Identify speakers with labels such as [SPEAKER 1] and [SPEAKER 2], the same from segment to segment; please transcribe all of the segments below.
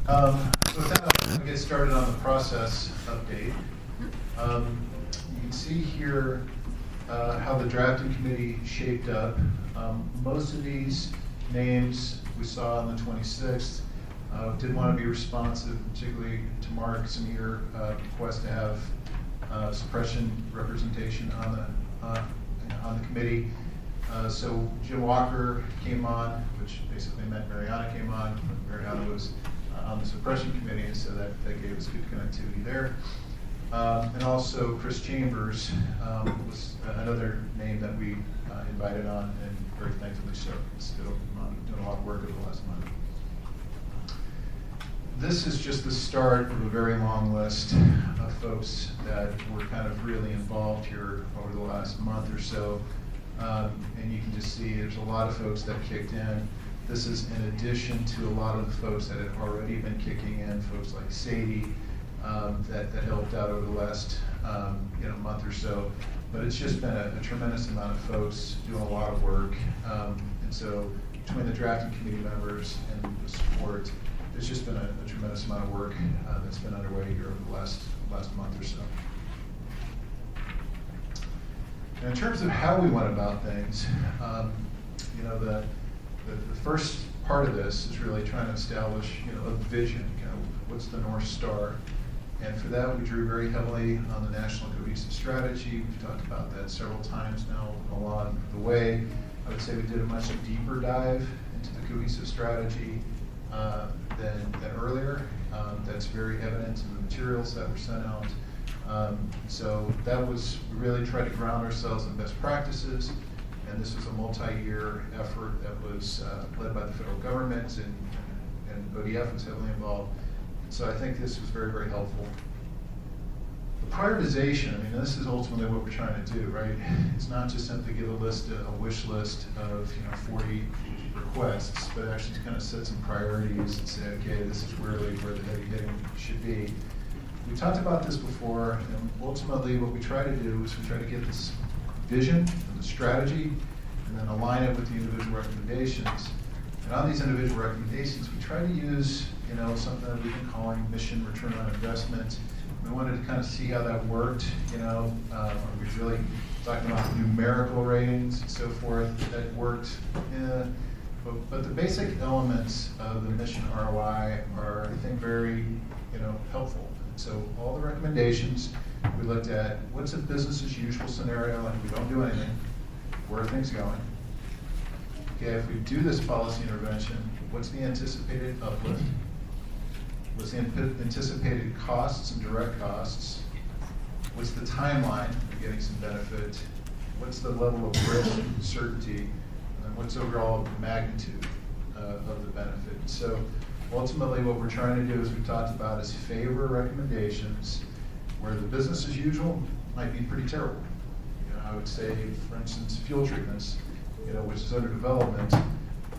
[SPEAKER 1] With that, I'm going to get started on the process update. You can see here how the drafting committee shaped up. Most of these names we saw on the 26th. Did want to be responsive, particularly to Mark's and your request to have suppression representation on the committee. So Jim Walker came on, which basically meant Mariana came on. Mariana was on the suppression committee, and so that gave us good connectivity there. And also Chris Chambers was another name that we invited on, and very thankfully so. He's still doing a lot of work over the last month. This is just the start of a very long list of folks that were kind of really involved here over the last month or so. And you can just see there's a lot of folks that kicked in. This is in addition to a lot of the folks that had already been kicking in, folks like Sadie that helped out over the last month or so. But it's just been a tremendous amount of folks doing a lot of work. And so between the drafting committee members and the support, there's just been a tremendous amount of work that's been underway here over the last month or so. And in terms of how we went about things, the first part of this is really trying to establish, a vision. What's the North Star? And for that, we drew very heavily on the National Cohesive Strategy. We've talked about that several times now along the way. I would say we did a much deeper dive into the cohesive strategy than earlier. That's very evident in the materials that were sent out. So that was, we really tried to ground ourselves in best practices, and this was a multi-year effort that was led by the federal government, and ODF was heavily involved. So I think this was very, very helpful. The prioritization, this is ultimately what we're trying to do, right? It's not just simply give a wish list of 40 requests, but actually to kind of set some priorities and say, okay, this is really where the heavy hitting should be. We talked about this before, and ultimately what we try to do is we try to get this vision and the strategy, and then align it with the individual recommendations. And on these individual recommendations, we try to use something that we've been calling mission return on investment. We wanted to kind of see how that worked. Are we really talking about numerical ratings and so forth that worked? But the basic elements of the mission ROI are, I think, very helpful. So all the recommendations, we looked at what's a business as usual scenario, and if we don't do anything, where are things going? Okay, if we do this policy intervention, what's the anticipated uplift? What's the anticipated costs and direct costs? What's the timeline for getting some benefit? What's the level of risk and certainty? And what's overall magnitude of the benefit? So ultimately what we're trying to do, as we talked about, is favor recommendations where the business as usual might be pretty terrible. I would say, for instance, fuel treatments, which is under development,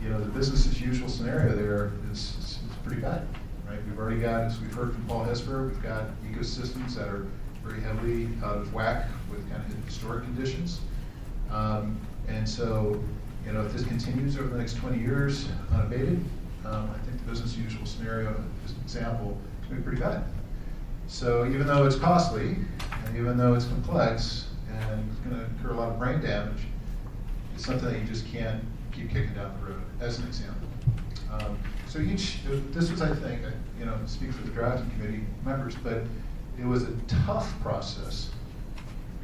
[SPEAKER 1] the business as usual scenario there is pretty bad, right? We've already got, as we've heard from Paul Hesper, we've got ecosystems that are very heavily out of whack with kind of historic conditions. And so, if this continues over the next 20 years unabated, I think the business as usual scenario, as an example, is going to be pretty bad. So even though it's costly, and even though it's complex, and it's going to incur a lot of brain damage, it's something that you just can't keep kicking down the road, as an example. So this was, I think, speak for the drafting committee members, but it was a tough process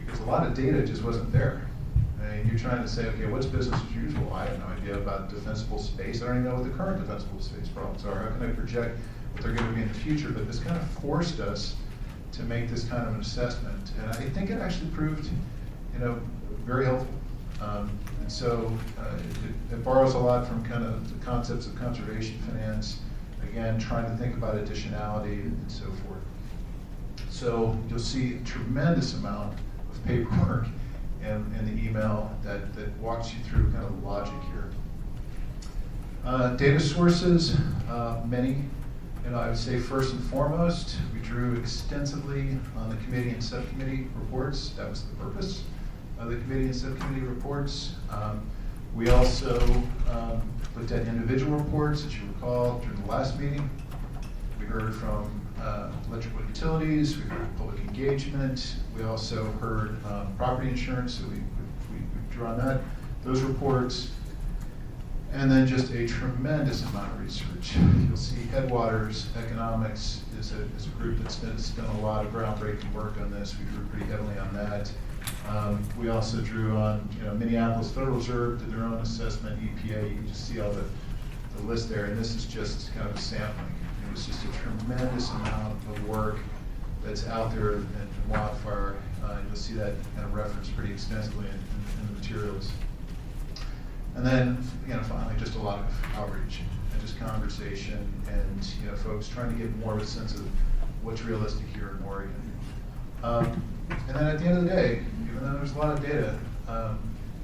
[SPEAKER 1] because a lot of data just wasn't there. And you're trying to say, okay, what's business as usual? I have no idea about defensible space. I don't even know what the current defensible space problems are. How can I project what they're going to be in the future? But this kind of forced us to make this kind of an assessment. And I think it actually proved, very helpful. And so it borrows a lot from kind of the concepts of conservation finance, again, trying to think about additionality and so forth. So you'll see a tremendous amount of paperwork in the email that walks you through kind of the logic here. Data sources, many. I would say first and foremost, we drew extensively on the committee and subcommittee reports. That was the purpose of the committee and subcommittee reports. We also looked at individual reports, as you recall, during the last meeting. We We heard from electrical utilities, we heard public engagement, we also heard property insurance, so we drew on that, those reports, and then just a tremendous amount of research. You'll see Headwaters Economics is a group that's done a lot of groundbreaking work on this. We drew pretty heavily on that. We also drew on, Minneapolis Federal Reserve did their own assessment, EPA, you can just see all the list there, and this is just kind of a sampling. It was just a tremendous amount of work that's out there in Wildfire. You'll see that kind of referenced pretty extensively in the materials. And then, finally, just a lot of outreach and just conversation and, folks trying to get more of a sense of what's realistic here in Oregon. And then at the end of the day, even though there's a lot of data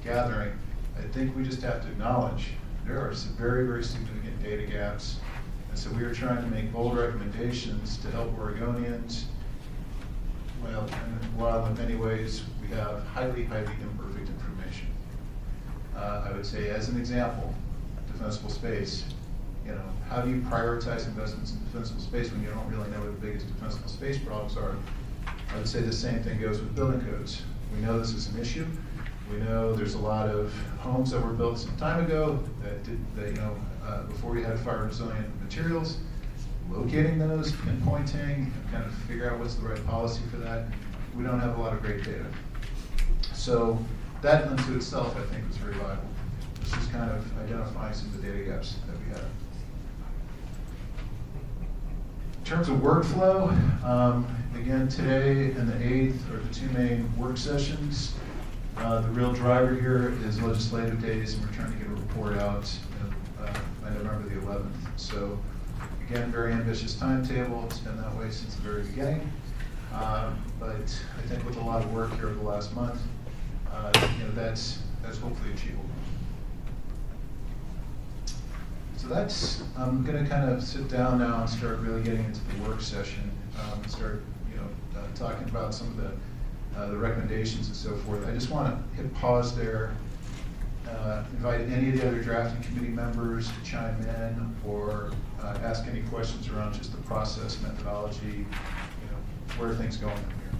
[SPEAKER 1] gathering, I think we just have to acknowledge there are some very, very significant data gaps. And so we are trying to make bold recommendations to help Oregonians. Well, while in many ways we have highly, highly imperfect information. I would say, as an example, defensible space. How do you prioritize investments in defensible space when you don't really know what the biggest defensible space problems are? I would say the same thing goes with building codes. We know this is an issue. We know there's a lot of homes that were built some time ago that before we had fire resilient materials. Locating those, pinpointing, and kind of figure out what's the right policy for that. We don't have a lot of great data. So that unto itself, I think, was very vital. This is kind of identifying some of the data gaps that we have. In terms of workflow, again, today and the 8th are the two main work sessions. The real driver here is legislative days, and we're trying to get a report out by November the 11th. So again, very ambitious timetable. It's been that way since the very beginning. But I think with a lot of work here over the last month, that's hopefully achievable. So I'm going to kind of sit down now and start really getting into the work session, and start, talking about some of the recommendations and so forth. I just want to hit pause there. Invite any of the other drafting committee members to chime in or ask any questions around just the process, methodology, where are things going from here.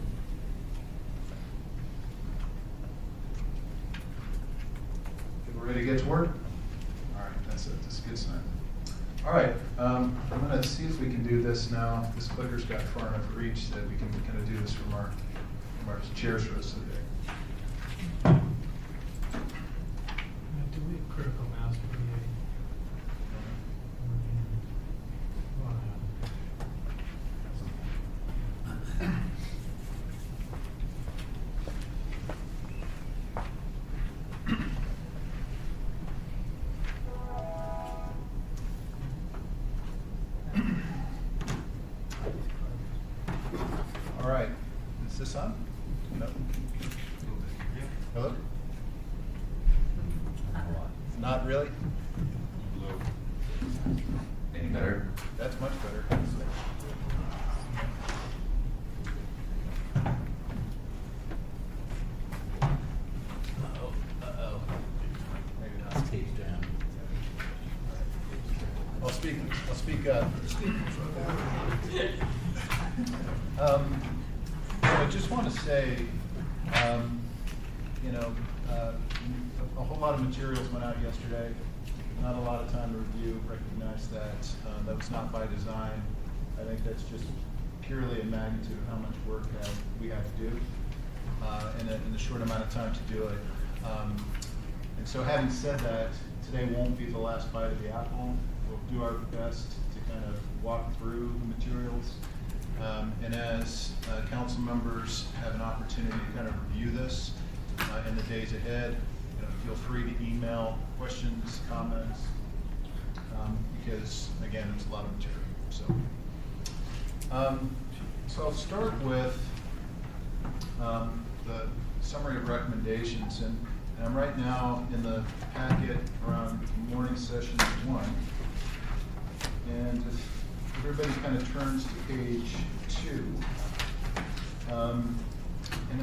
[SPEAKER 1] Okay, we're ready to get to work? All right, that's a good sign. All right, I'm going to see if we can do this now. This clicker's got far enough reach that we can kind of do this from our chairs for the rest of the day.
[SPEAKER 2] Critical mass for
[SPEAKER 1] All right, is this on? No. Hello? Not really?
[SPEAKER 3] Any better?
[SPEAKER 1] That's much better. Uh-oh. Maybe not.
[SPEAKER 3] Tape down.
[SPEAKER 1] I'll speak up. I just want to say, a whole lot of materials went out yesterday. Not a lot of time to review. Recognize that that was not by design. I think that's just purely a magnitude of how much work we have to do in a short amount of time to do it. And so, having said that, today won't be the last bite of the apple. We'll do our best to kind of walk through the materials. And as council members have an opportunity to kind of review this in the days ahead, feel free to email questions, comments, because again, there's a lot of material. So I'll start with the summary of recommendations, and I'm right now in the packet around morning session 1, and if everybody kind of turns to page 2. And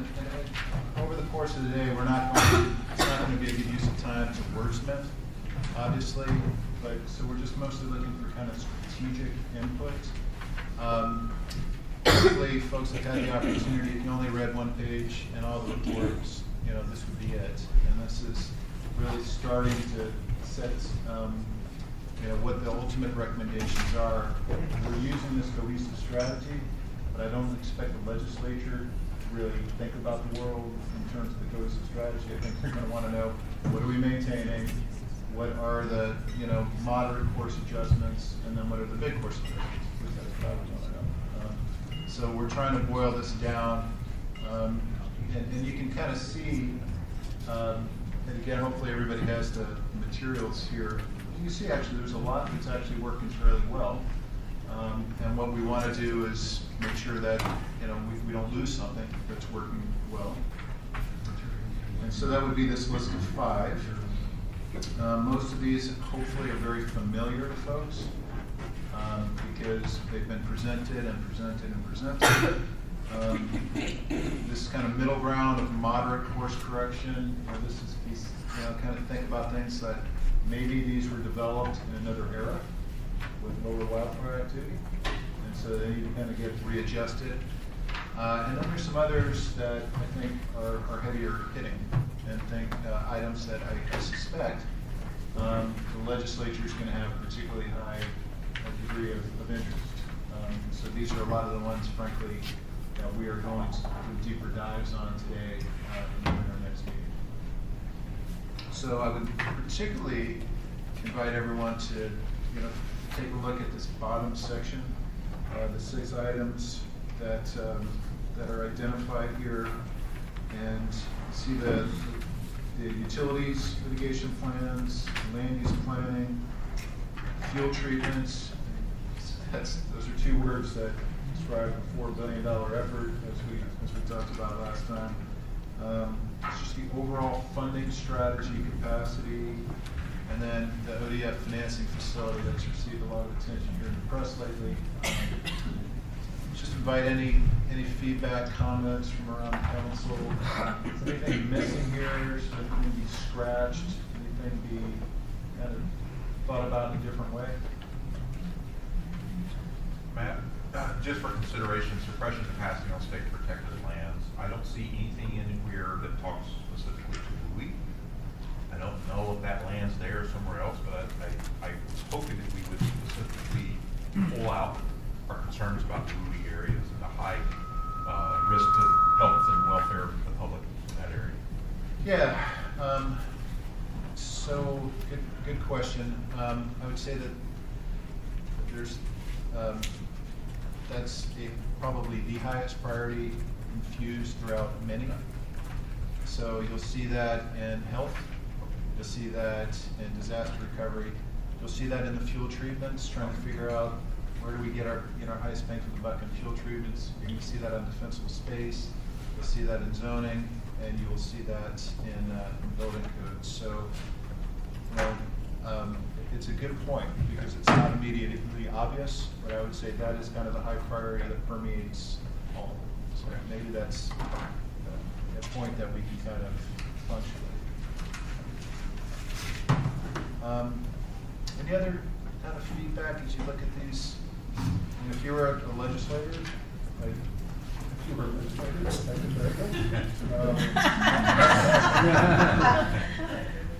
[SPEAKER 1] over the course of the day, it's not going to be a good use of time to wordsmith, obviously, but so we're just mostly looking for kind of strategic input. Hopefully, folks have had the opportunity. If you only read one page and all the reports, you know, this would be it. And this is really starting to set, you know, what the ultimate recommendations are. We're using this cohesive strategy, but I don't expect the legislature to really think about the world in terms of the cohesive strategy. I think they're going to want to know, what are we maintaining? What are the, you know, moderate course adjustments, and then what are the big course adjustments? That's what I would want to know. So we're trying to boil this down, and you can kind of see, and again, hopefully everybody has the materials here. You can see actually there's a lot that's actually working fairly well, and what we want to do is make sure that, you know, we don't lose something that's working well. And so that would be this list of 5. Most of these hopefully are very familiar to folks, because they've been presented and presented and presented. This kind of middle ground of moderate course correction, you know, this is, you know, kind of think about things that maybe these were developed in another era with lower wildfire activity, and so they need to kind of get readjusted. And then there's some others that I think are heavier hitting, and think items that I suspect the legislature is going to have particularly high degree of interest. So these are a lot of the ones, frankly, that we are going to do deeper dives on today in our next meeting. So I would particularly invite everyone to, you know, take a look at this bottom section, the 6 items that are identified here, and see the utilities litigation plans, land use planning, fuel treatments. Those are 2 words that describe a $4 billion effort, as we talked about last time. It's just the overall funding strategy, capacity, and then the ODF financing facility that's received a lot of attention here in the press lately. Just invite any feedback, comments from around the council. Is anything missing here? Should anything be scratched? Anything be kind of thought about in a different way?
[SPEAKER 2] Matt, just for consideration, suppression capacity on state protected lands. I don't see anything in here that talks specifically to Louis. I don't know if that land's there or somewhere else, but I was hoping that we would specifically pull out our concerns about the Louis areas and the high risk to health and welfare of the public in that area.
[SPEAKER 1] Yeah. So good question. I would say that there's that's probably the highest priority infused throughout many. So you'll see that in health, you'll see that in disaster recovery, you'll see that in the fuel treatments, trying to figure out where do we get our highest bang for the buck in fuel treatments. You're going to see that on defensible space, you'll see that in zoning, and you will see that in building codes. So, you know, it's a good point because it's not immediately obvious, but I would say that is kind of the high priority that permeates all. So maybe that's a point that we can kind of punctuate. Any other kind of feedback as you look at these? And if you were a legislator, like, if you were a legislator, that'd be very good.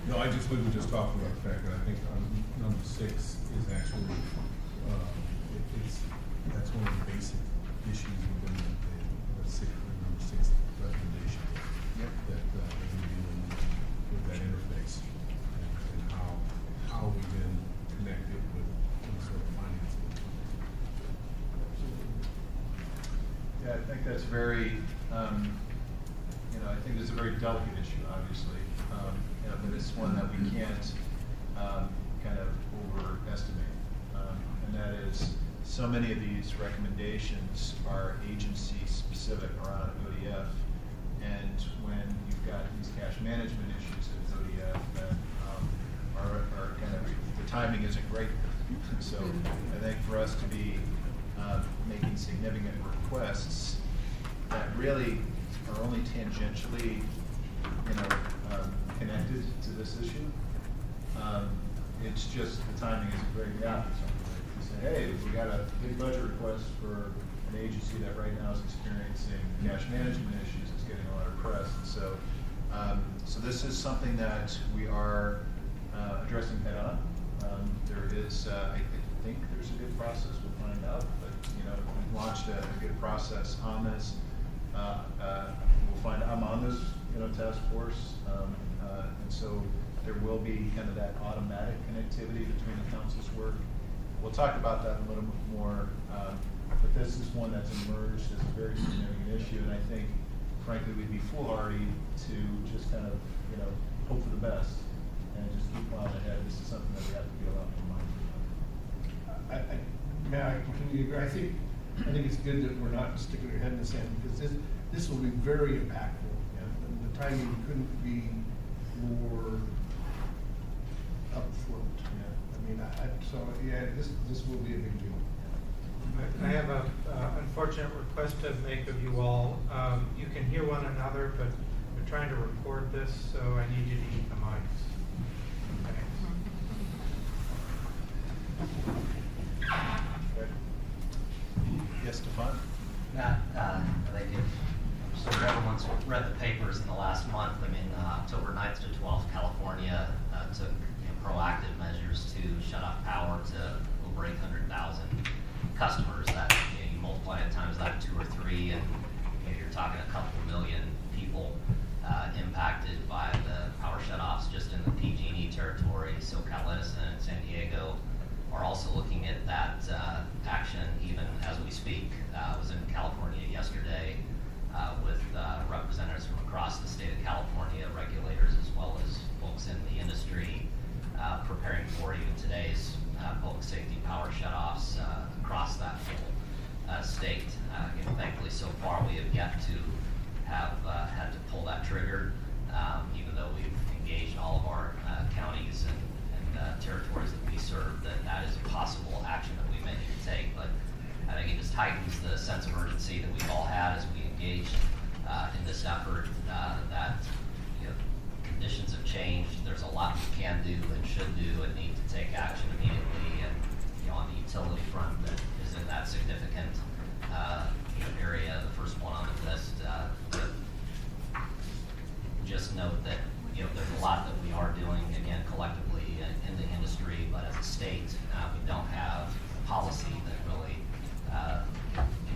[SPEAKER 3] No, I just wouldn't just talk about the fact that I think number 6 is actually, that's one of the basic issues within the number 6 recommendation.
[SPEAKER 1] Yep.
[SPEAKER 3] That we're dealing with that interface and how we then connect it with some sort of financing.
[SPEAKER 1] Yeah, I think that's very, you know, I think it's a very delicate issue, obviously, you know, but it's one that we can't kind of overestimate, and that is so many of these recommendations are agency specific around ODF, and when you've got these cash management issues at ODF that are kind of, the timing isn't great. So I think for us to be making significant requests that really are only tangentially, you know, connected to this issue, it's just the timing isn't great. Yeah. You say, hey, we got a big budget request for an agency that right now is experiencing cash management issues. It's getting a lot of press. And so, so this is something that we are addressing head on. There is, I think there's a good process. We'll find out. But you know, we've launched a good process on this. We'll find. I'm on this, task force, and so there will be kind of that automatic connectivity between the council's work. We'll talk about that a little bit more. But this is one that's emerged as a very significant issue, and I think, frankly, we'd be foolhardy to just kind of, hope for the best and just keep plowing ahead. This is something that we have to be a lot more mindful of.
[SPEAKER 4] May I continue to agree? I think it's good that we're not sticking our head in the sand, because this will be very impactful. And the timing couldn't be more upfront. This will be a big deal.
[SPEAKER 5] I have a unfortunate request to make of you all. You can hear one another, but we're trying to record this, so I need you to eat the mics.
[SPEAKER 1] Okay. Yes, Stefan?
[SPEAKER 6] Thank you. So everyone's read the papers in the last month. I mean, October 9th to 12th, California took proactive measures to shut off power to over 800,000 customers. That you multiply it times that 2 or 3, and you're talking a couple million people impacted by the power shutoffs just in the PG&E territory. SoCal Edison and San Diego are also looking at that action even as we speak. I was in California yesterday with representatives from across the state of California, regulators as well as folks in the industry, preparing for even today's public safety power shutoffs across that whole state. Thankfully, so far we have yet to have had to pull that trigger, even though we've engaged all of our counties and territories that we serve, that is a possible action that we may need to take. But I think it just heightens the sense of urgency that we've all had as we engage in this effort, that conditions have changed. There's a lot we can do and should do and need to take action immediately. And on the utility front, that is in that significant area, the first one on the list. Just note that there's a lot that we are doing, again, collectively in the industry, but as a state, we don't have a policy that really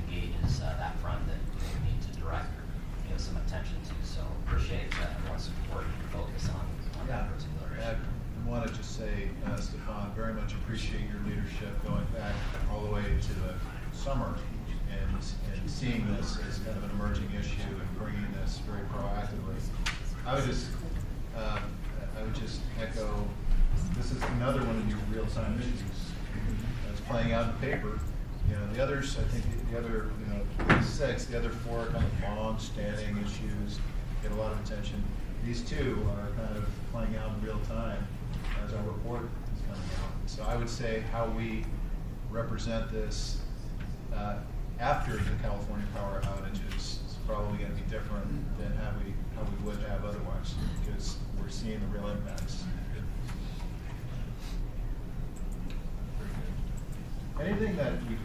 [SPEAKER 6] engages that front that we need to direct some attention to. So appreciate everyone's support and focus on that particular issue.
[SPEAKER 1] I want to just say, Stefan, very much appreciate your leadership going back all the way to the summer and seeing this as kind of an emerging issue and bringing this very proactively. I would just echo, this is another one of your real-time issues that's playing out in the paper. The others, I think the other, 6, the other 4 are kind of long-standing issues, get a lot of attention. These 2 are kind of playing out in real time as our report is coming out. So I would say how we represent this after the California power outages is probably going to be different than how we would have otherwise, because we're seeing the real impacts. Anything that we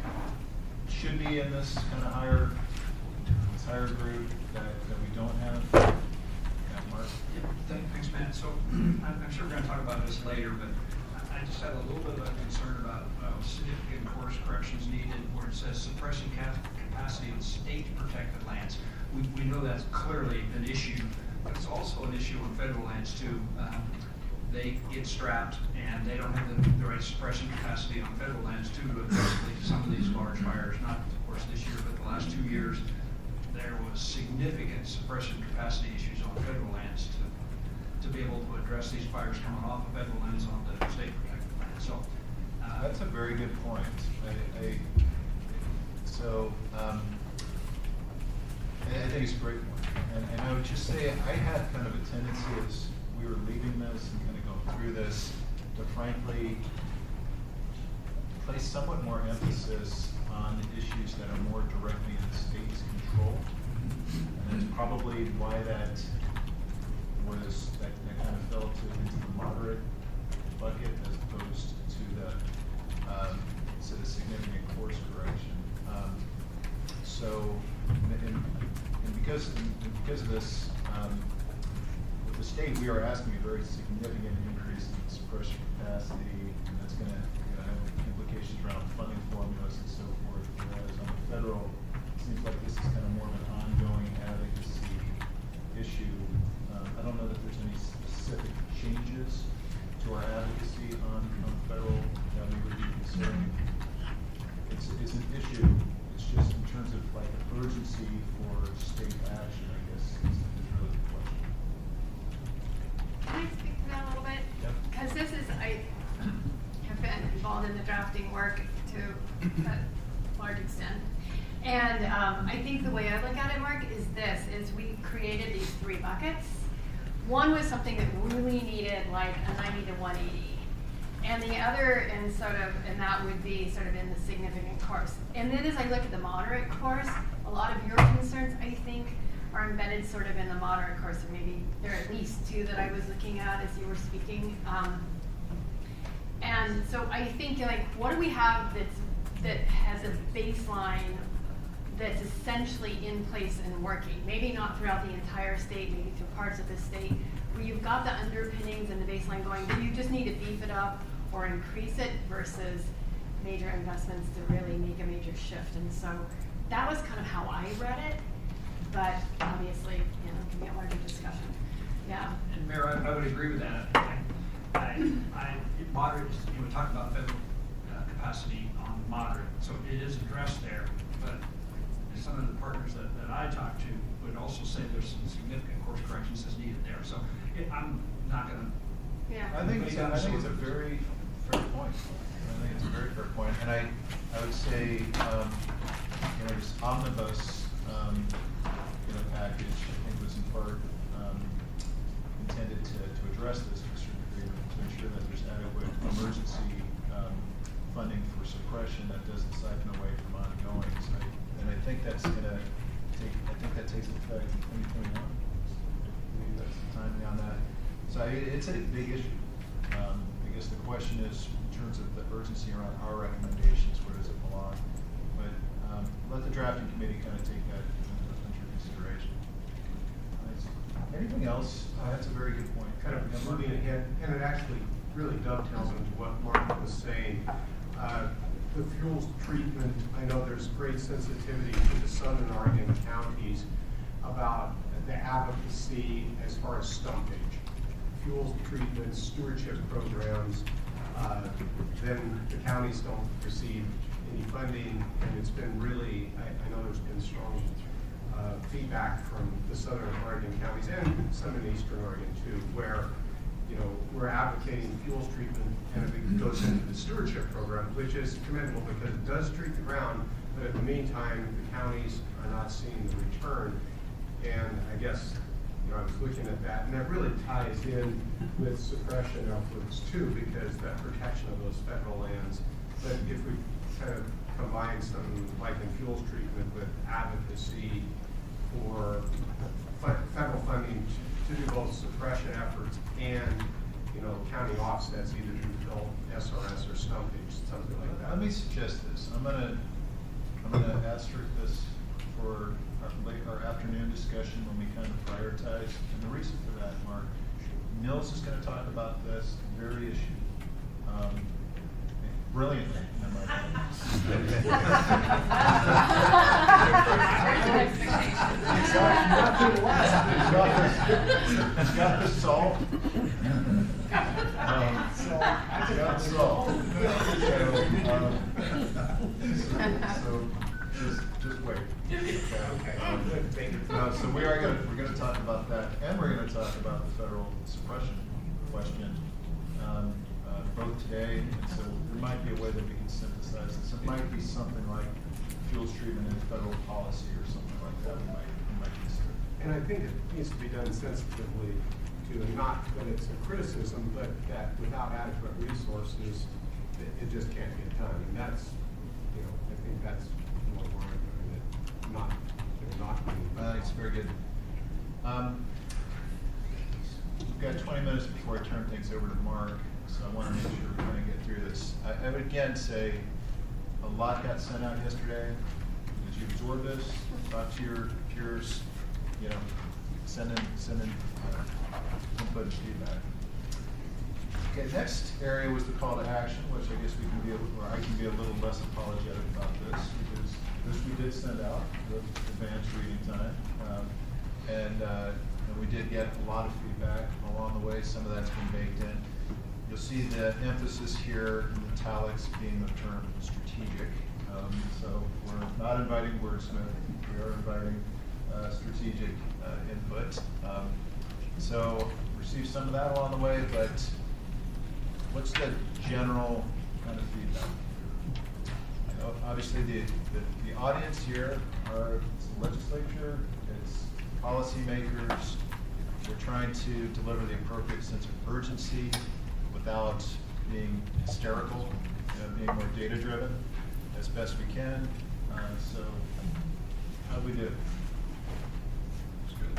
[SPEAKER 1] should be in this kind of higher group that we don't have? Yeah, Mark?
[SPEAKER 7] Yeah, thanks, Matt. So I'm sure we're going to talk about this later, but I just had a little bit of a concern about significant course corrections needed where it says suppressing capacity on state-protected lands. We know that's clearly an issue, but it's also an issue on federal lands too. They get strapped and they don't have the right suppression capacity on federal lands too to address some of these large fires. Not, of course, this year, but the last 2 years, there was significant suppression capacity issues on federal lands to be able to address these fires coming off of federal lands onto state protected lands. So
[SPEAKER 1] that's a very good point. I think it's a great point. And I would just say I had kind of a tendency as we were leading this and kind of going through this to frankly place somewhat more emphasis on the issues that are more directly in the state's control. And that's probably why that kind of fell into the moderate bucket as opposed to the it's a significant course correction. So, and because of this, with the state, we are asking a very significant increase in suppression capacity, and that's going to have implications around funding formulas and so forth. Whereas on the federal, it seems like this is kind of more of an ongoing advocacy issue. I don't know that there's any specific changes to our advocacy on federal that we would be considering. It's an issue. It's just in terms of like urgency for state action, I guess, is really the question.
[SPEAKER 8] Can I speak to that a little bit?
[SPEAKER 1] Yep.
[SPEAKER 8] Because this is, I have been involved in the drafting work to a large extent. And I think the way I look at it, Mark, is this, is we created these 3 buckets. One was something that really needed like a 90 to 180. And the other, and that would be sort of in the significant course. And then as I look at the moderate course, a lot of your concerns, I think, are embedded sort of in the moderate course, or maybe there are at least 2 that I was looking at as you were speaking. And so I think, like, what do we have that has a baseline that's essentially in place and working? Maybe not throughout the entire state, maybe through parts of the state, where you've got the underpinnings and the baseline going, but you just need to beef it up or increase it versus major investments to really make a major shift. And so that was kind of how I read it, but obviously, you know, it can be a larger discussion. Yeah.
[SPEAKER 7] And Mayor, I would agree with that. Moderate, you were talking about federal capacity on moderate, so it is addressed there, but some of the partners that I talked to would also say there's some significant course corrections that's needed there. So I'm not going to.
[SPEAKER 8] Yeah.
[SPEAKER 1] I think it's a very fair point. I think it's a very fair point. And I would say, you know, this omnibus, package, I think was in part intended to address this to a certain degree, to ensure that there's adequate emergency funding for suppression that doesn't siphon away from ongoing. So and I think that's going to take, I think that takes effect in 2021. I believe that's the timing on that. So it's a big issue. I guess the question is, in terms of the urgency around our recommendations, where does it belong? But let the drafting committee kind of take that into consideration. Anything else? That's a very good point.
[SPEAKER 9] Kind of moving ahead, and it actually really dovetails into what Mark was saying. The fuels treatment, I know there's great sensitivity to the southern Oregon counties about the advocacy as far as stumpage. Fuels treatment, stewardship programs, then the counties don't receive any funding, and it's been really, I know there's been strong feedback from the southern Oregon counties and some in eastern Oregon too, where we're advocating fuels treatment, and it goes into the stewardship program, which is commendable because it does treat the ground, but in the meantime, the counties are not seeing the return. And I guess, I was looking at that, and that really ties in with suppression efforts too, because that protection of those federal lands. But if we kind of combine something like in fuels treatment with advocacy for federal funding to do both suppression efforts and county offsets, either through SRS or stumpage, something like that.
[SPEAKER 1] Let me suggest this. I'm gonna asterisk this for our afternoon discussion when we kind of prioritize. And the reason for that, Mark, Nils is going to talk about this very issue brilliantly. He's got this solved. So just wait. Okay. So we're going to talk about that, and we're going to talk about the federal suppression question both today. And so there might be a way that we can synthesize this. It might be something like fuels treatment in federal policy or something like that. We might consider.
[SPEAKER 9] And I think it needs to be done sensitively to, not that it's a criticism, but that without adequate resources, it just can't get done. And that's, I think that's more warranted than it not being done.
[SPEAKER 1] It's very good. We've got 20 minutes before I turn things over to Mark, so I want to make sure we kind of get through this. I would again say, a lot got sent out yesterday. Did you absorb this? Talk to your peers, you know, send in input and feedback. Okay, next area was the call to action, which I guess we can be, or I can be a little less apologetic about this, because this we did send out with advanced reading time. And we did get a lot of feedback along the way. Some of that's been baked in. You'll see the emphasis here in italics being the term strategic. So we're not inviting wordsmith, we are inviting strategic input. So received some of that along the way, but what's the general kind of feedback? You know, obviously the audience here are it's the legislature, it's policymakers. We're trying to deliver the appropriate sense of urgency without being hysterical, being more data-driven as best we can. So how'd we do? It's good.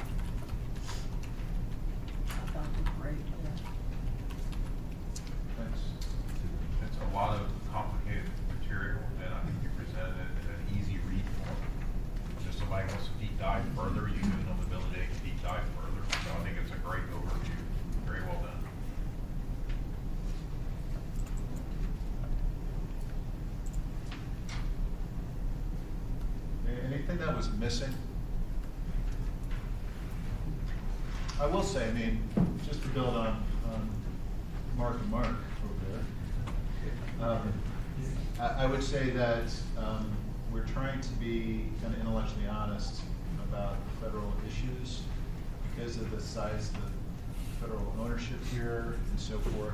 [SPEAKER 10] I thought it was great, yeah.
[SPEAKER 1] Thanks.
[SPEAKER 2] It's a lot of complicated material, and I think you presented it in an easy read form. If somebody wants to deep dive further, you give them the ability to deep dive further. So I think it's a great overview. Very well done.
[SPEAKER 1] Anything that was missing? I will say, I mean, just to build on Mark and Mark over there, I would say that we're trying to be kind of intellectually honest about federal issues because of the size of the federal ownership here and so forth.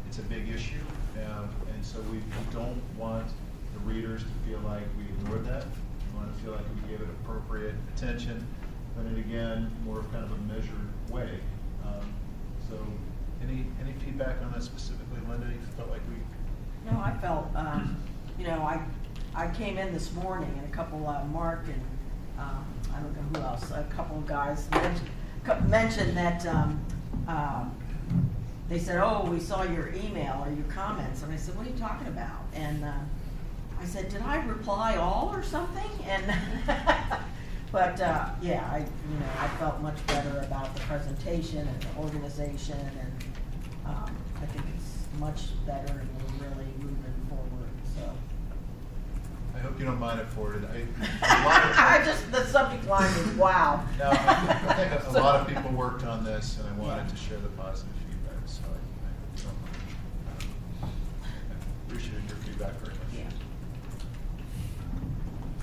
[SPEAKER 1] It's a big issue, and so we don't want the readers to feel like we ignored that. We want to feel like we gave it appropriate attention, but then again, more of kind of a measured way. So, any feedback on that specifically, Linda? You felt like we?
[SPEAKER 10] No, I felt, you know, I came in this morning and a couple, Mark and I don't know who else, a couple of guys mentioned that they said, oh, we saw your email or your comments. And I said, what are you talking about? And I said, did I reply all or something? And but yeah, I felt much better about the presentation and the organization, and I think it's much better, and we're really moving forward. So
[SPEAKER 1] I hope you don't mind it forwarded.
[SPEAKER 10] The subject line is wow.
[SPEAKER 1] No, I think a lot of people worked on this, and I wanted to share the positive feedback. So I appreciate your feedback very much.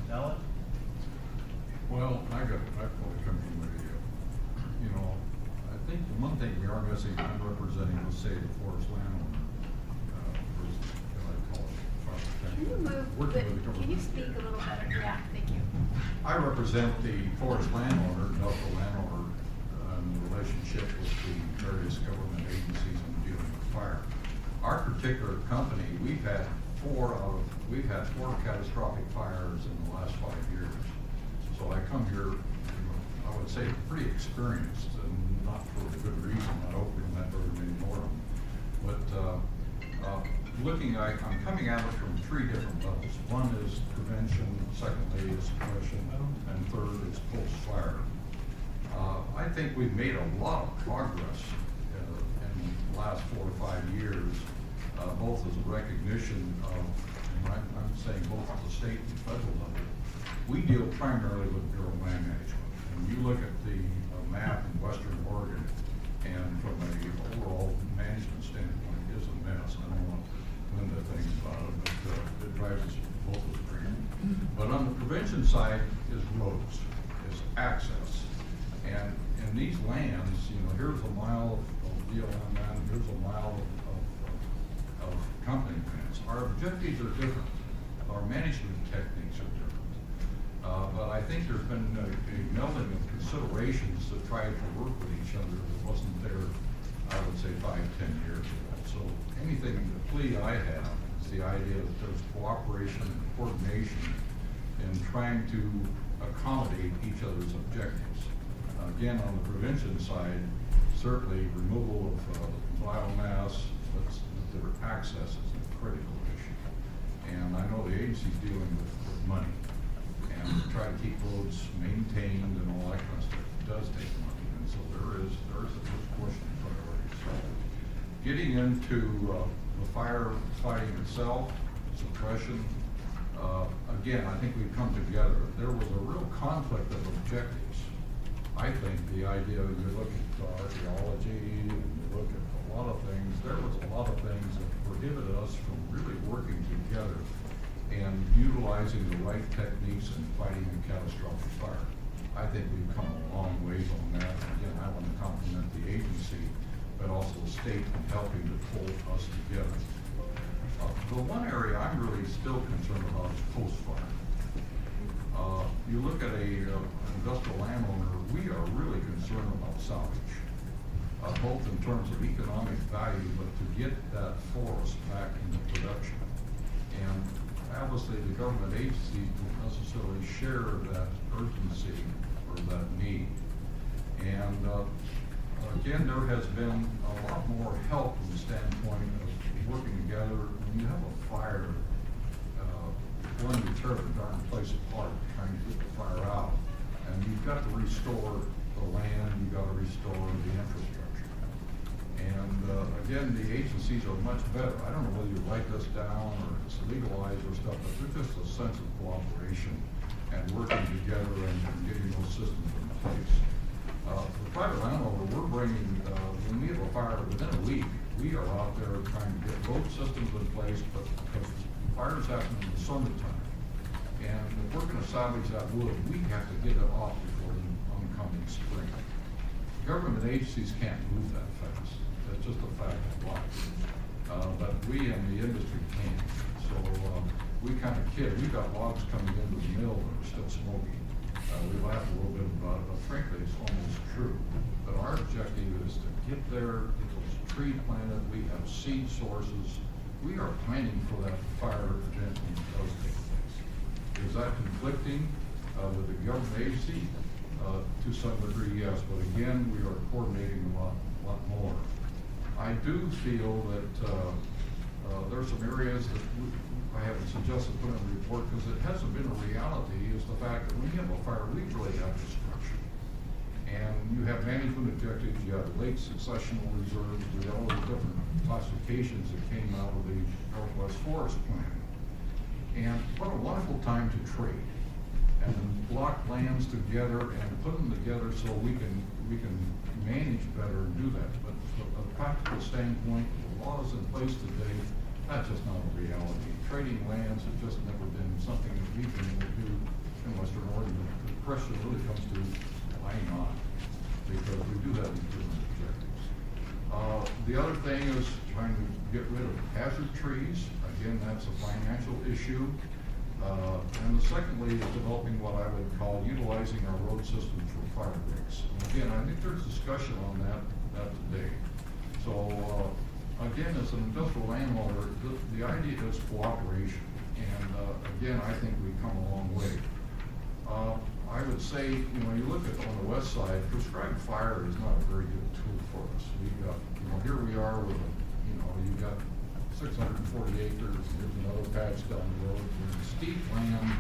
[SPEAKER 10] Yeah.
[SPEAKER 1] Alan?
[SPEAKER 11] Well, I fully come from you know, I think the one thing we are missing, I'm representing, let's say, the forest landowner.
[SPEAKER 8] Can you move, can you speak a little better? Yeah, thank you.
[SPEAKER 11] I represent the forest landowner, local landowner, the relationship with the various government agencies in dealing with fire. Our particular company, we've had four catastrophic fires in the last 5 years. So I come here, I would say, pretty experienced, and not for a good reason. I hope we don't have very many more of them. But I'm coming at it from 3 different levels. One is prevention, secondly is suppression, and third is post-fire. I think we've made a lot of progress in the last 4 to 5 years, both as a recognition of, and I'm saying both at the state and federal level. We deal primarily with Bureau of Land Management. And you look at the map in Western Oregon, and from an overall management standpoint, it is a mess. I don't want Linda thinks about it, but it drives us both as crazy. But on the prevention side is roads, is access. And in these lands, here's a mile of BLM land, here's a mile of company lands. Our objectives are different. Our management techniques are different. But I think there's been a melding of considerations to try to work with each other that wasn't there, I would say, 5, 10 years ago. So anything, the plea I have is the idea that there's cooperation and coordination in trying to accommodate each other's objectives. Again, on the prevention side, certainly removal of biomass, but their access is a critical issue. And I know the agency's dealing with money, and to try to keep roads maintained and all that kind of stuff does take money, and so there is a disproportionate priority. So getting into the firefighting itself, suppression, again, I think we've come together. There was a real conflict of objectives. I think the idea, you look at archaeology, and you look at a lot of things, there was a lot of things that prohibited us from really working together and utilizing the right techniques in fighting a catastrophic fire. I think we've come a long ways on that. Again, I want to compliment the agency, but also the state in helping to pull us together. The one area I'm really still concerned about is post-fire. You look at an industrial landowner, we are really concerned about salvage, both in terms of economic value, but to get that forest back into production. And obviously the government agencies don't necessarily share that urgency or that need. And again, there has been a lot more help from the standpoint of working together. When you have a fire, one, you tear the darn place apart trying to get the fire out. And you've got to restore the land, you've got to restore the infrastructure. And again, the agencies are much better. I don't know whether you write this down or it's legalized or stuff, but there's just a sense of cooperation and working together and getting those systems in place. The private landowner, we're bringing, when we have a fire within a week, we are out there trying to get road systems in place, but because fires happen in the summertime. And if we're going to salvage that wood, we have to get it off before the oncoming spring. Government agencies can't move that fast. That's just a fact of life. But we in the industry can. So we kind of kid. We've got logs coming into the mill that are still smoking. We laugh a little bit about it, but frankly, it's almost true. But our objective is to get there, get those trees planted. We have seed sources. We are planning for that fire event when it does take place. Is that conflicting with the government agency? To some degree, yes, but again, we are coordinating a lot more. I do feel that there are some areas that I haven't suggested put in the report because it hasn't been a reality, is the fact that when you have a fire, we really have destruction. And you have management objectives, you have lake successional reserves, you have all the different classifications that came out of the Northwest Forest Plan. And what a wonderful time to trade and block lands together and put them together so we can manage better and do that. But from a practical standpoint, the laws in place today, that's just not a reality. Trading lands has just never been something that we've been able to do in Western Oregon. The question really comes to why not? Because we do have these different objectives. The other thing is trying to get rid of hazard trees. Again, that's a financial issue. And secondly is developing what I would call utilizing our road system for fire breaks. And again, I think there's discussion on that today. So again, as an industrial landowner, the idea is cooperation. And again, I think we've come a long way. I would say, you look at on the west side, prescribed fire is not a very good tool for us. We've got, here we are with you've got 640 acres, there's another patch down the road, there's steep land,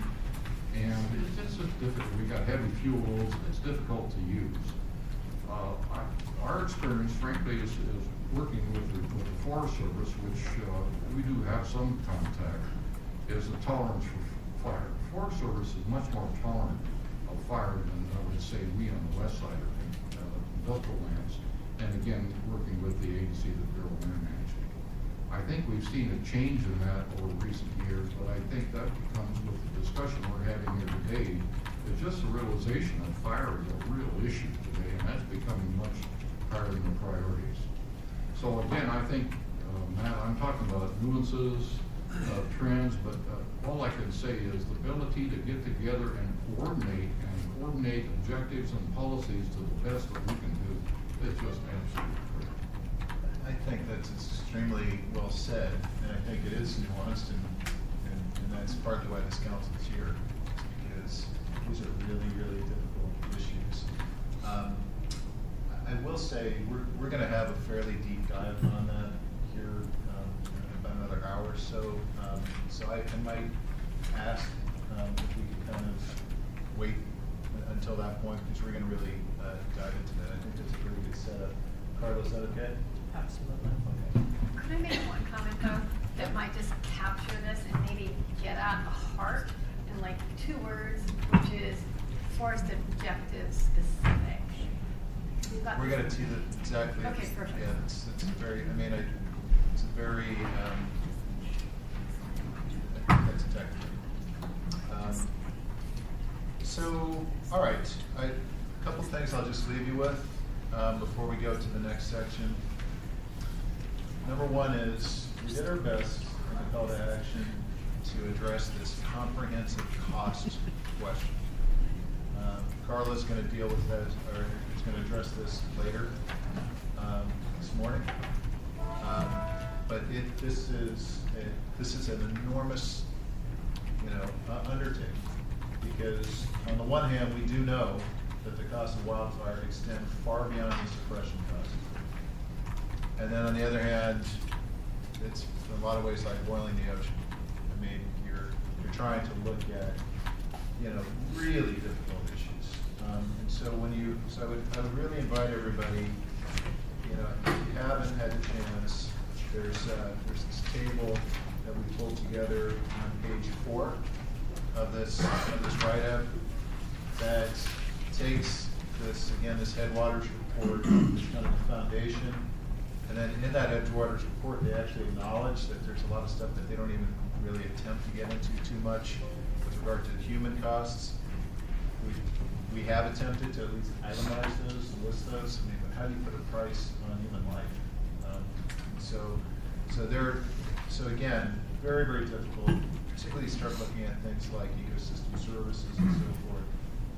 [SPEAKER 11] and it's just difficult. We've got heavy fuels, it's difficult to use. Our experience, frankly, is working with the Forest Service, which we do have some contact, is a tolerance for fire. The Forest Service is much more tolerant of fire than I would say we on the west side of industrial lands. And again, working with the agency, the Bureau of Land Management. I think we've seen a change in that over recent years, but I think that comes with the discussion we're having here today. It's just a realization that fire is a real issue today, and that's becoming much higher in the priorities. So again, I think, Matt, I'm talking about nuances, trends, but all I can say is the ability to get together and coordinate objectives and policies to the best that we can do. It's just absolutely critical.
[SPEAKER 1] I think that's extremely well said, and I think it is nuanced, and that's partly why this council is here, because these are really, really difficult issues. I will say we're going to have a fairly deep dive on that here in about another hour, so, so I might ask if we could kind of wait until that point, because we're gonna really dive into that. I think that's a pretty good setup. Carla, is that okay?
[SPEAKER 10] Absolutely.
[SPEAKER 1] Okay.
[SPEAKER 8] Could I make one comment though, that might just capture this and maybe get at the heart in like 2 words, which is forest objective specific. We've got
[SPEAKER 1] We're
[SPEAKER 8] this-
[SPEAKER 1] gonna tee that exactly.
[SPEAKER 8] Okay, perfect.
[SPEAKER 1] Yeah, it's very, I mean, it's a very, that's technical. So, all right, a couple things I'll just leave you with before we go to the next section. Number one is, we did our best in the call to action to address this comprehensive cost question. Carla's gonna deal with that, or is gonna address this later this morning. But this is an enormous, undertaking, because on the one hand, we do know that the costs of wildfire extend far beyond the suppression costs. And then on the other hand, it's in a lot of ways like boiling the ocean. I mean, you're trying to look at, really difficult issues. And so I would really invite everybody, if you haven't had the chance, there's this table that we pulled together on page 4 of this write-up that takes this Headwaters report, this kind of foundation, and then in that Headwaters report, they actually acknowledge that there's a lot of stuff that they don't even really attempt to get into too much with regard to the human costs. We have attempted to at least itemize those, list those. I mean, but how do you put a price on human life? So again, very, very difficult, particularly start looking at things like ecosystem services and so forth.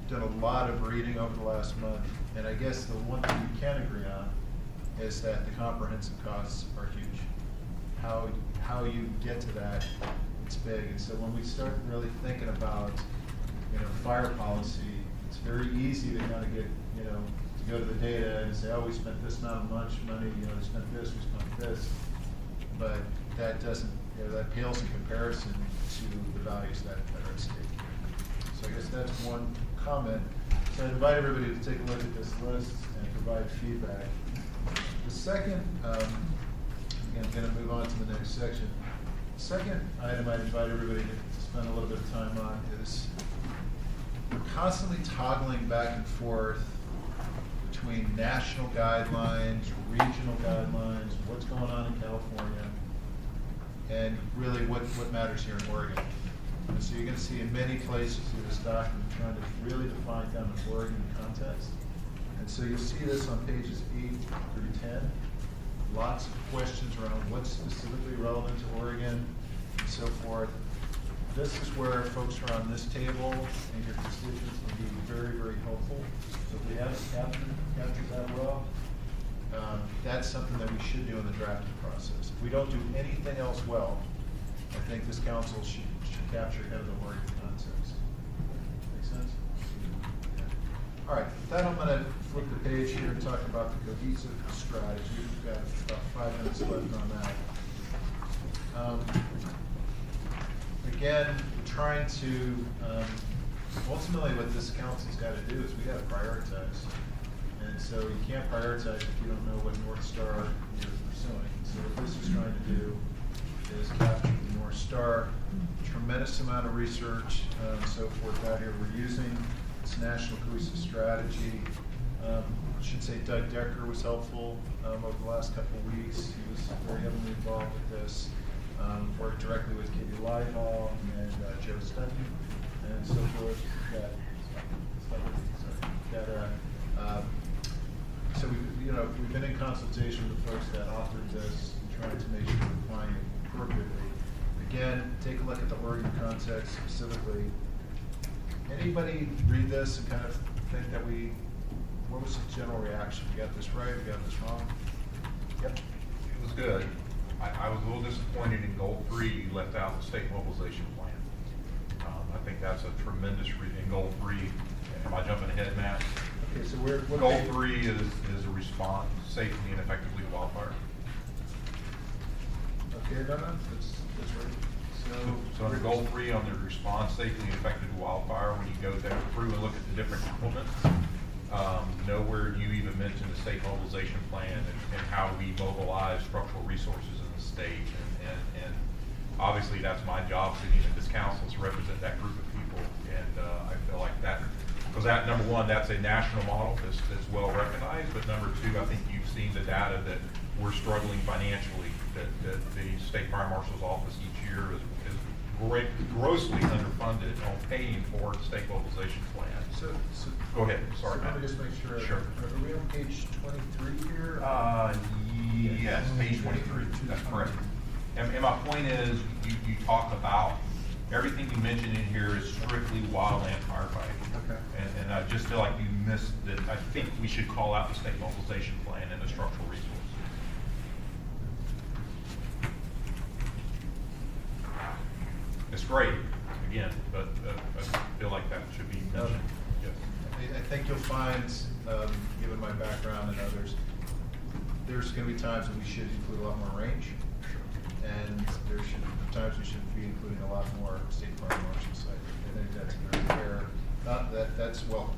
[SPEAKER 1] Done a lot of reading over the last month, and I guess the one thing we can agree on is that the comprehensive costs are huge. How you get to that, it's big. And so when we start really thinking about, fire policy, it's very easy to kind of get, to go to the data and say, oh, we spent this amount of money, we spent this, we spent this. But that doesn't, that pales in comparison to the values that are at stake. So I guess that's one comment. So I invite everybody to take a look at this list and provide feedback. The second, again, I'm going to move on to the next section. The second item I'd invite everybody to spend a little bit of time on is we're constantly toggling back and forth between national guidelines, regional guidelines, what's going on in California, and really what matters here in Oregon. And so you're going to see in many places through this document trying to really define kind of Oregon context. And so you'll see this on pages 8 through 10. Lots of questions around what's specifically relevant to Oregon and so forth. This is where folks who are on this table and your constituents will be very, very helpful. So if we haven't captured that well, that's something that we should do in the drafting process. If we don't do anything else well, I think this council should capture kind of the Oregon context. Make sense? Yeah. All right, with that I'm going to flip the page here and talk about the cohesive strategy. We've got about 5 minutes left on that. Again, we're trying to, ultimately what this council's got to do is we got to prioritize. And so you can't prioritize if you don't know what North Star you're pursuing. So what this is trying to do is capture the North Star, tremendous amount of research, so forth out here. We're using this national cohesive strategy. I should say Doug Decker was helpful over the last couple of weeks. He was very heavily involved with this. Worked directly with Katie Lydall and Joe Stunton and so forth. So we've been in consultation with the folks that authored this, trying to make sure we're applying it appropriately. Again, take a look at the Oregon context specifically. Anybody read this and kind of think that what was the general reaction? We got this right, we got this wrong? Yep.
[SPEAKER 2] It was good. I was a little disappointed in goal 3, you left out the state mobilization plan. I think that's a tremendous in goal 3. Am I jumping ahead, Matt?
[SPEAKER 1] Okay, so
[SPEAKER 2] goal 3 is a response safely and effectively to wildfire.
[SPEAKER 1] Okay, no, That's right.
[SPEAKER 2] So under goal 3 on the response safely affected wildfire, when you go there through and look at the different components, nowhere you even mention the state mobilization plan and how we mobilize structural resources in the state. And obviously that's my job sitting in this council to represent that group of people. And I feel like that, because that, number one, that's a national model that's well recognized, but number 2, I think you've seen the data that we're struggling financially, that the state fire marshal's office each year is grossly underfunded on paying for the state mobilization plan.
[SPEAKER 1] So
[SPEAKER 2] Go ahead, sorry,
[SPEAKER 1] so
[SPEAKER 2] Matt.
[SPEAKER 1] let me just make sure.
[SPEAKER 2] Sure.
[SPEAKER 1] Are we on page 23 here?
[SPEAKER 2] Yes, page 23, that's correct. And my point is, you talk about, everything you mentioned in here is strictly wildland firefighting.
[SPEAKER 1] Okay.
[SPEAKER 2] And I just feel like you missed it. I think we should call out the state mobilization plan and the structural resources. It's great, again, but I feel like that should be mentioned. Yes.
[SPEAKER 1] I think you'll find, given my background and others, there's going to be times when we should include a lot more range, and there should be times we should be including a lot more state fire marshal site. I think that's very fair. Not that's welcome.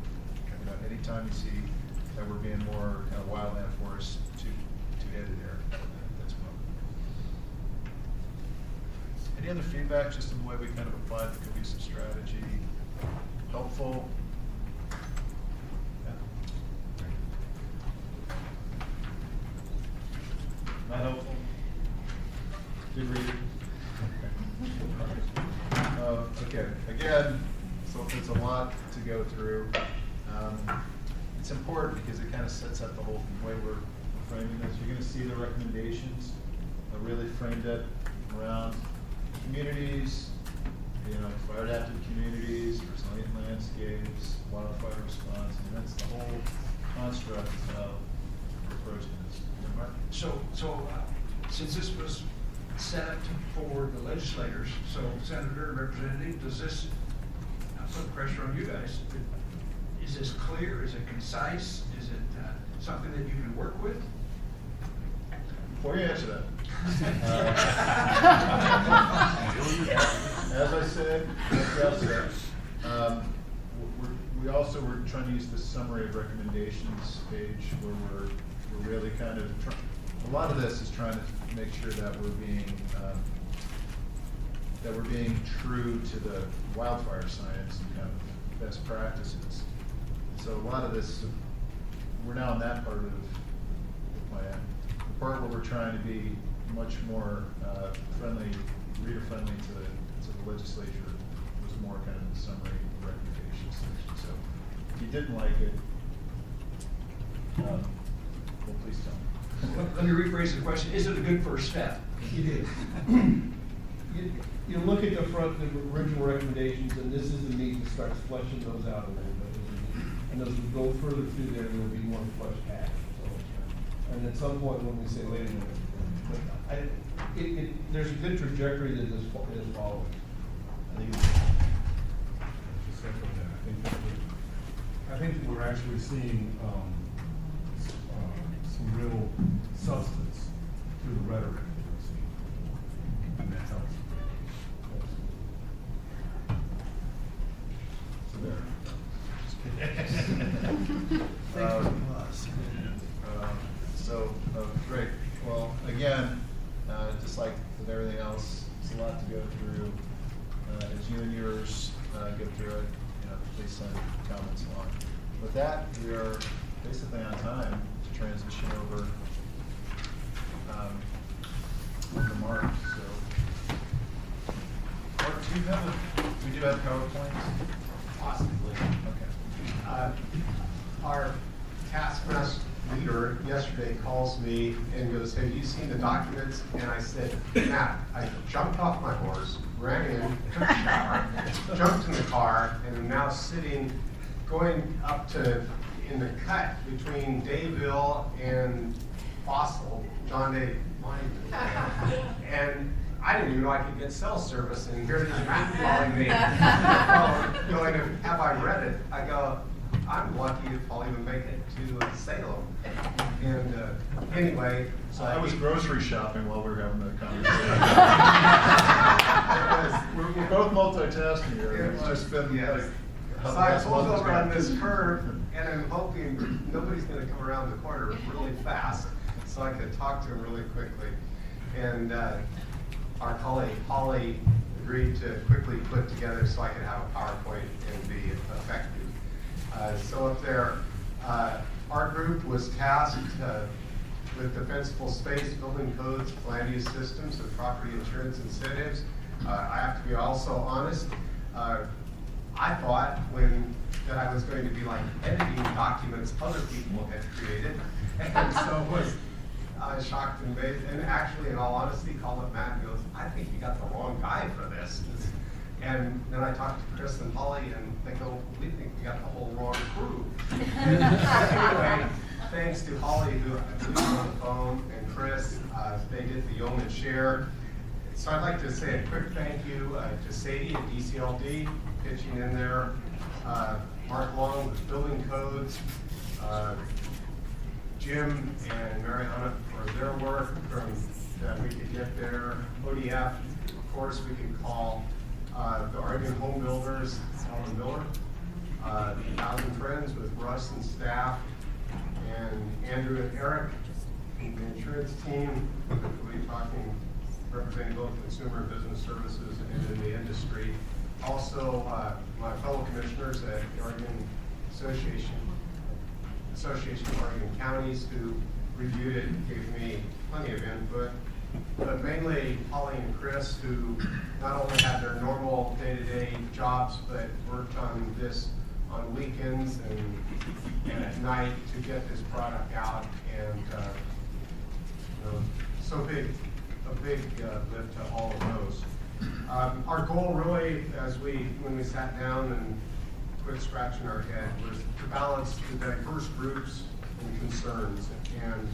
[SPEAKER 1] You know, anytime you see that we're being more kind of wildland forest to edit there, that's welcome. Any other feedback just in the way we kind of applied the cohesive strategy? Helpful? Not helpful? Good reading? Okay, again, so it's a lot to go through. It's important because it kind of sets up the whole way we're framing this. You're going to see the recommendations are really framed up around communities, you know, fire adapted communities, resilient landscapes, wildfire response, and that's the whole construct of approaching this. Mark?
[SPEAKER 7] So since this was set up for the legislators, so Senator and Representative, does this put pressure on you guys? Is this clear? Is it concise? Is it something that you can work with?
[SPEAKER 1] Before you answer that, as I said at the outset, we also were trying to use the summary of recommendations page where we're really kind of a lot of this is trying to make sure that we're being true to the wildfire science and kind of best practices. So a lot of this, we're now in that part of the plan. The part where we're trying to be much more friendly, reader friendly to the legislature was more kind of the summary recommendations section. So if you didn't like it, well, please tell me.
[SPEAKER 7] Let me rephrase the question. Is it a good first step?
[SPEAKER 4] It is. You look at the front, the original recommendations, and this is the need to start fleshing those out a little bit. And as we go further through there, there'll be more fleshed out. So, and at some point when we say, wait a minute, but there's a good trajectory that is following. I think it's
[SPEAKER 3] I think that we're actually seeing some real substance to the rhetoric that we're seeing, and that helps.
[SPEAKER 1] Great. Well, again, just like with everything else, it's a lot to go through. As you and yours go through it, you know, please send comments along. With that, we are basically on time to transition over to Mark. So, Mark, we do have PowerPoints?
[SPEAKER 9] Possibly.
[SPEAKER 1] Okay.
[SPEAKER 9] Our task force leader yesterday calls me and goes, "Have you seen the documents?" And I said, "Matt, I jumped off my horse, ran in, took a shower, jumped in the car, and am now going up to, in the cut between Dayville and Fossil, John Day Monument. And I didn't even know I could get cell service, and here there's Matt calling me, going, "Have I read it?" I go, I'm lucky if I'll even make it to Salem. And anyway.
[SPEAKER 1] So I was grocery shopping while we were having that conversation. We're both multitasking here. It's just been
[SPEAKER 9] yes.
[SPEAKER 1] like. how
[SPEAKER 9] So
[SPEAKER 1] the
[SPEAKER 9] I
[SPEAKER 1] last
[SPEAKER 9] pulled
[SPEAKER 1] month has
[SPEAKER 9] over on
[SPEAKER 1] been.
[SPEAKER 9] this curve, and I'm hoping nobody's gonna come around the corner really fast, so I could talk to him really quickly. And our colleague Holly agreed to quickly put together so I could have a PowerPoint and be effective. So up there, our group was tasked with defensible space, building codes, land use systems, and property insurance incentives. I have to be also honest. I thought that I was going to be like editing documents other people had created, and so was shocked and amazed. And actually, in all honesty, called up Matt and goes, "I think you got the wrong guy for this." And then I talked to Chris and Holly, and they go, "We think we got the whole wrong crew." And anyway, thanks to Holly, who I believe on the phone, and Chris, they did the yeoman share. So I'd like to say a quick thank you to Sadie at DCLD, pitching in there, Mark Long with building codes, Jim and Mariana for their work that we could get there, ODF, of course we could call the Oregon Home Builders, Alan Miller, 1,000 Friends with Russ and staff, and Andrew and Eric, the insurance team, we'll be talking, representing both consumer and business services and in the industry. Also, my fellow commissioners at the Oregon Association of Oregon Counties who reviewed it and gave me plenty of input, but mainly Holly and Chris, who not only had their normal day-to-day jobs, but worked on this on weekends and at night to get this product out, and so a big lift to all of those. Our goal really, when we sat down and quit scratching our head, was to balance the diverse groups and concerns, and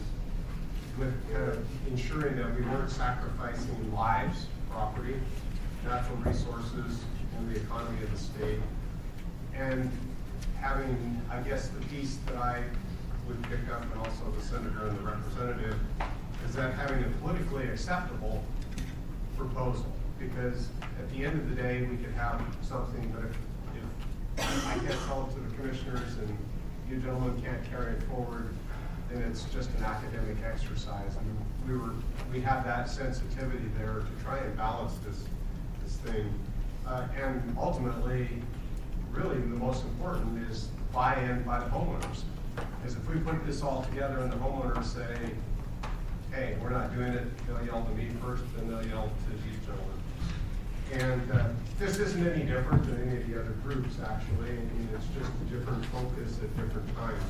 [SPEAKER 9] with kind of ensuring that we weren't sacrificing lives, property, natural resources, and the economy of the state. And having, I guess, the piece that I would pick up, and also the senator and the representative, is that having a politically acceptable proposal. Because at the end of the day, we could have something, but if I can't sell it to the commissioners and you gentlemen can't carry it forward, then it's just an academic exercise. And we have that sensitivity there to try and balance this thing. And ultimately, really the most important is buy-in by the homeowners. Because if we put this all together and the homeowners say, hey, we're not doing it, they'll yell to me first, then they'll yell to these gentlemen. And this isn't any different than any of the other groups, actually. I mean, it's just a different focus at different times.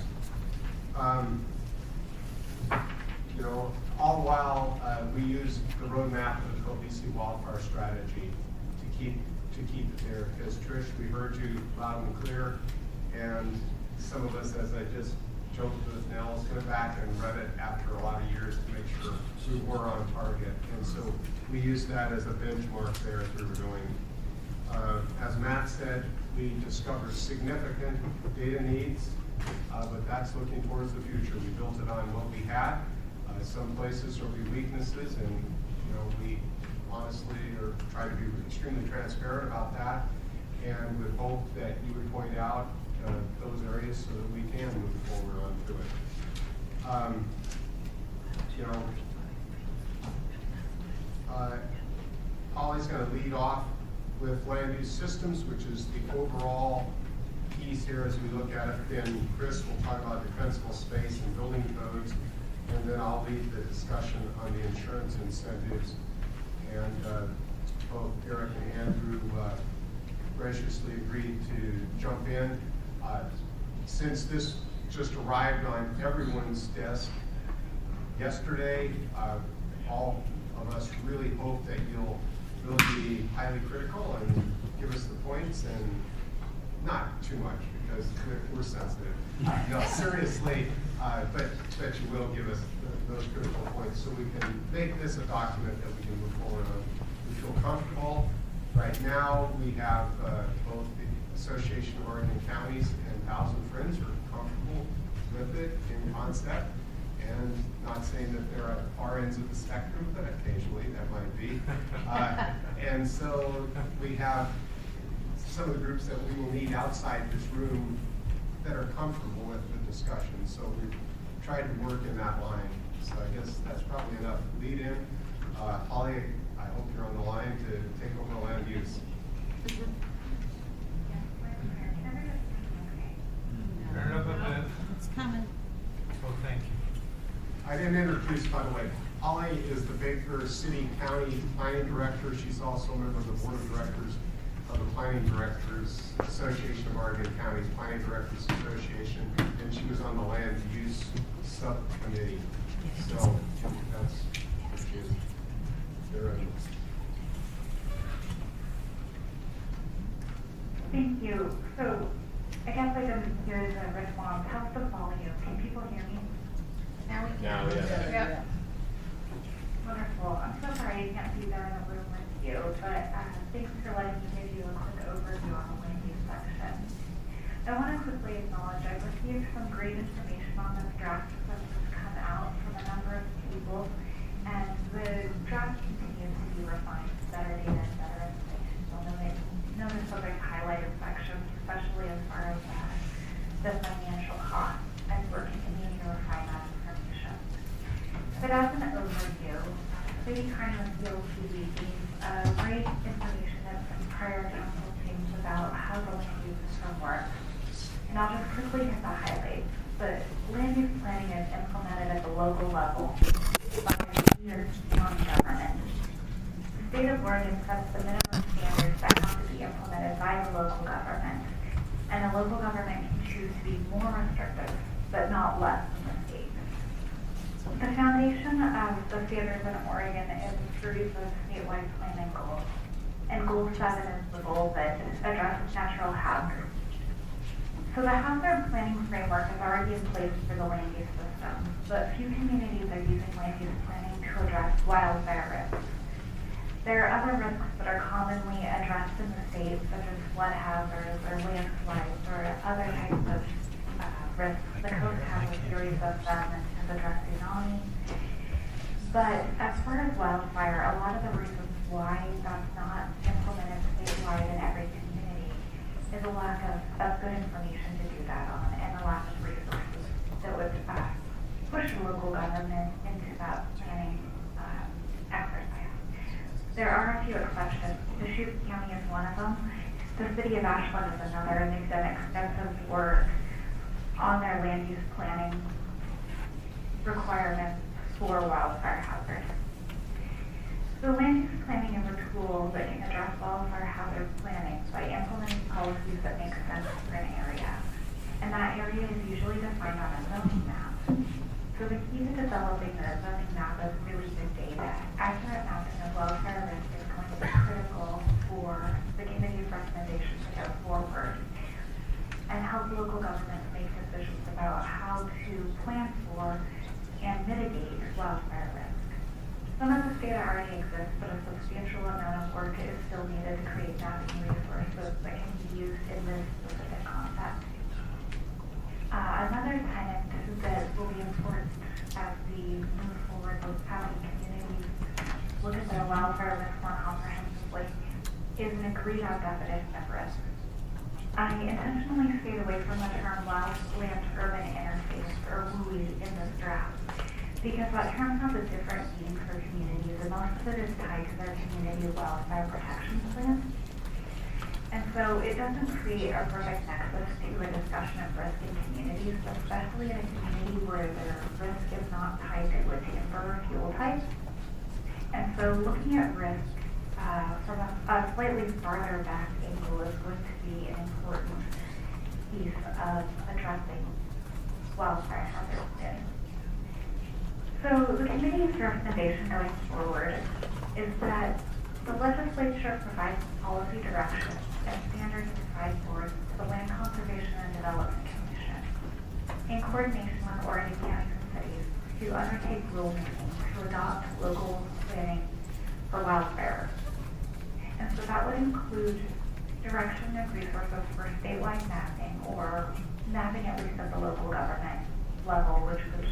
[SPEAKER 9] All the while, we use the roadmap of the cohesive wildfire strategy to keep it there. Because Trish, we heard you loud and clear, and some of us, as I just choked with nails, went back and read it after a lot of years to make sure we were on target. And so we used that as a benchmark there as we were going. As Matt said, we discovered significant data needs, but that's looking towards the future. We built it on what we had. Some places will be weaknesses, and we honestly try to be extremely transparent about that, and would hope that you would point out those areas so that we can move forward onto it. Holly's going to lead off with land use systems, which is the overall piece here as we look at it. Then Chris will talk about defensible space and building codes, and then I'll lead the discussion on the insurance incentives. And both Eric and Andrew graciously agreed to jump in. Since this just arrived on everyone's desk yesterday, all of us really hope that you'll really be highly critical and give us the points, and not too much because we're sensitive. No, seriously, but you will give us those critical points so we can make this a document that we can move forward on. We feel comfortable. Right now, we have both the Association of Oregon Counties and 1,000 friends who are comfortable with it in concept. And not saying that there are far ends of the spectrum, but occasionally that might be. And so we have some of the groups that we will need outside this room that are comfortable with the discussion. So we've tried to work in that line. So I guess that's probably enough lead in. Holly, I hope you're on the line to take over land use.
[SPEAKER 5] Turn it up a bit.
[SPEAKER 10] It's coming.
[SPEAKER 5] Oh, thank you.
[SPEAKER 9] I didn't introduce, by the way, Holly is the Baker City County Planning Director. She's also a member of the Board of Directors of the Planning Directors Association of Oregon Counties, Planning Directors Association, and she was on the Land Use Subcommittee. So that's what she is. There it is.
[SPEAKER 12] Thank you. So I guess I didn't hear the response. How's the volume? Can people hear me?
[SPEAKER 8] Now we can.
[SPEAKER 9] Now, yeah.
[SPEAKER 8] Yep.
[SPEAKER 12] Wonderful. I'm so sorry I can't be there in the room with you, but thanks for letting me give you a quick overview on the land use section. I want to quickly acknowledge I've received some great information on this draft that's come out from a number of people, and the draft continues to be refined to better data and better information. You'll notice that there's highlighted sections, especially as far as the financial costs, and we're continuing to refine that information. But as an overview, City Kindness CLTV gave great information and some prior council teams about how the land use system works. And I'll just quickly hit the highlights. The land use planning is implemented at the local level by the county government. The state of Oregon sets the minimum standards that have to be implemented by the local government. And the local government can choose to be more restrictive, but not less than the state. The foundation of the standards in Oregon is a series of statewide planning goals. And goal 7 is the goal that addresses natural hazards. So the hazard planning framework is already in place for the land use system, but few communities are using land use planning to address wildfire risks. There are other risks that are commonly addressed in the state, such as flood hazards or landslides or other types of risks. The coast has a series of them and has addressed tsunami. But as far as wildfire, a lot of the reasons why that's not implemented statewide in every community is a lack of good information to do that on and a lack of resources that would push the local government into that planning exercise. There are a few exceptions. Deschutes County is one of them. The city of Ashland is another, and they've done extensive work on their land use planning requirements for wildfire hazards. So land use planning is a tool that can address wildfire hazard planning by implementing policies that make sense for an area. And that area is usually defined on a zoning map. So the key to developing the zoning map is really good data. Accurate mapping of wildfire risk is going to be critical for the committee's recommendations to go forward and help local governments make decisions about how to plan for and mitigate wildfire risk. Some of this data already exists, but a substantial amount of work is still needed to create mapping resources that can be used in this specific context. Another tenet that will be important as we move forward with having communities look at their wildfire risk more comprehensively is an agreed on definition of risk. I intentionally stayed away from the term wildland-urban interface, or WUI, in this draft, because that term has a different meaning for communities, and most of it is tied to their community wildfire protection plan. And so it doesn't create a perfect nexus to a discussion of risk in communities, especially in a community where the risk is not tied to a timber or fuel type. And so looking at risk from a slightly farther back angle is going to be an important piece of addressing wildfire hazards. So the committee's recommendation going forward is that the legislature provides policy direction and standards and guidelines to the Land Conservation and Development Commission in coordination with Oregon counties and cities to undertake rulemaking to adopt local planning for wildfire. And so that would include direction of resources for statewide mapping or mapping at least at the local government level, which would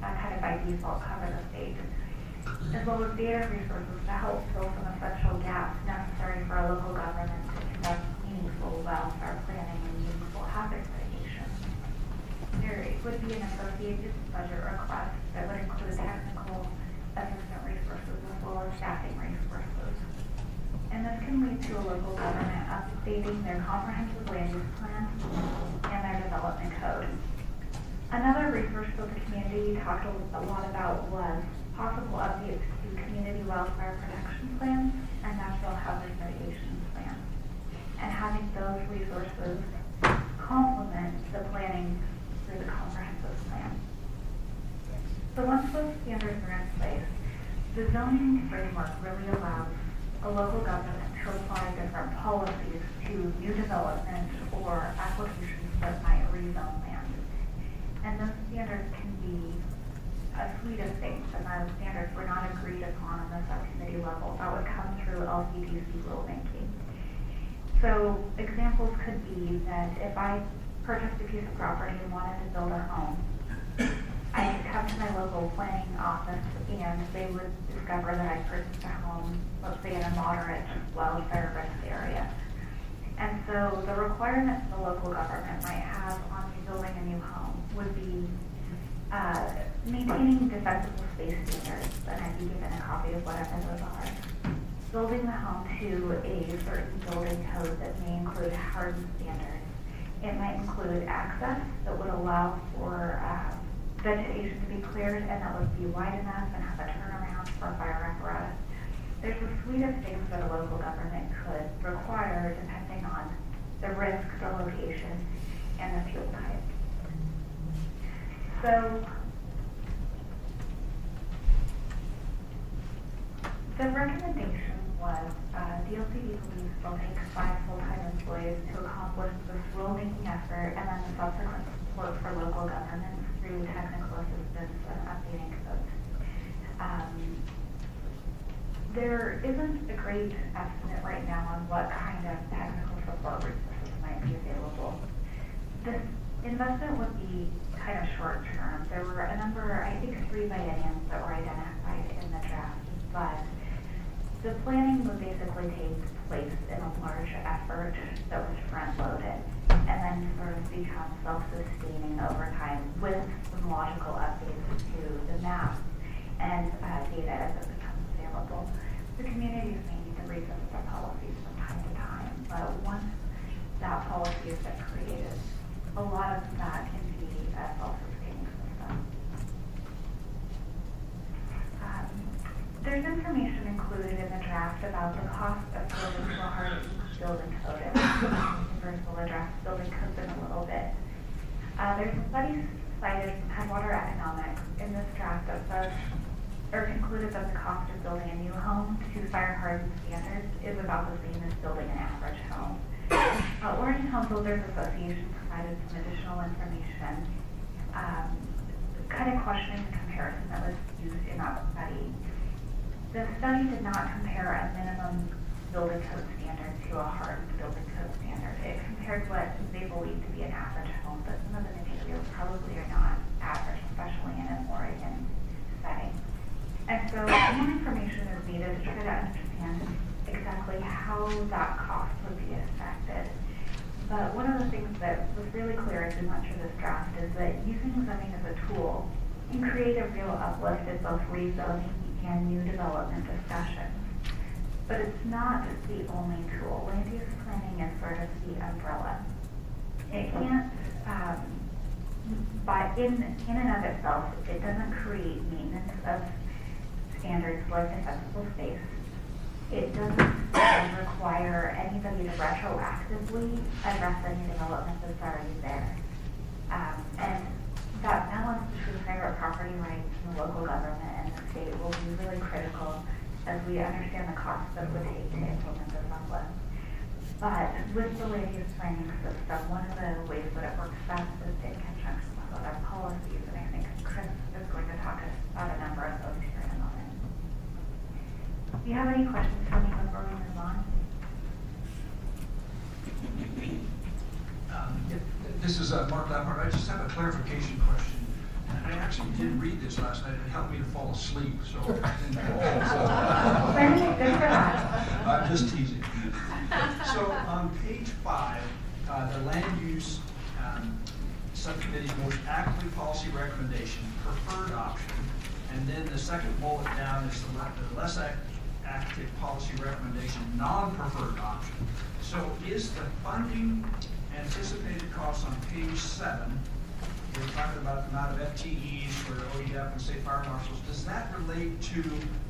[SPEAKER 12] kind of by default cover the state, as well as data resources to help fill some essential gaps necessary for a local government to conduct meaningful wildfire planning and meaningful hazard mitigation. There would be an associated budget request that would include technical assistant resources as well as staffing resources. And this can lead to a local government updating their comprehensive land use plan and their development code. Another resource that the community talked a lot about was possible updates to community wildfire protection plans and natural hazard mitigation plans, and having those resources complement the planning through the comprehensive plan. So once those standards are in place, the zoning framework really allows a local government to apply different policies to new development or applications that might rezone land. And those standards can be a suite of things, and those standards were not agreed upon on the subcommittee level. That would come through LCDC rulemaking. So examples could be that if I purchased a piece of property and wanted to build a home, I could come to my local planning office and they would discover that I purchased a home, let's say in a moderate wildfire risk area. And so the requirements the local government might have on me building a new home would be maintaining defensible space standards, and I'd be given a copy of whatever those are. Building the home to a certain building code that may include hardened standards. It might include access that would allow for vegetation to be cleared and that would be wide enough and have a turnaround for fire apparatus. There's a suite of things that a local government could require depending on the risk, the location, and the fuel type. So the recommendation was DLCD believes they'll take 5 full-time employees to accomplish this rulemaking effort and then the subsequent support for local governments through technical assistance and updating codes. There isn't a great estimate right now on what kind of technical support resources might be available. This investment would be kind of short term. There were a number, I think 3 bienniums that were identified in the draft, but the planning would basically take place in a large effort that was front-loaded and then sort of become self-sustaining over time with some logical updates to the map and data as it becomes available. The communities may need to revisit their policies from time to time, but once that policy is created, a lot of that can be a self-sustaining system. There's information included in the draft about the cost of building to a hardened building code. First, we'll address building codes in a little bit. There's a study cited from Headwater Economics in this draft that says, or concluded that the cost of building a new home to fire hardened standards is about the same as building an average home. Oregon Home Builders Association provided some additional information, kind of questioning the comparison that was used in that study. The study did not compare a minimum building code standard to a hardened building code standard. It compared what they believed to be an average home, but some of the materials probably are not average, especially in an Oregon setting. And so more information is needed to try to understand exactly how that cost would be affected. But one of the things that was really clear as we went through this draft is that using zoning as a tool can create a real uplift in both rezoning and new development discussions. But it's not the only tool. Land use planning is sort of the umbrella. It can't, in and of itself, it doesn't create maintenance of standards like defensible space. It doesn't require anybody to retroactively address any development that's already there. And that balance between private property rights and the local government and the state will be really critical as we understand the costs that it would take to implement this uplift. But with the land use planning system, one of the ways that it works best is in conjunction with other policies, and I think Chris is going to talk about a number of those here in a moment. Do you have any questions for me before we move on?
[SPEAKER 7] This is Mark Lampard. I just have a clarification question. And I actually did read this last night. It helped me to fall asleep, so I didn't I'm just teasing. So on page 5, the land use subcommittee's most active policy recommendation, preferred option, and then the second bullet down is the less active policy recommendation, non-preferred option. So is the funding anticipated costs on page 7, we're talking about the amount of FTEs for OEF and state fire marshals, does that relate to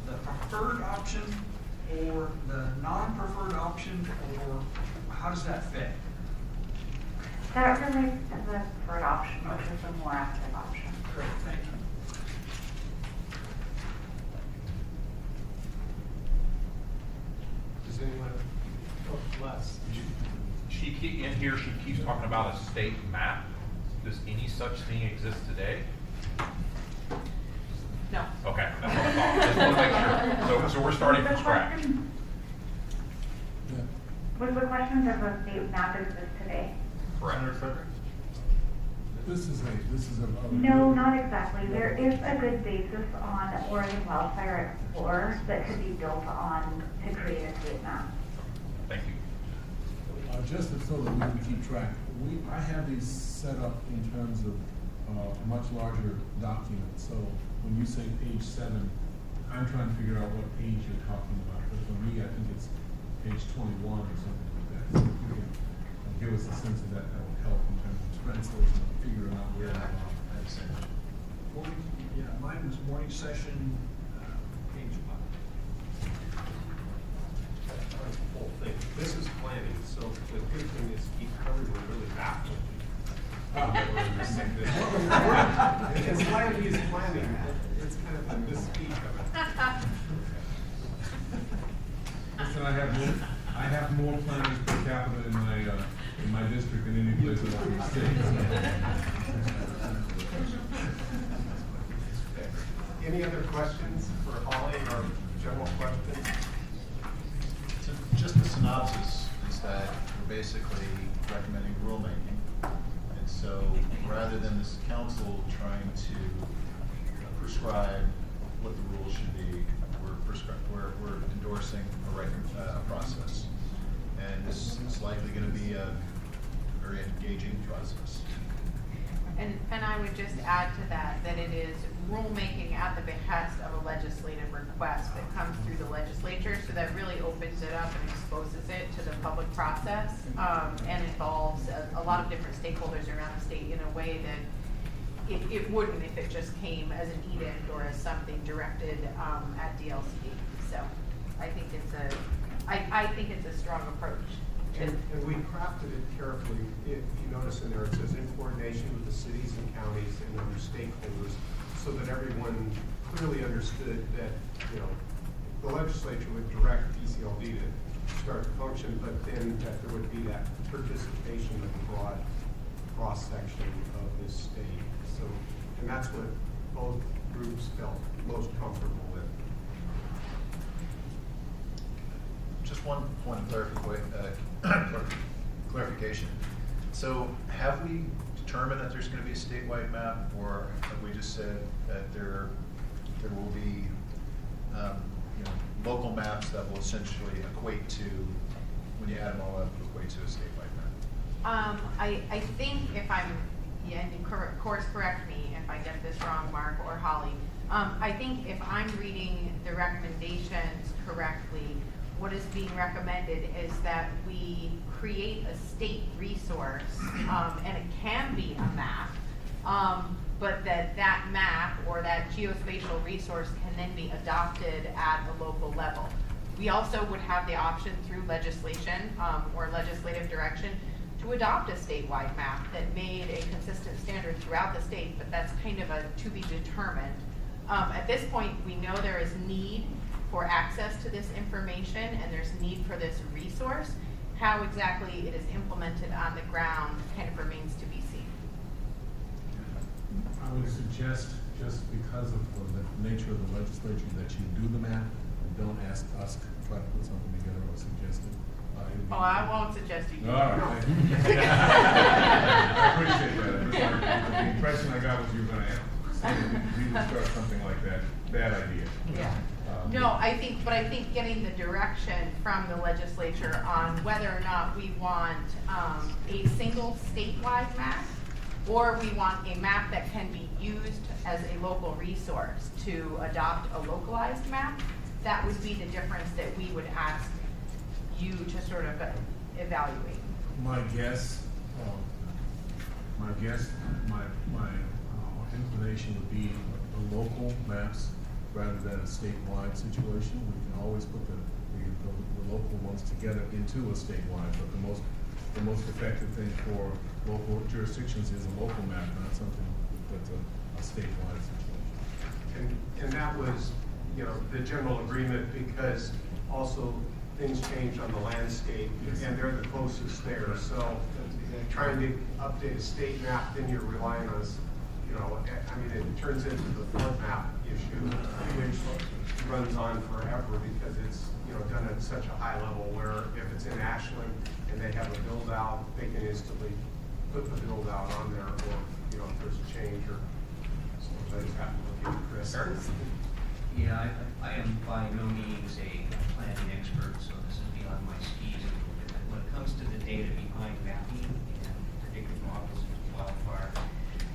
[SPEAKER 7] the preferred option or the non-preferred option, or how does that fit?
[SPEAKER 12] That relates to the preferred option, which is the more active option.
[SPEAKER 7] Great, thank you.
[SPEAKER 9] Does anyone?
[SPEAKER 2] Les. In here, she keeps talking about a state map. Does any such thing exist today?
[SPEAKER 8] No.
[SPEAKER 2] Okay, that's what I thought. Just want to make sure. So we're starting from scratch.
[SPEAKER 12] Was the question, does a state map exist today?
[SPEAKER 2] Correct.
[SPEAKER 3] This is a.
[SPEAKER 12] No, not exactly. There is a good basis on Oregon Wildfire Explorer that could be built on to create a state map.
[SPEAKER 2] Thank you.
[SPEAKER 3] Just so that we can keep track, I have these set up in terms of a much larger document. So when you say page 7, I'm trying to figure out what page you're talking about. But for me, I think it's page 21 or something like that. So if you can give us a sense of that, that would help in terms of translation and figuring out where we are.
[SPEAKER 7] Yeah, mine was morning session, page 5.
[SPEAKER 9] Whole thing. This is planning, so the good thing is Keith covered were really baffled. It's why he's planning. It's kind of the mystique of it.
[SPEAKER 3] Listen, I have more planners per capita in my district than any place else in the state.
[SPEAKER 9] Any other questions for Holly or general questions?
[SPEAKER 1] So just the synopsis is that we're basically recommending rulemaking. And so rather than this council trying to prescribe what the rules should be, we're endorsing a process. And this is likely going to be a very engaging process.
[SPEAKER 13] And I would just add to that it is rulemaking at the behest of a legislative request that comes through the legislature, so that really opens it up and exposes it to the public process, and involves a lot of different stakeholders around the state in a way that it wouldn't if it just came as an edict or as something directed at DLC. So I think it's a strong approach.
[SPEAKER 9] And we crafted it carefully. If you notice in there, it says in coordination with the cities and counties and other stakeholders, so that everyone clearly understood that, the legislature would direct ECLD to start to function, but then that there would be that participation of a broad cross-section of this state. So, and that's what both groups felt most comfortable with.
[SPEAKER 1] Just one point of clarification. So have we determined that there's going to be a statewide map, or have we just said that there will be local maps that will essentially equate to, when you add them all up, equate to a statewide map?
[SPEAKER 13] I think if and of course correct me if I get this wrong, Mark or Holly, I think if I'm reading the recommendations correctly, what is being recommended is that we create a state resource, and it can be a map, but that map or that geospatial resource can then be adopted at a local level. We also would have the option through legislation or legislative direction to adopt a statewide map that made a consistent standard throughout the state, but that's kind of a to be determined. At this point, we know there is need for access to this information and there's need for this resource. How exactly it is implemented on the ground kind of remains to be seen.
[SPEAKER 3] I would suggest, just because of the nature of the legislature, that you do the math and don't ask us to try to put something together or suggest it.
[SPEAKER 13] Oh, I won't suggest you do.
[SPEAKER 3] All right. bad idea.
[SPEAKER 13] Yeah. No, I think getting the direction from the legislature on whether or not we want a single statewide map, or we want a map that can be used as a local resource to adopt a localized map, that would be the difference that we would ask you to sort of evaluate.
[SPEAKER 3] My guess, my inclination would be the local maps rather than a statewide situation. We can always put the local ones together into a statewide, but the most effective thing for local jurisdictions is a local map, not something that's a statewide situation.
[SPEAKER 9] And that was, the general agreement, because also things change on the landscape, and they're the closest there. So trying to update a state map, then you're relying on, it turns into the flood map issue, which runs on forever because it's, done at such a high level where if it's in Ashland and they have a build out, they can instantly put the build out on there, or, if there's a change or something. I just have to look at Chris.
[SPEAKER 7] Yeah, I am by no means a planning expert, so this is beyond my skis a little bit. When it comes to the data behind mapping and predictive models of wildfire,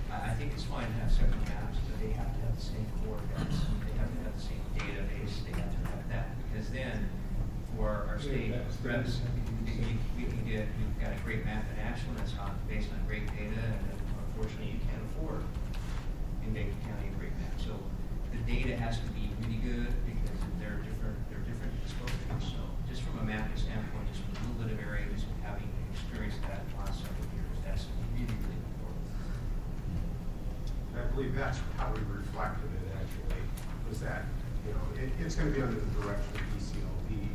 [SPEAKER 7] I think it's fine to have separate maps, but they have to have the same coordinates. They have to have the same database. They have to have that, because then for our state reps, you've got a great map in Ashland that's not based on great data, and unfortunately you can't afford in Dayton County a great map. So the data has to be really good because they're different exposures. So just from a mapping standpoint, just from a little bit of area, just having experienced that in the last several years, that's really, really important.
[SPEAKER 9] I believe that's how we reflected it, actually, was that, it's going to be under the direction of DCLD,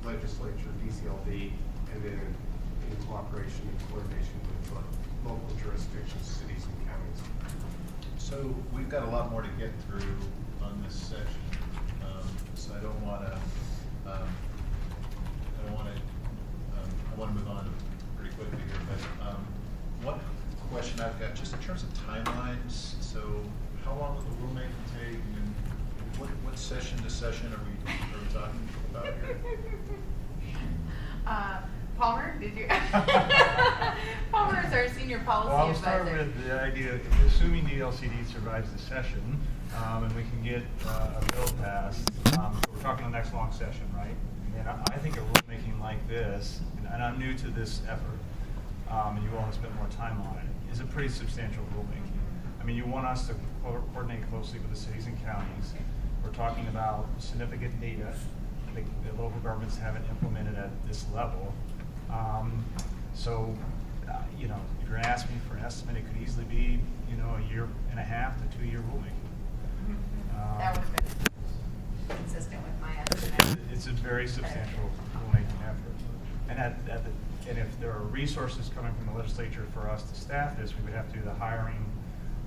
[SPEAKER 9] legislature, DCLD, and then in cooperation and coordination with local jurisdictions, cities and counties.
[SPEAKER 1] So we've got a lot more to get through on this section, so I want to move on pretty quickly here. But one question I've got, just in terms of timelines. So how long will the rulemaking take? And what session to session are we talking about here?
[SPEAKER 13] Palmer, did you? Palmer is our senior policy
[SPEAKER 14] Well, I'll
[SPEAKER 13] advisor.
[SPEAKER 14] start with the idea, assuming the LCD survives the session, and we can get a bill passed, so we're talking the next long session, right? And I think a rulemaking like this, and I'm new to this effort, and you all have spent more time on it, is a pretty substantial rulemaking. I mean, you want us to coordinate closely with the cities and counties. We're talking about significant data that the local governments haven't implemented at this level. If you're going to ask me for an estimate, it could easily be, a year and a half to 2 year rulemaking.
[SPEAKER 13] That would have been consistent with my estimate.
[SPEAKER 14] It's a very substantial rulemaking effort. And if there are resources coming from the legislature for us to staff this, we would have to do the hiring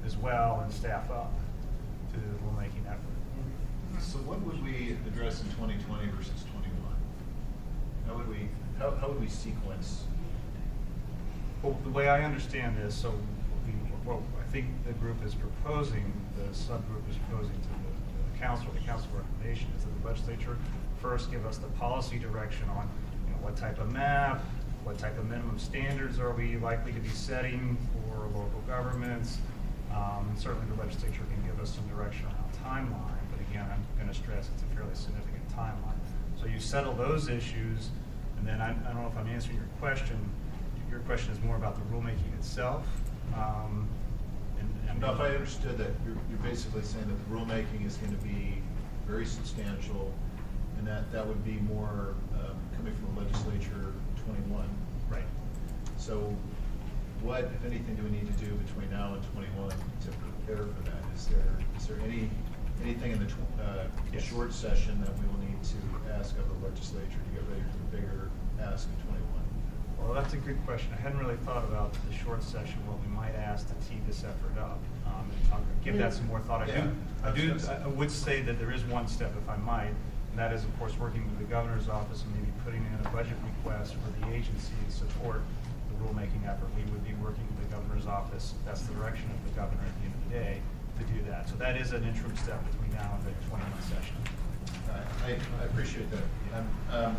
[SPEAKER 14] as well and staff up to the rulemaking effort.
[SPEAKER 1] So what would we address in 2020 versus 21? How would we sequence?
[SPEAKER 14] Well, the way I understand this, I think the group is proposing, the subgroup is proposing to the council recommendation is that the legislature first give us the policy direction on what type of map, what type of minimum standards are we likely to be setting for local governments. Certainly the legislature can give us some direction on timeline, but again, I'm going to stress it's a fairly significant timeline. So you settle those issues, and then I don't know if I'm answering your question. Your question is more about the rulemaking itself.
[SPEAKER 1] No, if I understood that, you're basically saying that the rulemaking is going to be very substantial, and that would be more coming from the legislature 21.
[SPEAKER 14] Right.
[SPEAKER 1] So what, if anything, do we need to do between now and 21 to prepare for that? Is there anything in the
[SPEAKER 14] Yes.
[SPEAKER 1] short session that we will need to ask of the legislature to get ready for the bigger ask of 21?
[SPEAKER 14] Well, that's a good question. I hadn't really thought about the short session, what we might ask to tee this effort up, and give that some more thought. I would say that there is one step, if I might, and that is, of course, working with the governor's office and maybe putting in a budget request for the agency to support the rulemaking effort. We would be working with the governor's office. That's the direction of the governor at the end of the day, to do that. So that is an interim step between now and the 20-month session.
[SPEAKER 1] I appreciate that.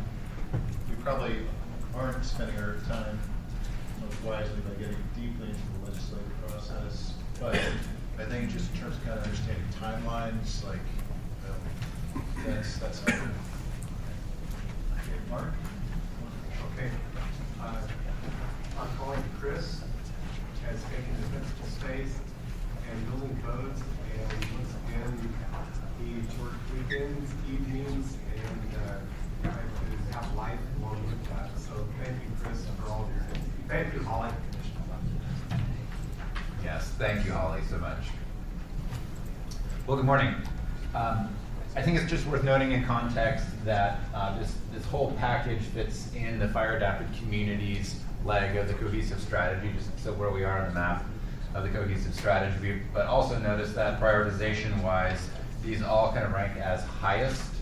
[SPEAKER 1] We probably aren't spending our time most wisely by getting deeply into the legislative process, but I think just in terms of kind of understanding timelines, like that's helpful. Okay, Mark?
[SPEAKER 9] Okay. I'm calling Chris, has taken defensible space and building codes, and once again, he worked weekends, evenings, and tried to have life along with that. So thank you, Chris, for all of your, thank you, Holly.
[SPEAKER 15] Yes, thank you, Holly, so much. Well, good morning. I think it's just worth noting in context that this whole package fits in the fire adapted communities leg of the cohesive strategy, just so where we are on the map of the cohesive strategy. But also notice that prioritization-wise, these all kind of rank as highest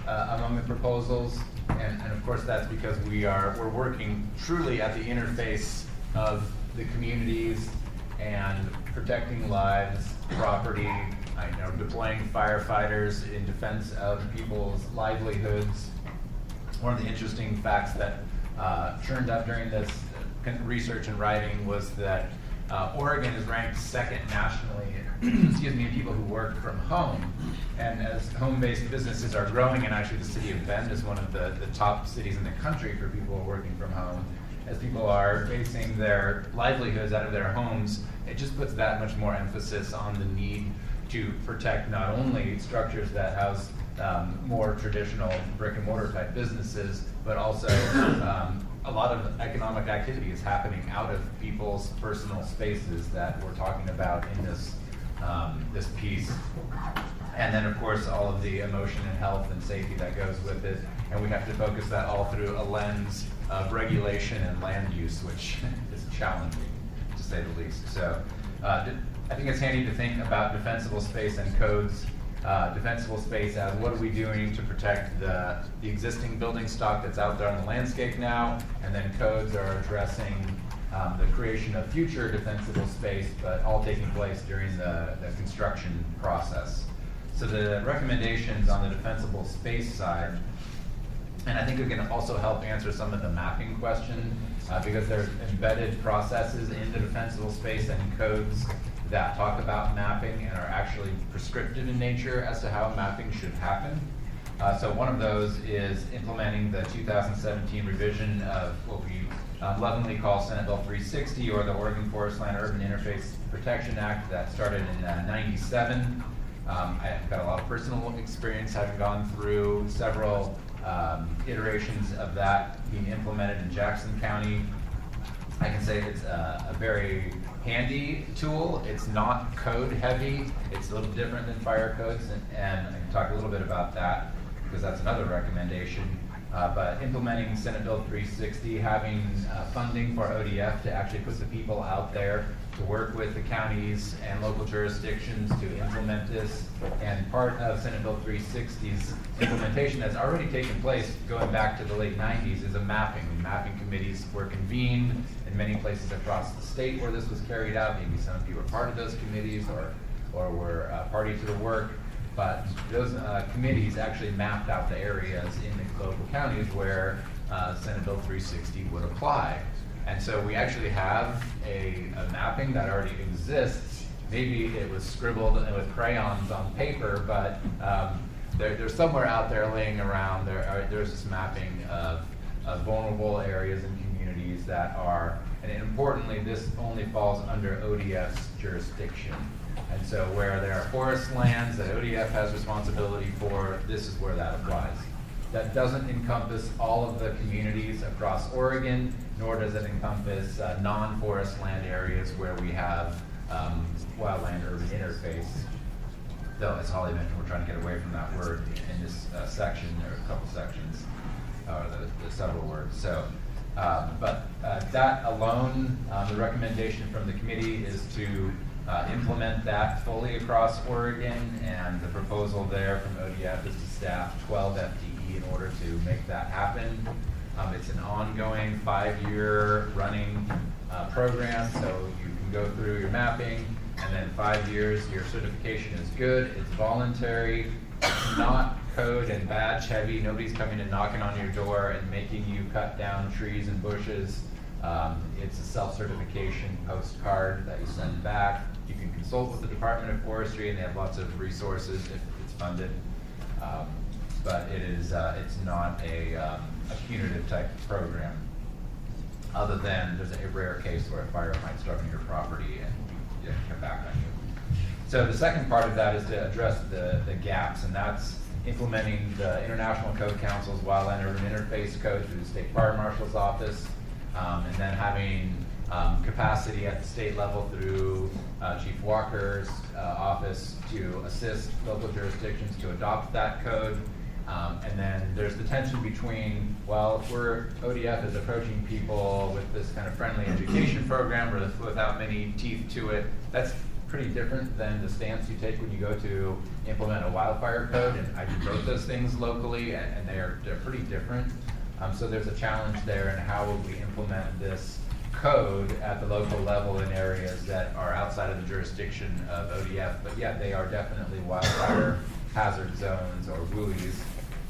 [SPEAKER 15] among the proposals, and of course that's because we're working truly at the interface of the communities and protecting lives, property, deploying firefighters in defense of people's livelihoods. One of the interesting facts that churned up during this research and writing was that Oregon is ranked second nationally, excuse me, in people who work from home. And as home-based businesses are growing, and actually the city of Bend is one of the top cities in the country for people working from home, as people are basing their livelihoods out of their homes, it just puts that much more emphasis on the need to protect not only structures that house more traditional brick and mortar type businesses, but also a lot of economic activity is happening out of people's personal spaces that we're talking about in this piece. And then of course all of the emotion and health and safety that goes with it. And we have to focus that all through a lens of regulation and land use, which is challenging to say the least. So I think it's handy to think about defensible space and codes. Defensible space as what are we doing to protect the existing building stock that's out there on the landscape now, and then codes are addressing the creation of future defensible space, but all taking place during the construction process. So the recommendations on the defensible space side, and I think we can also help answer some of the mapping question, because there's embedded processes in the defensible space and codes that talk about mapping and are actually prescriptive in nature as to how mapping should happen. So one of those is implementing the 2017 revision of what we lovingly call Senate Bill 360, or the Oregon Forest Land Urban Interface Protection Act that started in '97. I've got a lot of personal experience having gone through several iterations of that being implemented in Jackson County. I can say it's a very handy tool. It's not code heavy. It's a little different than fire codes, and I can talk a little bit about that because that's another recommendation. But implementing Senate Bill 360, having funding for ODF to actually put the people out there to work with the counties and local jurisdictions to implement this. And part of Senate Bill 360's implementation that's already taken place going back to the late 90s is a mapping. Mapping committees were convened in many places across the state where this was carried out. Maybe some of you were part of those committees or were party to the work. But those committees actually mapped out the areas in the local counties where Senate Bill 360 would apply. And so we actually have a mapping that already exists. Maybe it was scribbled with crayons on paper, but there's somewhere out there laying around. There's this mapping of vulnerable areas and communities that are, and importantly, this only falls under ODF's jurisdiction. And so where there are forest lands that ODF has responsibility for, this is where that applies. That doesn't encompass all of the communities across Oregon, nor does it encompass non-forest land areas where we have wildland urban interface. Though, as Holly mentioned, we're trying to get away from that word in this section. There are a couple sections, or the several words. So, but that alone, the recommendation from the committee is to implement that fully across Oregon, and the proposal there from ODF is to staff 12 FTE in order to make that happen. It's an ongoing 5-year running program, so you can go through your mapping, and then 5 years, your certification is good, it's voluntary, it's not code and badge heavy, nobody's coming and knocking on your door and making you cut down trees and bushes. It's a self-certification postcard that you send back. You can consult with the Department of Forestry, and they have lots of resources if it's funded. But it is, it's not a punitive type program, other than there's a rare case where a fire might start on your property and you come back on you. So the second part of that is to address the gaps, and that's implementing the International Code Council's Wildland Urban Interface Code through the State Fire Marshal's Office, and then having capacity at the state level through Chief Walker's office to assist local jurisdictions to adopt that code. And then there's the tension between, well, if ODF is approaching people with this kind of friendly education program without many teeth to it, that's pretty different than the stance you take when you go to implement a wildfire code. And I do both those things locally, and they're pretty different. So there's a challenge there in how would we implement this code at the local level in areas that are outside of the jurisdiction of ODF, but yet they are definitely wildfire hazard zones or WUIs.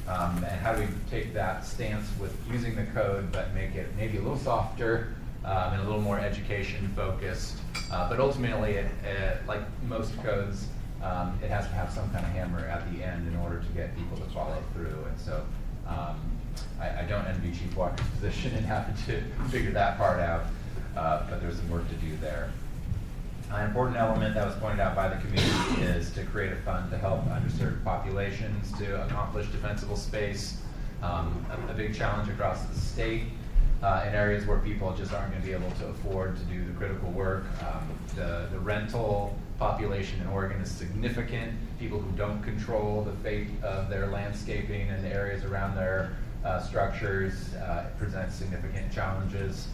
[SPEAKER 15] And how do we take that stance with using the code, but make it maybe a little softer and a little more education focused. But ultimately, like most codes, it has to have some kind of hammer at the end in order to get people to follow through. And so I don't envy Chief Walker's position in having to figure that part out, but there's some work to do there. An important element that was pointed out by the community is to create a fund to help underserved populations to accomplish defensible space. A big challenge across the state in areas where people just aren't going to be able to afford to do the critical work. The rental population in Oregon is significant. People who don't control the fate of their landscaping and the areas around their structures present significant challenges.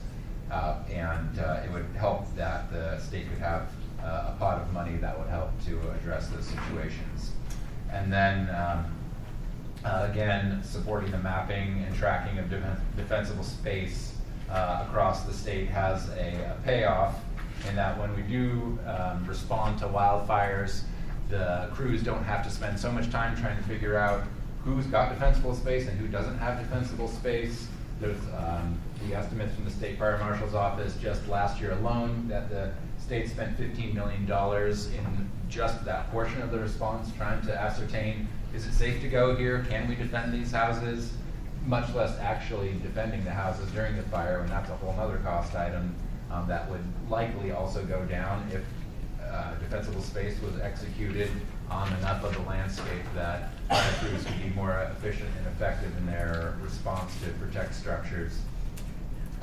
[SPEAKER 15] And it would help that the state could have a pot of money that would help to address those situations. And then, again, supporting the mapping and tracking of defensible space across the state has a payoff in that when we do respond to wildfires, the crews don't have to spend so much time trying to figure out who's got defensible space and who doesn't have defensible space. There's the estimates from the State Fire Marshal's Office just last year alone that the state spent $15 million in just that portion of the response, trying to ascertain, is it safe to go here? Can we defend these houses? Much less actually defending the houses during the fire, and that's a whole other cost item that would likely also go down if defensible space was executed on enough of the landscape that fire crews could be more efficient and effective in their response to protect structures.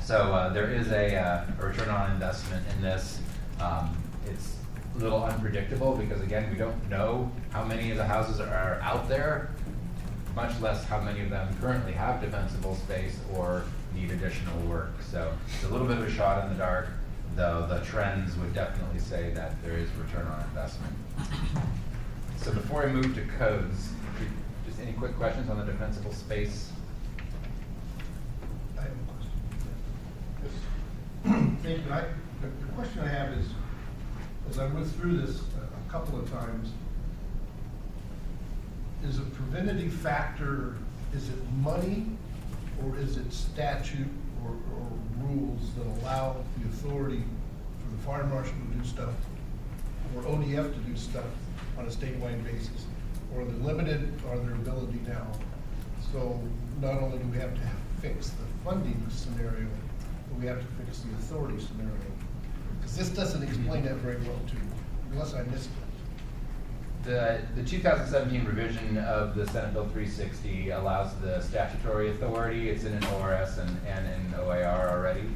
[SPEAKER 15] So there is a return on investment in this. It's a little unpredictable because, again, we don't know how many of the houses are out there, much less how many of them currently have defensible space or need additional work. So it's a little bit of a shot in the dark, though the trends would definitely say that there is return on investment. So before I move to codes, just any quick questions on the defensible space?
[SPEAKER 4] I have a question. Thank you. The question I have is, as I went through this a couple of times, is a preventative factor, is it money, or is it statute or rules that allow the authority for the fire marshal to do stuff, or ODF to do stuff on a statewide basis, or are they limited on their ability now? So not only do we have to fix the funding scenario, but we have to fix the authority scenario. Because this doesn't explain that very well to me, unless I missed it.
[SPEAKER 15] The 2017 revision of the Senate Bill 360 allows the statutory authority. It's in an ORS and an OAR already.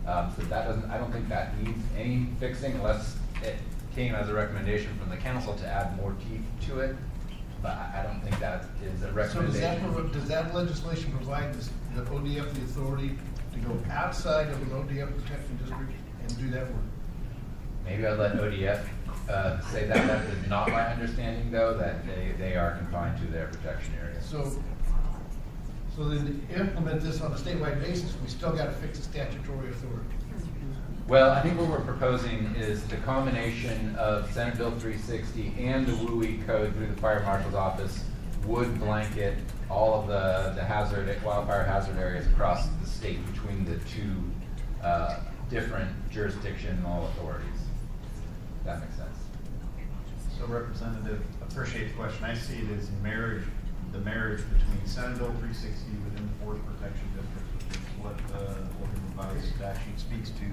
[SPEAKER 15] So that doesn't, I don't think that needs any fixing unless it came as a recommendation from the council to add more teeth to it. But I don't think that is a recommendation.
[SPEAKER 4] So does that legislation provide the ODF the authority to go outside of an ODF protection district and do that work?
[SPEAKER 15] Maybe I'd let ODF say that. That is not my understanding, though, that they are confined to their protection area. So then to implement this on a statewide basis, we still got to fix the statutory authority. Well, I think what we're proposing is the combination of Senate Bill 360 and the WUI code through the fire marshal's office would blanket all of the wildfire hazard areas across the state between the two different jurisdictional authorities. If that makes sense.
[SPEAKER 16] So Representative, appreciate the question. I see it as the marriage between Senate Bill 360 within the Forest Protection District, which is what the revised statute speaks to.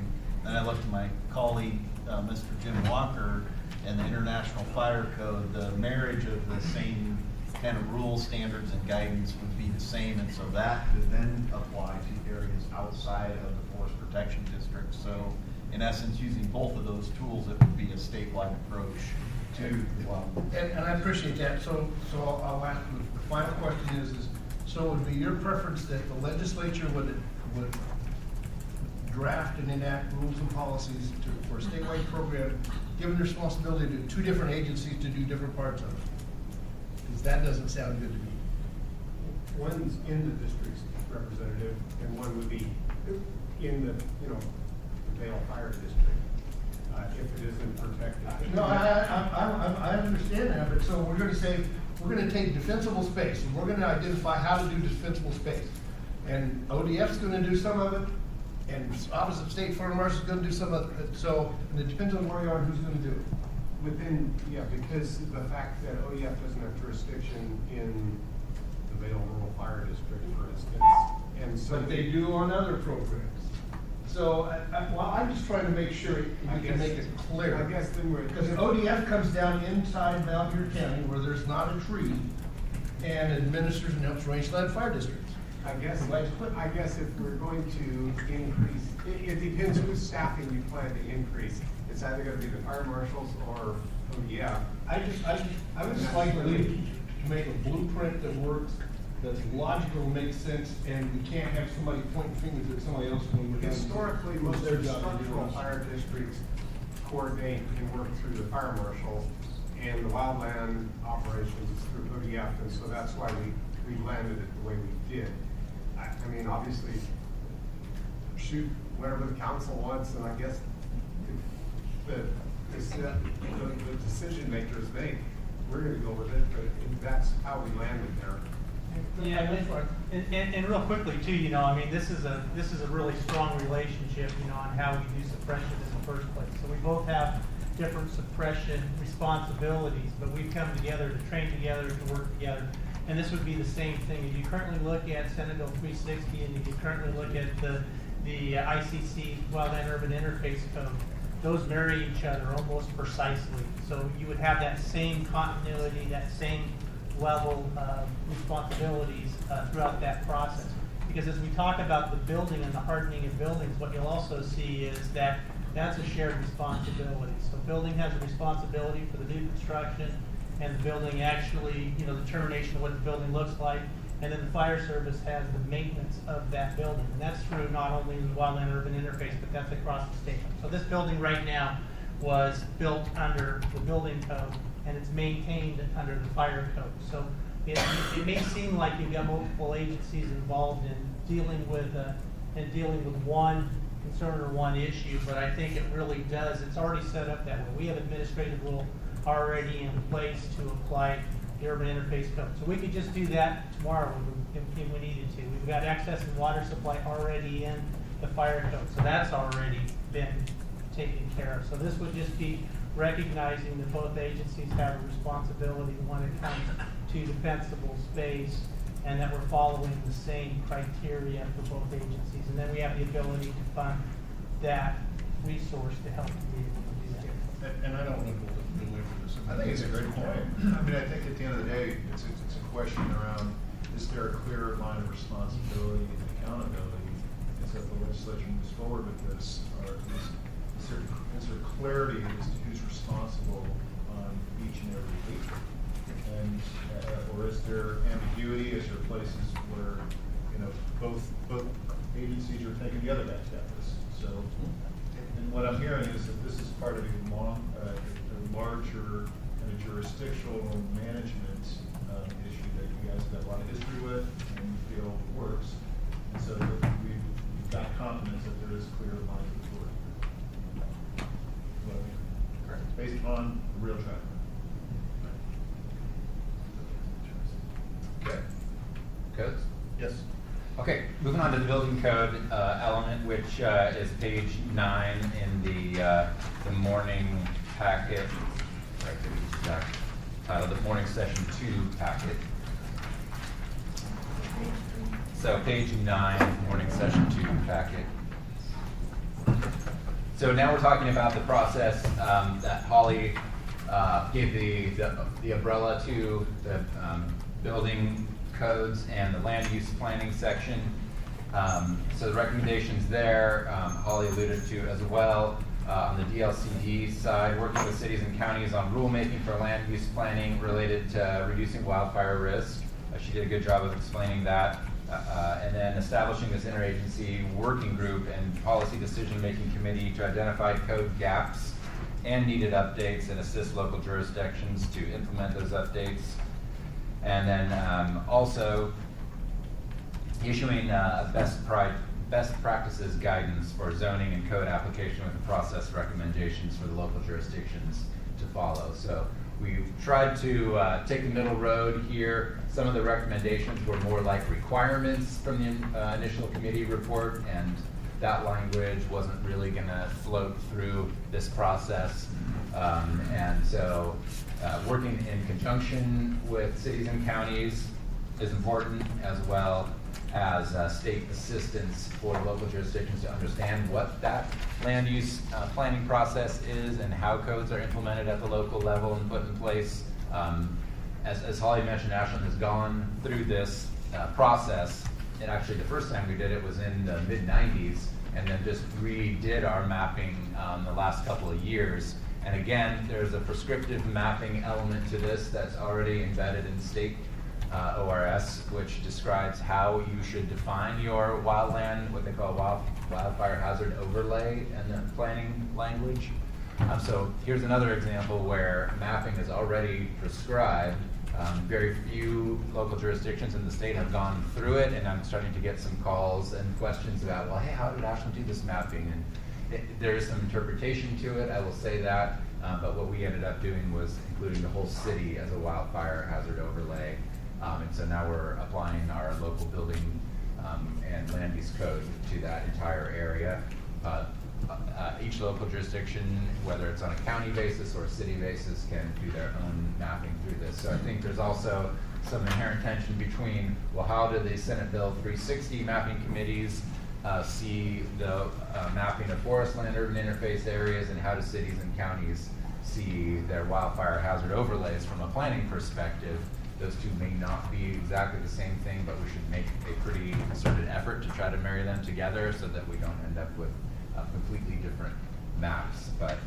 [SPEAKER 16] Then I look to my colleague, Mr. Jim Walker, and the International Fire Code. The marriage of the same kind of rules, standards, and guidance would be the same, and so that could then apply to areas outside of the Forest Protection District. So, in essence, using both of those tools, it would be a statewide approach to the wildfire.
[SPEAKER 4] And I appreciate that. So I'll ask, the final question is so it would be your preference that the legislature would draft and enact rules and policies for a statewide program, given the responsibility to two different agencies to do different parts of it? Because that doesn't sound good to me.
[SPEAKER 9] One's in the district's representative, and one would be in the, the Vail Fire District, if it isn't protected.
[SPEAKER 4] No, I understand that, but so we're going to say, we're going to take defensible space, and we're going to identify how to do defensible space. And ODF's going to do some of it, and Office of State Fire Marshal's going to do some of it. So, and it depends on where you are and who's going to do it.
[SPEAKER 9] Because the fact that ODF doesn't have jurisdiction in the Vail Rural Fire District, for instance. And so
[SPEAKER 4] But they do on other programs. So, I'm just trying to make sure we can make it clear.
[SPEAKER 9] I guess then we're.
[SPEAKER 4] Because ODF comes down inside Malheur County where there's not a tree and administers and helps rangeland fire districts.
[SPEAKER 9] I guess if we're going to increase, it depends whose staffing you plan to increase. It's either going to be the fire marshals or ODF.
[SPEAKER 4] I would just like to make a blueprint that works, that's logical, makes sense, and we can't have somebody pointing fingers at somebody else when we're
[SPEAKER 9] Historically, most of the structural fire districts coordinate and work through the fire marshal, and the wildland operations through ODF, and so that's why we landed it the way we did. I mean, obviously, shoot whatever the council wants, and I guess the decision makers think we're going to go with it, but that's how we landed there.
[SPEAKER 5] Yeah, and real quickly too, I mean, this is a really strong relationship, on how we do suppression in the first place. So we both have different suppression responsibilities, but we've come together to train together, to work together. And this would be the same thing. If you currently look at Senate Bill 360 and if you currently look at the ICC Wildland Urban Interface Code, those marry each other almost precisely. So you would have that same continuity, that same level of responsibilities throughout that process. Because as we talk about the building and the hardening of buildings, what you'll also see is that that's a shared responsibility. So building has a responsibility for the new construction, and the building actually, the termination of what the building looks like, and then the fire service has the maintenance of that building. And that's true not only in the Wildland Urban Interface, but that's across the state. So this building right now was built under the building code, and it's maintained under the fire code. So it may seem like you've got multiple agencies involved in dealing with one concern or one issue, but I think it really does. It's already set up that way. We have administrative rule already in place to apply the urban interface code. So we could just do that tomorrow if we needed to. We've got access and water supply already in the fire code. So that's already been taken care of. So this would just be recognizing that both agencies have a responsibility when it comes to defensible space, and that we're following the same criteria for both agencies. And then we have the ability to fund that resource to help be able to do that.
[SPEAKER 1] And I don't want to go away from this. I think it's a great point. I mean, I think at the end of the day, it's a question around, is there a clear line of responsibility and accountability as that the legislature moves forward with this? Or is there clarity as to who's responsible on each and every week? And or is there ambiguity? Is there places where both agencies are thinking the other guy's got this? So, and what I'm hearing is that this is part of a larger kind of jurisdictional management issue that you guys have got a lot of history with and feel works. And so we've got confidence that there is clear lines of authority.
[SPEAKER 16] based on real traffic.
[SPEAKER 15] Okay. Codes?
[SPEAKER 16] Yes.
[SPEAKER 15] Okay, moving on to the building code element, which is page 9 in the morning packet. Sorry, I forget the exact title, the morning session 2 packet. So page 9, morning session 2 packet. So now we're talking about the process that Holly gave the umbrella to the building codes and the land use planning section. So the recommendations there, Holly alluded to as well. On the DLCD side, working with cities and counties on rulemaking for land use planning related to reducing wildfire risk. She did a good job of explaining that. And then establishing this interagency working group and policy decision-making committee to identify code gaps and needed updates and assist local jurisdictions to implement those updates. And then also issuing best practices guidance for zoning and code application with the process recommendations for the local jurisdictions to follow. So we tried to take the middle road here. Some of the recommendations were more like requirements from the initial committee report, and that language wasn't really going to float through this process. And so working in conjunction with cities and counties is important, as well as state assistance for local jurisdictions to understand what that land use planning process is and how codes are implemented at the local level and put in place. As Holly mentioned, Ashland has gone through this process, and actually the first time we did it was in the mid-90s, and then just redid our mapping the last couple of years. And again, there's a prescriptive mapping element to this that's already embedded in state ORS, which describes how you should define your wildland, what they call wildfire hazard overlay, and the planning language. So here's another example where mapping is already prescribed. Very few local jurisdictions in the state have gone through it, and I'm starting to get some calls and questions about, well, hey, how did Ashland do this mapping? And there is some interpretation to it, I will say that, but what we ended up doing was including the whole city as a wildfire hazard overlay. And so now we're applying our local building and land use code to that entire area. Each local jurisdiction, whether it's on a county basis or a city basis, can do their own mapping through this. So I think there's also some inherent tension between, well, how do the Senate Bill 360 mapping committees see the mapping of forest land urban interface areas, and how do cities and counties see their wildfire hazard overlays from a planning perspective? Those two may not be exactly the same thing, but we should make a pretty concerted effort to try to marry them together so that we don't end up with completely different maps. But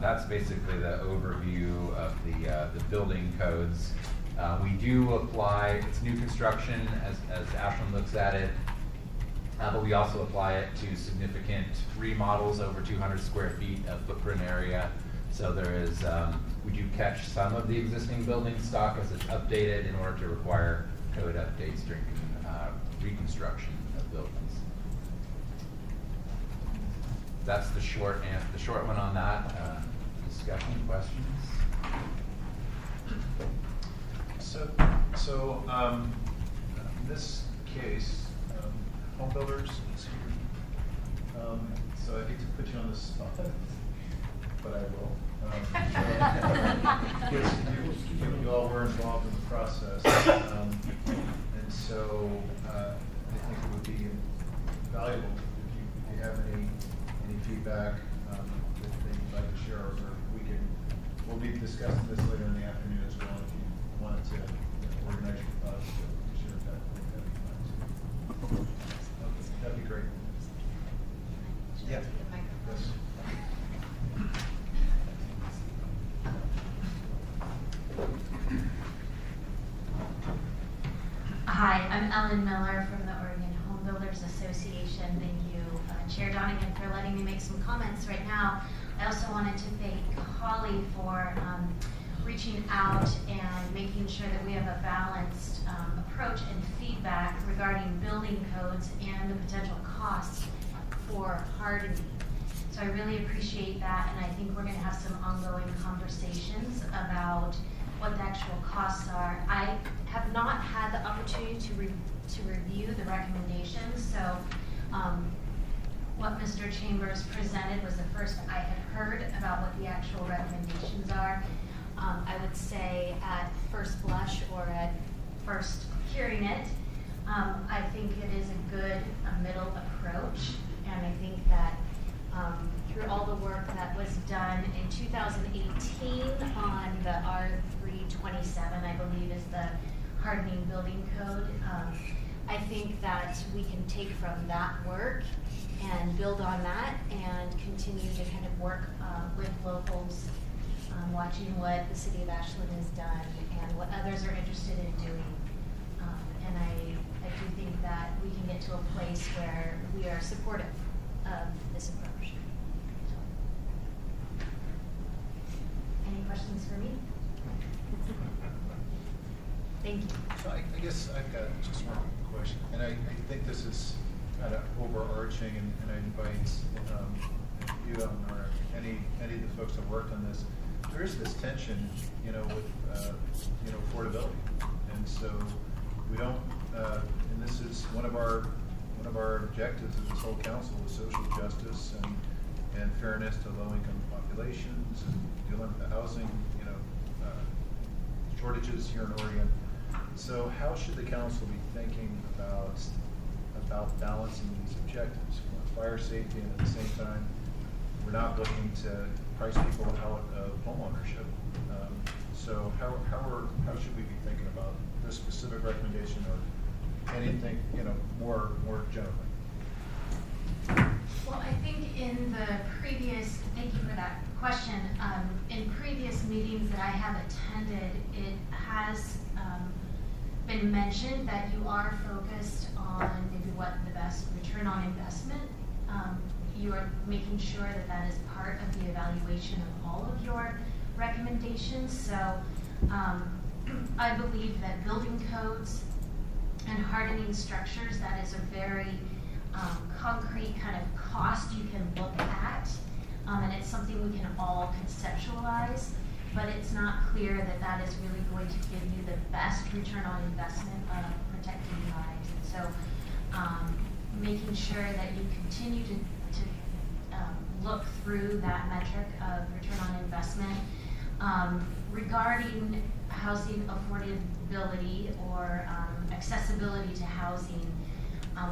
[SPEAKER 15] that's basically the overview of the building codes. We do apply, it's new construction as Ashland looks at it, but we also apply it to significant remodels over 200 square feet of footprint area. So there is, we do catch some of the existing building stock as it's updated in order to require code updates during reconstruction of buildings. That's the short one on that. Discussion, questions?
[SPEAKER 1] So in this case, home builders, so I hate to put you on the spot, but I will. Because you all were involved in the process, and so I think it would be valuable if you have any feedback that you'd like to share, or we'll be discussing this later in the afternoon as well. If you wanted to organize your thoughts to share that'd be fine. Okay, that'd be great. Yeah. Yes.
[SPEAKER 17] Hi, I'm Ellen Miller from the Oregon Home Builders Association. Thank you, Chair Donegan, for letting me make some comments right now. I also wanted to thank Holly for reaching out and making sure that we have a balanced approach and feedback regarding building codes and the potential costs for hardening. So I really appreciate that, and I think we're gonna have some ongoing conversations about what the actual costs are. I have not had the opportunity to review the recommendations, so what Mr. Chambers presented was the first I had heard about what the actual recommendations are. I would say at first blush or at first hearing it, I think it is a good middle approach, and I think that through all the work that was done in 2018 on the R327, I believe is the hardening building code, I think that we can take from that work and build on that and continue to kind of work with locals, watching what the city of Ashland has done and what others are interested in doing. And I do think that we can get to a place where we are supportive of this approach. Any questions for me? Thank you.
[SPEAKER 1] So I guess I've got just one question, and I think this is kind of overarching, and I invite you or any of the folks that worked on this. There is this tension, with affordability, and so we don't. And this is one of our objectives of this whole council is social justice and fairness to low-income populations and dealing with the housing, shortages here in Oregon. So how should the council be thinking about balancing these objectives? We want fire safety, and at the same time, we're not looking to price people out of homeownership. So how should we be thinking about this specific recommendation or anything, more generally?
[SPEAKER 17] Well, I think in the previous, thank you for that question, in previous meetings that I have attended, it has been mentioned that you are focused on maybe what the best return on investment. You are making sure that that is part of the evaluation of all of your recommendations. So I believe that building codes and hardening structures, that is a very concrete kind of cost you can look at, and it's something we can all conceptualize, but it's not clear that that is really going to give you the best return on investment of protecting lives. And so making sure that you continue to look through that metric of return on investment. Regarding housing affordability or accessibility to housing,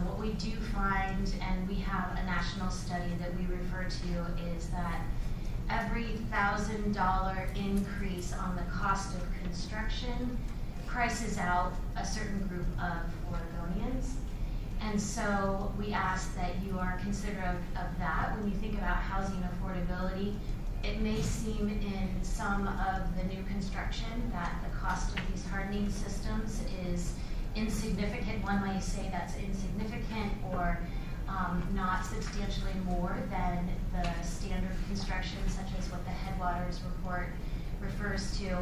[SPEAKER 17] what we do find, and we have a national study that we refer to, is that every $1,000 increase on the cost of construction prices out a certain group of Oregonians. And so we ask that you are considerate of that when you think about housing affordability. It may seem in some of the new construction that the cost of these hardening systems is insignificant. One might say that's insignificant or not substantially more than the standard construction, such as what the Headwaters report refers to.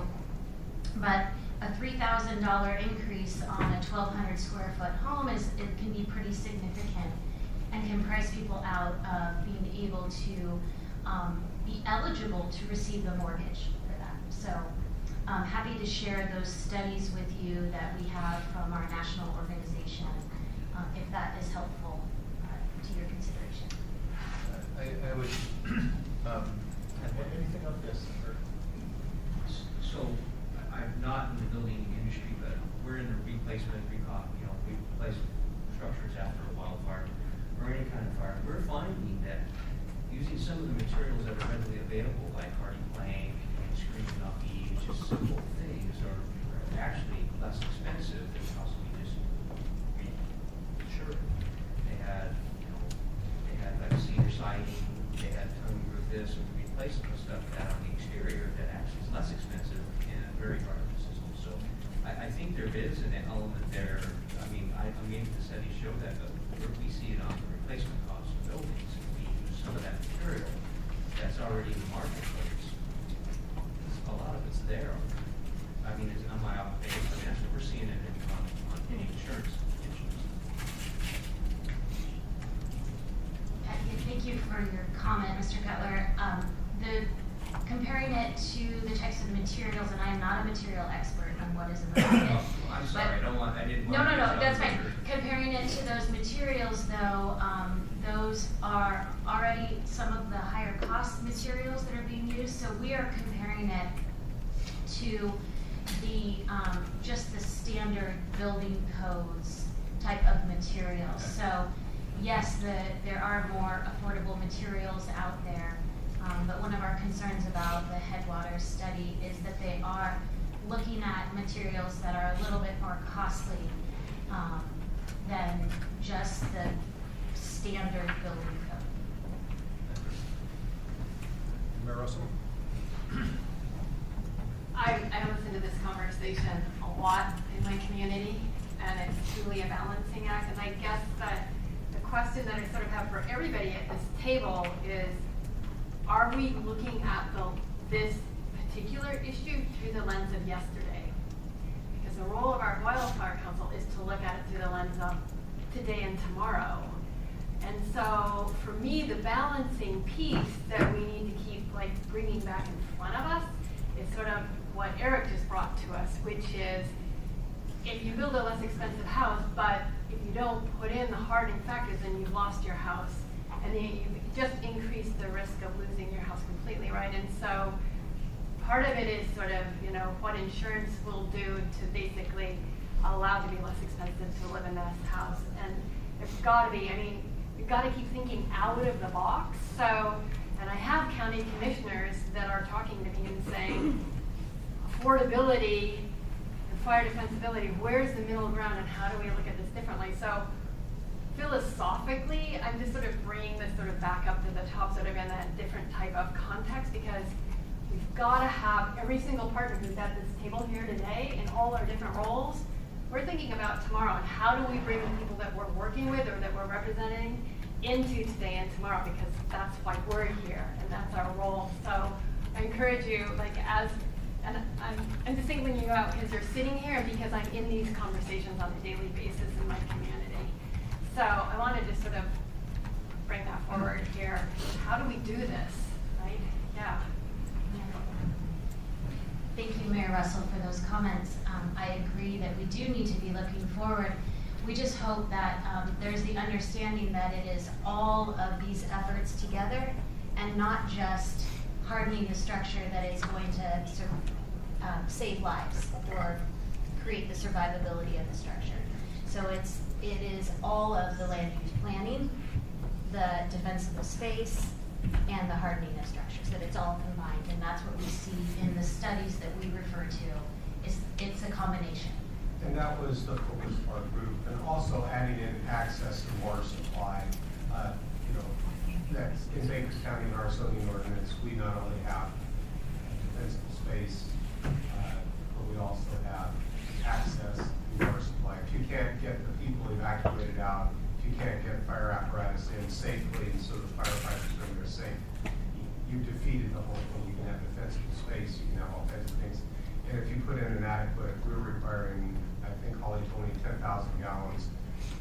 [SPEAKER 17] But a $3,000 increase on a 1,200 square foot home it can be pretty significant and can price people out of being able to be eligible to receive the mortgage for that. So I'm happy to share those studies with you that we have from our national organization, if that is helpful to your consideration.
[SPEAKER 1] I would, anything on this?
[SPEAKER 7] So, I'm not in the building industry, but we're in the replacement, we replace structures after a wildfire or any kind of fire. We're finding that using some of the materials that are readily available, like hardy plank and screening off eaves, just simple things, are actually less expensive than possibly just sure. They had like cedar siding, they had tongue roof this, and we replaced some stuff that on the exterior that actually is less expensive and very hardened system. So I think there is an element there. I mean, the studies show that, but where we see it on the replacement cost of buildings, we use some of that material that's already in the marketplace. A lot of it's there. I mean, it's on my observation, but that's what we're seeing it on any insurance issues.
[SPEAKER 17] Thank you for your comment, Mr. it to the types of materials, and I am not a material expert on what is appropriate.
[SPEAKER 7] I'm sorry, I didn't want
[SPEAKER 17] No,
[SPEAKER 7] to.
[SPEAKER 17] that's fine. Comparing it to those materials though, those are already some of the higher cost materials that are being used, so we are comparing it to the, just the standard building codes type of materials. So yes, there are more affordable materials out there, but one of our concerns about the Headwaters study is that they are looking at materials that are a little bit more costly than just the standard building code.
[SPEAKER 16] Mayor Russell?
[SPEAKER 8] I listen to this conversation a lot in my community, and it's truly a balancing act. And I guess that the question that I sort of have for everybody at this table is, are we looking at this particular issue through the lens of yesterday? Because the role of our Wildfire Council is to look at it through the lens of today and tomorrow. And so for me, the balancing piece that we need to keep bringing back in front of us is sort of what Eric just brought to us, which is if you build a less expensive house, but if you don't put in the hardening factors, then you've lost your house. And then you just increase the risk of losing your house completely, right? And so part of it is sort of, what insurance will do to basically allow it to be less expensive to live in this house. And it's got to be, we've got to keep thinking out of the box. So, and I have county commissioners that are talking to me and saying, affordability and fire defensibility, where's the middle ground and how do we look at this differently? So philosophically, I'm just sort of bringing this sort of back up to the top, sort of in a different type of context, because we've got to have every single partner who's at this table here today in all our different roles. We're thinking about tomorrow and how do we bring the people that we're working with or that we're representing into today and tomorrow, because that's why we're here and that's our role. So I encourage you, and I'm just singling you out because you're sitting here and because I'm in these conversations on a daily basis in my community. So I want to just sort of bring that forward here. How do we do this, right? Yeah.
[SPEAKER 17] Thank you, Mayor Russell, for those comments. I agree that we do need to be looking forward. We just hope that there's the understanding that it is all of these efforts together and not just hardening the structure that is going to save lives or create the survivability of the structure. So it is all of the land use planning, the defense of the space, and the hardening of structures, that it's all combined. And that's what we see in the studies that we refer to. It's a combination.
[SPEAKER 9] And that was the focus of our group, and also adding in access to water supply. That's in Baker County in our zoning ordinance, we not only have defensible space, but we also have access to water supply. If you can't get the people evacuated out, if you can't get fire apparatus in safely so the firefighters are in there safe, you defeated the whole thing. You can have defensible space, you can have all kinds of things. And if you put in an adequate, we're requiring, I think Holly told me 10,000 gallons.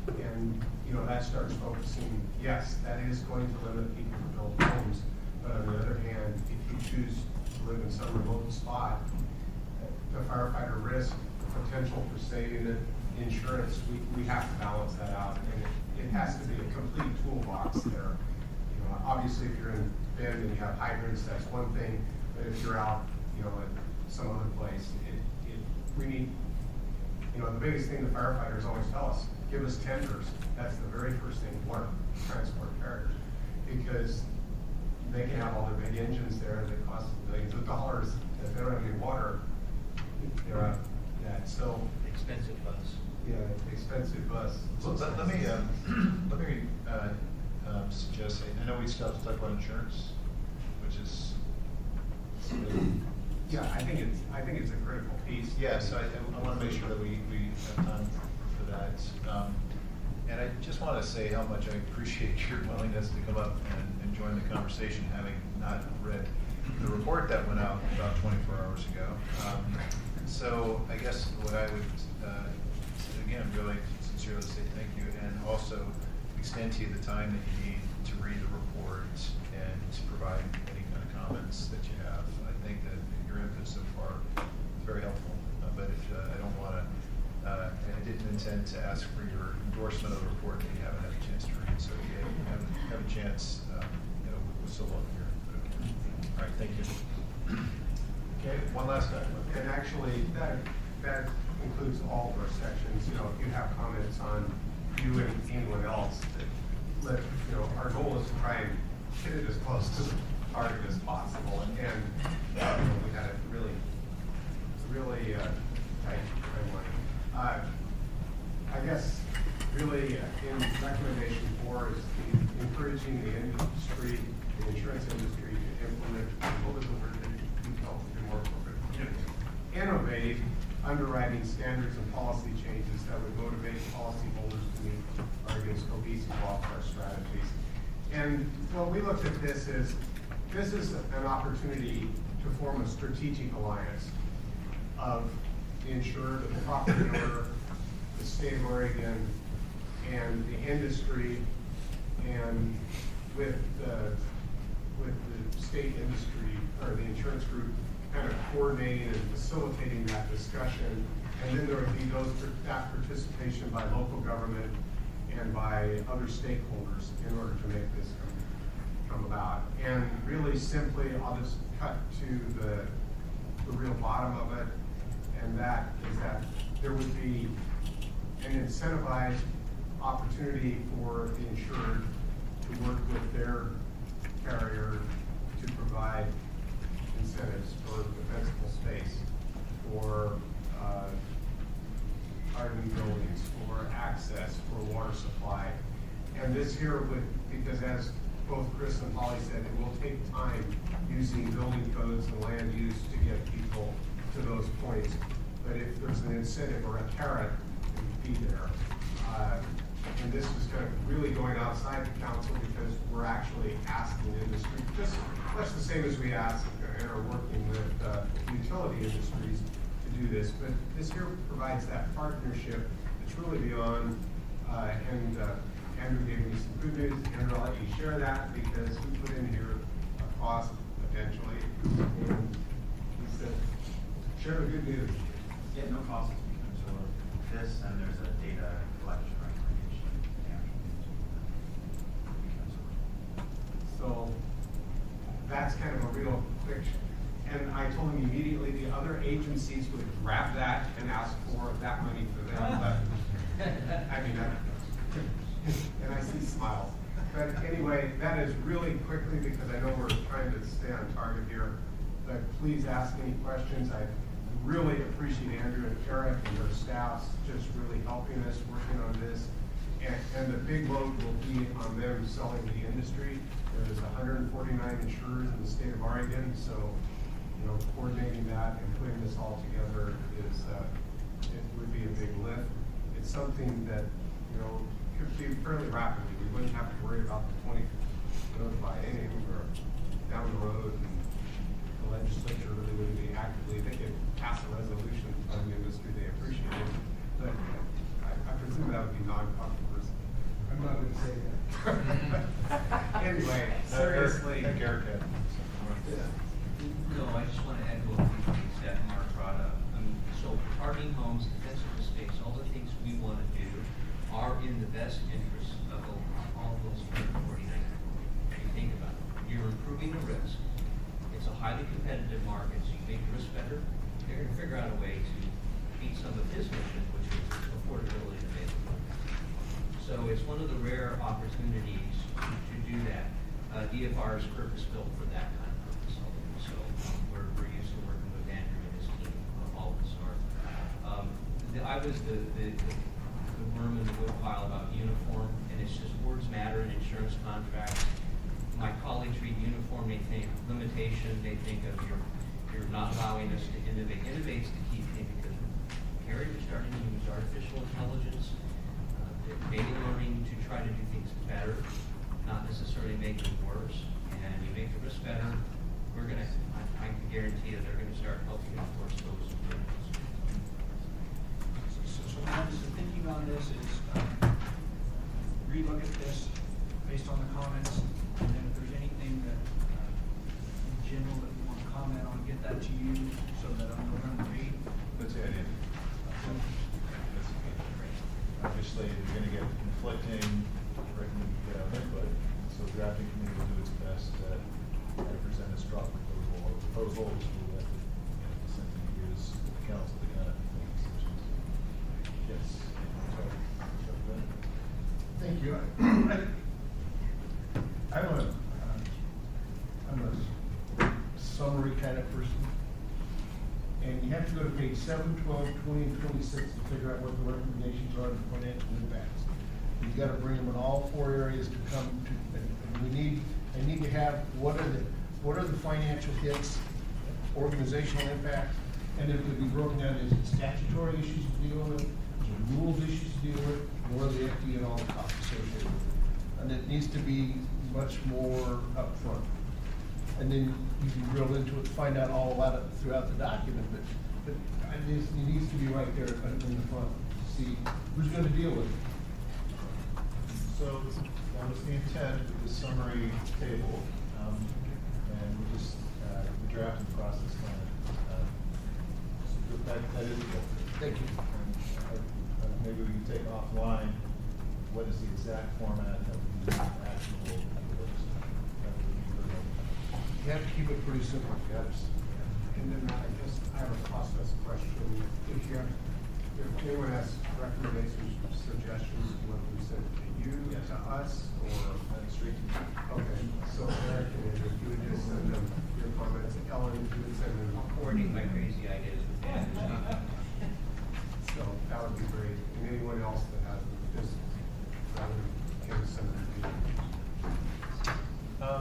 [SPEAKER 9] And, that starts focusing, yes, that is going to limit people to build homes. But on the other hand, if you choose to live in some remote spot, the firefighter risk, the potential for saving it, insurance, we have to balance that out. And it has to be a complete toolbox there. Obviously if you're in Bend and you have hydrants, that's one thing. But if you're out, at some other place, we need, the biggest thing the firefighters always tell us, give us tenders. That's the very first thing we want, transport carriers, because they can have all their big engines there that cost millions of dollars. If they don't have any water, they're out of that. So
[SPEAKER 7] Expensive bus.
[SPEAKER 9] Yeah, expensive bus.
[SPEAKER 1] So let me suggest, I know we still have to talk about insurance, which is.
[SPEAKER 9] Yeah, I think it's a critical piece.
[SPEAKER 1] Yeah, so I want to make sure that we have time for that. And I just want to say how much I appreciate your willingness to come up and join the conversation, having not read the report that went out about 24 hours ago. So I guess what I would, again, really sincerely say thank you, and also extend to you the time that you need to read the report and to provide any kind of comments that you have. I think that one last item.
[SPEAKER 9] And actually, that includes all of our sections. You know, if you have comments on you and anyone else, our goal is to try and get it as close to the target as possible. And we had a really tight timeline. I guess really in recommendation 4 is encouraging the industry, the insurance industry, to implement, what was the word that you felt would be more appropriate? Innovate underwriting standards and policy changes that would motivate policyholders to meet Oregon's obesity wildfire strategies. And what we looked at this is an opportunity to form a strategic alliance of the insured, the property owner, the state of Oregon, and the industry, and with the state industry, or the insurance group, kind of coordinating and facilitating that discussion. And then there would be that participation by local government and by other stakeholders in order to make this come about. And really simply, I'll just cut to the real bottom of it, and that is that there would be an incentivized opportunity for the insured to work with their carrier to provide incentives for defensible space, for hardened buildings, for access, for water supply. And this here would, because as both Chris and Holly said, it will take time using building codes and land use to get people to those points. But if there's an incentive or a carrot, it would be there. And this is kind of really going outside the council because we're actually asking industry, just much the same as we ask and are working with utility industries to do this. But this here provides that partnership that's really beyond, and Andrew gave me some good news. Andrew, I'll let you share that because we put in here a cost potentially. And he said, share the good news.
[SPEAKER 16] Yeah, no cost for this, and there's a data collection recommendation.
[SPEAKER 9] So that's kind of a real quick. And I told him immediately the other agencies would grab that and ask for that money for them. But I mean, and I see smiles. But anyway, that is really quickly because I know we're trying to stay on target here. But please ask any questions. I really appreciate Andrew and Eric and their staffs just really helping us, working on this. And the big load will be on them selling to the industry. There's 149 insurers in the state of Oregon, so coordinating that and putting this all together is it would be a big lift. It's something that could be fairly rapidly. We wouldn't have to worry about the 20 biennium or down the road, and the legislature really wouldn't be actively. They could pass a resolution on the industry. They appreciate it, but I presume that would be non-controversial.
[SPEAKER 4] I'm not going to say that.
[SPEAKER 9] Anyway, seriously.
[SPEAKER 18] No, I just want to echo a few things that Mark brought up. So parking homes, defensible space, all the things we want to do are in the best interest of all of those 149. If you think about it, you're improving the risk. It's a highly competitive market, so you make the risk better. They're going to figure out a way to meet some of his mission, which is affordability and availability. So it's one of the rare opportunities to do that. DFR is purpose-built for that kind of purpose. So we're used to working with Andrew and his team. All of us are. I was the worm in the woodpile about uniform, and it's just words matter in insurance contracts. My colleagues read uniform, they think limitation, they think of you're not allowing us to innovate. Innovate's the key thing because carriers are starting to use artificial intelligence, data learning to try to do things better, not necessarily make them worse. And you make the risk better, I can guarantee that they're gonna start helping enforce those rules.
[SPEAKER 7] So the thinking on this is relook at this based on the comments, and then if there's anything that in general that you want to comment on, get that to you so that I'm going to read.
[SPEAKER 1] That's the idea. Obviously, you're going to get conflicting input, so the drafting committee will do its best to present a strong proposal or proposals with
[SPEAKER 4] statutory kind of person. And you have to go to page 7, 12, 20, and 26 to figure out what the recommendations are and financial impacts. You've got to bring them in all 4 areas to come to, and I need to have what are the financial hits, organizational impact, and it could be broken down into statutory issues to deal with, rules issues to deal with, or the FD and all the costs associated with it. And it needs to be much more upfront. And then you can drill into it, find out all about it throughout the document, but it needs to be right there in the front to see who's going to deal with it.
[SPEAKER 1] So that was the intent of the summary table, and we just the drafting process plan. So that is it.
[SPEAKER 4] Thank you.
[SPEAKER 1] And, maybe we can take offline what is the exact format that would be actionable.
[SPEAKER 4] You have to keep it pretty simple.
[SPEAKER 1] Yes.
[SPEAKER 9] And then I guess I have a process question. If anyone has recommendations, suggestions, whether we send it to you, to us, or
[SPEAKER 1] Straight to you.
[SPEAKER 9] okay, so Eric, if you would just send them your comments, Ellen, if you would send them.
[SPEAKER 18] Coordinating my crazy ideas with Dan.
[SPEAKER 9] So that would be great. And anyone else that has them, just rather than send them to you.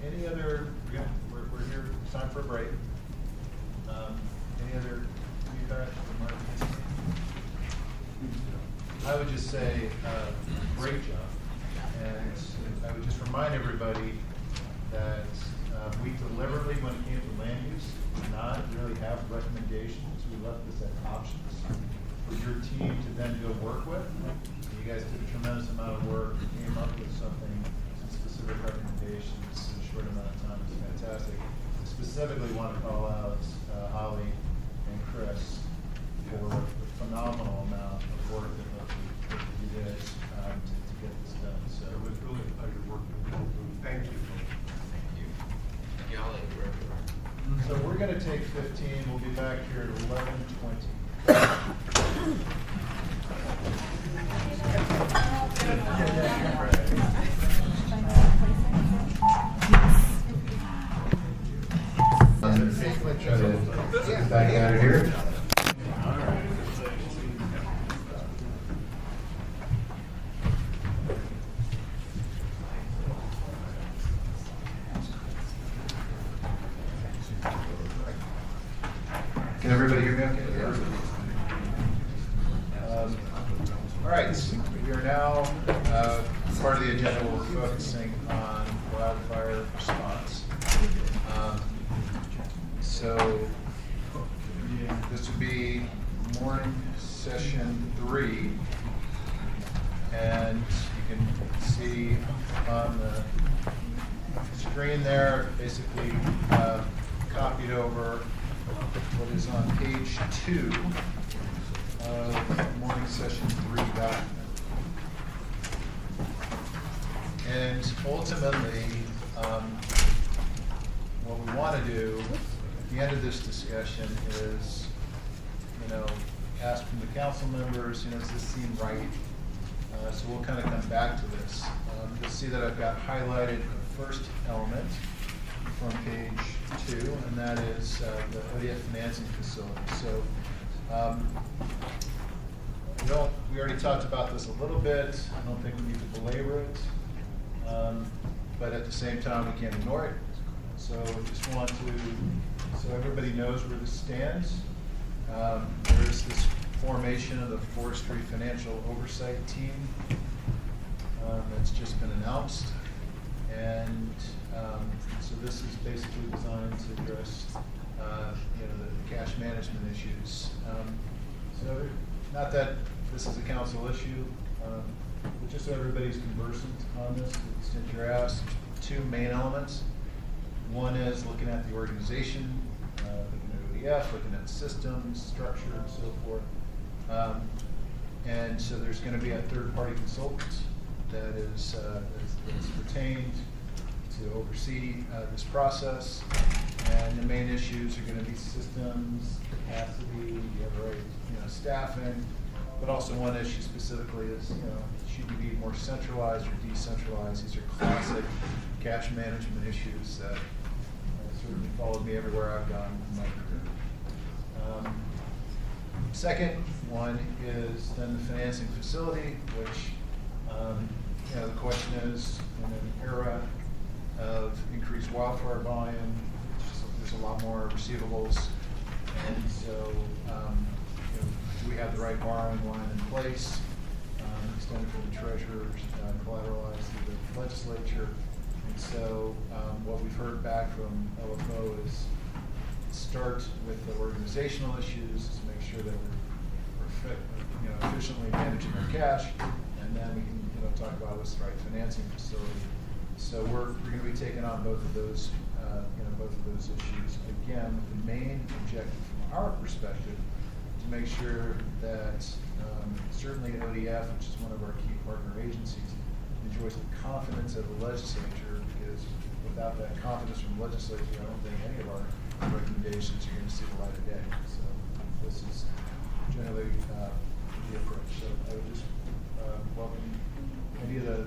[SPEAKER 1] Any other? We're here. It's time for a break. Any other feedback from Mark? I would just say, great job. And I would just remind everybody that we deliberately, when it came to land use, did not really have recommendations. We left this as options for your team to then go work with. You guys did a tremendous amount of work, came up with something, some specific recommendations in a short amount of time. It's fantastic. I specifically want to call out Holly and Chris for the phenomenal amount of work that you did to get this done. So
[SPEAKER 9] It was really a pleasure working with both of them. Thank you.
[SPEAKER 18] Thank you. Y'all ain't forever.
[SPEAKER 1] So we're going to take 15. We'll be back here at 11:20.
[SPEAKER 15] Back out of here. Can everybody hear me okay?
[SPEAKER 1] All right, we are now, part of the agenda, we're focusing on wildfire response. So this would be morning session 3. And you can see on the screen there, basically copied over what is on page 2 of morning session 3 document. And ultimately, what we want to do at the end of this discussion is, ask from the council members, does this seem right? So we'll kind of come back to this. You'll see that I've got highlighted the first element from page 2, and that is the ODF financing facility. So we already talked about this a little bit. I don't think we need to belabor it, but at the same time, we can't ignore it. So we just want to, so everybody knows where this stands. There is this formation of the Forestry Financial Oversight Team that's just been announced. And so this is basically designed to address the cash management issues. So not that this is a council issue, but just so everybody's conversant on this, to the extent you're asked, 2 main elements. One is looking at the organization, looking at ODF, looking at systems, structure, and so forth. And so there's going to be a third-party consultant that is retained to oversee this process. And the main issues are going to be systems, capacity, staffing, but also one issue specifically is, should you be more centralized or decentralized? These are classic cash management issues that, as certainly followed me everywhere I've gone in my career. Second one is then the financing facility, which, the question is, in an era of increased wildfire volume, there's a lot more receivables, and so do we have the right borrowing line in place, extended from the treasurers, collateralized through the legislature, and so what we've heard back from LFO is start with the organizational issues to make sure that we're efficiently managing our cash, and then we can talk about what's the right financing facility. So we're going to be taking on both of those issues. Again, the main objective from our perspective to make sure that certainly ODF, which is one of our key partner agencies, enjoys the confidence of the legislature, because without that confidence from the legislature, I don't think any of our recommendations are going to see the light of day. So this is generally the approach. So I would just welcome any of the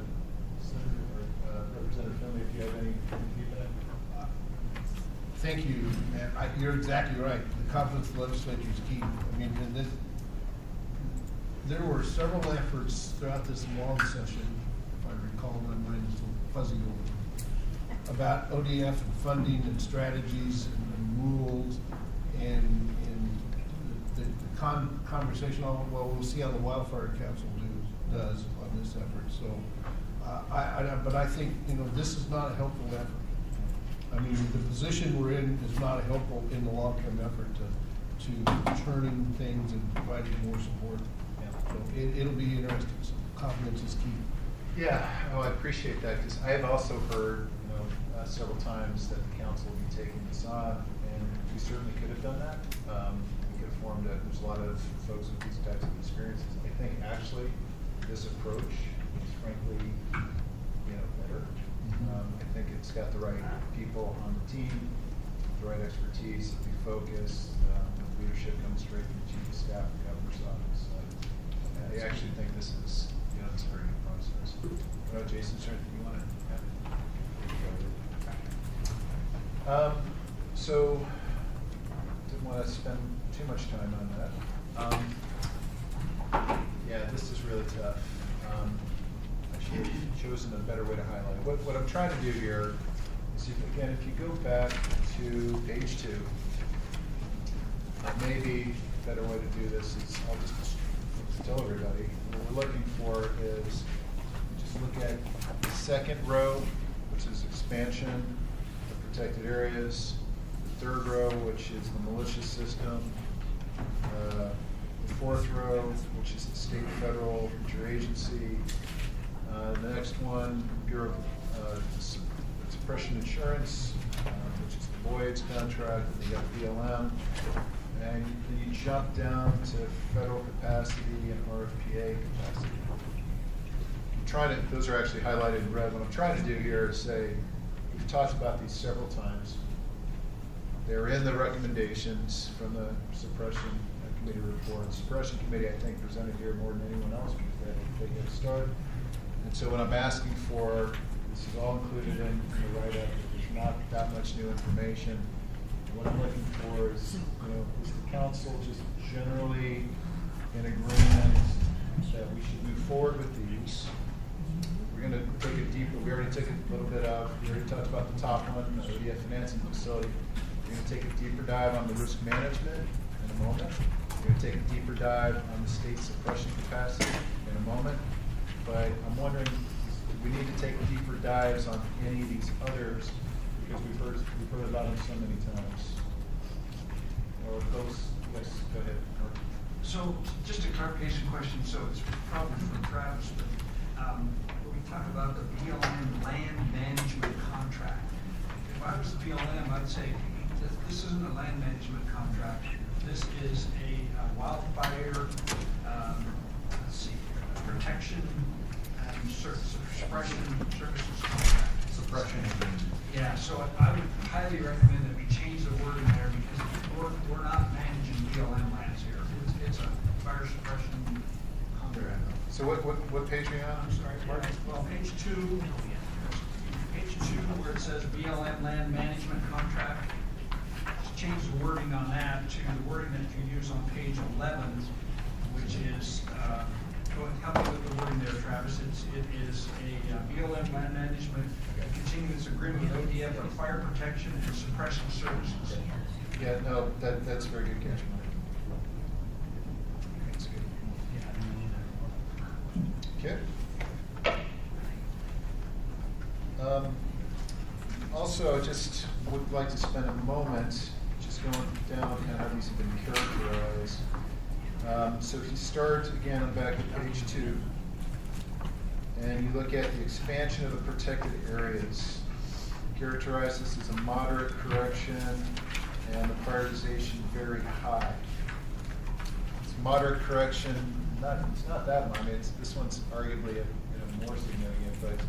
[SPEAKER 1] Senator or Representative Finley if you have any feedback.
[SPEAKER 4] Thank you, Matt. You're exactly right. The confidence of the legislature is key. I mean, there were several efforts throughout this long session, if I recall, my mind is a little fuzzy over, about ODF and funding and strategies and rules and the conversation on, well, we'll see how the Wildfire Council does on this effort. So, but I think, this is not a helpful effort. I mean, the position we're in is not helpful in the long-term effort to turning things and providing more support. Yeah. So it'll be interesting. So confidence is key.
[SPEAKER 1] Yeah, well, I appreciate that, because I have also heard, several times that the council will be taking this on, and we certainly could have done that. We could have formed there's a lot of folks with these types of experiences. I think actually this approach is frankly, better. I think it's got the right people on the team, the right expertise, the focus, leadership comes straight from the chief of staff and governor's office. I actually think this is, it's a very good process. Jason, is there anything you want to add? So, didn't want to spend too much time on that. Yeah, this is really tough. I should have chosen a better way to highlight. What I'm trying to do here is, if you go back to page 2, maybe a better way to do this is, I'll just tell everybody, what we're looking for is, just look at the second row, which is expansion of protected areas, the third row, which is the militia system, the fourth row, which is the state, federal, interagency. The next one, Bureau of Suppression Insurance, which is the Lloyd's contract, and you got BLM. And then you jump down to federal capacity and RFPA capacity. Those are actually highlighted in red. What I'm trying to do here is say, we've talked about these several times. They're in the recommendations from the Suppression Committee report. The Suppression Committee, I think, presented here more than anyone else because they get started. And so what I'm asking for, this is all included in the write-up. There's not that much new information. What I'm looking for is, is the council just generally in agreement that we should move forward with these? We're going to take a deeper, we already took a little bit of, we already talked about the top one, the ODF financing facility. We're going to take a deeper dive on the risk management in a moment. We're going to take a deeper dive on the state suppression capacity in a moment. But I'm wondering, we need to take deeper dives on any of these others because we've heard about them so many times. Or those, yes, go ahead.
[SPEAKER 7] So, just a clarification question, so it's probably for Travis, but we talk about the BLM land management contract. If I was the BLM, I'd say, this isn't a land management contract. This is a wildfire, protection and suppression services contract.
[SPEAKER 1] Suppression.
[SPEAKER 7] Yeah, so I would highly recommend that we change the word in there because we're not managing BLM lands here. It's a fire suppression contract.
[SPEAKER 1] So what page are you on?
[SPEAKER 7] I'm sorry, Mark. Well, page 2. Page 2. 2, where it says BLM land management contract, just change the wording on that to the wording that you use on page 11, which is, go ahead, help me with the wording there, Travis. It is a BLM land management continuous agreement with ODF for fire protection and suppression services.
[SPEAKER 1] Yeah, no, that's a very good catch, Mike. That's good. Okay. Also, just would like to spend a moment just going down kind of how these have been characterized. So if you start again on back at page 2, and you look at the expansion of the protected areas, characterize this as a moderate correction and the prioritization very high. It's moderate correction, it's not that much. I mean, this one's arguably more significant, but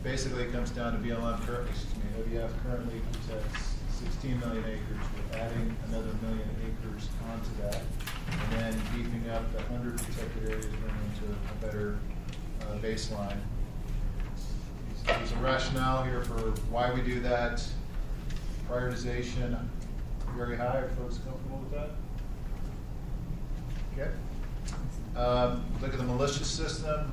[SPEAKER 1] basically it comes down to BLM currently, ODF currently protects 16 million acres. We're adding another 1 million acres onto that, and then beefing up the 100 protected areas into a better baseline. There's a rationale here for why we do that. Prioritization very high. Are folks comfortable with that? Okay. Look at the militia system.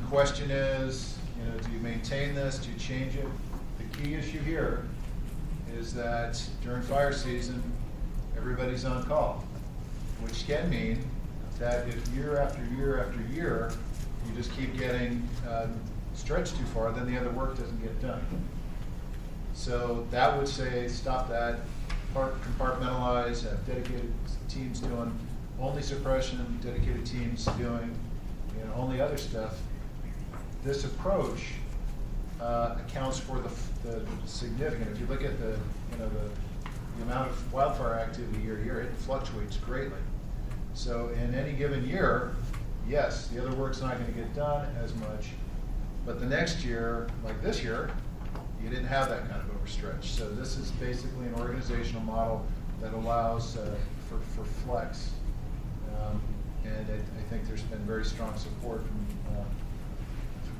[SPEAKER 1] Question is, do you maintain this? Do you change it? The key issue here is that during fire season, everybody's on call, which can mean that if year after year after year, you just keep getting stretched too far, then the other work doesn't get done. So that would say stop that, compartmentalize, have dedicated teams doing only suppression, dedicated teams doing only other stuff. This approach accounts for the significant. If you look at the amount of wildfire activity year to year, it fluctuates greatly. So in any given year, yes, the other work's not going to get done as much, but the next year, like this year, you didn't have that kind of overstretch. So this is basically an organizational model that allows for flex. And I think there's been very strong support from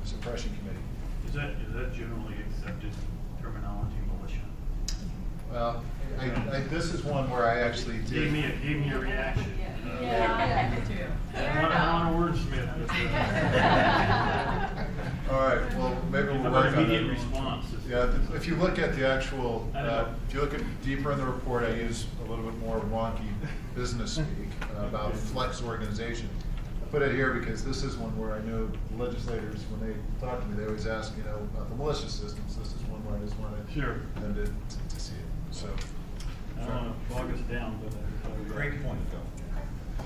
[SPEAKER 1] the suppression committee.
[SPEAKER 19] Is that generally accepted terminology, militia?
[SPEAKER 1] Well, this is one where I actually did.
[SPEAKER 19] Gave me a reaction.
[SPEAKER 8] Yeah, I did too.
[SPEAKER 19] I want to wordsmith.
[SPEAKER 1] All right, well, maybe we'll work on that.
[SPEAKER 19] Immediate response.
[SPEAKER 1] Yeah, if you look at the actual, if you look at deeper in the report, I use a little bit more wonky business speak about flex organization. I put it here because this is one where I know legislators, when they talk to me, they always ask, about the militia systems. This is one where I just wanted them to see it. So,
[SPEAKER 19] I don't want to bog us down, but
[SPEAKER 2] great point, Phil.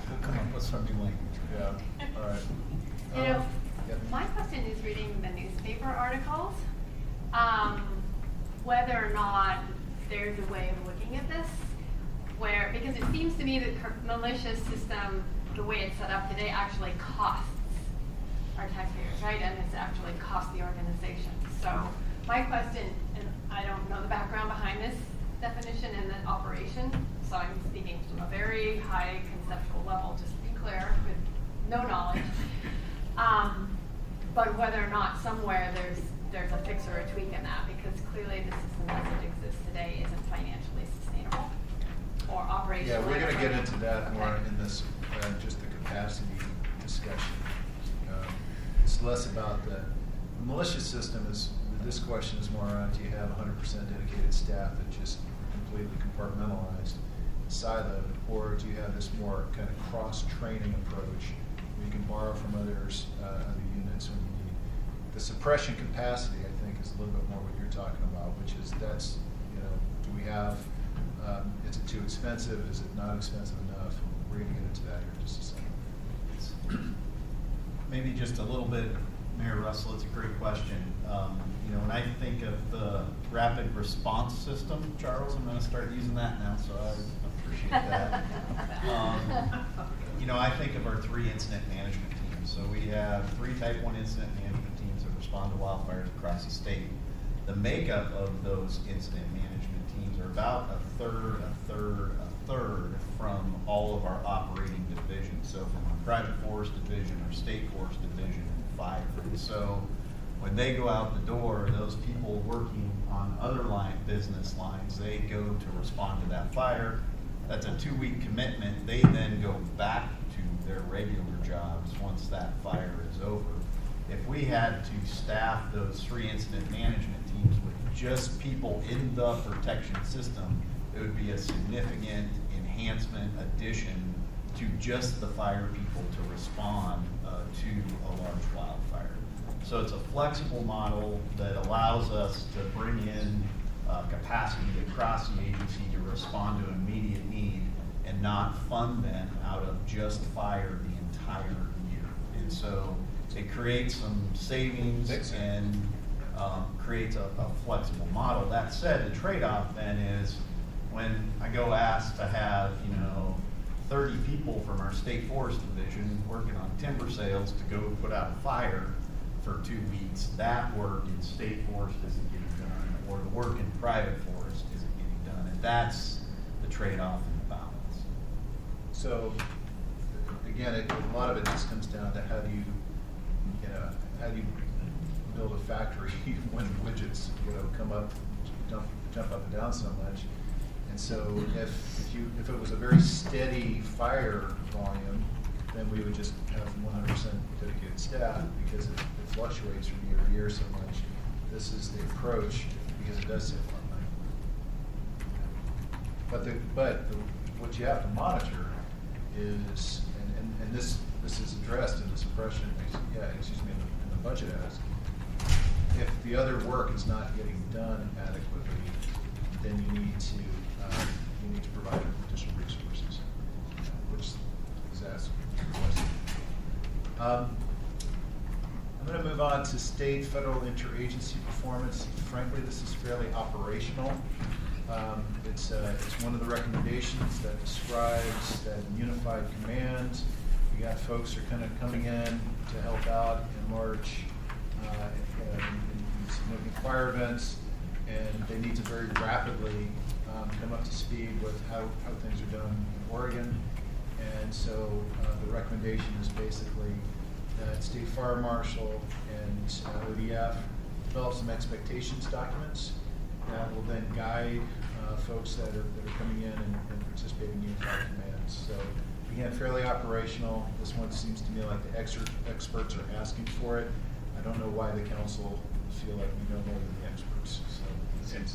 [SPEAKER 2] We'll come up with some new language.
[SPEAKER 1] Yeah. All right.
[SPEAKER 8] My question is reading the newspaper articles, whether or not there's a way of looking at this, because it seems to me that militia system, the way it's set up today, actually costs our taxpayers, right? And it's actually cost the organization. So my question, and I don't know the background behind this definition and the operation, so I'm speaking from a very high conceptual level, just to be clear, with no knowledge. But whether or not somewhere there's a fix or a tweak in that, because clearly the system as it exists today isn't financially sustainable or operationally.
[SPEAKER 1] Yeah, we're going to get into that more in this, just the capacity discussion. It's less about the militia system. This question is more around, do you have 100% dedicated staff that just completely compartmentalized, siloed, or do you have this more kind of cross-training approach where you can borrow from other units when you need? The suppression capacity, I think, is a little bit more what you're talking about, which is do we have, is it too expensive? Is it not expensive enough? We're going to get into that here in just a second.
[SPEAKER 16] Maybe just a little bit, Mayor Russell, it's a great question. When I think of the rapid response system, Charles, I'm going to start using that now, so I appreciate that. I think of our 3 incident management teams. So we have 3 Type 1 incident management teams that respond to wildfires across the state. The makeup of those incident management teams are about a third from all of our operating divisions. So from our private forest division, our state forest division, and fire. And so when they go out the door, those people working on other business lines, they go to respond to that fire. That's a 2-week commitment. They then go back to their regular jobs once that fire is over. If we had to staff those 3 incident management teams with just people in the protection system, it would be a significant enhancement addition to just the fire people to respond to a large wildfire. So it's a flexible model that allows us to bring in capacity across the agency to respond to immediate need and not fund them out of just fire the entire year. And so it creates some savings and creates a flexible model. That said, the trade-off then is when I go ask to have, 30 people from our state forest division working on timber sales to go put out a fire for 2 weeks, that work in state forest isn't getting done, or the work in private forest isn't getting done, and that's the trade-off and the balance.
[SPEAKER 1] So, again, a lot of it just comes down to how do you build a factory when widgets, come up, jump up and down so much. And so if it was a very steady fire volume, then we would just have 100% dedicated staff because it fluctuates from year to year so much. This is the approach because it does save a lot of money. But what you have to monitor is, and this is addressed in the suppression, in the budget ask. If the other work is not getting done adequately, then you need to provide additional resources, which is asked. I'm going to move on to state, federal, interagency performance. Frankly, this is fairly operational. It's one of the recommendations that describes that unified command. We got folks who are kind of coming in to help out in March in significant fire events, and they need to very rapidly come up to speed with how things are done in Oregon. And so the recommendation is basically that State Fire Marshal and ODF develop some expectations documents that will then guide folks that are coming in and participating in unified commands. So again, fairly operational. This one seems to me like the experts are asking for it. I don't know why the council feel like we know more than the experts. So.
[SPEAKER 2] And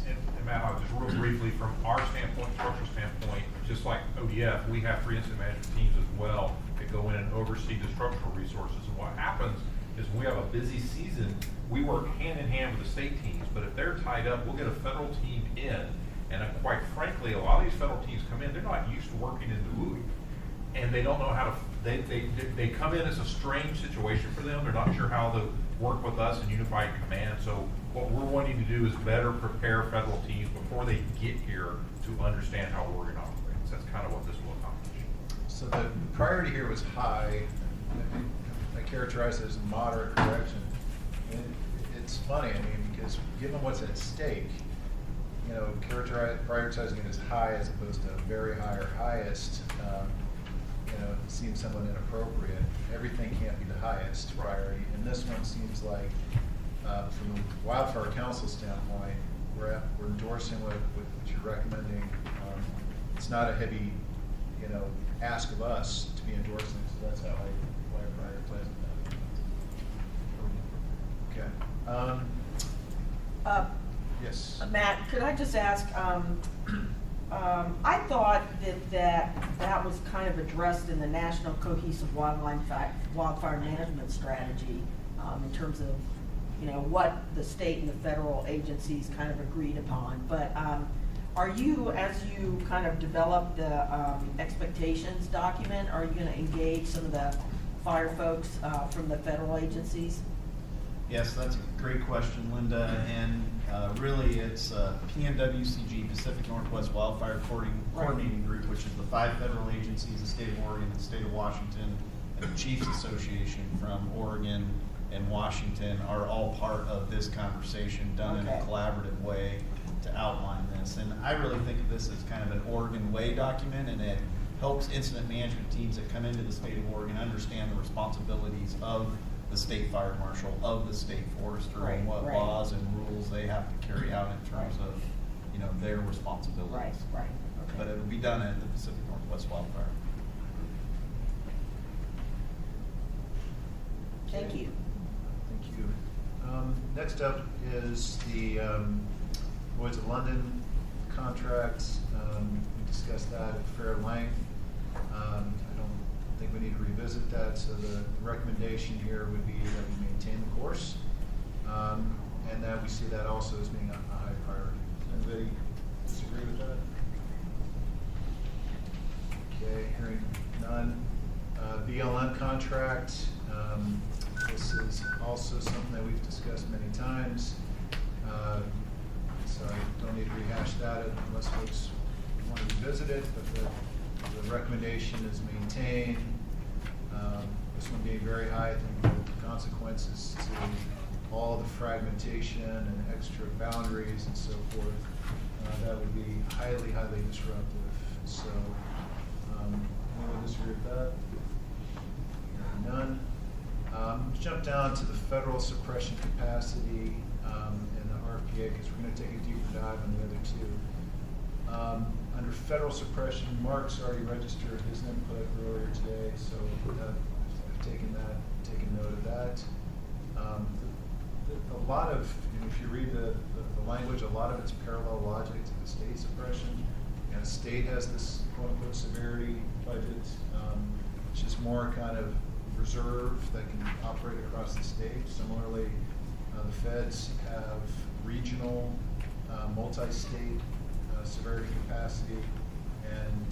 [SPEAKER 2] Matt, just real briefly, from our standpoint, structural standpoint, just like ODF, we have 3 incident management teams as well that go in and oversee the structural resources. And what happens is when we have a busy season, we work hand in hand with the state teams. But if they're tied up, we'll get a federal team in. And quite frankly, a lot of these federal teams come in, they're not used to working in the WUI. And they don't know how to, they come in, it's a strange situation for them. They're not sure how to work with us in unified command. So what we're wanting to do is better prepare federal teams before they get here to understand how we're going to operate. So that's kind of what this will accomplish.
[SPEAKER 1] So the priority here was high. I characterize it as a moderate correction. And it's funny, because given what's at stake, prioritizing it as high as opposed to very high or highest, it seems somewhat inappropriate. Everything can't be the highest priority, and this one seems like, from the Wildfire Council standpoint, we're endorsing what you're recommending. It's not a heavy, ask of us to be endorsing, so that's how I prioritize that. Okay. Yes.
[SPEAKER 10] Matt, could I just ask, I thought that was kind of addressed in the National Cohesive Wildfire Management Strategy, in terms of, what the state and the federal agencies kind of agreed upon. But are you, as you kind of develop the expectations document, are you going to engage some of the fire folks from the federal agencies?
[SPEAKER 16] Yes, that's a great question, Linda. And really, it's PNWCG, Pacific Northwest Wildfire Coordinating Group, which is the 5 federal agencies, the state of Oregon, the state of Washington, and the Chiefs Association from Oregon and Washington are all part of this conversation, done in a collaborative way to outline this. And I really think of this as kind of an Oregon Way document, and it helps incident management teams that come into the state of Oregon understand the responsibilities of
[SPEAKER 20] the state fire marshal of the state forester and what
[SPEAKER 10] Right.
[SPEAKER 20] laws and rules they have to carry out in terms of, you know, their responsibilities.
[SPEAKER 10] Right, okay.
[SPEAKER 20] But it'll be done at the Pacific Northwest Wildfire.
[SPEAKER 10] Thank you.
[SPEAKER 1] Thank you. Next up is the Lloyd's of London contract. We discussed that at fair length. I don't think we need to revisit that, so the recommendation here would be that we maintain the course, and that we see that also as being a high priority. Does anybody disagree with that? Okay, hearing none. BLM contract. This is also something that we've discussed many times, so I don't need to rehash that unless folks want to revisit it, but the recommendation is maintained. This one being very high, I think the consequences to all the fragmentation and extra boundaries and so forth, that would be highly, highly disruptive. So, anyone disagree with that? None. Let's jump down to the federal suppression capacity and the RPA, because we're going to take a deeper dive on the other two. Under federal suppression, Mark's already registered his input earlier today, so I've taken note of that. A lot of, if you read the language, a lot of it's parallel logic to the state suppression. And the state has this quote-unquote severity budget, which is more kind of reserve that can operate across the state. Similarly, the feds have regional, multi-state severity capacity, and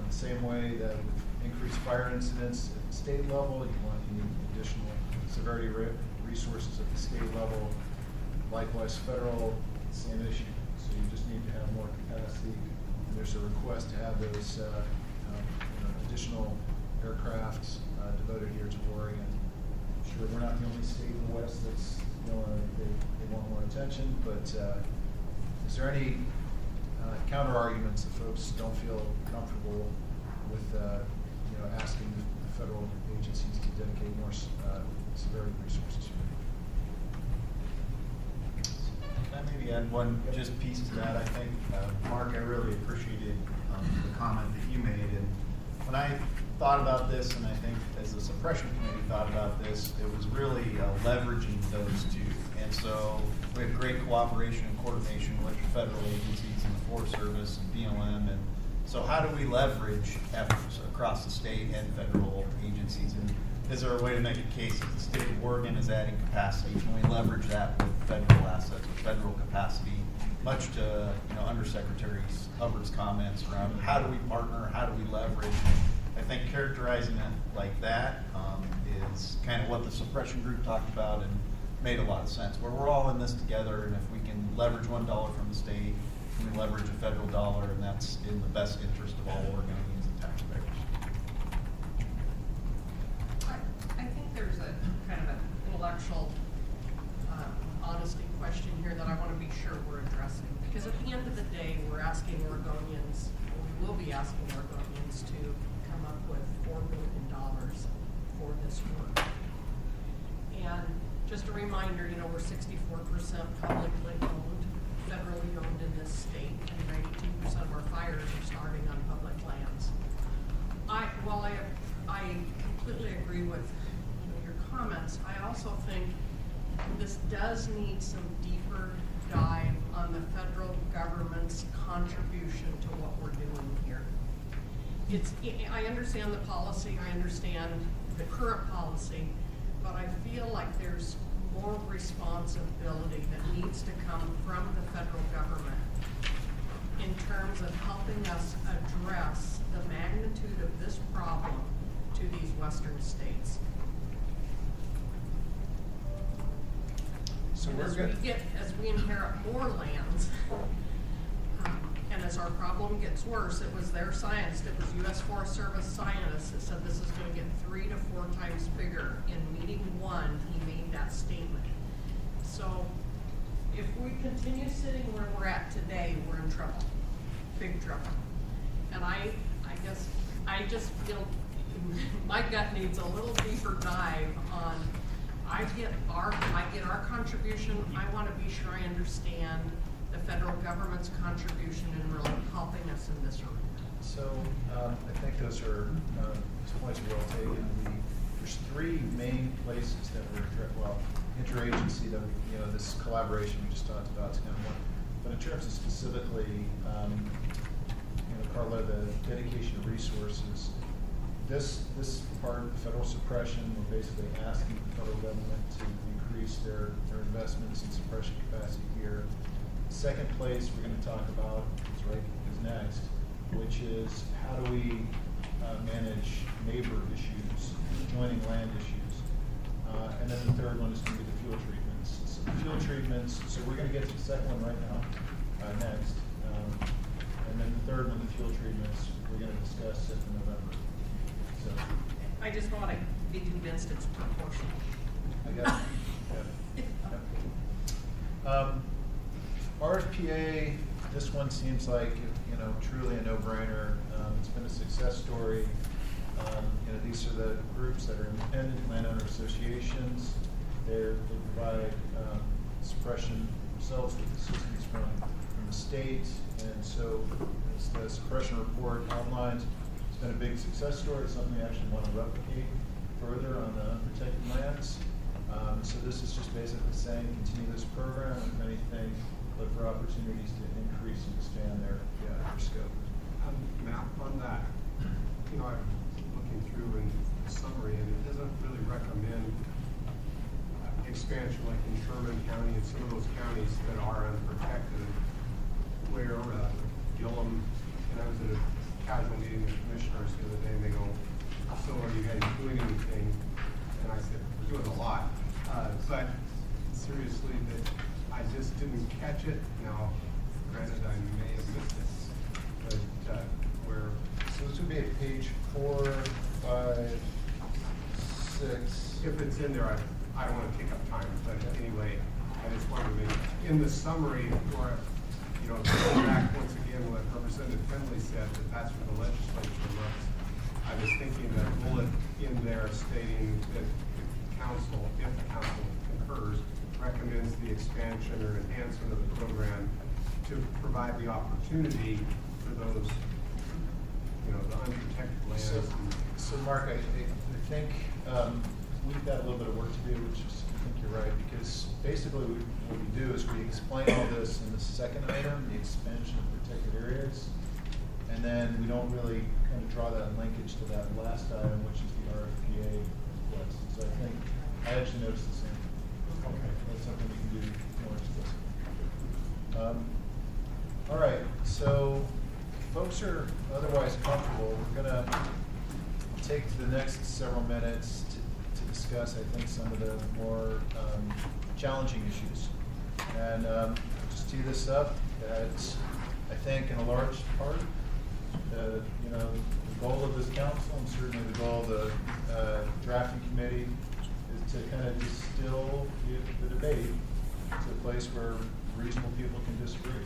[SPEAKER 1] the same way that with increased fire incidents at the state level, you need additional severity resources at the state level. Likewise, federal, same issue. So you just need to have more capacity. And there's a request to have those additional aircraft devoted here to Oregon. Sure, we're not the only state in the West that's, they want more attention, but is there any counter arguments that folks don't feel comfortable with, asking the federal agencies to dedicate more severity resources here?
[SPEAKER 20] Can I maybe add one just piece to that? I think, Mark, I really appreciated the comment that you made. And when I thought about this, and I think as the suppression committee thought about this, it was really leveraging those two. And so we have great cooperation and coordination with the federal agencies and the Forest Service and BLM. And so how do we leverage efforts across the state and federal agencies? And is there a way to make a case that the state of Oregon is adding capacity? Can we leverage that with federal assets, with federal capacity? Much to Undersecretary Hubbard's comments around how do we partner, how do we leverage? I think characterizing it like that is kind of what the suppression group talked about and made a lot of sense. Where we're all in this together, and if we can leverage $1 from the state, we can leverage a federal dollar, and that's in the best interest of all Oregonians and taxpayers.
[SPEAKER 21] I think there's a kind of an intellectual honesty question here that I want to be sure we're addressing. Because at the end of the day, we're asking Oregonians, or we will be asking Oregonians to come up with $4 billion for this work. And just a reminder, we're 64% publicly owned, federally owned in this state, and 92% of our fires are starting on public lands. While I completely agree with your comments, I also think this does need some deeper dive on the federal government's contribution to what we're doing here. I understand the policy, I understand the current policy, but I feel like there's more responsibility that needs to come from the federal government in terms of helping us address the magnitude of this problem to these western states.
[SPEAKER 1] So
[SPEAKER 21] as we inherit more lands, and as our problem gets worse, it was their scientists, it was U.S. Forest Service scientists that said this is going to get 3 to 4 times bigger. In meeting 1, he made that statement. So if we continue sitting where we're at today, we're in trouble, big trouble. And I guess I just feel my gut needs a little deeper dive on I get our contribution, I wanna be sure I understand the federal government's contribution in really helping us in this arena.
[SPEAKER 1] So, I think those points are well taken. There's three main places that we're, interagency that this collaboration we just talked about is kind of one. But in terms of specifically, Carla, the dedication of resources, this part of federal suppression, we're basically asking the federal government to increase their investments in suppression capacity here. Second place we're going to talk about is next, which is how do we manage neighbor issues, joining land issues. And then the third one is going to be the fuel treatments. So the fuel treatments, so we're going to get to the second one right now, next. And then the third one, the fuel treatments, we're going to discuss in November. So
[SPEAKER 21] I just want to be convinced it's proportional.
[SPEAKER 1] I got it. Yeah. RFPA, this one seems like, truly a no-brainer. It's been a success story. These are the groups that are independent landowner associations. They provide suppression themselves with assistance from the state, and so as the suppression report outlines, it's been a big success story. It's something we actually want to replicate further on the unprotected lands. So this is just basically saying continue this program, and if anything, look for opportunities to increase and expand their scope.
[SPEAKER 9] Matt, on that, I'm looking through in the summary, and it doesn't really recommend expansion like in Sherman County and some of those counties that are unprotected, where Gillum, and I was at a casual meeting with commissioners the other day, and they go, so are you guys doing anything? And I said, we're doing a lot. But seriously, that I just didn't catch it. Now, granted, I may have missed it, but
[SPEAKER 1] so this would be at page 4, 5, 6.
[SPEAKER 9] If it's in there, I don't want to take up time, but anyway, I just wanted to make, in the summary, or, going back once again what Representative Finley said, that's where the legislature looks. I was thinking that bullet in there stating that the council, if the council concurs, recommends the expansion or enhancement of the program to provide the opportunity for those, the unprotected lands.
[SPEAKER 1] So Mark, I think we've got a little bit of work to do, which is, I think you're right, because basically what we do is we explain all this in the second item, the expansion of protected areas, and then we don't really kind of draw that linkage to that last item, which is the RFPA request. So I think I actually noticed the same. Okay, that's something we can do more explicitly. All right, so folks are otherwise comfortable. We're going to take the next several minutes to discuss, I think, some of the more challenging issues. And just tee this up, that I think in a large part, the goal of this council, and certainly the goal of the drafting committee, is to kind of distill the debate to a place where reasonable people can disagree.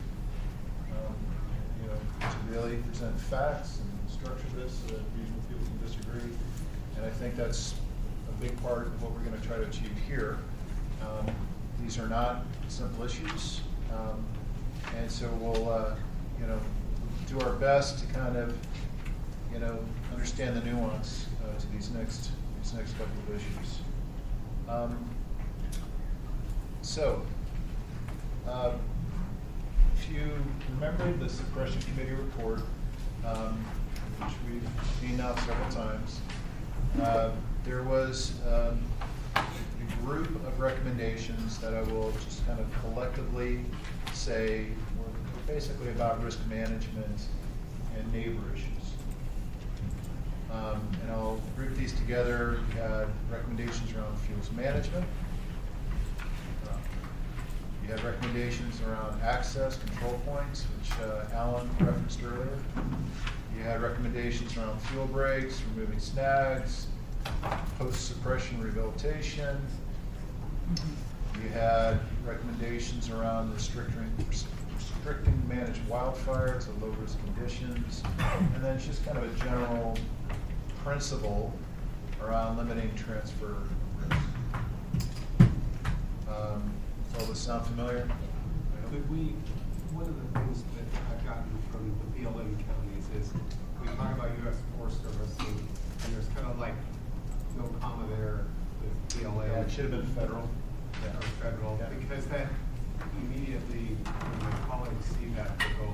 [SPEAKER 1] To really present facts and structure this so that reasonable people can disagree. And I think that's a big part of what we're going to try to achieve here. These are not simple issues. And so we'll, do our best to kind of, understand the nuance to these next couple of issues. If you remember the suppression committee report, which we've seen now several times, there was a group of recommendations that I will just kind of collectively say were basically about risk management and neighbor issues. And I'll group these together. We had recommendations around fuels management. You had recommendations around access control points, which Alan referenced earlier. You had recommendations around fuel breaks, removing snags, post-suppression rehabilitation. You had recommendations around restricting managed wildfire to low-risk conditions, and then just kind of a general principle around limiting transfer risk. Does all this sound familiar?
[SPEAKER 9] Could we, one of the things that I've gotten from the BLM counties is we talk about U.S. Forest Service and there's kind of like no comma there with BLM.
[SPEAKER 1] Yeah, it should have been federal.
[SPEAKER 9] Or federal,
[SPEAKER 1] Yeah.
[SPEAKER 9] because that immediately, when my colleagues see that, they go,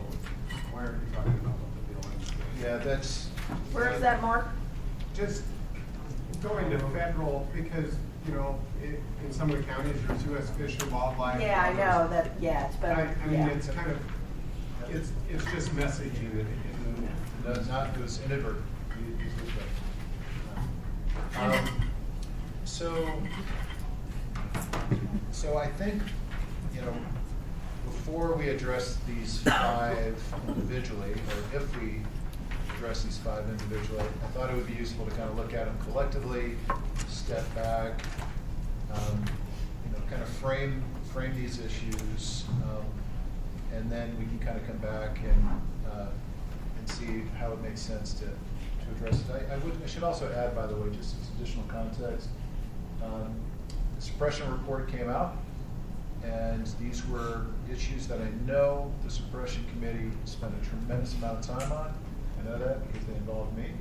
[SPEAKER 9] why aren't you talking about what the BLM is doing?
[SPEAKER 1] Yeah, that's.
[SPEAKER 10] Where is that, Mark?
[SPEAKER 9] Just going to federal, because, you know, in some of the counties, there's U.S. Fish and Wildlife.
[SPEAKER 10] Yeah, I know that, yeah, it's better,
[SPEAKER 9] I mean,
[SPEAKER 10] yeah.
[SPEAKER 9] it's kind of, it's just messaging it.
[SPEAKER 1] It was inadvertent. So I think, you know, before we address these 5 individually, or if we address these 5 individually, I thought it would be useful to kind of look at them collectively, step back, you know, kind of frame these issues, and then we can kind of come back and see how it makes sense to address it. I should also add, by the way, just as additional context, the suppression report came out, and these were issues that I know the suppression committee spent a tremendous amount of time on. I know that because they involved me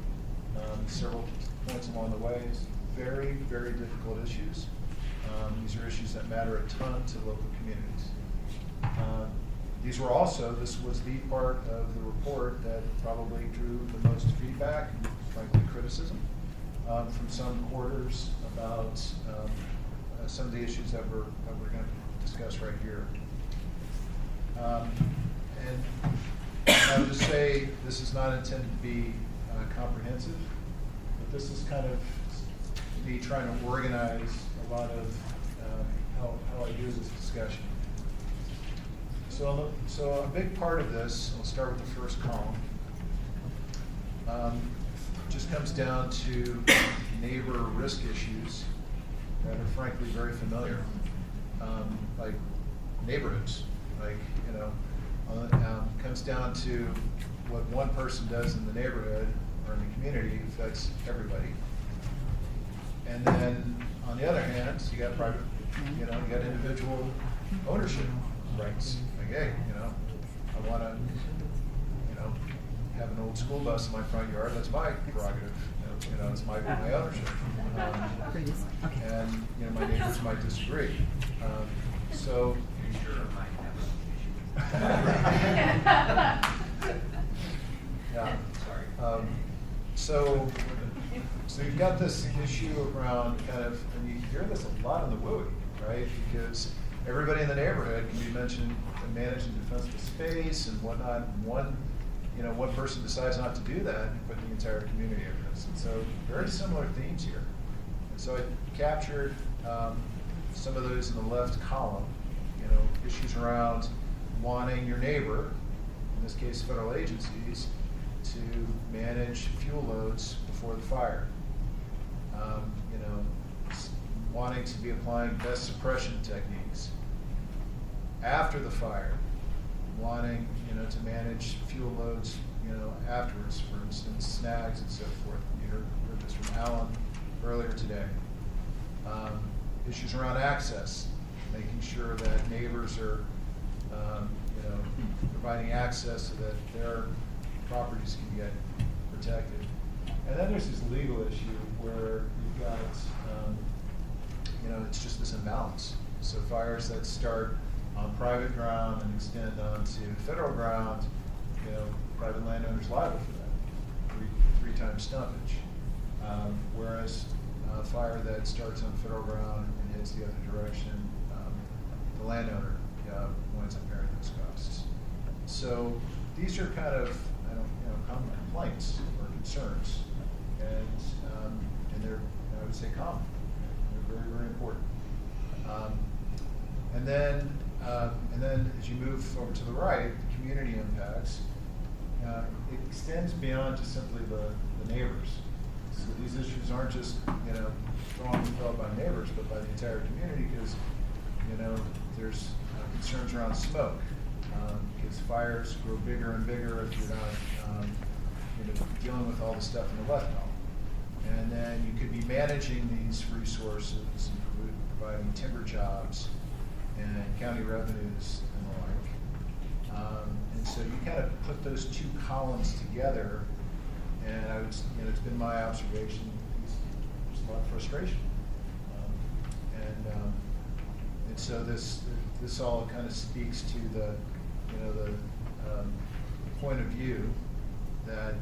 [SPEAKER 1] several points along the way. It's very, very difficult issues. These are issues that matter a ton to local communities. This was the part of the report that probably drew the most feedback and frankly criticism from some quarters about some of the issues that we're going to discuss right here. And I would just say this is not intended to be comprehensive, but this is kind of me trying to organize a lot of how I do this discussion. So a big part of this, I'll start with the first column, just comes down to neighbor risk issues that are frankly very familiar, like neighborhoods, like, you know, comes down to what one person does in the neighborhood or in the community affects everybody. And then on the other hand, you got private, you know, you got individual ownership rights. Like, hey, you know, I want to, you know, have an old school bus in my front yard. That's my prerogative. You know, it's my ownership. And you know, my neighbors might disagree. So. Yeah. Sorry. So you've got this issue around kind of, and you hear this a lot in the WUI, right? Because everybody in the neighborhood can be mentioned and managing defensible space and whatnot. And one person decides not to do that, and put the entire community at risk. And so very similar themes here. And so I captured some of those in the left column. You know, issues around wanting your neighbor, in this case federal agencies, to manage fuel loads before the fire. You know, wanting to be applying best suppression techniques after the fire, wanting, you know, to manage fuel loads, you know, afterwards, for instance, snags and so forth. You heard this from Alan earlier today. Issues around access, making sure that neighbors are, you know, providing access so that their properties can get protected. And then there's this legal issue where you've got, you know, it's just this imbalance. So fires that start on private ground and extend onto federal ground, you know, private landowners liable for that, three times stumpage. Whereas a fire that starts on federal ground and hits the other direction, the landowner winds up bearing those costs. So these are kind of, common complaints or concerns, and they're, I would say, common. They're very, very important. And then as you move over to the right, the community impacts, it extends beyond just simply the neighbors. So these issues aren't just, you know, strongly felt by neighbors, but by the entire community, because, you know, there's concerns around smoke, because fires grow bigger and bigger if you're not, you know, dealing with all the stuff in the left column. And then you could be managing these resources and providing timber jobs and county revenues and the like. And so you kind of put those two columns together, and I would, it's been my observation, there's a lot of frustration. And so this all kind of speaks to the point of view that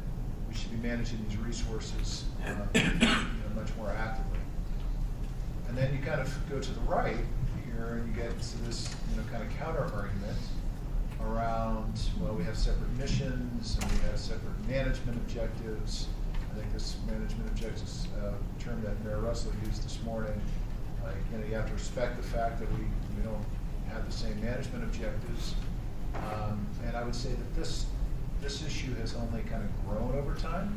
[SPEAKER 1] we should be managing these resources much more actively. And then you kind of go to the right here and you get to this kind of counter argument around, well, we have separate missions and we have separate management objectives. I think this management objectives term that Mayor Russell used this morning, you have to respect the fact that we don't have the same management objectives. And I would say that this issue has only kind of grown over time,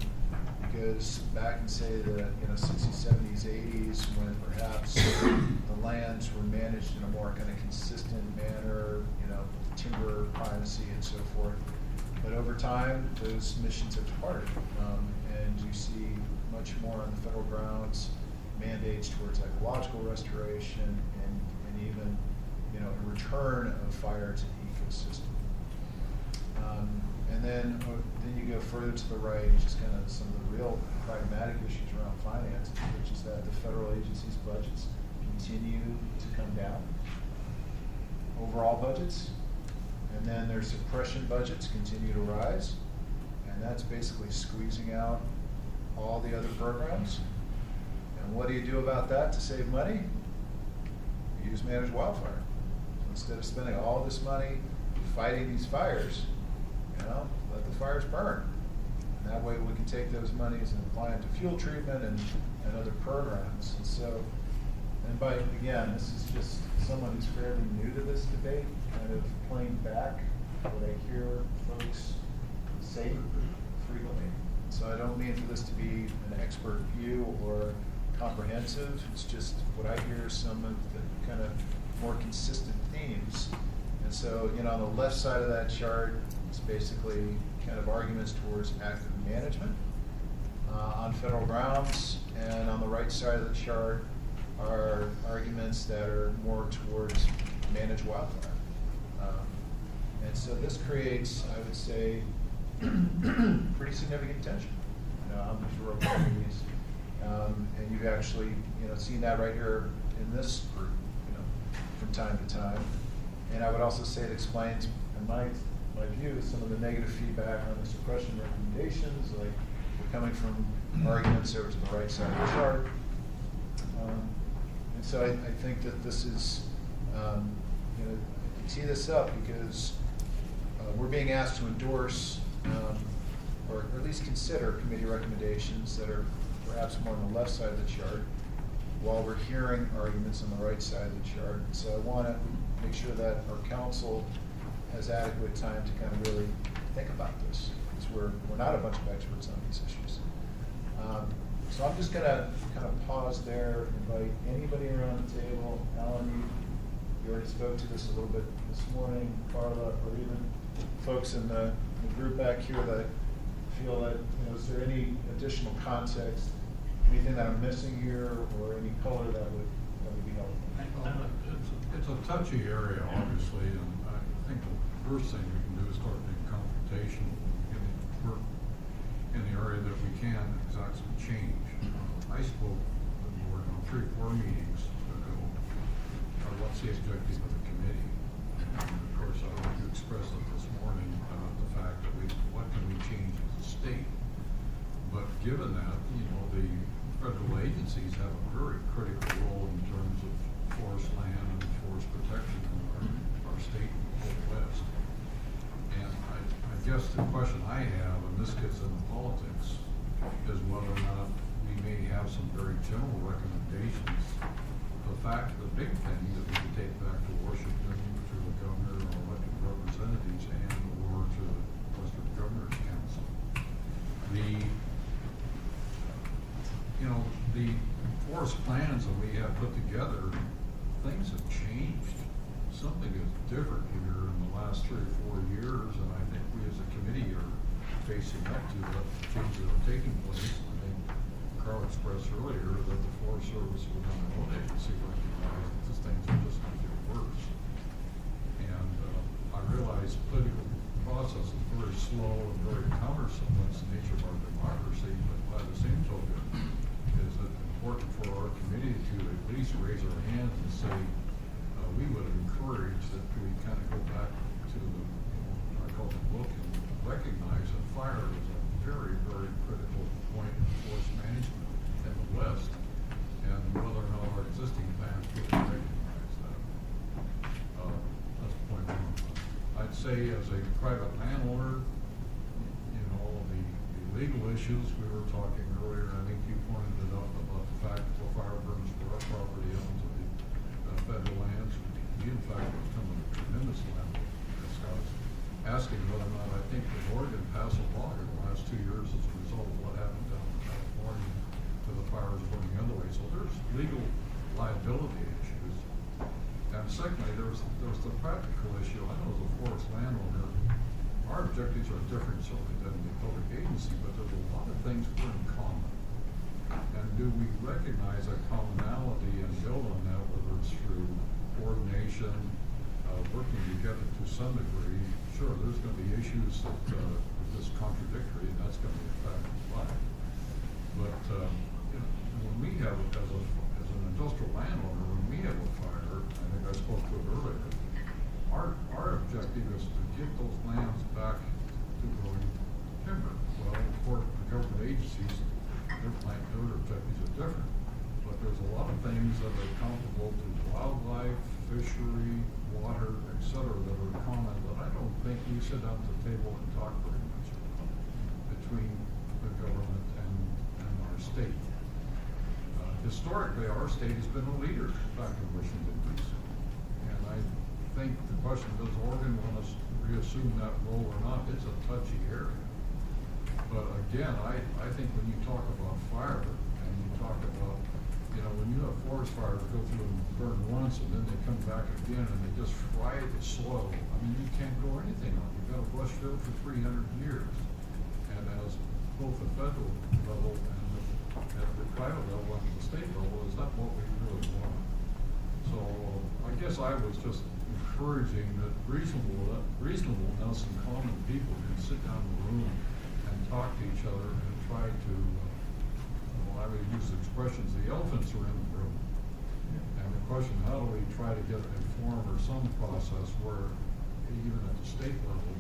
[SPEAKER 1] because back in, say, the 60s, 70s, 80s, when perhaps the lands were managed in a more kind of consistent manner, timber primacy and so forth. But over time, those missions have departed, and you see much more on the federal grounds mandates towards ecological restoration and even a return of fire to the ecosystem. And then you go further to the right, just kind of some of the real pragmatic issues around finances, which is that the federal agencies' budgets continue to come down, overall budgets, and then their suppression budgets continue to rise, and that's basically squeezing out all the other programs. And what do you do about that to save money? You use managed wildfire. Instead of spending all this money fighting these fires, let the fires burn. And that way we can take those monies and apply them to fuel treatment and other programs. And so, again, this is just someone who's fairly new to this debate, kind of playing back what I hear folks say frequently. So I don't mean for this to be an expert view or comprehensive. It's just what I hear, some of the kind of more consistent themes. And so, on the left side of that chart, it's basically kind of arguments towards active management on federal grounds, and on the right side of the chart are arguments that are more towards managed wildfire. And so this creates, I would say, pretty significant tension on these rural communities. And you've actually seen that right here in this group from time to time. And I would also say it explains, in my view, some of the negative feedback on the suppression recommendations, like we're coming from arguments over to the right side of the chart. And so I think that this is, you tee this up because we're being asked to endorse or at least consider committee recommendations that are perhaps more on the left side of the chart, while we're hearing arguments on the right side of the chart. So I want to make sure that our council has adequate time to kind of really think about this, because we're not a bunch of experts on these issues. So I'm just going to kind of pause there, invite anybody around the table. Alan, you already spoke to this a little bit this morning, Carla, or even folks in the group back here that feel that, is there any additional context, anything that I'm missing here, or any color that would be helpful?
[SPEAKER 11] It's a touchy area, obviously, and I think the first thing we can do is start being confrontational in the area that we can exact some change. I spoke with the board on 3 or 4 meetings ago about what's the objective of the committee. And of course, I want to express it this morning about the fact that what can we change as a state. But given that, the federal agencies have a very critical role in terms of forest land and forest protection in our state and the whole West. And I guess the question I have, and this gets into politics, is whether or not we may have some very general recommendations. The big thing that we can take back to Washington, to the governor or elected representatives, and or to the Western Governor's Council. The forest plans that we have put together, things have changed. Something is different here in the last 3 or 4 years, and I think we as a committee are facing up to the changes that are taking place. I think Carl expressed earlier that the Forest Service within their own agency recognized that things are just going to get worse. And I realize political process is very slow and very cumbersome. That's the nature of our democracy, but by the same token, is it important for our committee to at least raise our hands and say, we would encourage that we kind of go back to the, I call it look and recognize that fire is a very, very critical point in forest management in the West, and whether or not our existing plans really recognize that. That's point one. I'd say as a private landowner, you know, the legal issues we were talking earlier, I think you pointed it out about the fact that fire burns for our property onto the federal lands. We in fact have come a tremendous amount of this. I was asking whether or not I think that Oregon passed a law in the last 2 years as a result of what happened down in California with the fires burning the other way. So there's legal liability issues. And secondly, there's the practical issue. I know as a forest landowner, our objectives are different certainly than the public agency, but there's a lot of things we're in common. And do we recognize a commonality and build on that, whether it's through coordination, working together to some degree? Sure, there's going to be issues that are just contradictory, and that's going to be a fact of life. But you know, when we have, as an industrial landowner, when we have a fire, I think I spoke to it earlier, our objective is to get those lands back to growing timber. Well, for the government agencies, their objectives are different. But there's a lot of things that are comparable to wildlife, fishery, water, etc., that are common that I don't think we sit down at the table and talk very much about between the government and our state. Historically, our state has been a leader back in Washington, D.C. And I think the question, does Oregon want us to reassume that role or not? It's a touchy area. But again, I think when you talk about fire and you talk about, you know, when you have forest fires go through and burn once and then they come back again and they just fry the soil, I mean, you can't grow anything on it. You've got a brush field for 300 years. And as both the federal level and at the private level and the state level, is that what we really want? So I guess I was just encouraging that reasonableness and common people can sit down in the room and talk to each other and try to, I would use the expressions, the elephants are in the room. And the question, how do we try to get a form or some process where, even at the state level,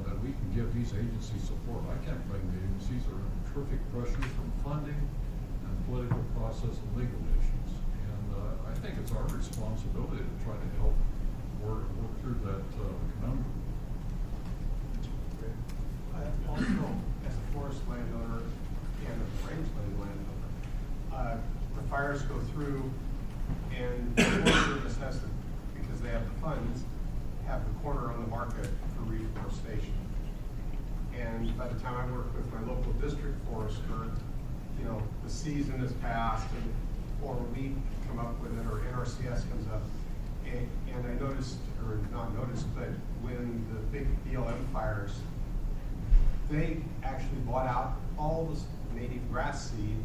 [SPEAKER 11] that we can give these agencies support. I can't blame the agencies. They're under terrific pressure from funding and political process and legal issues. And I think it's our responsibility to try to help work through that conundrum.
[SPEAKER 9] Also, as a forest landowner and a rangeland landowner, the fires go through and the Forest Service has to, because they have the funds, have the corner on the market for reforestation. And by the time I work with my local district forester, you know, the season has passed or we come up with it or NRCS comes up. And I noticed, or not noticed, but when the big BLM fires, they actually bought out all this native grass seed.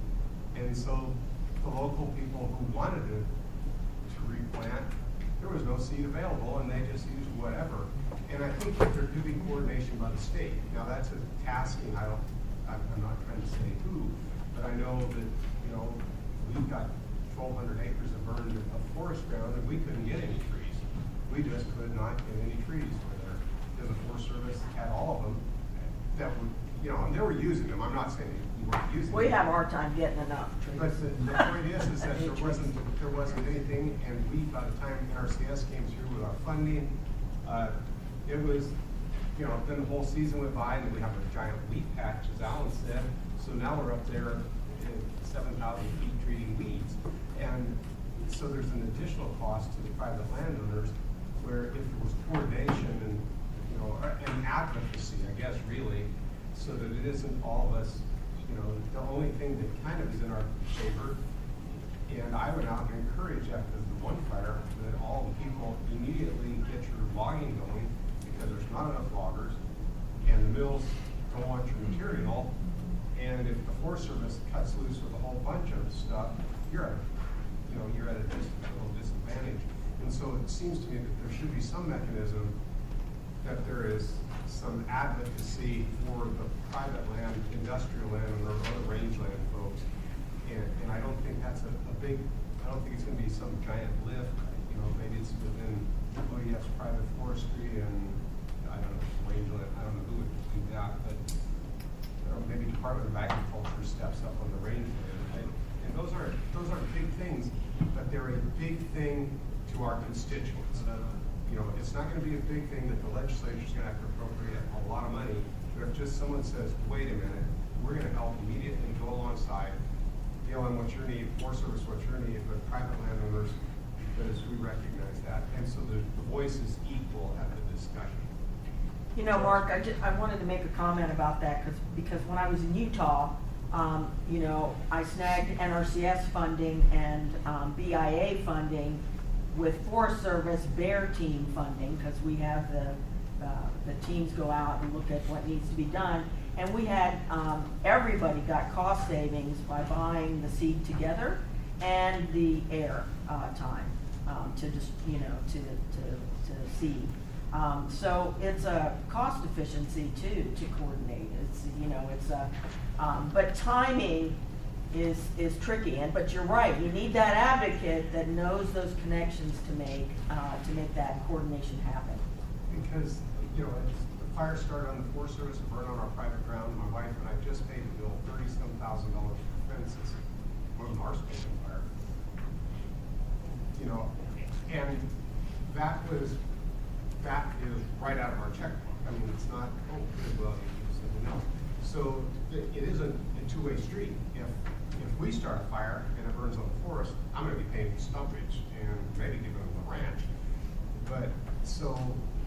[SPEAKER 9] And so the local people who wanted to replant, there was no seed available and they just used whatever. And I think that there could be coordination by the state. Now that's a tasking, I'm not trying to say who, but I know that, you know, we've got 1,200 acres of burned of forest ground and we couldn't get any trees. We just could not get any trees where there, because the Forest Service had all of them that would, you know, and they were using them. I'm not saying you weren't using them.
[SPEAKER 10] We have a hard time getting enough trees.
[SPEAKER 9] But the point is that there wasn't anything, and we, by the time NRCS came through with our funding, it was, you know, then the whole season went by, and then we have a giant wheat patch, as Alan said. So now we're up there at 7,000 feet treating weeds, and so there's an additional cost to the private landowners, where if there was coordination and, you know, and advocacy, I guess, really, so that it isn't all of us, you know, the only thing that kind of is in our favor. And I went out and encouraged after the one fire that all the people immediately get your logging going, because there's not enough loggers and the mills don't want your material. And if the Forest Service cuts loose with a whole bunch of stuff, you're at a little disadvantage. And And so it seems to me that there should be some mechanism that there is some advocacy for the private land, industrial land, and other rangeland folks. And I don't think that's a big, I don't think it's gonna be some giant lift. You know, maybe it's within ODF's private forestry and, I don't know, rangeland, I don't know who would do that, but maybe Department of Agriculture steps up on the rangeland. And those aren't big things, but they're a big thing to our constituents. You know, it's not gonna be a big thing that the legislature's gonna have to appropriate a lot of money, but if just someone says, wait a minute, we're gonna help immediately go alongside, deal on what your need, Forest Service what your need, but private landowners, because we recognize that. And so the voice is equal at the discussion.
[SPEAKER 10] You know, Mark, I wanted to make a comment about that because when I was in Utah, you know, I snagged NRCS funding and BIA funding with Forest Service Bear Team funding, because we have the teams go out and look at what needs to be done. And we had, everybody got cost savings by buying the seed together and the air time to just, you know, to seed. So it's a cost efficiency too to coordinate. It's, you know, it's a, but timing is tricky. But you're right. You need that advocate that knows those connections to make that coordination happen.
[SPEAKER 9] Because, you know, the fire started on the Forest Service and burned on our private ground. My wife and I just paid the bill $30,000 for fences. One of ours paid on fire. You know, and that is right out of our checkbook. I mean, it's not, oh, good, well, no. So it is a two-way street. If we start a fire and it burns on the forest, I'm going to be paying for stumpage and maybe giving them the ranch. But so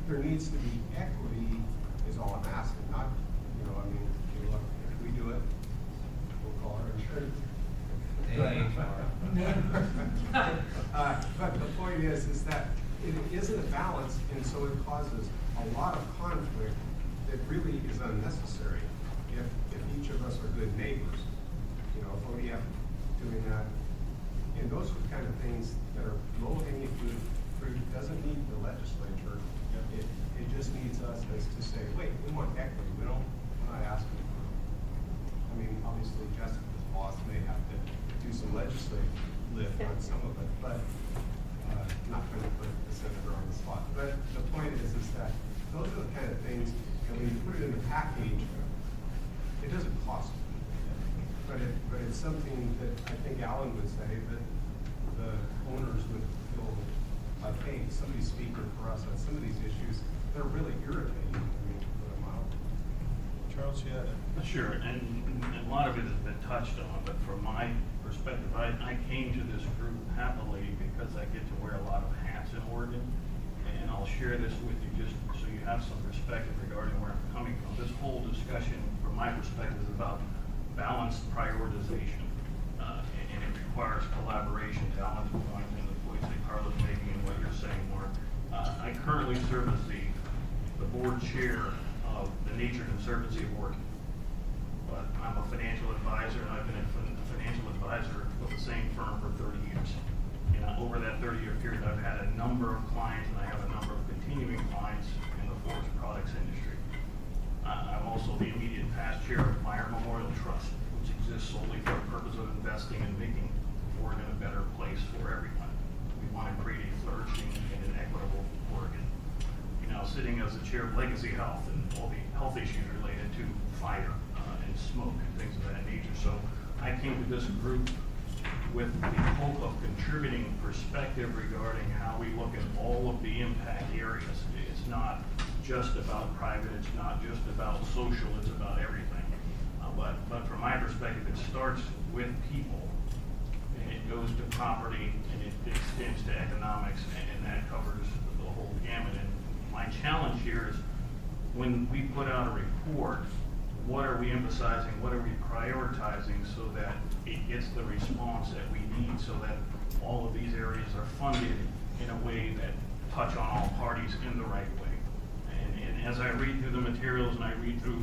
[SPEAKER 9] there needs to be equity is all I'm asking. Not, you know, I mean, you look, if we do it, we'll call our insurance. But the point is that it isn't a balance, and so it causes a lot of conflict that really is unnecessary if each of us are good neighbors. You know, if ODF doing that, and those are the kind of things that are low-hanging fruit, doesn't need the legislature. It just needs us as to say, wait, we want equity. We're not asking for. I mean, obviously, Jessica's boss may have to do some legislative lift on some of it, but not going to put the senator on the spot. But the point is that those are the kind of things that when you put it in the package, it doesn't cost. But it's something that I think Alan would say that the owners would feel like, hey, somebody's speaking for us on some of these issues. They're really irritating. I mean, to put them out.
[SPEAKER 19] Charles, you had it.
[SPEAKER 6] Sure, and a lot of it has been touched on, but from my perspective, I came to this group happily because I get to wear a lot of hats in Oregon, and I'll share this with you just so you have some perspective regarding where I'm coming from. This whole discussion, from my perspective, is about balanced prioritization, and it requires collaboration. Alan's point and the points that Carla's making and what you're saying, Mark. I currently serve as the board chair of the Nature Conservancy of Oregon. But I'm a financial advisor, and I've been a financial advisor with the same firm for 30 years. And over that 30-year period, I've had a number of clients, and I have a number of continuing clients in the forest products industry. I'm also the immediate past chair of Meyer Memorial Trust, which exists solely for the purpose of investing and making Oregon a better place for everyone. We want to create a flourishing and an equitable Oregon. Now, sitting as the chair of Legacy Health and all the health issues related to fire and smoke and things of that nature. So I came to this group with the hope of contributing perspective regarding how we look at all of the impact areas. It's not just about private, it's not just about social, it's about everything. But from my perspective, it starts with people, and it goes to property, and it extends to economics, and that covers the whole gamut. And my challenge here is when we put out a report, what are we emphasizing, what are we prioritizing so that it gets the response that we need so that all of these areas are funded in a way that touch on all parties in the right way. And as I read through the materials and I read through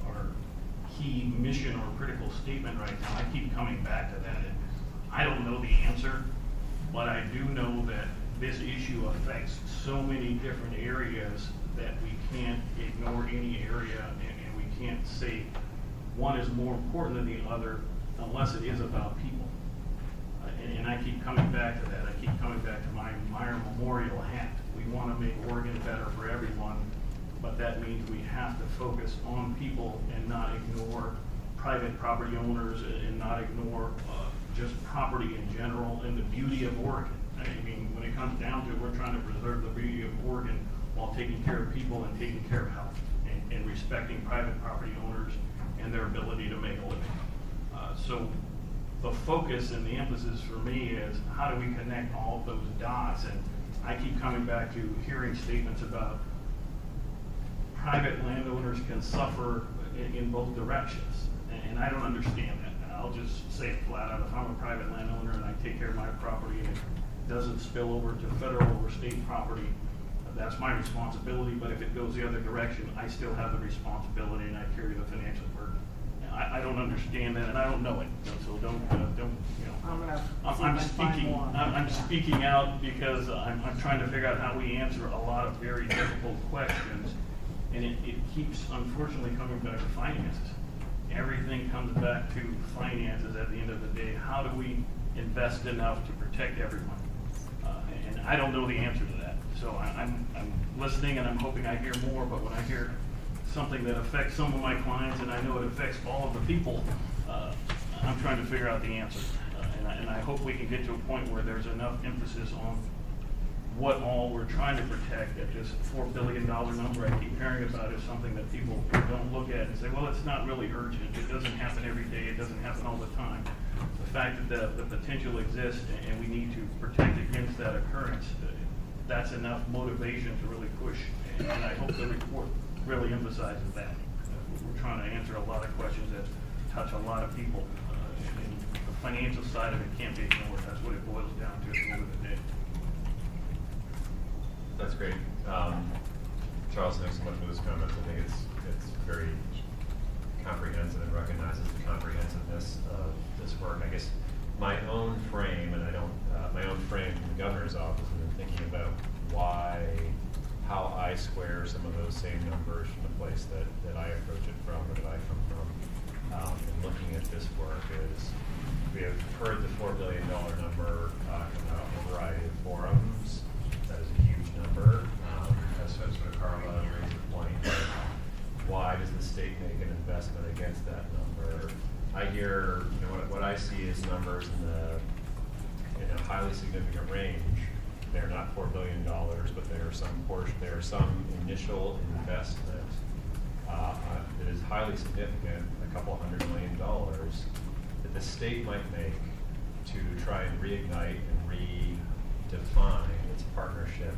[SPEAKER 6] our key mission or critical statement right now, I keep coming back to that. And I don't know the answer, but I do know that this issue affects so many different areas that we can't ignore any area, and we can't say one is more important than the other unless it is about people. And I keep coming back to that. I keep coming back to my Meyer Memorial hat. We want to make Oregon better for everyone, but that means we have to focus on people and not ignore private property owners and not ignore just property in general and the beauty of Oregon. I mean, when it comes down to it, we're trying to preserve the beauty of Oregon while taking care of people and taking care of health and respecting private property owners and their ability to make a living. So the focus and the emphasis for me is how do we connect all of those dots? And I keep coming back to hearing statements about private landowners can suffer in both directions. And I don't understand that. I'll just say it flat out. If I'm a private landowner and I take care of my property and it doesn't spill over to federal or state property, that's my responsibility. But if it goes the other direction, I still have the responsibility and I carry the financial burden. I don't understand that, and I don't know it. So don't you know. I'm speaking out because I'm trying to figure out how we answer a lot of very difficult questions, and it keeps unfortunately coming back to finances. Everything comes back to finances at the end of the day. How do we invest enough to protect everyone? And I don't know the answer to that. So I'm listening and I'm hoping I hear more, but when I hear something that affects some of my clients and I know it affects all of the people, I'm trying to figure out the answer. And I hope we can get to a point where there's enough emphasis on what all we're trying to protect, that this $4 billion number I keep hearing about is something that people don't look at and say, well, it's not really urgent. It doesn't happen every day. It doesn't happen all the time. The fact that the potential exists and we need to protect against that occurrence, that's enough motivation to really push. And I hope the report really emphasizes that. We're trying to answer a lot of questions that touch a lot of people. And the financial side of it can't be ignored. That's what it boils down to at the end of the day.
[SPEAKER 12] That's great. Charles, thanks so much for those comments. I think it's very comprehensive and recognizes the comprehensiveness of this work. I guess my own frame, and my own frame from the governor's office, and then thinking about how I square some of those same numbers from the place that I approach it from, or that I come from, and looking at this work is, we have heard the $4 billion number come out in a variety of forums. That is a huge number. As sort of Carla raised the point, why does the state make an investment against that number? I hear, what I see is numbers in a highly significant range. They're not $4 billion, but there are some portion. There are some initial investment that is highly significant, a couple $100 million, that the state might make to try and reignite and redefine its partnership.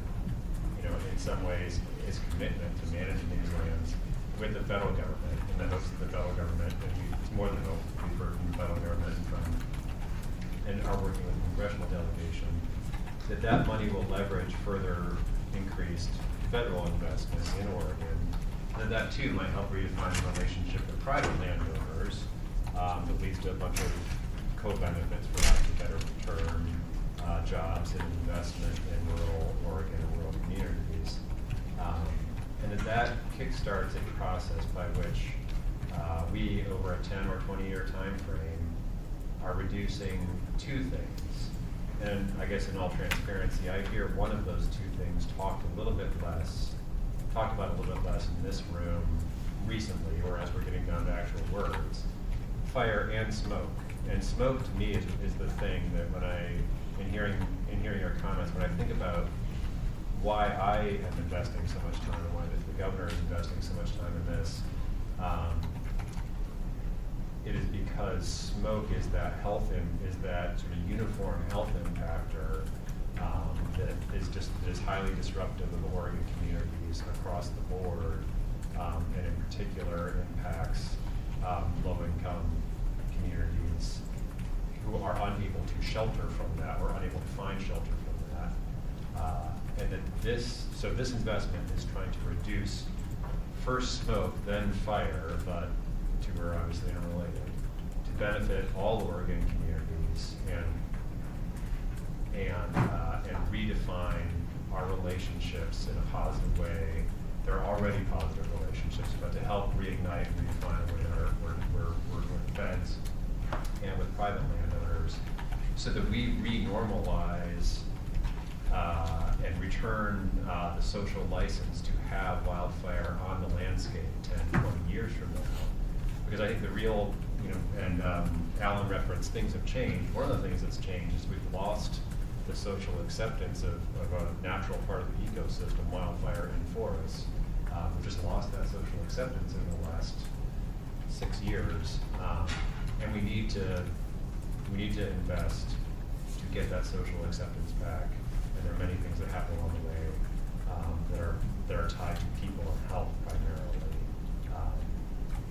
[SPEAKER 12] In some ways, its commitment to managing these lands with the federal government, in the hopes that the federal government, and it's more than hope, we've heard from the federal government and are working with the congressional delegation, that money will leverage further increased federal investment in Oregon, and that too might help redefine the relationship with private landowners, that leads to a bunch of co-benefits for lack of a better term, jobs and investment in rural Oregon and rural communities. And that kickstarts a process by which we, over a 10 or 20-year time frame, are reducing two things. And I guess in all transparency, I hear one of those two things talked about a little bit less in this room recently, or as we're getting down to actual words: fire and smoke. And smoke to me is the thing that in hearing your comments, when I think about why I am investing so much time and why the governor is investing so much time in this, it is because smoke is that sort of uniform health impactor that is highly disruptive of Oregon communities across the board, and in particular impacts low-income communities who are unable to shelter from that, or unable to find shelter from that. And that this investment is trying to reduce first smoke, then fire, but the two are obviously unrelated, to benefit all Oregon communities. and redefine our relationships in a positive way. They're already positive relationships, but to help reignite and redefine a way that we're working with feds and with private landowners so that we re-normalize and return the social license to have wildfire on the landscape 10, 20 years from now. Because I think the real, and Alan referenced things have changed. One of the things that's changed is we've lost the social acceptance of a natural part of the ecosystem, wildfire in forests. We've just lost that social acceptance in the last 6 years. And we need to invest to get that social acceptance back. And there are many things that happen along the way that are tied to people and health primarily.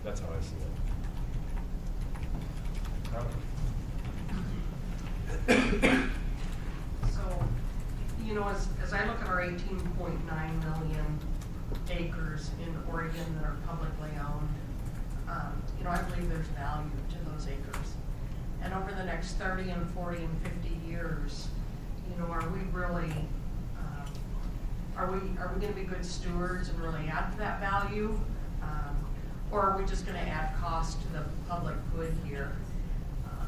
[SPEAKER 12] That's how I see it.
[SPEAKER 21] So, as I look at our 18.9 million acres in Oregon that are publicly owned, I believe there's value to those acres. And over the next 30 and 40 and 50 years, are we really, are we going to be good stewards and really add to that value? Or are we just going to add cost to the public good here?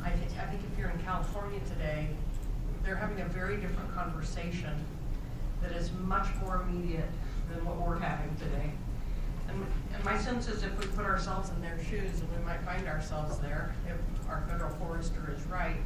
[SPEAKER 21] I think if you're in California today, they're having a very different conversation that is much more immediate than what we're having today. And my sense is if we put ourselves in their shoes, and we might find ourselves there if our federal forester is right,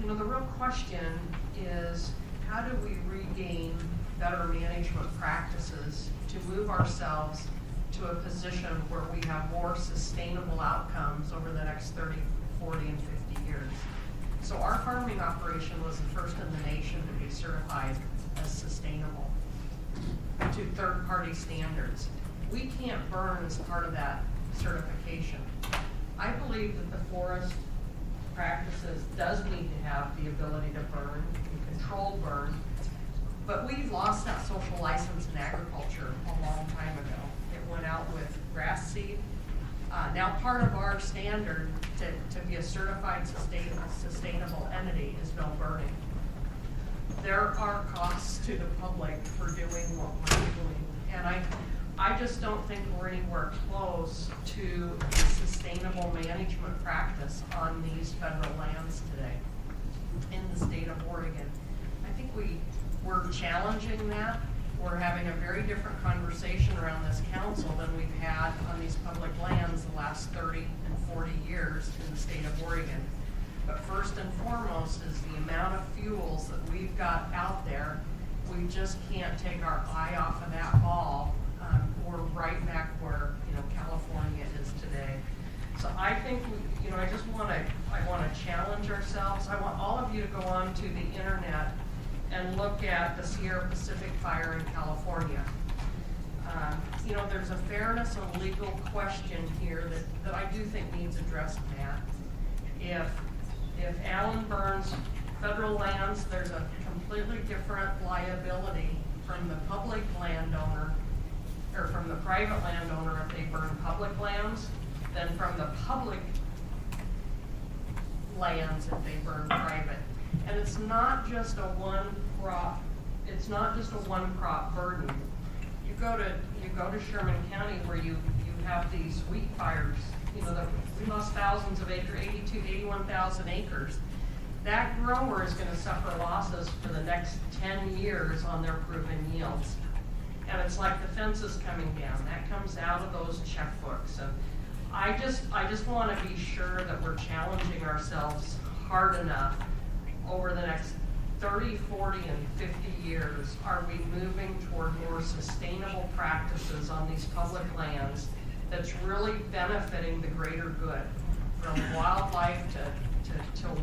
[SPEAKER 21] the real question is how do we regain better management practices to move ourselves to a position where we have more sustainable outcomes over the next 30, 40, and 50 years. So our farming operation was the first in the nation to be certified as sustainable to third-party standards. We can't burn as part of that certification. I believe that the forest practices does need to have the ability to burn and control burn, but we lost that social license in agriculture a long time ago. It went out with grass seed. Now part of our standard to be a certified sustainable entity is no burning. There are costs to the public for doing what we're doing, and I just don't think we're anywhere close to a sustainable management practice on these federal lands today in the state of Oregon. I think we're challenging that. We're having a very different conversation around this council than we've had on these public lands the last 30 and 40 years in the state of Oregon. But first and foremost is the amount of fuels that we've got out there. We just can't take our eye off of that ball. We're right back where California is today. So I think I just want to challenge ourselves. I want all of you to go on to the internet and look at the Sierra Pacific fire in California. There's a fairness and legal question here that I do think needs addressed, Matt. If Alan burns federal lands, there's a completely different liability from the public landowner or from the private landowner if they burn public lands than from the public lands if they burn private. And it's not just a one crop burden. You go to Sherman County where you have these wheat fires, we lost thousands of acres, 81,000 acres. That grower is going to suffer losses for the next 10 years on their proven yields. And it's like the fences coming down. That comes out of those checkbooks. And I just want to be sure that we're challenging ourselves hard enough over the next 30, 40, and 50 years. Are we moving toward more sustainable practices on these public lands that's really benefiting the greater good, from wildlife to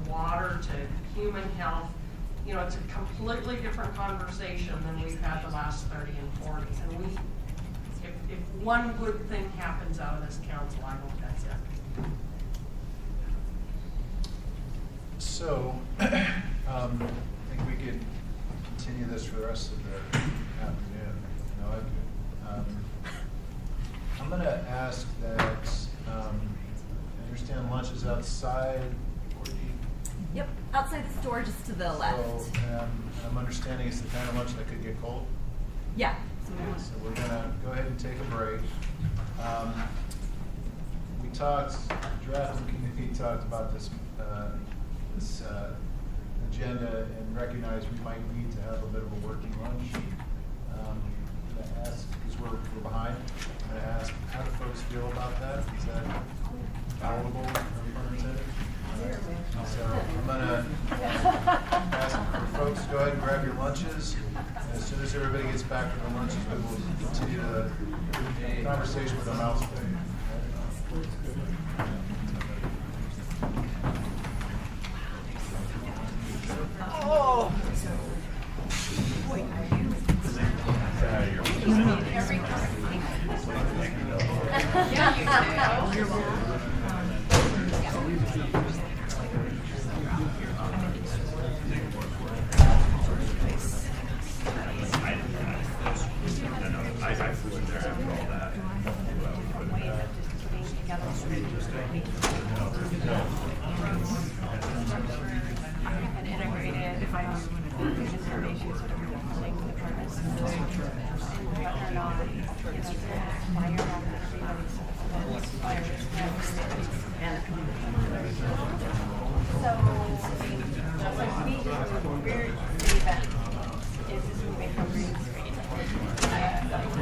[SPEAKER 21] water to human health? It's a completely different conversation than we've had the last 30 and 40. And if one good thing happens out of this council, I hope that's it.
[SPEAKER 1] So, I think we could continue this for the rest of the afternoon. I'm going to ask that, I understand lunch is outside.
[SPEAKER 3] Yep, outside the store, just to the left.
[SPEAKER 1] So, I'm understanding it's the kind of lunch that could get cold.
[SPEAKER 3] Yeah.
[SPEAKER 1] So we're gonna go ahead and take a break. We talked, drafting committee talked about this, agenda and recognized we might need to have a bit of a working lunch. I'm gonna ask, because we're behind, I'm gonna ask, how do folks feel about that? Is that palatable, no pun intended? So I'm gonna ask for folks to go ahead and grab your lunches. And as soon as everybody gets back from their lunches, we will continue the conversation with the mouse.
[SPEAKER 10] Oh.
[SPEAKER 12] I flew in there after all that.
[SPEAKER 22] And integrated finance information sort of link to the purpose and turn on, fire on everybody's fire and so we we're the event is moving from green screen.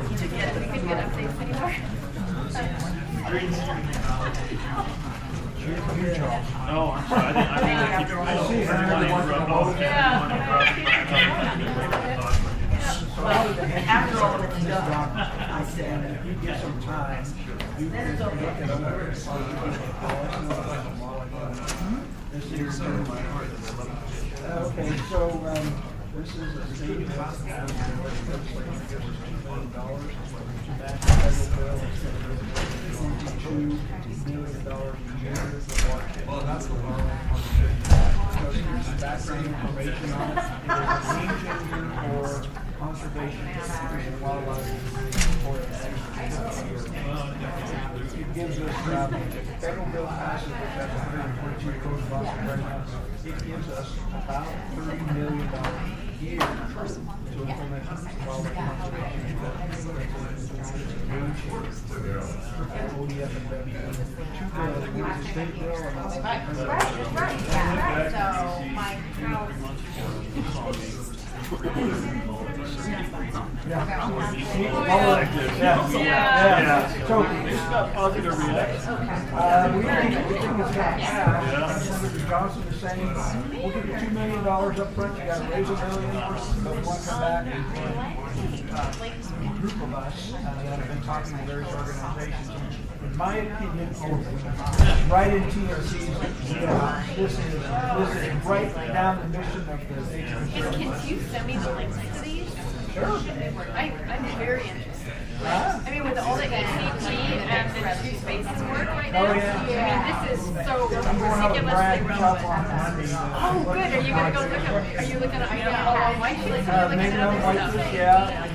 [SPEAKER 22] We couldn't get updates anymore.
[SPEAKER 6] Green screen technology. No, I'm sorry. I
[SPEAKER 10] After all of it's done, I said,
[SPEAKER 4] If you get some time, you can look at other this is okay, so this is a state legislation gives us $2 million. That federal bill is going to $22 million a year. Well, that's the so here's some background information on it. It is a game changer for conservation and wildlife for it gives us federal bill passes, which has 142 code blocks right now. It gives us about $30 million a year to implement wildlife conservation. ODF and WE. Two bills, one is a state bill and one is a federal bill.
[SPEAKER 13] So my house.
[SPEAKER 4] Yeah. So it's got positive reaction. We think it's got cash. Senator Johnson is saying, we'll give you $2 million up front, you gotta raise $1 million, but we want to come back and a group of us that have been talking to various organizations. In my opinion, right in TRC's, this is right down the mission of the
[SPEAKER 8] Can you send me the links to these?
[SPEAKER 4] Sure.
[SPEAKER 8] I'm very interested. I mean, with all the NCT and the two spaces work right now, I mean, this is so ridiculously relevant. Oh, good. Are you gonna go look at? Are you looking at? On white sheets? Are you looking at other stuff?
[SPEAKER 4] Yeah.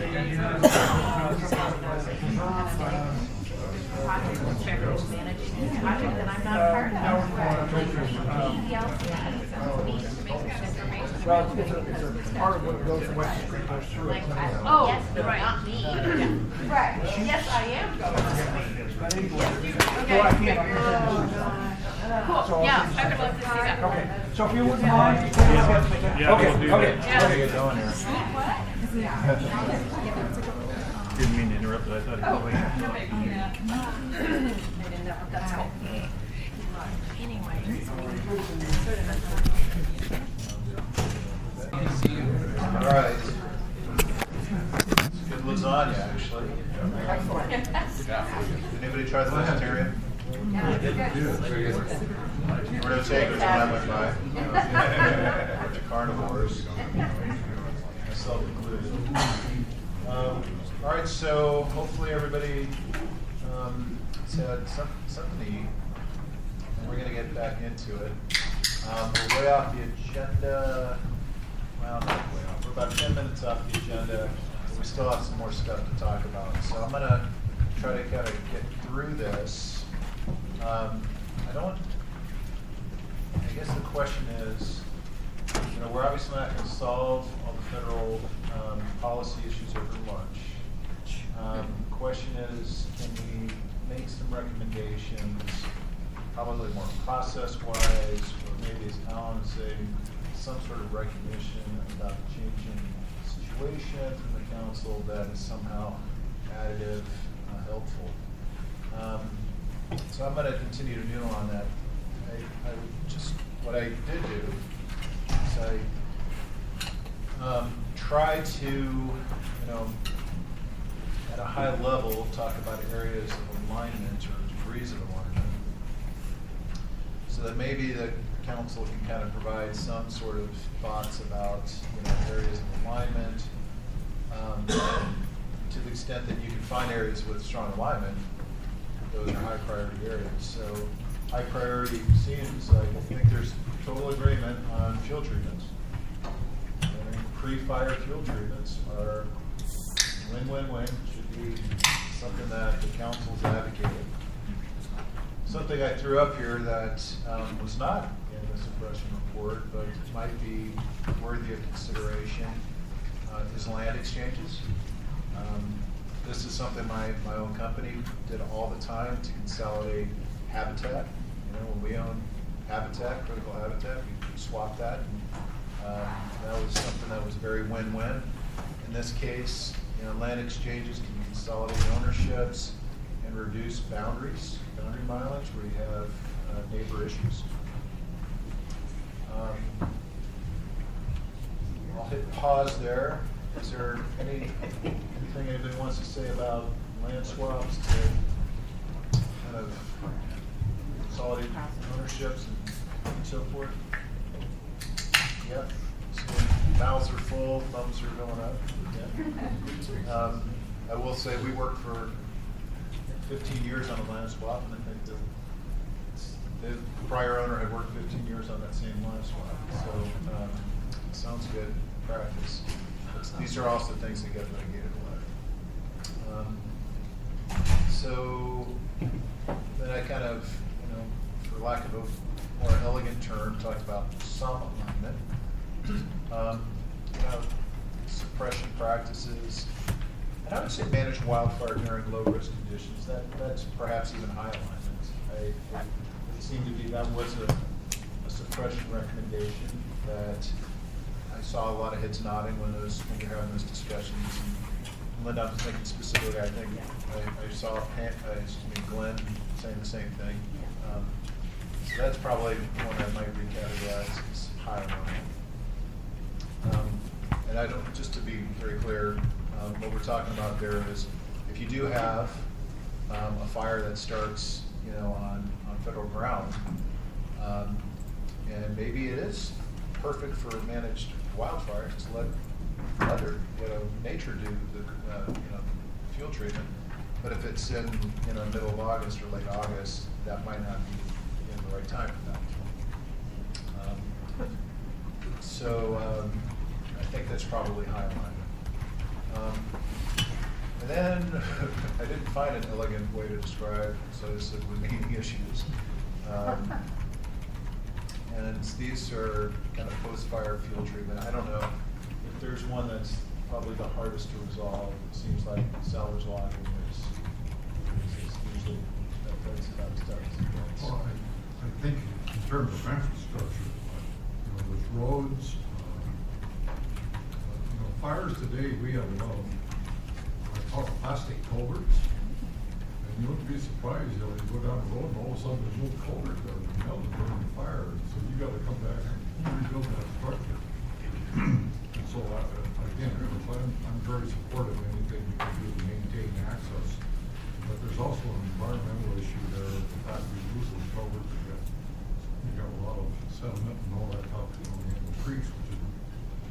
[SPEAKER 22] Project checkers managing this project that I'm not part of.
[SPEAKER 4] Well, it's a part of what goes through it.
[SPEAKER 22] Oh, right. Not me. Right. Yes, I am going.
[SPEAKER 4] But anyway, so I can't.
[SPEAKER 8] Cool. Yeah, I would love to see that.
[SPEAKER 4] Okay, so if you wouldn't mind.
[SPEAKER 14] Okay, get going here. Didn't mean to interrupt, but I thought it was waiting.
[SPEAKER 8] No big deal. I didn't know. That's cool.
[SPEAKER 22] Anyway.
[SPEAKER 1] All right. It's good lasagna, actually.
[SPEAKER 10] excellent.
[SPEAKER 1] Anybody try the vegetarian?
[SPEAKER 22] Yeah.
[SPEAKER 1] We're no takers when I went by. Bunch of carnivores, myself included. All right, so hopefully everybody has had something to eat, and we're going to get back into it. We're way off the agenda. Well, not way off. We're about 10 minutes off the agenda, but we still have some more stuff to talk about. So I'm going to try to kind of get through this. I guess the question is, you know, we're obviously not going to solve all the federal policy issues over lunch. Question is, can we make some recommendations, probably more process-wise, or maybe, as Alan was saying, some sort of recognition about the changing situation from the council that is somehow additive, helpful. So I'm going to continue to noodle on that. What I did do is I tried to, you know, at a high level, talk about areas of alignment or degrees of alignment, so that maybe the council can kind of provide some sort of thoughts about, you know, areas of alignment. To the extent that you can find areas with strong alignment, those are high priority areas. So high priority seems like, I think there's total agreement on fuel treatments. Pre-fire fuel treatments are win-win-win, should be something that the council's advocated. Something I threw up here that was not in the suppression report, but might be worthy of consideration, is land exchanges. This is something my own company did all the time to consolidate habitat. You know, when we own habitat, critical habitat, we swap that. And, that was something that was very win-win. In this case, you know, land exchanges can consolidate ownerships and reduce boundary mileage where you have neighbor issues. I'll hit pause there. Is there anything anybody wants to say about land swaps to kind of consolidate ownerships and so forth? Yeah. So mouths are full, thumbs are going up. Yeah. I will say we worked for 15 years on a land swap, and I think the prior owner had worked 15 years on that same land swap. So sounds good practice. These are also things that get litigated a lot. So then I kind of, you know, for lack of a more elegant term, talked about some alignment. You know, suppression practices, and I would say manage wildfire during low risk conditions. That's perhaps even high alignment. It seemed to be that was a suppression recommendation that I saw a lot of heads nodding when you're having those discussions. And Linda, I was thinking specifically, I think I saw Glenn saying the same thing. So that's probably one I might recategorize as high alignment. And I don't, just to be very clear, what we're talking about there is if you do have a fire that starts, you know, on federal ground, and maybe it is perfect for managed wildfires, to let other, you know, nature do the, you know, fuel treatment. But if it's in, you know, middle of August or late August, that might not be in the right time for that. So I think that's probably high alignment. And then I didn't find an elegant way to describe, so I said remaining issues. And these are kind of post-fire fuel treatment. I don't know if there's one that's probably the hardest to resolve. It seems like salvage logging is usually that's about as tough as it gets.
[SPEAKER 11] Well, I think in terms of infrastructure, you know, with roads, you know, fires today, we have a lot of, I call it plastic culverts. And you wouldn't be surprised, you know, you go down the road and all of a sudden there's no culvert there, it's melted during the fire. So you gotta come back and rebuild that structure. And so, again, I'm very supportive of anything we can do to maintain access. But there's also an environmental issue there, the fact we lose those culverts, you got a lot of sediment and all that stuff, you know, in the creeks, which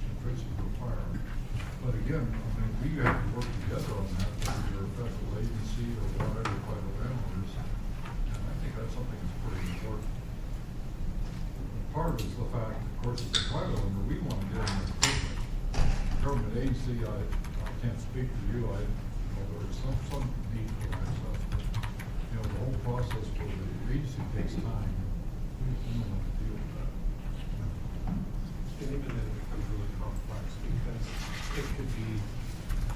[SPEAKER 11] increases the fire. But again, I mean, we have to work together on that, whether you're a federal agency or whatever, private landlords. And I think that's something that's pretty important. Part of it is the fact, of course, as a private owner, we want to get in there quickly. Government agency, I can't speak for you, you know, there's some need for that stuff, but, you know, the whole process for the agency takes time. We don't want to deal with that.
[SPEAKER 9] even if it becomes really complex, because it could be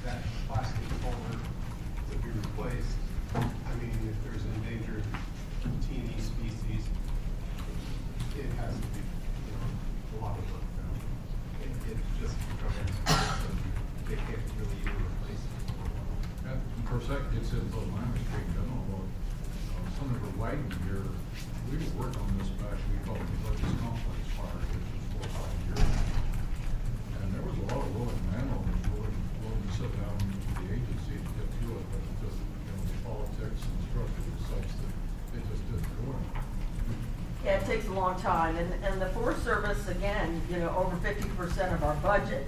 [SPEAKER 9] that plastic culvert to be replaced. I mean, if there's endangered teeny species, it has to be, a lot of work done. It just becomes, they can't really even replace it.
[SPEAKER 11] Yeah, of course, that gets into Lima Street General Road. Some of the lighting here, we were working on this back, we called it the Burgess Complex Fire, which was 4 or 5 years ago. And there was a lot of willing landowners willing to sit down with the agency to get to it, but it just, the politics and structure of the sites that it just didn't go in.
[SPEAKER 10] Yeah, it takes a long time, and the Forest Service, again, over 50% of our budget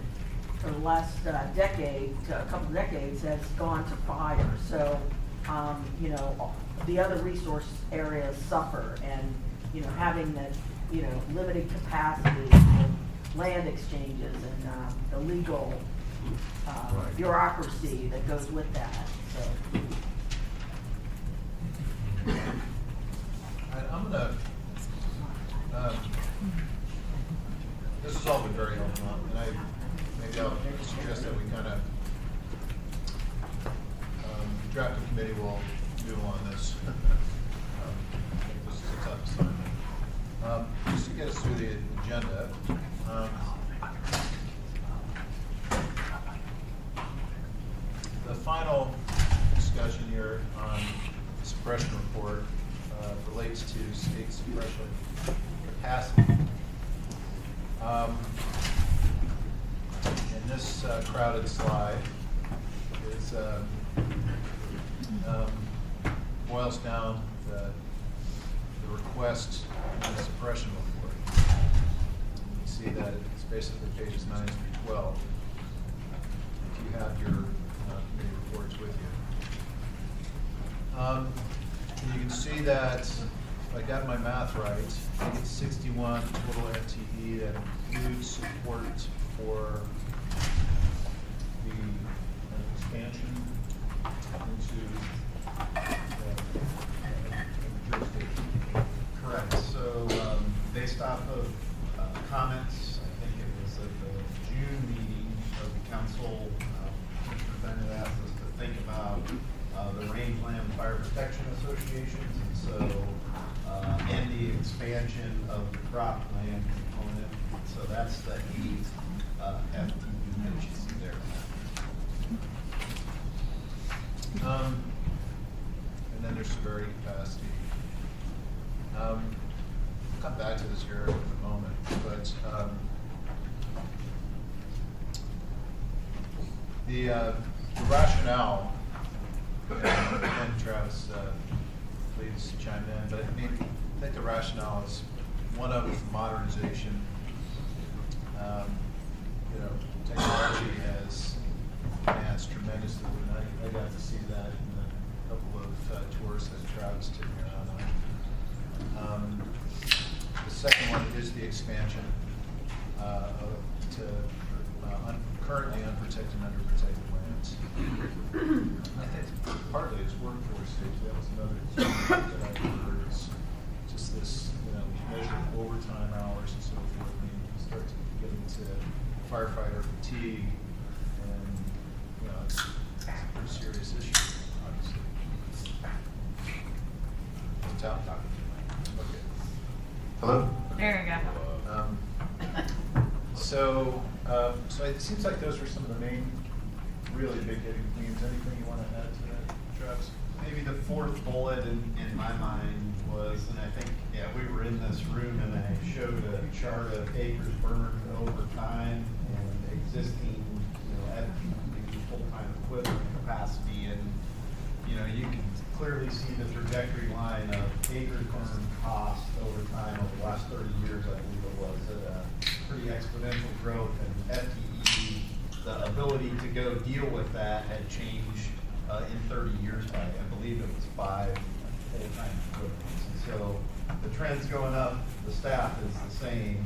[SPEAKER 10] for the last decade, a couple of decades, has gone to fire. So, the other resource areas suffer, and, having the, limited capacity, land exchanges, and the legal bureaucracy that goes with that, so.
[SPEAKER 1] I'm gonna, this has all been very helpful, and maybe I'll suggest that we kind of, drafting committee will do on this. I think this is a tough assignment. Just to get us through the agenda, the final discussion here on the suppression report relates to state suppression capacity. And this crowded slide is boils down the request in the suppression report. You see that it's basically pages 9 through 12. If you have your committee reports with you. You can see that, if I got my math right, I think it's 61 total FTE that includes support for the expansion into jurisdiction.
[SPEAKER 20] Correct. So, based off of comments, I think it was at the June meeting of the council, Commissioner Bennett asked us to think about the Rangeland Fire Protection Associations, and so, and the expansion of the cropland component. So that's the 8 FTE that you see there.
[SPEAKER 1] And then there's severity capacity. I'll come back to this here in a moment, but the rationale, and Travis, please chime in, but I think the rationale is one of modernization. Technology has advanced tremendously, and I got to see that in a couple of tours that Travis took me around on. The second one is the expansion to currently unprotected and underprotected lands. I think partly it's workforce safety. That was another that I heard. Is just this, measure of overtime hours and so forth. I mean, you start to get into firefighter fatigue, and it's a pretty serious issue, obviously. Okay. Hello.
[SPEAKER 3] There you go.
[SPEAKER 1] So it seems like those are some of the main, really big hitting themes. Anything you want to add to that, Travis?
[SPEAKER 20] Maybe the fourth bullet in my mind was, and I think, we were in this room and I showed a chart of acres burned over time and existing, FTE full-time equivalent capacity, and you can clearly see the trajectory line of acres burned cost over time over the last 30 years, I believe it was, at a pretty exponential growth, and FTE, the ability to go deal with that had changed in 30 years by, I believe it was 5 full-time equivalents. And so the trend's going up, the staff is the same,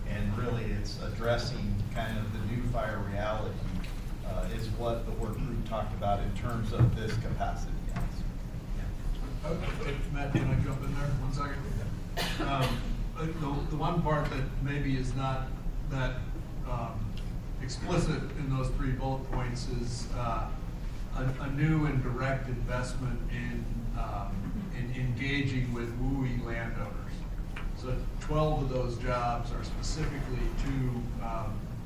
[SPEAKER 20] and really it's addressing kind of the new fire reality is what the work group talked about in terms of this capacity.
[SPEAKER 5] Okay, Matt, can I jump in there 1 second? The one part that maybe is not that explicit in those 3 bullet points is a new and direct investment in engaging with WUI landowners. So 12 of those jobs are specifically to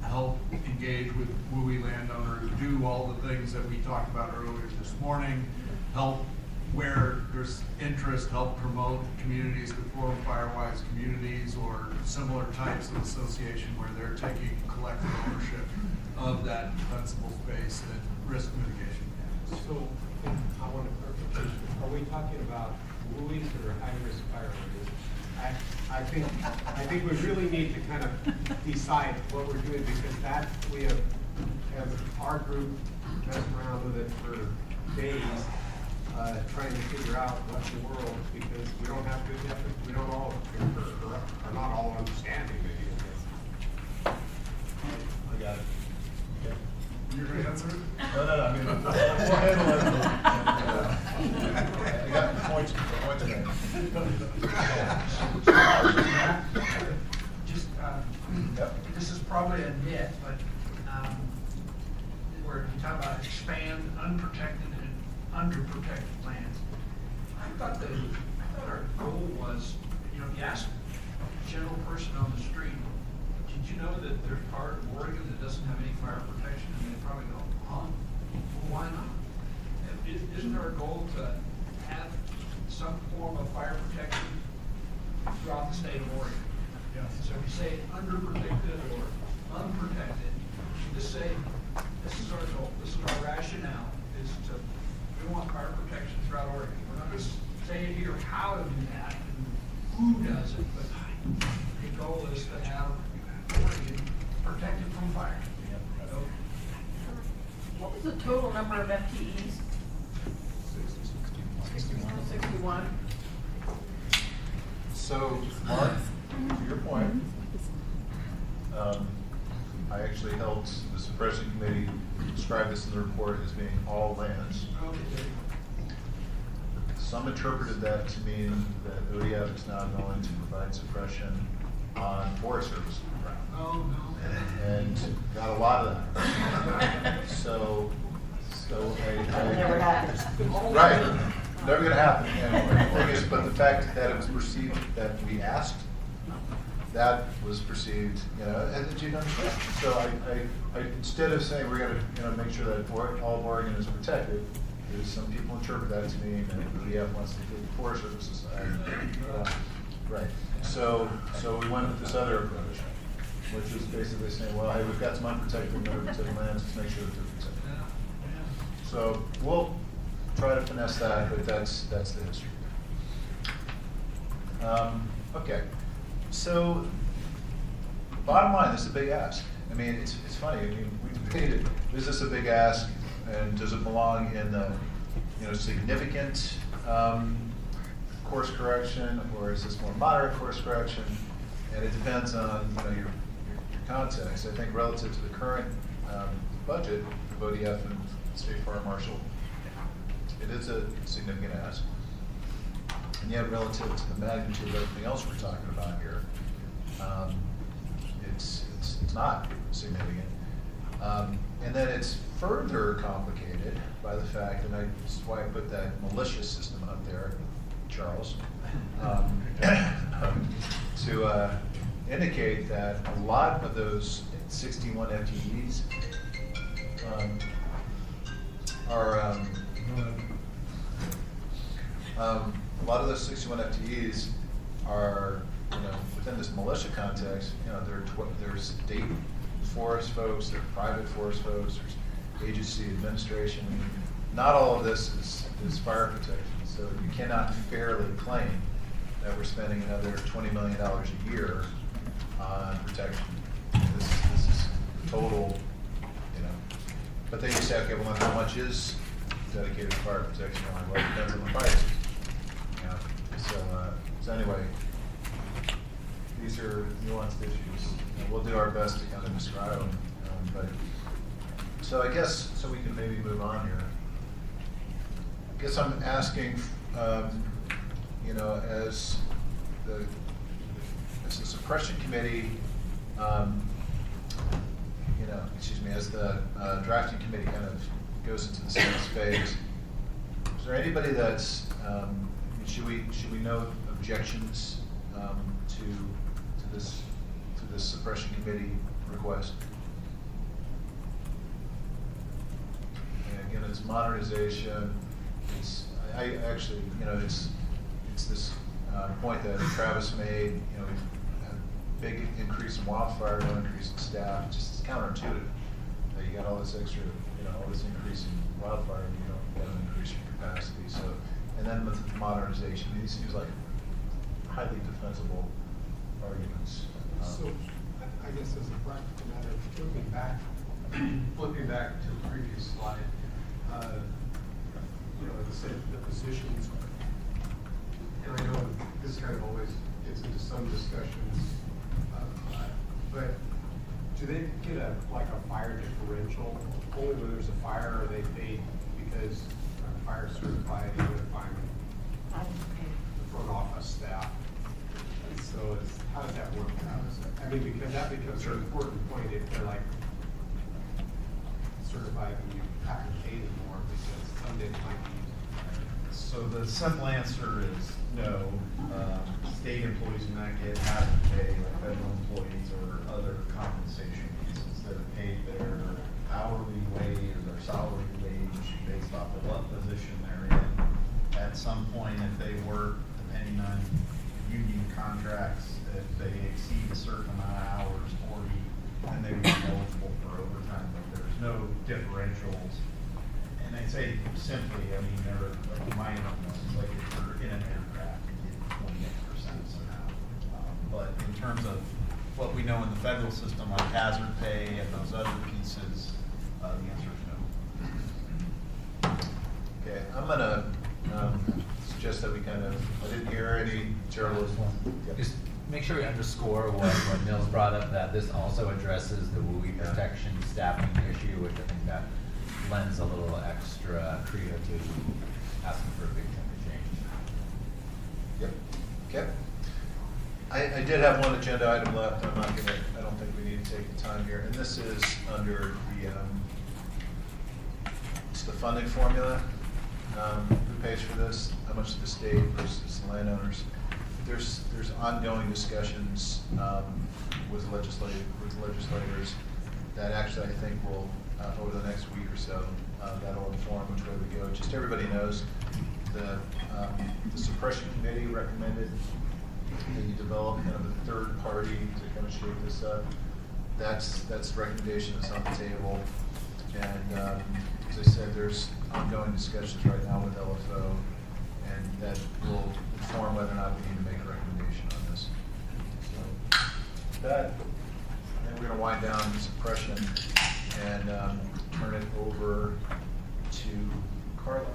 [SPEAKER 5] help engage with WUI landowners, do all the things that we talked about earlier this morning, help where there's interest, help promote communities that form Firewise communities or similar types of association where they're taking collective ownership of that defensible space that risk mitigation.
[SPEAKER 9] So, I want to clarification. Are we talking about WUIs or high-risk fire areas? I think we really need to kind of decide what we're doing, because that we have our group messed around with it for days, trying to figure out what the world, because we don't have good definition, we don't all concur, or are not all understanding maybe of this. I got it. Okay.
[SPEAKER 5] You're going to answer it?
[SPEAKER 9] No, I mean, we'll handle it. I got points made.
[SPEAKER 7] Just, this is probably a nit, but where you talk about expand unprotected and underprotected lands. I thought our goal was, you ask a general person on the street, did you know that there's part of Oregon that doesn't have any fire protection? And they probably go, well, why not? Isn't our goal to have some form of fire protection throughout the state of Oregon?
[SPEAKER 5] Yes.
[SPEAKER 7] So if you say underprotected or unprotected, you just say, this is our goal, this is our rationale, is we want fire protection throughout Oregon. We're not just saying here how to do that and who does it, but the goal is to have Oregon protected from fire. So,
[SPEAKER 10] What was the total number of FTEs? 61.
[SPEAKER 1] So, Mark, to your point, I actually helped the suppression committee describe this in the report as being all lands. Some interpreted that to mean that ODF is now going to provide suppression on Forest Service ground.
[SPEAKER 7] oh, no.
[SPEAKER 1] And got a lot of that. So
[SPEAKER 10] That never happens.
[SPEAKER 1] right, never gonna happen. And the thing is, but the fact that it was perceived that we asked, that was perceived, and that you'd understand. So I instead of saying we're gonna, make sure that all of Oregon is protected, is some people interpret that to mean that ODF wants to take the Forest Service aside. Right. So we went with this other approach, which is basically saying, well, hey, we've got some unprotected and underprotected lands, let's make sure that they're protected. So we'll try to finesse that, but that's the history. Okay, so bottom line, this is a big ask. I mean, it's funny. I mean, we debated: is this a big ask, and does it belong in the significant course correction, or is this more moderate course correction? And it depends on your context. I think relative to the current budget of ODF and State Fire Marshal, it is a significant ask. And yet, relative to the magnitude of everything else we're talking about here, it's not significant. And then it's further complicated by the fact, and this is why I put that militia system up there, Charles, to indicate that a lot of those 61 FTEs are a lot of those 61 FTEs are, within this militia context, there's state forest folks, there's private forest folks, there's agency administration. Not all of this is fire protection, so you cannot fairly claim that we're spending another $20 million a year on protection. This is total, But then you say, okay, well, how much is dedicated to fire protection? Well, it depends on the price. So anyway, these are nuanced issues, and we'll do our best to kind of describe them. So I guess, so we can maybe move on here. I guess I'm asking, as the suppression committee as the drafting committee kind of goes into the next phase, is there anybody that's, should we note objections to this suppression committee request? And again, it's modernization. I actually, it's this point that Travis made. We've had a big increase in wildfire, no increase in staff. It's counterintuitive that you got all this extra, all this increase in wildfire, and you don't get an increase in capacity. So, and then with modernization, these seems like highly defensible arguments.
[SPEAKER 9] So, I guess as a practical matter, flipping back to the previous slide, as I said, the positions, and I know this kind of always gets into some discussions, but do they get a fire differential only when there's a fire, or are they paid because fire certified, even if I'm the front office staff? And so how does that work out? I mean, because that becomes an important point if they're certified and you have to pay them more because someday it might be.
[SPEAKER 20] So the simple answer is no. State employees do not get hazard pay like federal employees or other compensation pieces. They're paid their hourly wage or their salary wage based off of what position they're in. At some point, if they work, depending on union contracts, if they exceed a certain amount of hours, 40, then they would be eligible for overtime. But there's no differentials. And I say simply, I mean, they're minor ones, like if you're in an aircraft, you get 20% somehow. But in terms of what we know in the federal system, like hazard pay and those other pieces, the answer is no.
[SPEAKER 1] Okay, I'm gonna suggest that we I didn't hear any Gerald.
[SPEAKER 15] Just make sure we underscore what Nils brought up, that this also addresses the WUI protection staffing issue, which I think that lends a little extra credo to asking for a big chunk of change.
[SPEAKER 1] Yep. Okay. I did have one agenda item left. I don't think we need to take the time here. And this is under it's the funding formula. Who pays for this? How much to the state versus the landowners? There's ongoing discussions with legislators that actually I think will over the next week or so that'll inform which way we go. Just everybody knows the suppression committee recommended that you develop kind of a third party to kind of shape this up. That's the recommendation that's on the table. And as I said, there's ongoing discussions right now with LFO, and that will inform whether or not we need to make a recommendation on this. So that, and we're going to wind down suppression and turn it over to Carla.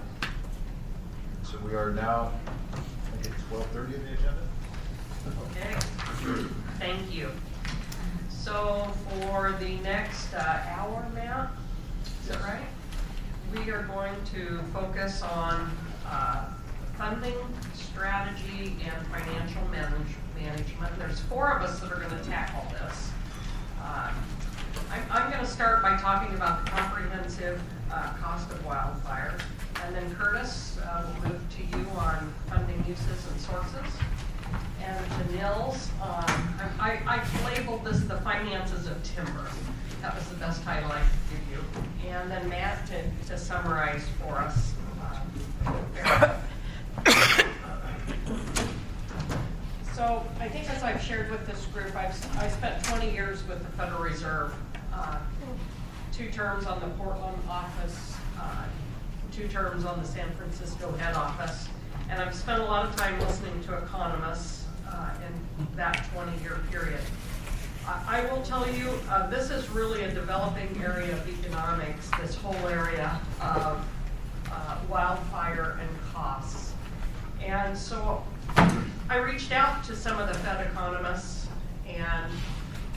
[SPEAKER 1] So we are now, I think, at 12:30 in the agenda.
[SPEAKER 17] Okay, thank you. So for the next hour, Matt, is that right? We are going to focus on funding, strategy, and financial management. There's 4 of us that are going to tackle this. I'm going to start by talking about the comprehensive cost of wildfire, and then Curtis will move to you on funding uses and sources. And to Nils, I labeled this the finances of timber. That was the best title I could give you. And then Matt to summarize for us. So I think as I've shared with this group, I spent 20 years with the Federal Reserve, 2 terms on the Portland office, 2 terms on the San Francisco head office, and I've spent a lot of time listening to economists in that 20-year period. I will tell you, this is really a developing area of economics, this whole area of wildfire and costs. And so I reached out to some of the Fed economists, and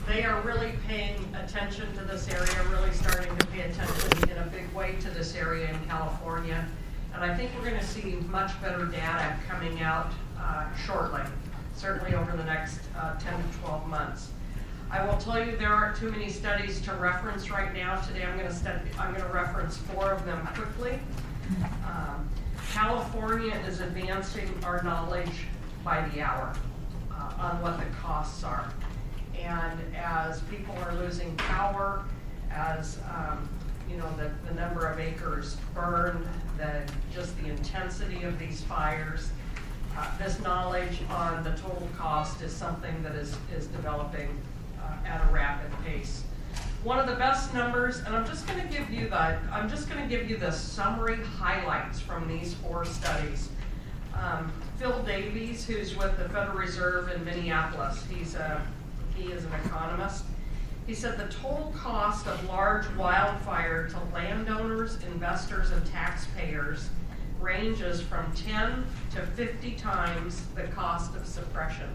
[SPEAKER 17] they are really paying attention to this area, really starting to pay attention in a big way to this area in California. And I think we're going to see much better data coming out shortly, certainly over the next 10 to 12 months. I will tell you there aren't too many studies to reference right now. Today I'm going to reference 4 of them quickly. California is advancing our knowledge by the hour on what the costs are. And as people are losing power, as the number of acres burned, just the intensity of these fires, this knowledge on the total cost is something that is developing at a rapid pace. One of the best numbers, and I'm just going to give you the summary highlights from these 4 studies. Phil Davies, who's with the Federal Reserve in Minneapolis, he is an economist. He said the total cost of large wildfire to landowners, investors, and taxpayers ranges from 10 to 50 times the cost of suppression.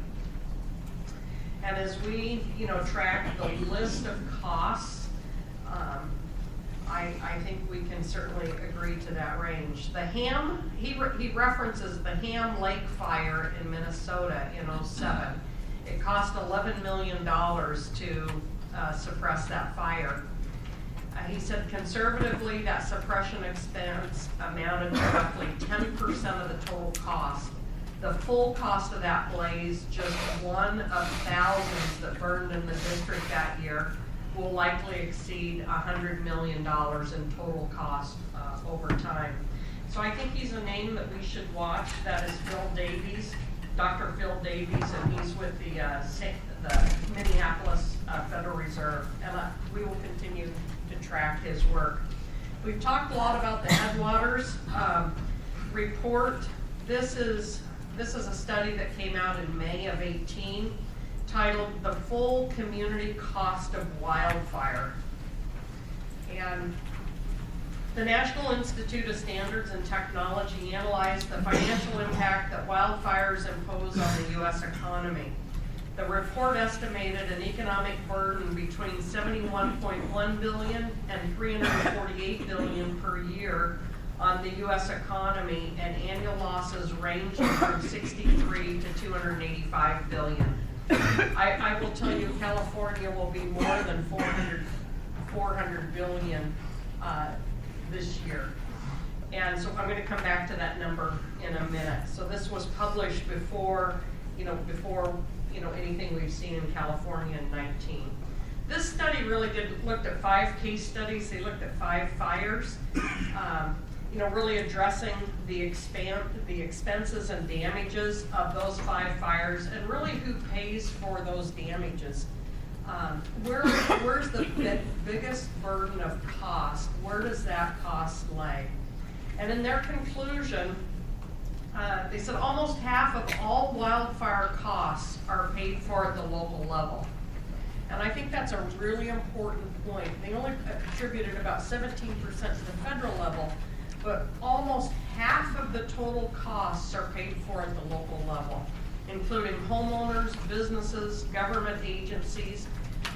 [SPEAKER 17] And as we, track the list of costs, I think we can certainly agree to that range. The he references the Ham Lake fire in Minnesota in 2007. It cost $11 million to suppress that fire. He said conservatively that suppression expense amounted to roughly 10% of the total cost. The full cost of that blaze, just one of thousands that burned in the district that year, will likely exceed $100 million in total cost over time. So I think he's a name that we should watch. That is Phil Davies, Dr. Phil Davies, and he's with the Minneapolis Federal Reserve, and we will continue to track his work. We've talked a lot about the Headwaters report. This is a study that came out in May of 2018, titled "The Full Community Cost of Wildfire." And the National Institute of Standards and Technology analyzed the financial impact that wildfires impose on the U.S. economy. The report estimated an economic burden between $71.1 billion and $348 billion per year on the U.S. economy, and annual losses ranging from 63 to 285 billion. I will tell you, California will be more than 400 billion this year. And so I'm going to come back to that number in a minute. So this was published before anything we've seen in California in 2019. This study really looked at 5 case studies. They looked at 5 fires, really addressing the expenses and damages of those 5 fires, and really who pays for those damages. Where's the biggest burden of cost? Where does that cost lay? And in their conclusion, they said almost half of all wildfire costs are paid for at the local level. And I think that's a really important point. They only attributed about 17% to the federal level, but almost half of the total costs are paid for at the local level, including homeowners, businesses, government agencies.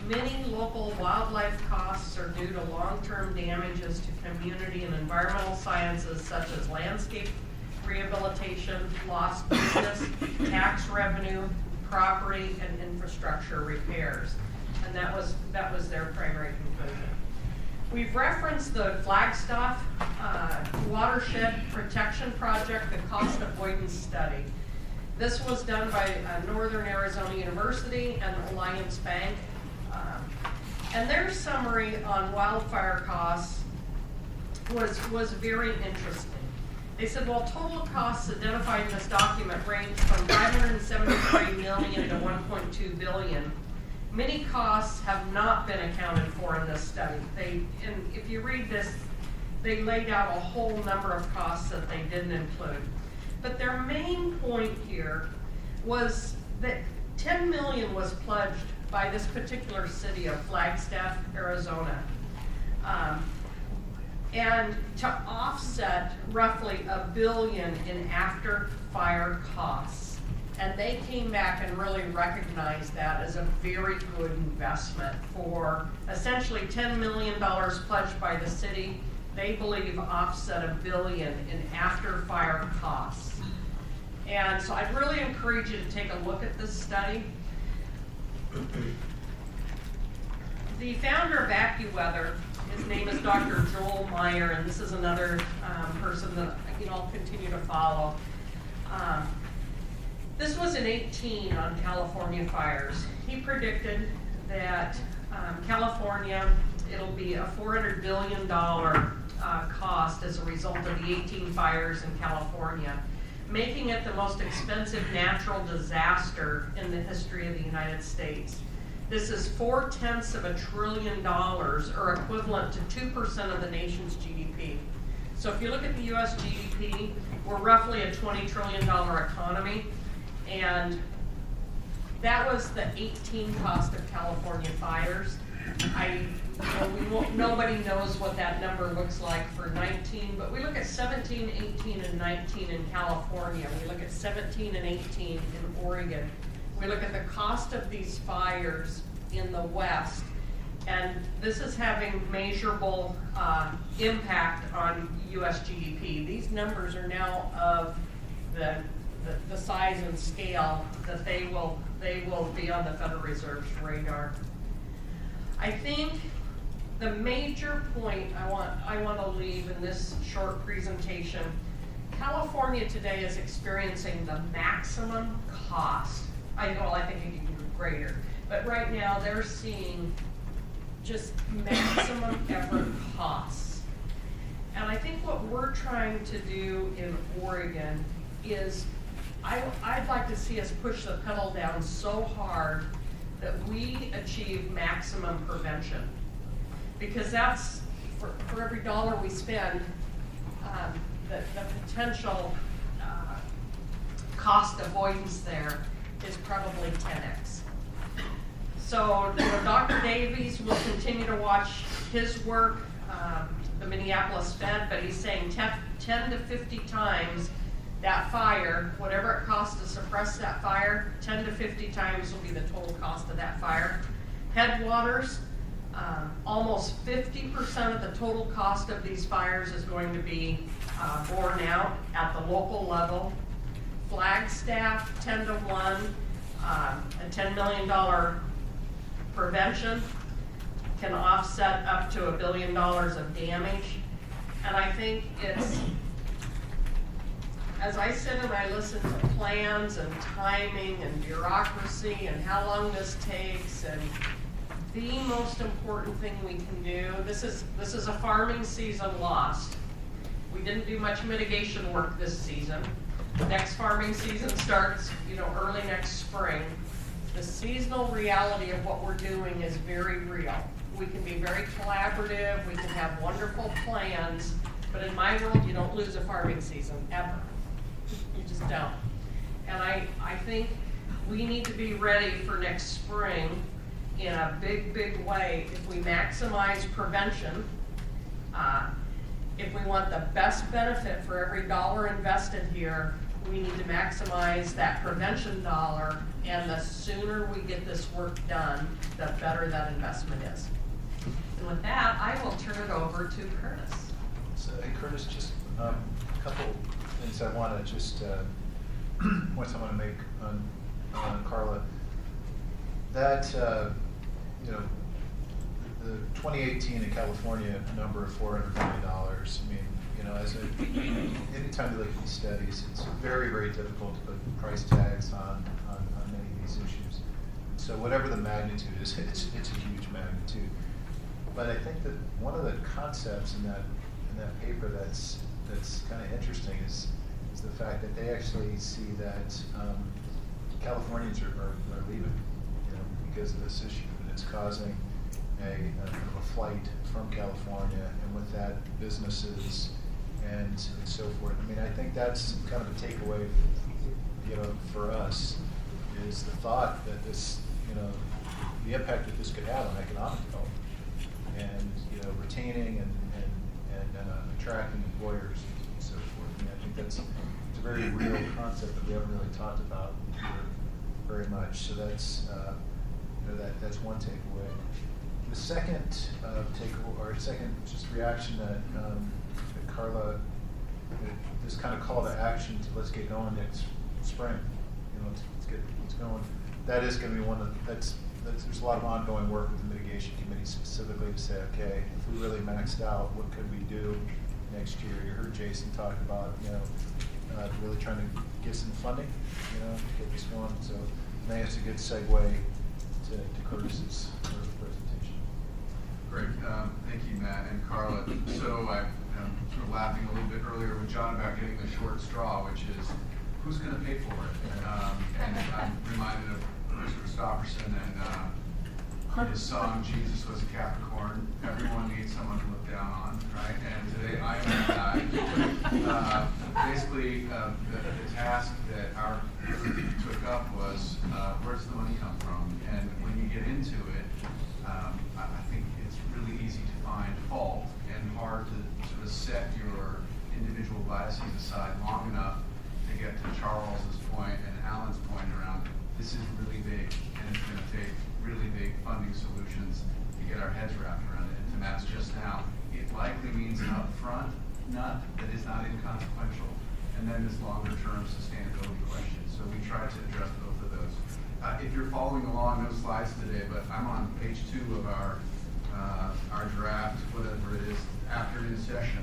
[SPEAKER 17] Many local wildlife costs are due to long-term damages to community and environmental sciences, such as landscape rehabilitation, lost business, tax revenue, property, and infrastructure repairs. And that was their primary conclusion. We've referenced the Flagstaff Watershed Protection Project, the cost avoidance study. This was done by Northern Arizona University and Alliance Bank. And their summary on wildfire costs was very interesting. They said, while total costs identified in this document range from $573 million to $1.2 billion, many costs have not been accounted for in this study. And if you read this, they laid out a whole number of costs that they didn't include. But their main point here was that $10 million was pledged by this particular city of Flagstaff, Arizona, and to offset roughly $1 billion in after-fire costs. And they came back and really recognized that as a very good investment for essentially $10 million pledged by the city. They believe offset $1 billion in after-fire costs. And so I'd really encourage you to take a look at this study. The founder of AccuWeather, his name is Dr. Joel Meyer, and this is another person that I'll continue to follow. This was in 18 on California fires. He predicted that California, it'll be a $400 billion cost as a result of the 18 fires in California, making it the most expensive natural disaster in the history of the United States. This is 0.4 trillion, or equivalent to 2% of the nation's GDP. So if you look at the US GDP, we're roughly a $20 trillion economy, and that was the 18 cost of California fires. Nobody knows what that number looks like for 19, but we look at 17, 18, and 19 in California. We look at 17 and 18 in Oregon. We look at the cost of these fires in the West, and this is having measurable impact on US GDP. These numbers are now of the size and scale that they will be on the Federal Reserve's radar. I think the major point I want to leave in this short presentation, California today is experiencing the maximum cost. I think it can be greater, but right now they're seeing just maximum effort costs. And I think what we're trying to do in Oregon is, I'd like to see us push the pedal down so hard that we achieve maximum prevention. Because that's, for every dollar we spend, the potential cost avoidance there is probably 10x. So Dr. Davies will continue to watch his work, the Minneapolis Fed, but he's saying 10 to 50 times that fire, whatever it costs to suppress that fire, 10 to 50 times will be the total cost of that fire. Headwaters, almost 50% of the total cost of these fires is going to be borne out at the local level. Flagstaff, 10 to 1, a $10 million prevention can offset up to $1 billion of damage. And I think it's, as I sit and I listen to plans and timing and bureaucracy and how long this takes, and the most important thing we can do, this is a farming season lost. We didn't do much mitigation work this season. Next farming season starts, early next spring. The seasonal reality of what we're doing is very real. We can be very collaborative, we can have wonderful plans, but in my world, you don't lose a farming season, ever. You just don't. And I think we need to be ready for next spring in a big, big way. If we maximize prevention, if we want the best benefit for every dollar invested here, we need to maximize that prevention dollar, and the sooner we get this work done, the better that investment is. And with that, I will turn it over to Curtis.
[SPEAKER 1] So, hey, Curtis, just a couple things I want to just points I want to make on Carla. That the 2018 in California number of $400 million. I mean, anytime you look at these studies, it's very, very difficult to put price tags on many of these issues. So whatever the magnitude is, it's a huge magnitude. But I think that one of the concepts in that paper that's kind of interesting is the fact that they actually see that Californians are leaving, because of this issue, and it's causing a flight from California, and with that, businesses and so forth. I mean, I think that's kind of a takeaway, for us, is the thought that this, the impact that this could have on economic development, and retaining and attracting employers and so forth. I mean, I think it's a very real concept that we haven't really talked about here very much. So that's that's one takeaway. The second takeaway, or second just reaction that Carla, this kind of call to action to let's get going next spring. Let's get going. That is going to be that's
[SPEAKER 2] there's a lot of ongoing work with the mitigation committee specifically to say, okay, if we really maxed out, what could we do next year? You heard Jason talk about, really trying to get some funding, to get this going. So I think it's a good segue to Curtis's presentation.
[SPEAKER 18] Great, thank you, Matt and Carla. So I'm sort of laughing a little bit earlier with John about getting the short straw, which is who's going to pay for it? And I'm reminded of Chris Christopherson and his song, Jesus Was a Capricorn. Everyone needs someone to look down on, right? And today I am that guy. Basically, the task that our group took up was, where's the money come from? And when you get into it, I think it's really easy to find fault and hard to sort of set your individual biases aside long enough to get to Charles's point and Alan's point around this is really big and it's going to take really big funding solutions to get our heads wrapped around it. And to Matt's just now, it likely means an upfront nut that is not inconsequential, and then this longer term sustainability question. So we tried to address both of those. If you're following along, no slides today, but I'm on page 2 of our draft, whatever it is, afternoon session.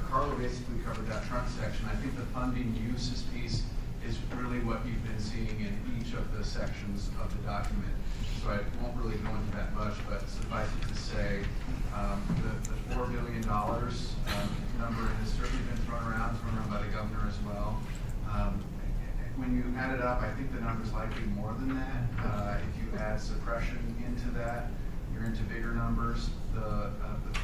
[SPEAKER 18] Carla basically covered that front section. I think the funding uses piece is really what you've been seeing in each of the sections of the document. So I won't really go into that much, but suffice it to say, the $4 billion number has certainly been thrown around by the governor as well. When you add it up, I think the number's likely more than that. If you add suppression into that, you're into bigger numbers. The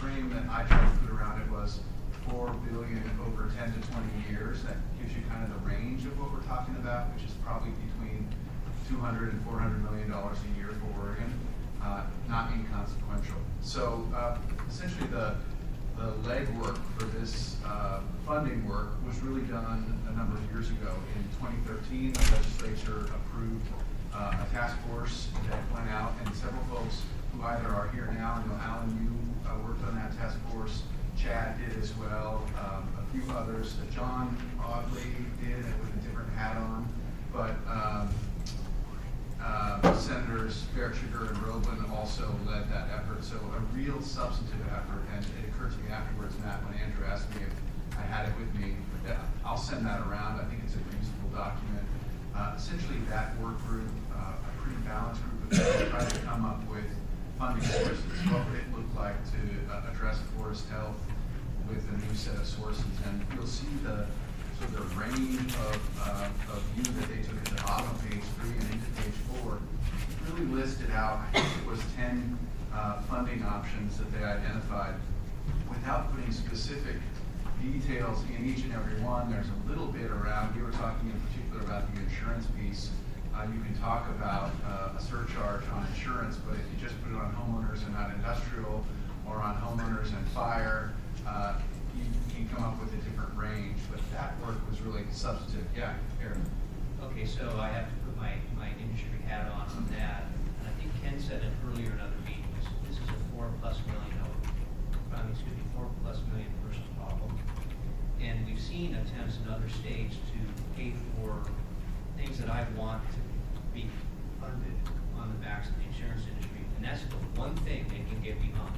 [SPEAKER 18] frame that I tried to put around it was $4 billion over 10 to 20 years. That gives you kind of the range of what we're talking about, which is probably between $200 and $400 million a year for Oregon. Not inconsequential. So essentially the legwork for this funding work was really done a number of years ago. In 2013, the legislature approved a task force that went out, and several folks who either are here now, I know Alan, you worked on that task force, Chad did as well, a few others. John Audley did it with a different hat on, but Senators Fairchiker and Roblin also led that effort. So a real substantive effort, and it occurred to me afterwards, Matt, when Andrew asked me if I had it with me, that I'll send that around. I think it's a useful document. Essentially, that work group, a pretty balanced group of people, tried to come up with funding sources. What would it look like to address forest health with a new set of sources? And you'll see the sort of the range of view that they took at the bottom of page 3 and into page 4. Really listed out, I think it was 10 funding options that they identified without putting specific details in each and every one. There's a little bit around, we were talking in particular about the insurance piece. You can talk about a surcharge on insurance, but if you just put it on homeowners and not industrial, or on homeowners and fire, you can come up with a different range. But that work was really substantive. Yeah, Aaron.
[SPEAKER 23] Okay, so I have to put my industry hat on that. And I think Ken said it earlier in other meetings. This is a $4+ million person problem. And we've seen attempts in other states to pay for things that I want to be funded on the backs of the insurance industry. And that's the one thing they can get behind.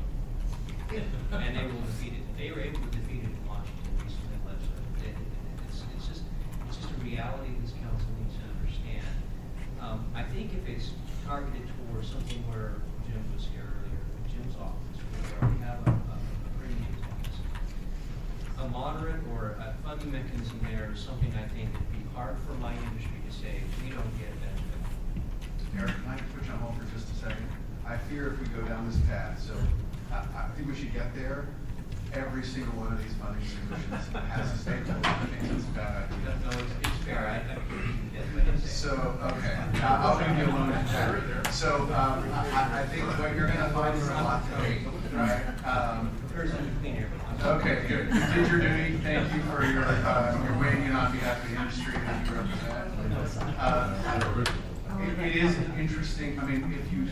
[SPEAKER 23] And they will defeat it. They were able to defeat it in Washington recently. It's just a reality this council needs to understand. I think if it's targeted towards something where Jim was here earlier, Jim's office, where we already have a premiums office, a moderate or a funding mechanism there is something I think would be hard for my industry to say, we don't get that.
[SPEAKER 18] Eric, can I put you on hold for just a second? I fear if we go down this path, so I think we should get there. Every single one of these funding solutions has a stakeholder who thinks it's a bad idea.
[SPEAKER 23] No, it's fair.
[SPEAKER 18] So, okay, I'll leave you alone at that. So, I think what you're going to find is a lot to hate, right? Okay, good. You did your duty. Thank you for your weighing in on behalf of the industry that you represent. It is interesting. I mean, if you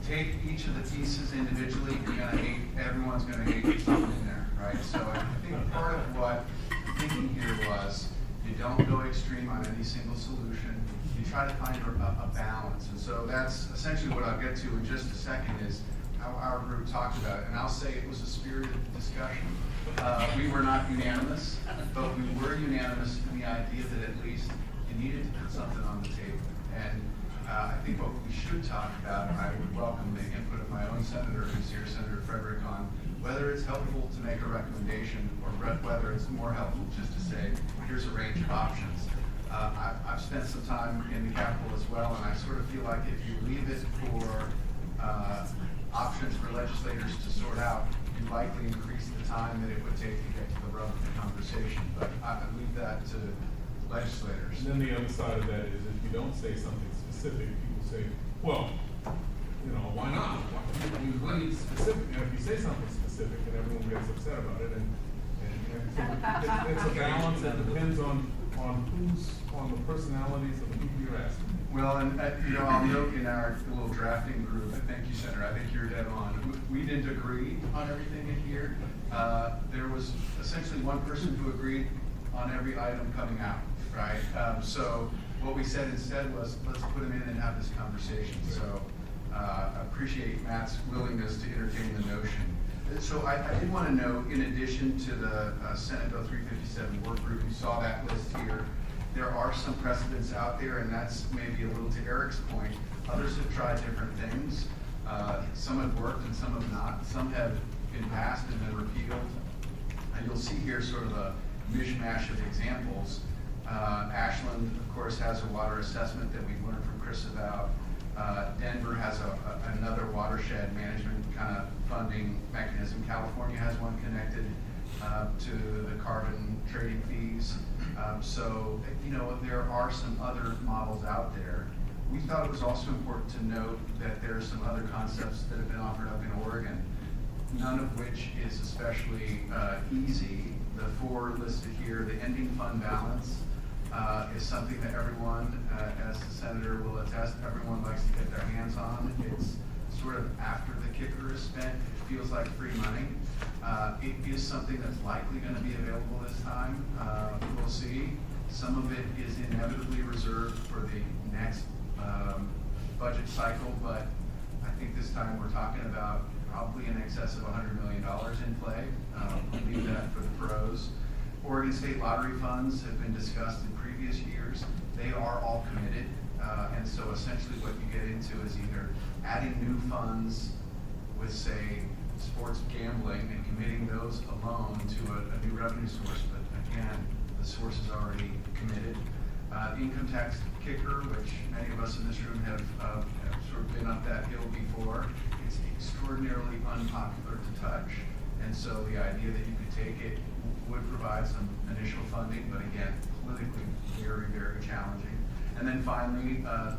[SPEAKER 18] take each of the pieces individually, you're going to hate. Everyone's going to hate something in there, right? So I think part of what thinking here was you don't go extreme on any single solution. you try to find a balance. And so that's essentially what I'll get to in just a second, is how our group talked about it. And I'll say it was a spirited discussion. We were not unanimous, but we were unanimous in the idea that at least you needed to put something on the table. And I think what we should talk about, and I would welcome the input of my own senator who's here, Senator Frederick, on whether it's helpful to make a recommendation or whether it's more helpful just to say, here's a range of options. I've spent some time in the Capitol as well, and I sort of feel like if you leave it for options for legislators to sort out, you likely increase the time that it would take to get to the rub of the conversation. But I leave that to legislators.
[SPEAKER 16] And then the other side of that is if you don't say something specific, people say, well, you know, why not? We need specific, and if you say something specific, then everyone gets upset about it. And so it's a balance that depends on the personalities of the people you're asking.
[SPEAKER 18] Well, and you know, I'll note in our little drafting group, and thank you, Senator, I think you're dead on. We didn't agree on everything in here. There was essentially one person who agreed on every item coming out, right? So what we said instead was, let's put them in and have this conversation. So I appreciate Matt's willingness to entertain the notion. So I did want to note, in addition to the Senate Bill 357 work group, you saw that list here. There are some precedents out there, and that's maybe a little to Eric's point. Others have tried different things. Some have worked and some have not. Some have been passed and then repealed. And you'll see here sort of a mishmash of examples. Ashland, of course, has a water assessment that we've learned from Chris about. Denver has another watershed management kind of funding mechanism. California has one connected to the carbon trading fees. So, you know, there are some other models out there. We thought it was also important to note that there are some other concepts that have been offered up in Oregon, none of which is especially easy. The four listed here, the ending fund balance, is something that everyone, as the senator will attest, everyone likes to get their hands on. It's sort of after the kicker is spent, it feels like free money. It is something that's likely going to be available this time. We'll see. Some of it is inevitably reserved for the next budget cycle, but I think this time we're talking about probably in excess of $100 million in play. We'll leave that for the pros. Oregon State lottery funds have been discussed in previous years. They are all committed, and so essentially what you get into is either adding new funds with, say, sports gambling and committing those alone to a new revenue source, but again, the source is already committed. Income tax kicker, which many of us in this room have sort of been up that hill before, it's extraordinarily unpopular to touch, and so the idea that you could take it would provide some initial funding, but again, politically very, very challenging. And then finally, a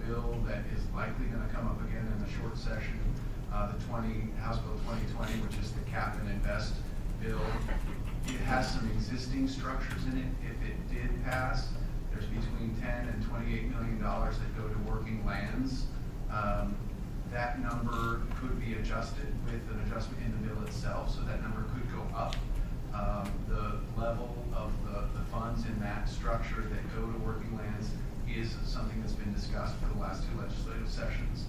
[SPEAKER 18] bill that is likely going to come up again in the short session, the House Bill 2020, which is the Cap and Invest bill. It has some existing structures in it. If it did pass, there's between $10 and $28 million that go to working lands. That number could be adjusted with an adjustment in the bill itself, so that number could go up. The level of the funds in that structure that go to working lands is something that's been discussed for the last two legislative sessions.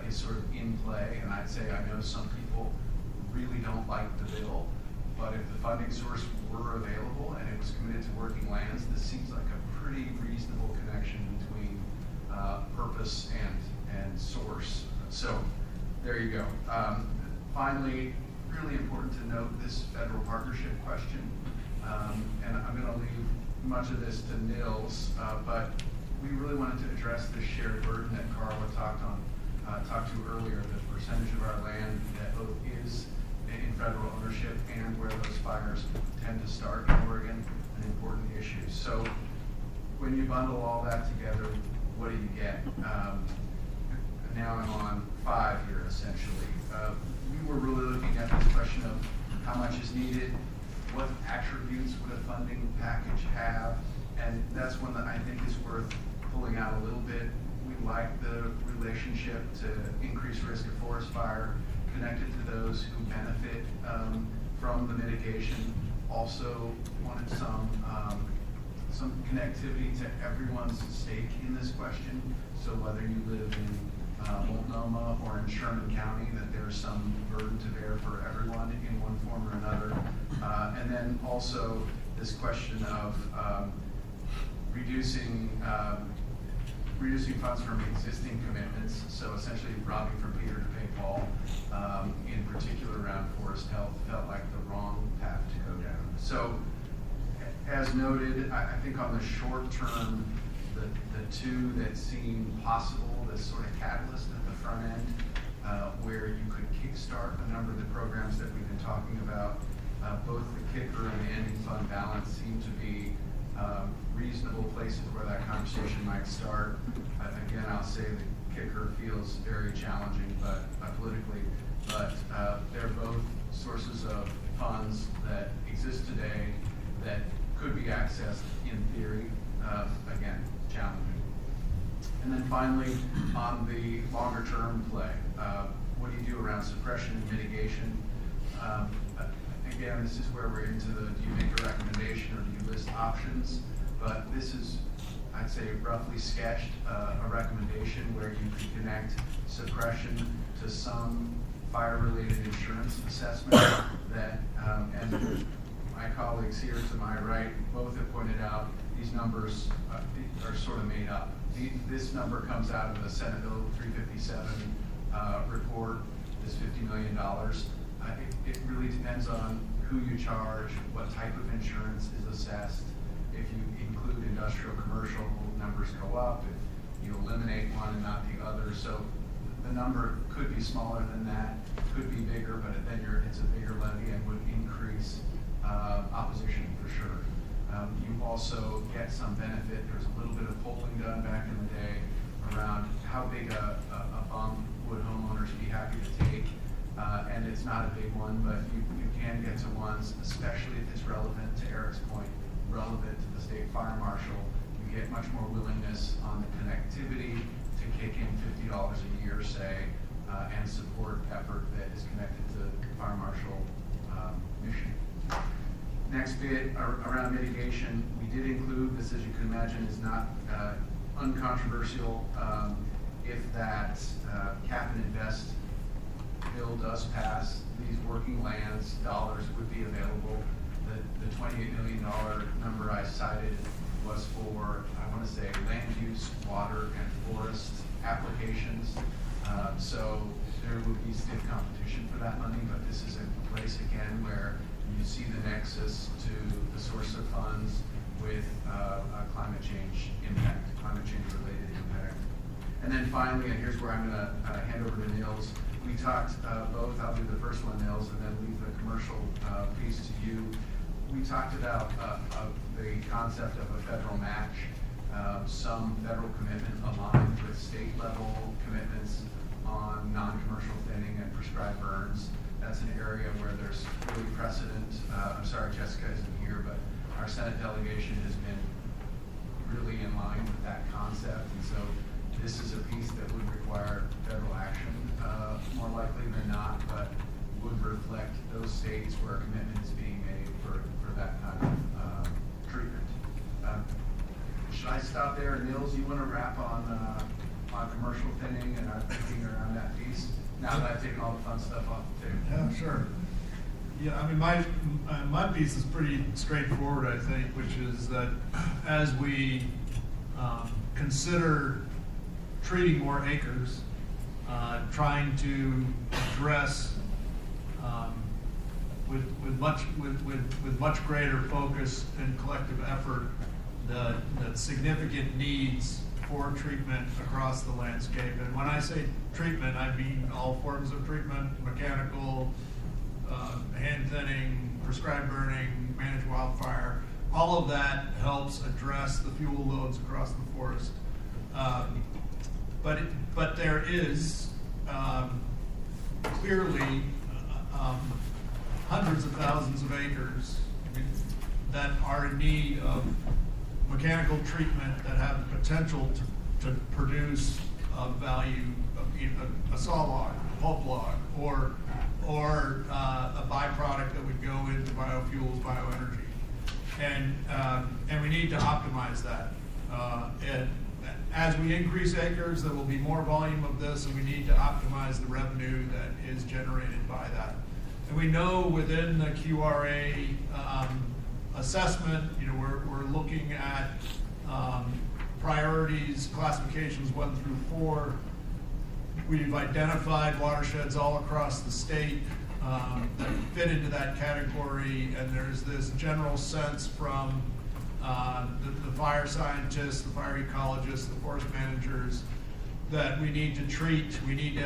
[SPEAKER 18] Is sort of in play, and I'd say I know some people really don't like the bill, but if the funding source were available and it was committed to working lands, this seems like a pretty reasonable connection between purpose and source. So there you go. Finally, really important to note this federal partnership question, and I'm going to leave much of this to Nils, but we really wanted to address this shared burden that Carla talked to earlier, the percentage of our land that both is in federal ownership and where those fires tend to start in Oregon, an important issue. So when you bundle all that together, what do you get? Now I'm on 5 here, essentially. We were really looking at this question of how much is needed, what attributes would a funding package have, and that's one that I think is worth pulling out a little bit. We like the relationship to increased risk of forest fire connected to those who benefit from the mitigation. Also wanted some
[SPEAKER 12] some connectivity to everyone's stake in this question. So whether you live in Multnomah or in Sherman County, that there's some burden to bear for everyone in one form or another. And then also this question of reducing funds from existing commitments, so essentially robbing from Peter to pay Paul, in particular around forest health, felt like the wrong path to go down. So, as noted, I think on the short term, the two that seem possible, this sort of catalyst at the front end, where you could kickstart a number of the programs that we've been talking about, both the kicker and the ending fund balance seem to be reasonable places where that conversation might start. Again, I'll say the kicker feels very challenging, but politically, but they're both sources of funds that exist today that could be accessed in theory. Again, challenging. And then finally, on the longer term play, what do you do around suppression and mitigation? Again, this is where we're into the, do you make a recommendation or do you list options? But this is, I'd say, roughly sketched a recommendation where you could connect suppression to some fire-related insurance assessment that, and my colleagues here to my right both have pointed out these numbers are sort of made up. This number comes out of the Senate Bill 357 report, this $50 million. It really depends on who you charge, what type of insurance is assessed. If you include industrial, commercial, numbers go up. If you eliminate one and not the other. So the number could be smaller than that, could be bigger, but then it's a bigger levy and would increase opposition for sure. You also get some benefit. There's a little bit of polling done back in the day around how big a bump would homeowners be happy to take. And it's not a big one, but you can get to ones, especially if it's relevant to Eric's point, relevant to the state fire marshal. You get much more willingness on the connectivity to kick in $50 a year, say, and support effort that is connected to the fire marshal mission. Next bit around mitigation, we did include, this as you can imagine is not uncontroversial, if that cap and invest bill does pass, these working lands dollars would be available. The $28 million number I cited was for, I want to say, land use, water, and forest applications. So there would be stiff competition for that money, but this is a place again where you see the nexus to the source of funds with a climate change impact, climate change related impact. And then finally, and here's where I'm going to hand over to Nils. We talked both, I'll do the first one, Nils, and then leave the commercial piece to you. We talked about the concept of a federal match, some federal commitment aligned with state level commitments on non-commercial thinning and prescribed burns. That's an area where there's really precedent. I'm sorry Jessica isn't here, but our Senate delegation has been really in line with that concept. And so this is a piece that would require federal action, more likely than not, but would reflect those states where a commitment is being made for that kind of treatment. Should I stop there? Nils, you want to wrap on commercial thinning and our thinking around that piece? Now that I've taken all the fun stuff off the table.
[SPEAKER 5] Yeah, sure. Yeah, I mean, my piece is pretty straightforward, I think, which is that as we consider treating more acres, trying to address with much greater focus and collective effort the significant needs for treatment across the landscape. And when I say treatment, I mean all forms of treatment: mechanical, hand thinning, prescribed burning, managed wildfire. All of that helps address the fuel loads across the forest. But there is clearly hundreds of thousands of acres that are in need of mechanical treatment that have the potential to produce value, a saw log, a pulp log, or a byproduct that would go into biofuels, bioenergy. and we need to optimize that. And as we increase acres, there will be more volume of this, and we need to optimize the revenue that is generated by that. And we know within the QRA assessment, you know, we're looking at priorities, classifications 1 through 4. We've identified watersheds all across the state that fit into that category, and there's this general sense from the fire scientists, the fire ecologists, the forest managers, that we need to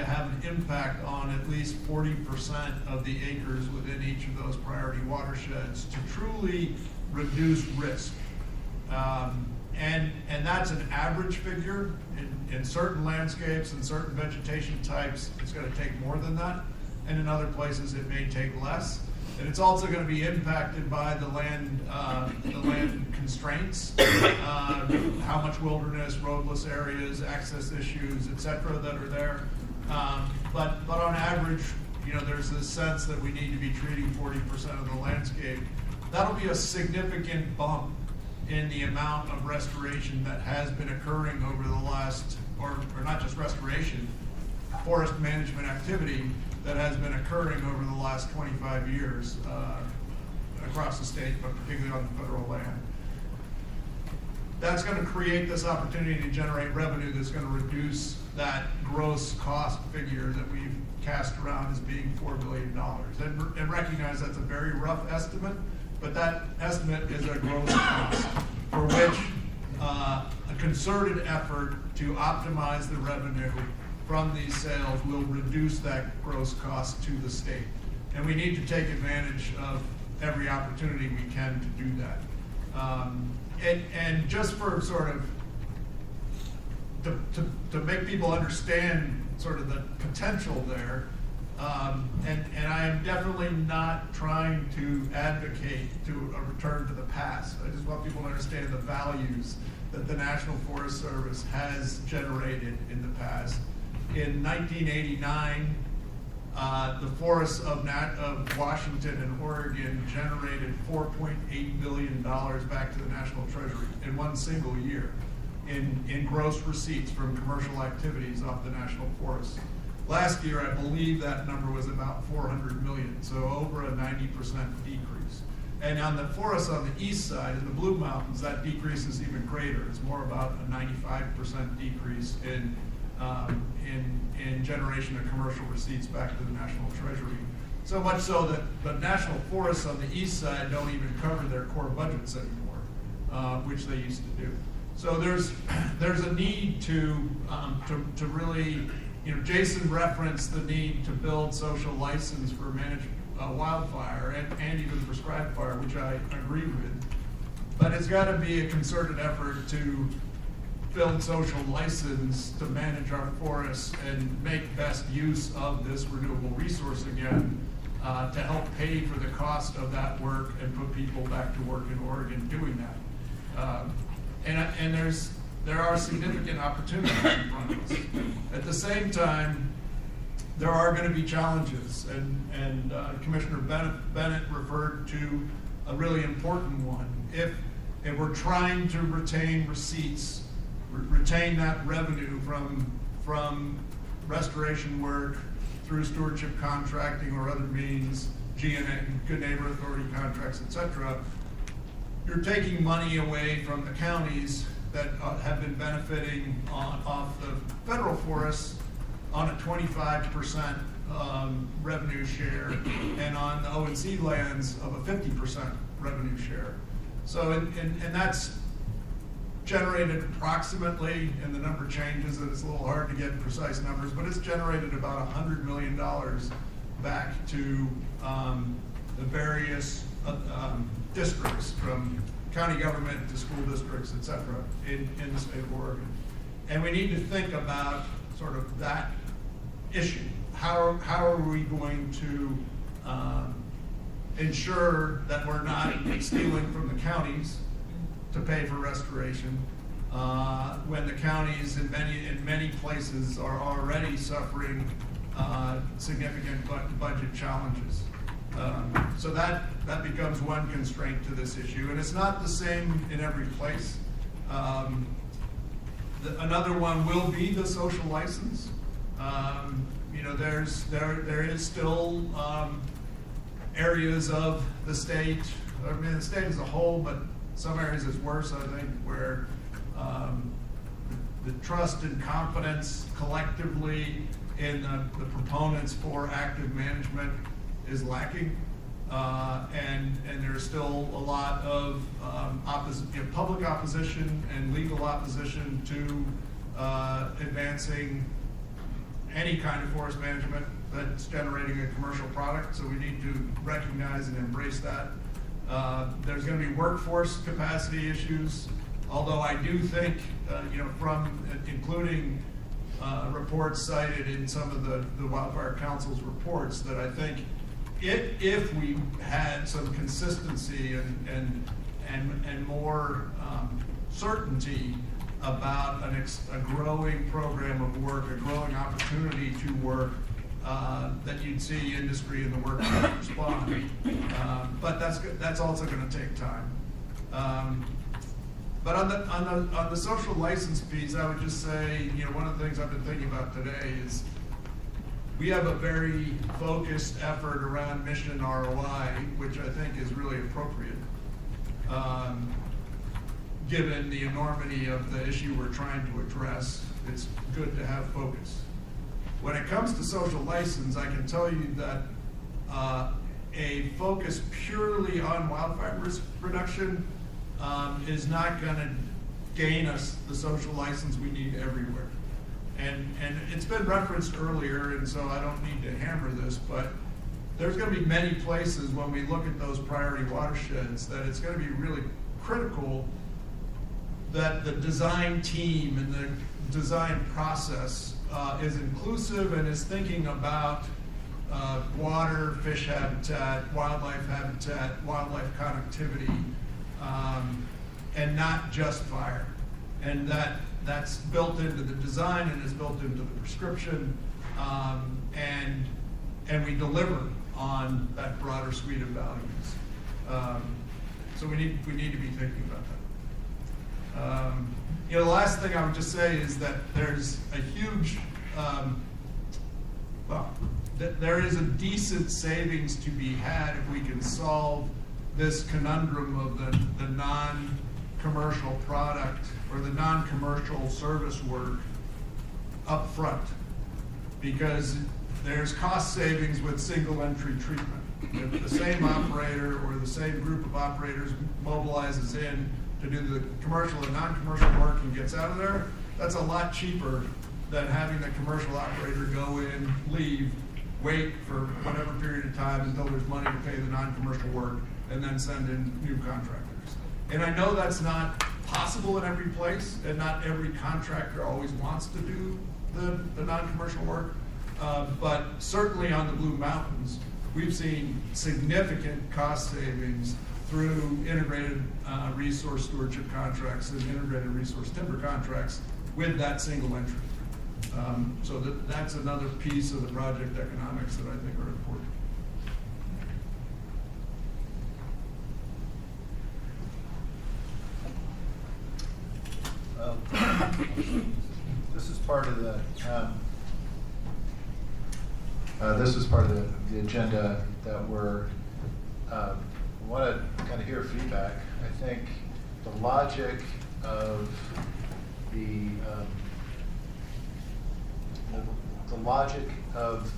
[SPEAKER 5] have an impact on at least 40% of the acres within each of those priority watersheds to truly reduce risk. And that's an average figure. In certain landscapes and certain vegetation types, it's going to take more than that. And in other places, it may take less. And it's also going to be impacted by the land constraints, how much wilderness, roadless areas, access issues, et cetera, that are there. But on average, you know, there's this sense that we need to be treating 40% of the landscape. That'll be a significant bump in the amount of restoration that has been occurring over the last, or not just restoration, forest management activity that has been occurring over the last 25 years across the state, but particularly on the federal land. That's going to create this opportunity to generate revenue that's going to reduce that gross cost figure that we've cast around as being $4 billion. And recognize that's a very rough estimate, but that estimate is a gross cost for which a concerted effort to optimize the revenue from these sales will reduce that gross cost to the state. And we need to take advantage of every opportunity we can to do that. And just for sort of, to make people understand sort of the potential there, and I am definitely not trying to advocate to a return to the past. I just want people to understand the values that the National Forest Service has generated in the past. In 1989, the forests of Washington and Oregon generated $4.8 billion back to the National Treasury in one single year in gross receipts from commercial activities off the national forests. Last year, I believe that number was about 400 million, so over a 90% decrease. And on the forests on the east side, in the Blue Mountains, that decrease is even greater. It's more about a 95% decrease in generation of commercial receipts back to the National Treasury. So much so that the national forests on the east side don't even cover their core budgets anymore, which they used to do. So there's a need to really, you know, Jason referenced the need to build social license for managed wildfire and even prescribed fire, which I agree with. But it's got to be a concerted effort to build social license to manage our forests and make best use of this renewable resource again, to help pay for the cost of that work and put people back to work in Oregon doing that. And there are significant opportunities in front of us. At the same time, there are going to be challenges, and Commissioner Bennett referred to a really important one. If we're trying to retain receipts, retain that revenue from restoration work through stewardship contracting or other means, GNA, Good Neighbor Authority contracts, et cetera, you're taking money away from the counties that have been benefiting off the federal forests on a 25% revenue share, and on the O&C lands of a 50% revenue share. So, and that's generated approximately, and the number changes, and it's a little hard to get precise numbers, but it's generated about $100 million back to the various districts, from county government to school districts, et cetera, in the state of Oregon. And we need to think about sort of that issue. How are we going to ensure that we're not stealing from the counties to pay for restoration, when the counties in many places are already suffering significant budget challenges? So that becomes one constraint to this issue, and it's not the same in every place. Another one will be the social license. You know, there is still areas of the state, I mean the state as a whole, but some areas it's worse, I think, where the trust and confidence collectively in the proponents for active management is lacking. And there's still a lot of public opposition and legal opposition to advancing any kind of forest management that's generating a commercial product. So we need to recognize and embrace that. There's going to be workforce capacity issues, although I do think, you know, from including reports cited in some of the Wildfire Council's reports, that I think if we had some consistency and more certainty about a growing program of work, a growing opportunity to work, that you'd see industry and the workforce respond. But that's also going to take time. But on the social license piece, I would just say, you know, one of the things I've been thinking about today is we have a very focused effort around mission ROI, which I think is really appropriate, given the enormity of the issue we're trying to address. It's good to have focus. When it comes to social license, I can tell you that a focus purely on wildfire risk reduction is not going to gain us the social license we need everywhere. And it's been referenced earlier, and so I don't need to hammer this, but there's going to be many places when we look at those priority watersheds that it's going to be really critical that the design team and the design process is inclusive and is thinking about water, fish habitat, wildlife connectivity, and not just fire. And that's built into the design and is built into the prescription, and we deliver on that broader suite of values. So we need to be thinking about that. You know, the last thing I would just say is that there's a huge, there is a decent savings to be had if we can solve this conundrum of the non-commercial product or the non-commercial service work up front, because there's cost savings with single entry treatment. If the same operator or the same group of operators mobilizes in to do the commercial and non-commercial work and gets out of there, that's a lot cheaper than having the commercial operator go in, leave, wait for whatever period of time until there's money to pay the non-commercial work, and then send in new contractors. And I know that's not possible in every place, and not every contractor always wants to do the non-commercial work, but certainly on the Blue Mountains, we've seen significant cost savings through integrated resource stewardship contracts and integrated resource timber contracts with that single entry. So that's another piece of the project economics that I think are important.
[SPEAKER 1] This is part of the agenda that we're want to kind of hear feedback. I think the logic of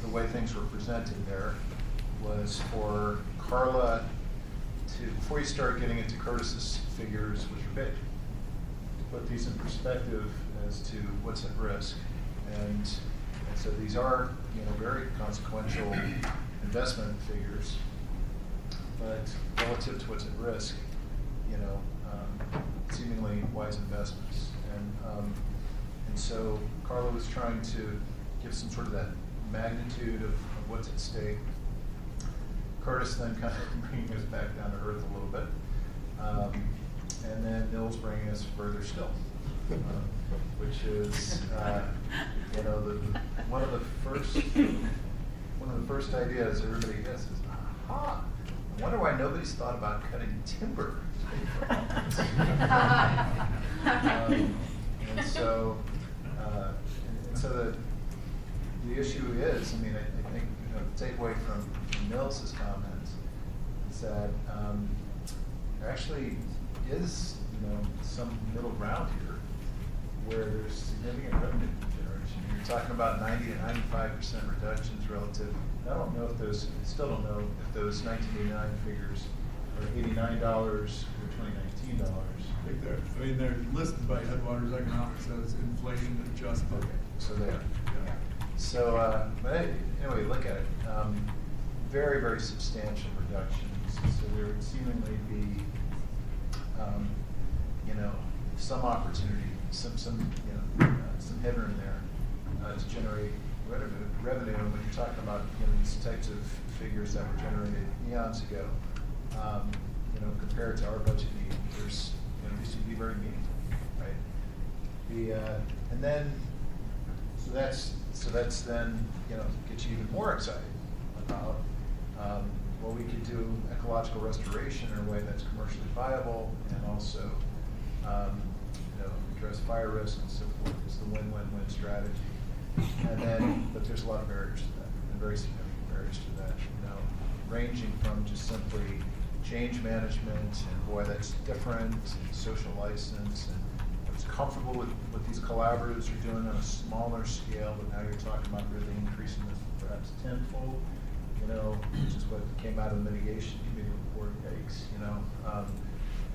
[SPEAKER 1] the way things were presented there was for Carla to, before you start getting into Curtis's figures, which are big, to put these in perspective as to what's at risk. And so these are, you know, very consequential investment figures, but relative to what's at risk, you know, seemingly wise investments. And so Carla was trying to give some sort of that magnitude of what's at stake. Curtis then kind of bringing us back down to earth a little bit. And then Nils bringing us further still, which is, you know, one of the first ideas everybody gets is, I wonder why nobody's thought about cutting timber. And so the issue is, I mean, I think, you know, the takeaway from Mills's comments is that there actually is, you know, some middle ground here where there's significant revenue generation. You're talking about 90 to 95% reductions relative. I don't know if those, still don't know if those 1989 figures are $89 or 2019 dollars.
[SPEAKER 5] I mean, they're listed by Headwaters Economics as inflation adjusted.
[SPEAKER 1] Okay, so they are. Yeah. So, but anyway, look at it. Very, very substantial reductions. So there would seemingly be, you know, some opportunity, some headroom there to generate revenue. And when you're talking about, you know, these types of figures that were generated eons ago, you know, compared to our budget need, there's, you know, these would be very meaningful, right? And then, so that's then, you know, gets you even more excited about what we could do ecological restoration in a way that's commercially viable and also, you know, address fire risk and so forth. It's the win-win-win strategy. And then, but there's a lot of barriers to that, and very significant barriers to that, you know, ranging from just simply change management, and boy, that's different, and social license, and it's comfortable with what these collaboratives are doing on a smaller scale, but now you're talking about really increasing this perhaps tenfold, you know, which is what came out of the mitigation committee report. Yikes, you know.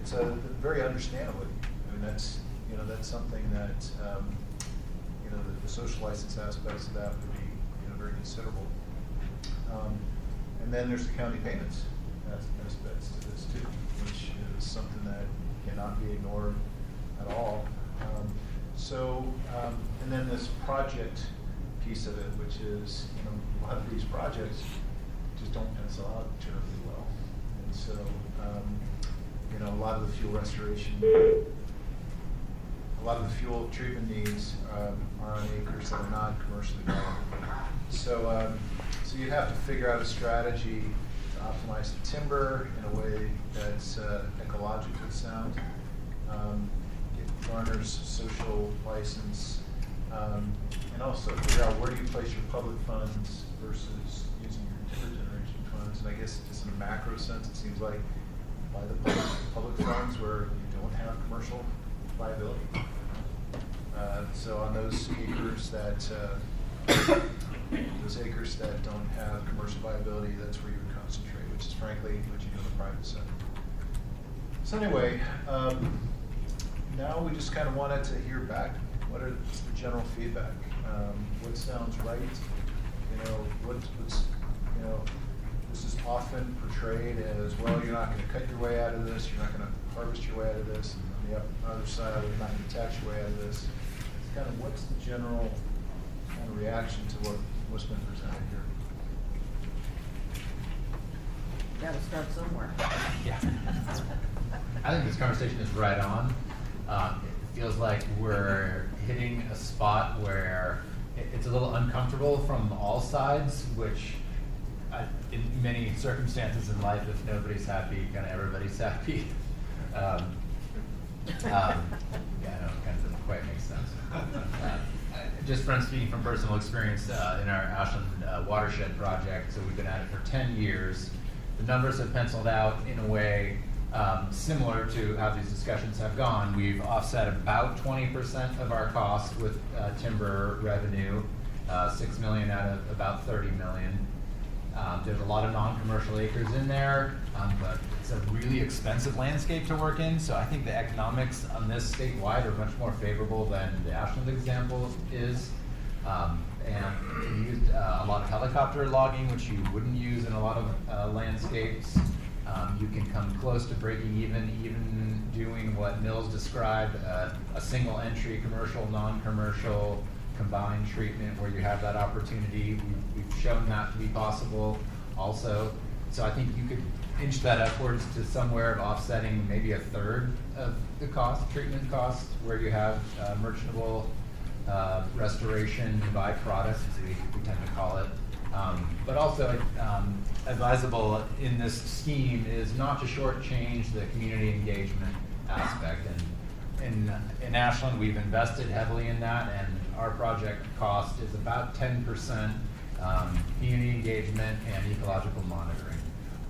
[SPEAKER 1] It's very understandably. I mean, that's, you know, that's something that, you know, the social license aspects of that would be, you know, very considerable. And then there's the county payments aspects to this too, which is something that cannot be ignored at all. And then this project piece of it, which is, you know, a lot of these projects just don't pencil out terribly well. And so, you know, a lot of the fuel restoration, a lot of the fuel treatment needs are on acres that are not commercially viable. So, so you have to figure out a strategy to optimize the timber in a way that's ecologically sound, it garners social license, and also figure out where do you place your public funds versus using your timber generation funds. And I guess just in a macro sense, it seems like by the public funds where you don't have commercial viability. So on those acres that don't have commercial viability, that's where you would concentrate, which is frankly what you do in the private sector. So anyway, now we just kind of wanted to hear back. What are the general feedback? What sounds right? You know, what's you know, this is often portrayed as, well, you're not going to cut your way out of this, you're not going to harvest your way out of this, and on the other side, you're not going to tax your way out of this. It's kind of what's the general kind of reaction to what's been presented here?
[SPEAKER 10] Got to start somewhere.
[SPEAKER 15] Yeah. I think this conversation is right on. It feels like we're hitting a spot where it's a little uncomfortable from all sides, which in many circumstances in life, if nobody's happy, kind of everybody's happy. Yeah, I know, it kind of doesn't quite make sense. Just from speaking from personal experience in our Ashland watershed project, so we've been at it for 10 years. The numbers have penciled out in a way similar to how these discussions have gone. We've offset about 20% of our costs with timber revenue, 6 million out of about 30 million. There's a lot of non-commercial acres in there, but it's a really expensive landscape to work in, so I think the economics on this statewide are much more favorable than the Ashland example is. And we used a lot of helicopter logging, which you wouldn't use in a lot of landscapes. You can come close to breaking even doing what Mills described, a single entry commercial, non-commercial, combined treatment where you have that opportunity. We've shown that to be possible also. So I think you could inch that upwards to somewhere of offsetting maybe a third of the cost, treatment cost, where you have merchantable restoration byproducts, as we tend to call it. But also advisable in this scheme is not to shortchange the community engagement aspect. And in Ashland, we've invested heavily in that, and our project cost is about 10% community engagement and ecological monitoring,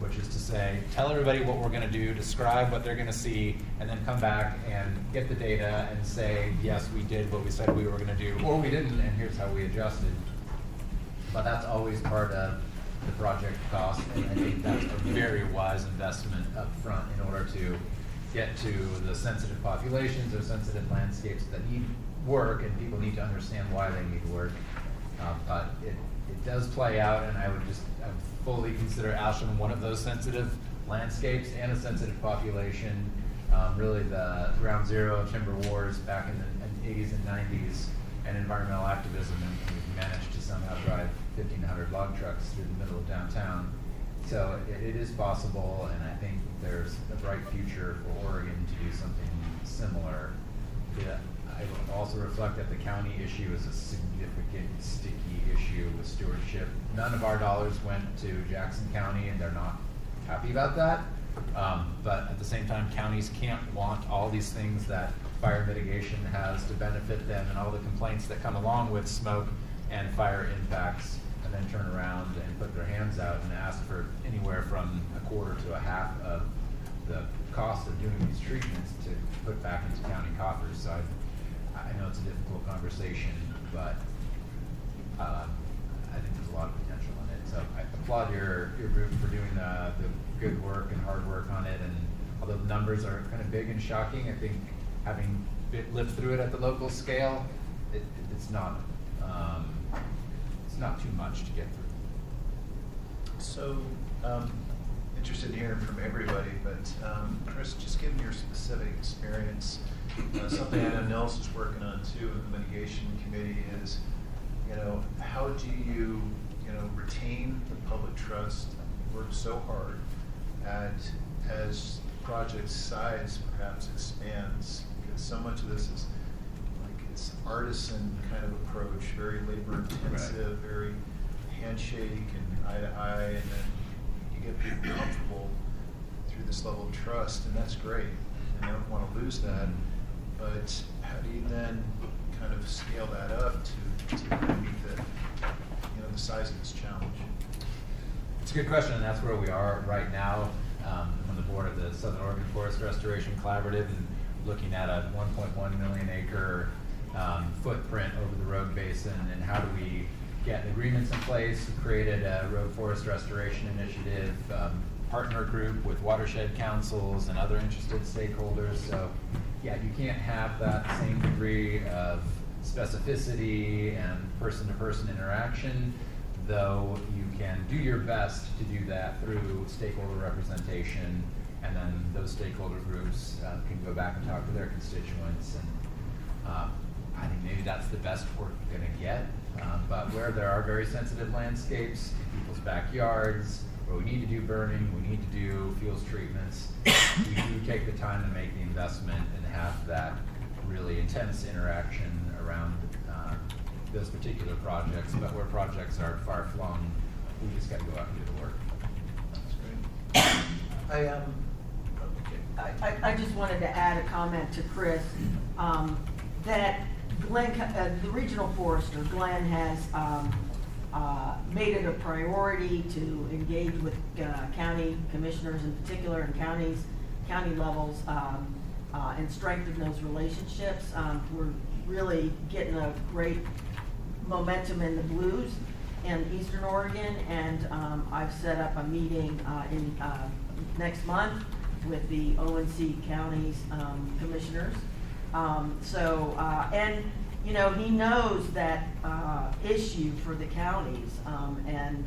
[SPEAKER 15] which is to say, tell everybody what we're gonna do, describe what they're gonna see, and then come back and get the data and say, yes, we did what we said we were gonna do, or we didn't, and here's how we adjusted. But that's always part of the project cost, and I think that's a very wise investment up front in order to get to the sensitive populations or sensitive landscapes that need work, and people need to understand why they need work. But it does play out, and I would fully consider Ashland one of those sensitive landscapes and a sensitive population. Really the ground zero of timber wars back in the 80s and 90s and environmental activism, and we've managed to somehow drive 1,500 log trucks through the middle of downtown. So it is possible, and I think there's a bright future for Oregon to do something similar. Yeah, I would also reflect that the county issue is a significant, sticky issue with stewardship. None of our dollars went to Jackson County, and they're not happy about that. But at the same time, counties can't want all these things that fire mitigation has to benefit them and all the complaints that come along with smoke and fire impacts, and then turn around and put their hands out and ask for anywhere from a quarter to a half of the cost of doing these treatments to put back into county coffers. So I know it's a difficult conversation, but I think there's a lot of potential in it. So I applaud your group for doing the good work and hard work on it. And although the numbers are kind of big and shocking, I think having lived through it at the local scale, it's not too much to get through.
[SPEAKER 2] So, interested in hearing from everybody, but Chris, just given your specific experience, something I know Nels is working on too in the mitigation committee is, how do you, retain the public trust? You work so hard as project size perhaps expands, because so much of this is it's artisan kind of approach, very labor intensive, very handshake and eye to eye, and then you get people comfortable through this level of trust, and that's great. And I don't want to lose that, but how do you then kind of scale that up to meet the size of this challenge?
[SPEAKER 15] It's a good question, and that's where we are right now. On the board of the Southern Oregon Forest Restoration Collaborative, and looking at a 1.1 million acre footprint over the road basin, and how do we get agreements in place. We created a road forest restoration initiative, partner group with watershed councils and other interested stakeholders. So yeah, you can't have that same degree of specificity and person-to-person interaction, though you can do your best to do that through stakeholder representation, and then those stakeholder groups can go back and talk to their constituents. And I think maybe that's the best we're going to get. But where there are very sensitive landscapes in people's backyards, where we need to do burning, we need to do fuels treatments, we do take the time to make the investment and have that really intense interaction around those particular projects. But where projects are far-flung, we just got to go out and do the work.
[SPEAKER 2] That's great.
[SPEAKER 10] I just wanted to add a comment to Chris, that Glenn, the regional forester, Glenn has made it a priority to engage with county commissioners in particular, and county levels, and strengthen those relationships. We're really getting a great momentum in the blues in Eastern Oregon, and I've set up a meeting in next month with the ONC counties commissioners. And he knows that issue for the counties and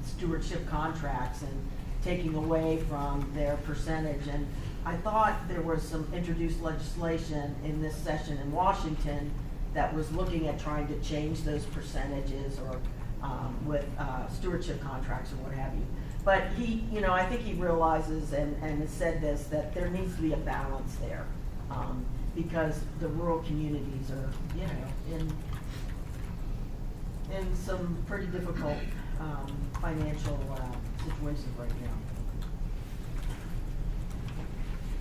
[SPEAKER 10] stewardship contracts and taking away from their percentage. And I thought there was some introduced legislation in this session in Washington that was looking at trying to change those percentages or with stewardship contracts or what have you. But he, I think he realizes and has said this, that there needs to be a balance there. Because the rural communities are, in some pretty difficult financial situation right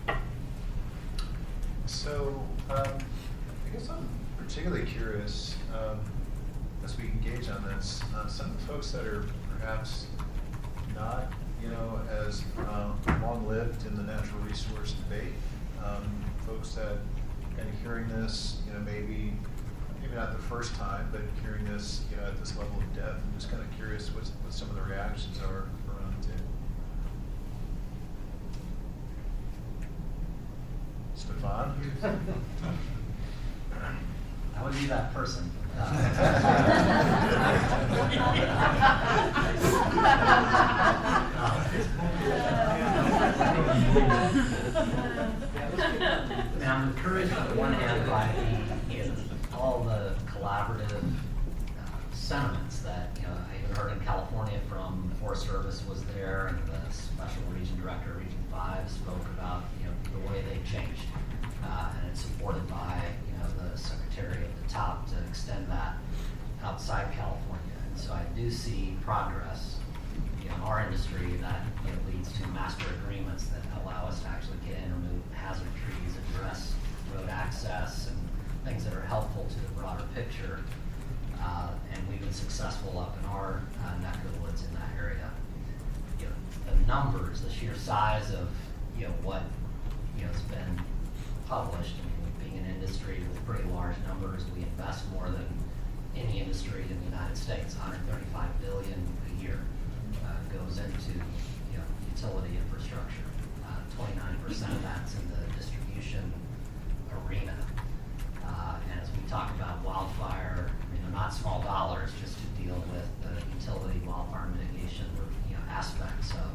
[SPEAKER 10] now.
[SPEAKER 1] So, I guess I'm particularly curious, as we engage on this, some of the folks that are perhaps not, as long-lived in the natural resource debate, folks that kind of hearing this, maybe not the first time, but hearing this, at this level of depth. I'm just kind of curious what some of the reactions are around it. Stefan?
[SPEAKER 6] I would be that person. I'm encouraged on the one hand by all the collaborative sentiments that I even heard in California from the Forest Service was there, and the Special Region Director, Region 5, spoke about the way they've changed, and it's supported by the Secretary at the top to extend that outside California. And so I do see progress in our industry that leads to master agreements that allow us to actually get in, remove hazard trees, address road access, and things that are helpful to the broader picture. And we've been successful up in our neck of the woods in that area. The numbers, the sheer size of what has been published. I mean, being an industry with pretty large numbers, we invest more than any industry in the United States. 135 billion a year goes into utility infrastructure. 29% of that's in the distribution arena. And as we talk about wildfire, they're not small dollars just to deal with the utility wildfire mitigation aspects of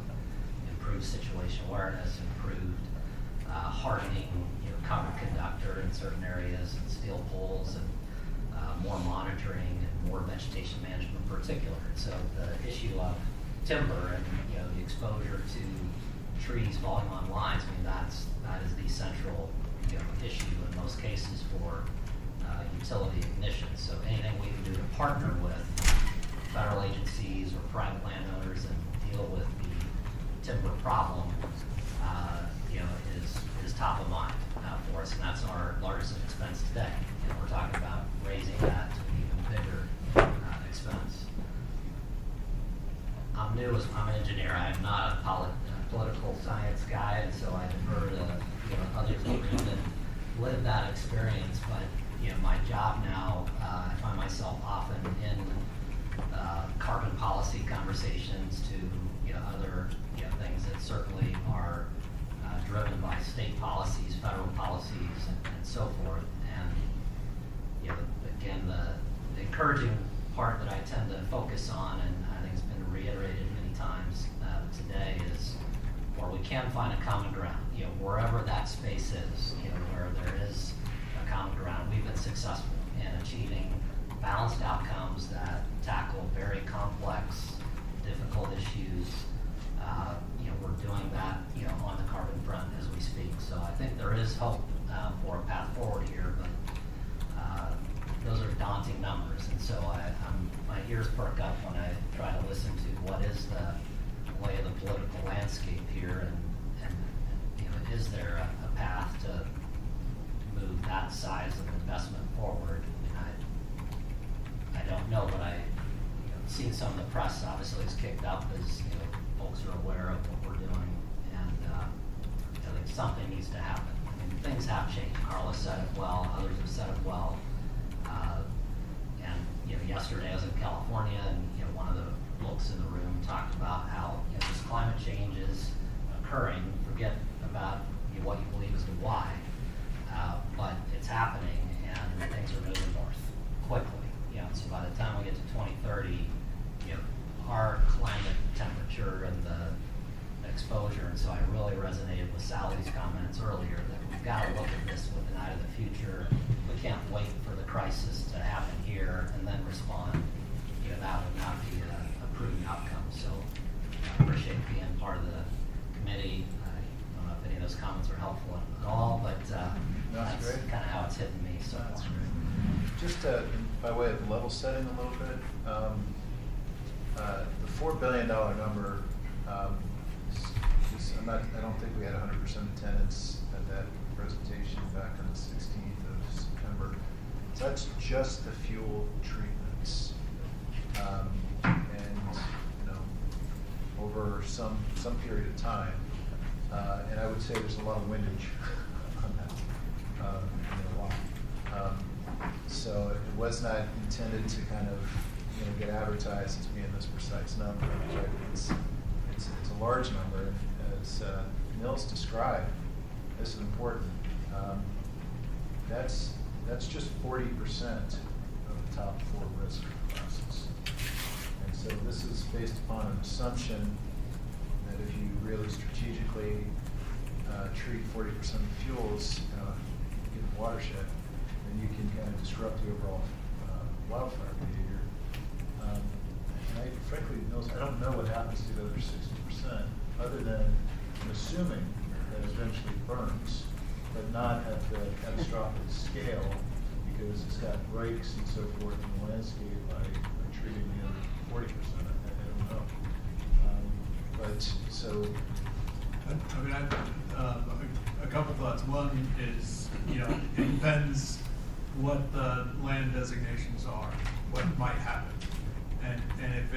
[SPEAKER 6] improved situation awareness, improved hardening, covered conductor in certain areas, and steel poles, and more monitoring and more vegetation management in particular. So the issue of timber and the exposure to trees falling on lines, that is the central issue in most cases for utility ignition. So anything we can do to partner with federal agencies or private landowners and deal with the timber problem, is top of mind for us, and that's our largest expense today. We're talking about raising that to an even bigger expense. I'm an engineer. I'm not a political science guy, and so I've heard others who have lived that experience. But my job now, I find myself often in carbon policy conversations to other things that certainly are driven by state policies, federal policies, and so forth. And again, the encouraging part that I tend to focus on, and I think it's been reiterated many times today, is where we can find a common ground. Wherever that space is, where there is a common ground, we've been successful in achieving balanced outcomes that tackle very complex, difficult issues. We're doing that, on the carbon front as we speak. So I think there is hope for a path forward here, but those are daunting numbers. And so my ears perk up when I try to listen to what is the lay of the political landscape here, and is there a path to move that size of investment forward? I don't know, but seen some of the press obviously is kicked up as folks are aware of what we're doing, and I think something needs to happen. Things have changed. Carla said it well, others have said it well. And yesterday I was in California, and one of the folks in the room talked about how this climate change is occurring. Forget about what you believe is the why, but it's happening, and things are moving north quickly. So by the time we get to 2030, our climate, temperature, and the exposure, and so I really resonated with Sally's comments earlier that we've got to look at this with an eye to the future. We can't wait for the crisis to happen here and then respond. That would not be a prudent outcome. So I appreciate being part of the committee. I don't know if any of those comments are helpful at all, but that's kind of how it's hitting me. So
[SPEAKER 1] that's great. Just by way of level setting a little bit, the $4 billion number, I don't think we had 100% attendance at that presentation back on the 16th of September. So that's just the fuel treatments. And, you know, over some period of time, and I would say there's a lot of windage on that, in a lot. So it was not intended to kind of, you know, get advertised as being this precise number. Right? It's a large number, and as Nils described, this is important. That's just 40% of the top 4 risk classes. And so this is based upon an assumption that if you really strategically treat 40% of the fuels in a given watershed, then you can kind of disrupt the overall wildfire behavior. And I frankly, I don't know what happens to the other 60%, other than assuming that it eventually burns, but not at the catastrophic scale, because it's got breaks and so forth in the landscape by treating the other 40%. I don't know. But so.
[SPEAKER 5] I mean, a couple thoughts. One is, you know, it depends what the land designations are, what might happen. And if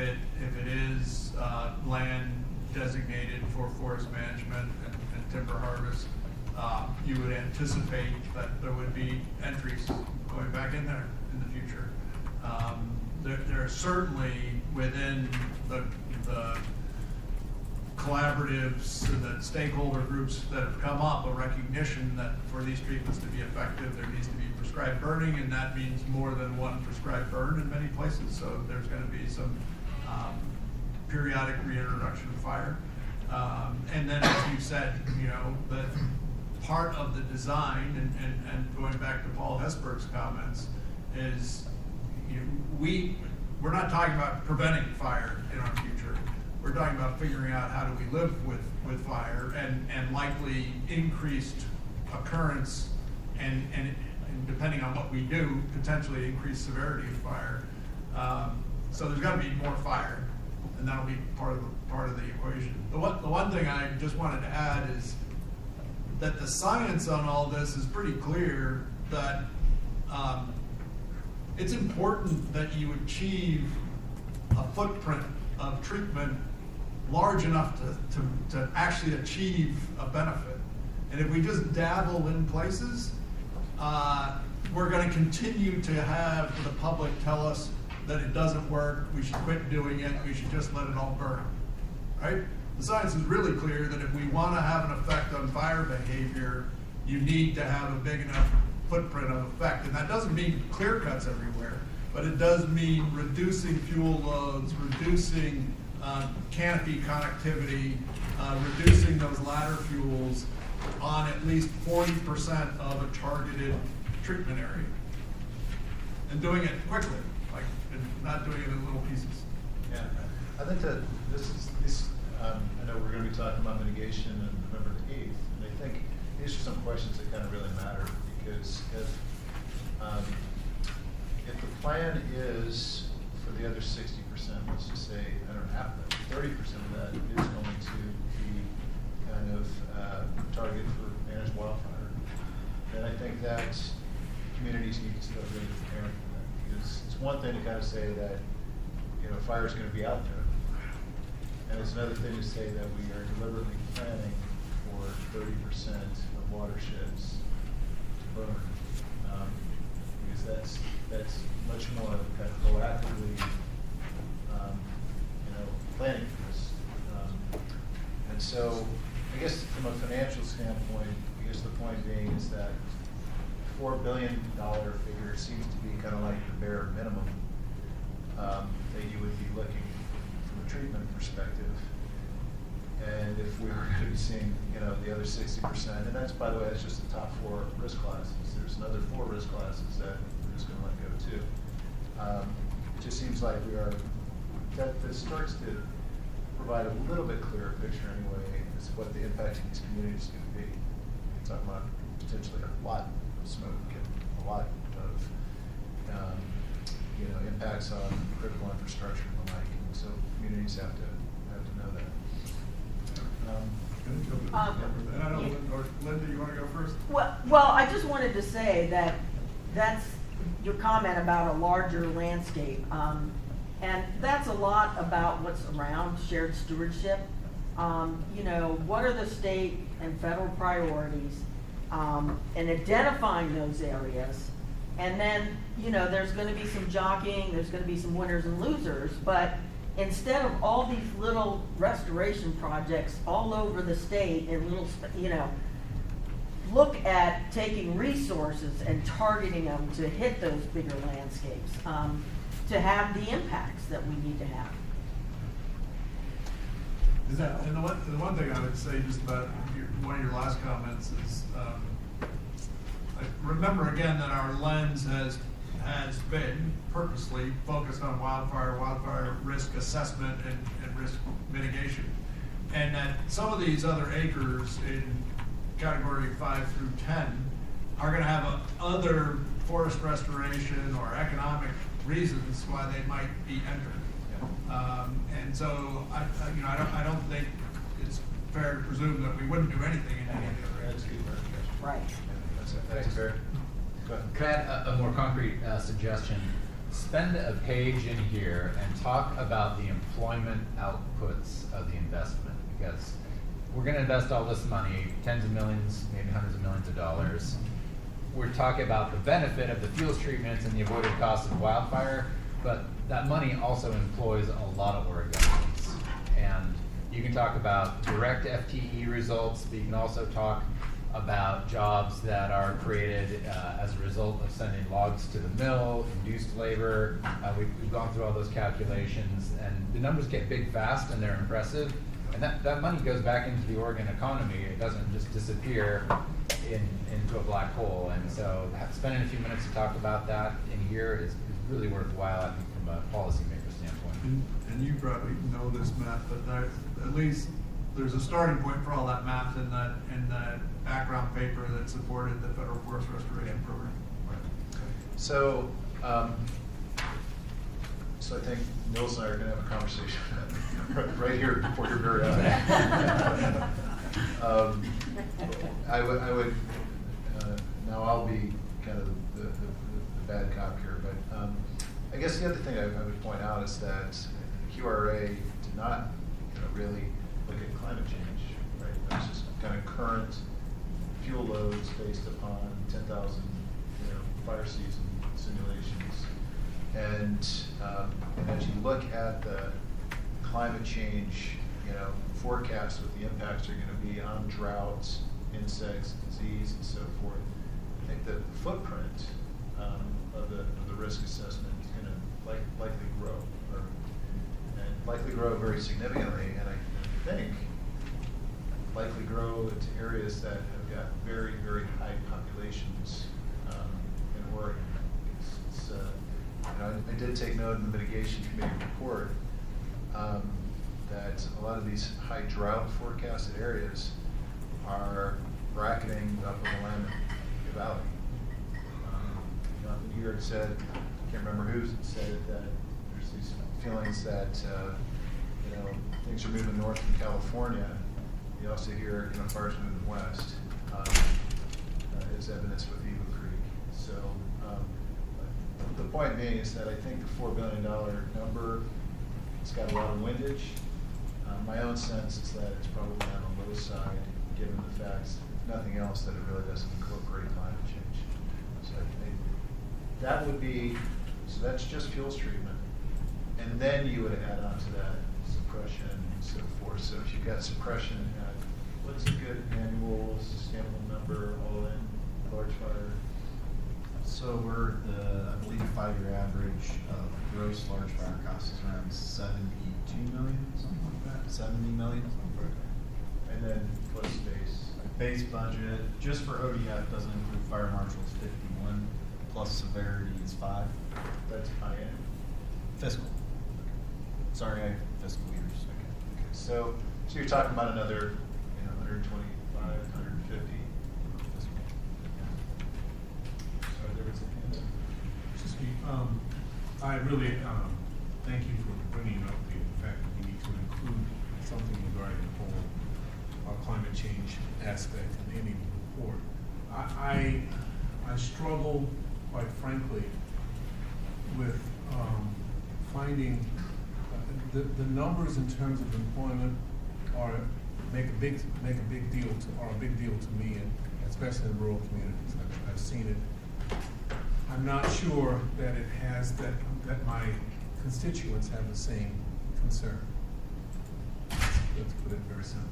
[SPEAKER 5] it is land designated for forest management and timber harvest, you would anticipate that there would be entries going back in there in the future. There are certainly within the collaboratives and the stakeholder groups that have come up a recognition that for these treatments to be effective, there needs to be prescribed burning, and that means more than one prescribed burn in many places. So there's going to be some periodic reintroduction of fire. And then, as you said, you know, that part of the design, and going back to Paul Hesberg's comments, is, you know, we're not talking about preventing fire in our future. We're talking about figuring out how do we live with fire and likely increased occurrence and depending on what we do, potentially increased severity of fire. So there's got to be more fire, and that'll be part of the equation. The one thing I just wanted to add is that the science on all this is pretty clear that it's important that you achieve a footprint of treatment large enough to actually achieve a benefit. And if we just dabble in places, we're going to continue to have the public tell us that it doesn't work, we should quit doing it, we should just let it all burn, right? The science is really clear that if we want to have an effect on fire behavior, you need to have a big enough footprint of effect. And that doesn't mean clear cuts everywhere, but it does mean reducing fuel loads, reducing canopy connectivity, reducing those ladder fuels on at least 40% of a targeted treatment area. And doing it quickly, like, and not doing it in little pieces.
[SPEAKER 1] Yeah, I think that I know we're going to be talking about mitigation on November the 8th, and I think these are some questions that kind of really matter, because if the plan is for the other 60%, let's just say, I don't know, half of that, 30% of that is going to be kind of target for managed wildfire, then I think that communities need to start really preparing for that. Because it's one thing to kind of say that, you know, fire is going to be out there, and it's another thing to say that we are deliberately planning for 30% of watersheds to burn, because that's much more kind of proactively, you know, planning for this. And so, I guess from a financial standpoint, I guess the point being is that $4 billion figure seems to be kind of like the bare minimum that you would be looking from a treatment perspective. And if we were going to be seeing, you know, the other 60%, and that's, by the way, that's just the top 4 risk classes. There's another 4 risk classes that we're just going to let go too. It just seems like that starts to provide a little bit clearer picture anyway as to what the impact of these communities is going to be. We're talking about potentially a lot of smoke and a lot of, you know, impacts on critical infrastructure and the like. so communities have to know that.
[SPEAKER 5] And I don't, or Linda, you wanna go first?
[SPEAKER 10] Well, I just wanted to say that that's your comment about a larger landscape. And that's a lot about what's around shared stewardship. You know, what are the state and federal priorities, and identifying those areas. And then, you know, there's gonna be some jockeying, there's gonna be some winners and losers, but instead of all these little restoration projects all over the state and little, you know, look at taking resources and targeting them to hit those bigger landscapes, to have the impacts that we need to have.
[SPEAKER 5] And the one thing I would say just about one of your last comments is, remember again that our lens has been purposely focused on wildfire risk assessment and risk mitigation. And that some of these other acres in category 5 through 10 are gonna have other forest restoration or economic reasons why they might be entered. And so I don't think it's fair to presume that we wouldn't do anything in any of the other areas.
[SPEAKER 10] Right.
[SPEAKER 1] That's fair. Go ahead.
[SPEAKER 15] Could I add a more concrete suggestion? Spend a page in here and talk about the employment outputs of the investment, because we're going to invest all this money, tens of millions, maybe hundreds of millions of dollars. We're talking about the benefit of the fuels treatments and the avoided cost of wildfire, but that money also employs a lot of Oregonians. And you can talk about direct FTE results, but you can also talk about jobs that are created as a result of sending logs to the mill, induced labor. We've gone through all those calculations, and the numbers get big fast and they're impressive. And that money goes back into the Oregon economy. It doesn't just disappear into a black hole. And so spending a few minutes to talk about that in here is really worthwhile, I think, from a policymaker standpoint.
[SPEAKER 5] And you probably know this, Matt, but at least there's a starting point for all that math in that background paper that supported the Federal Forest Restoration Program.
[SPEAKER 1] So, so I think Nils and I are going to have a conversation right here before your very eyes. I would now I'll be kind of the bad cop here, but I guess the other thing I would point out is that QRA did not really look at climate change, right? That's just kind of current fuel loads based upon 10,000 fire season simulations. And as you look at the climate change forecast, what the impacts are going to be on droughts, insects, disease, and so forth, I think the footprint of the risk assessment is going to likely grow, and likely grow very significantly. And I think likely grow into areas that have got very, very high populations in Oregon. I did take note in the mitigation committee report that a lot of these high drought forecasted areas are bracketing up in the Willamette Valley. New York said, I can't remember who said it, that there's these feelings that things are moving north from California. You also hear fires moving west, as evidence with Eagle Creek. So the point being is that I think the $4 billion number, it's got a lot of windage. My own sense is that it's probably on the low side, given the facts, if nothing else, that it really doesn't incorporate climate change. So I think that would be, so that's just fuels treatment. And then you would add on to that suppression and so forth. So if you've got suppression at, what's a good annual sustainable number all in large fire?
[SPEAKER 20] So we're I believe the 5-year average of gross large fire costs is around 72 million, something like that, 70 million.
[SPEAKER 1] And then what's
[SPEAKER 20] base budget, just for ODF, doesn't include fire marshals, 51, plus severity is 5.
[SPEAKER 1] That's high end.
[SPEAKER 20] Fiscal. Sorry, fiscal years.
[SPEAKER 1] Okay. So you're talking about another 125, 150.
[SPEAKER 16] Excuse me. I really thank you for bringing up the aspect in any report. I struggle, quite frankly, with finding the numbers in terms of employment make a big deal to me, and especially in rural communities. I've seen it. I'm not sure that it has that my constituents have the same concern. Let's put it very simply.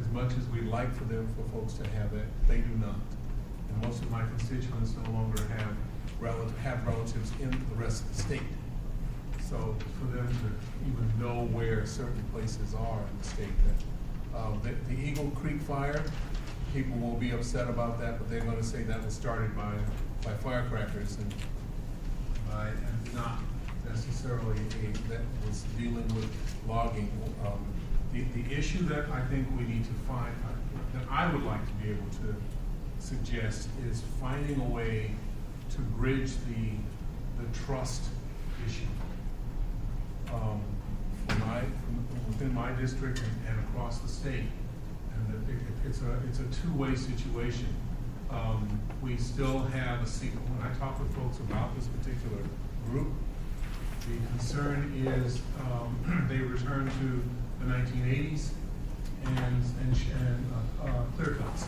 [SPEAKER 16] As much as we'd like for folks to have it, they do not. And most of my constituents no longer have relatives in the rest of the state. So for them to even know where certain places are in the state, the Eagle Creek fire, people will be upset about that, but they're going to say that was started by firecrackers and not necessarily that was dealing with logging. The issue that I think we need to find, that I would like to be able to suggest, is finding a way to bridge the trust issue within my district and across the state. And it's a two-way situation. We still have a secret. When I talk with folks about this particular group, the concern is they return to the 1980s and clear cuts.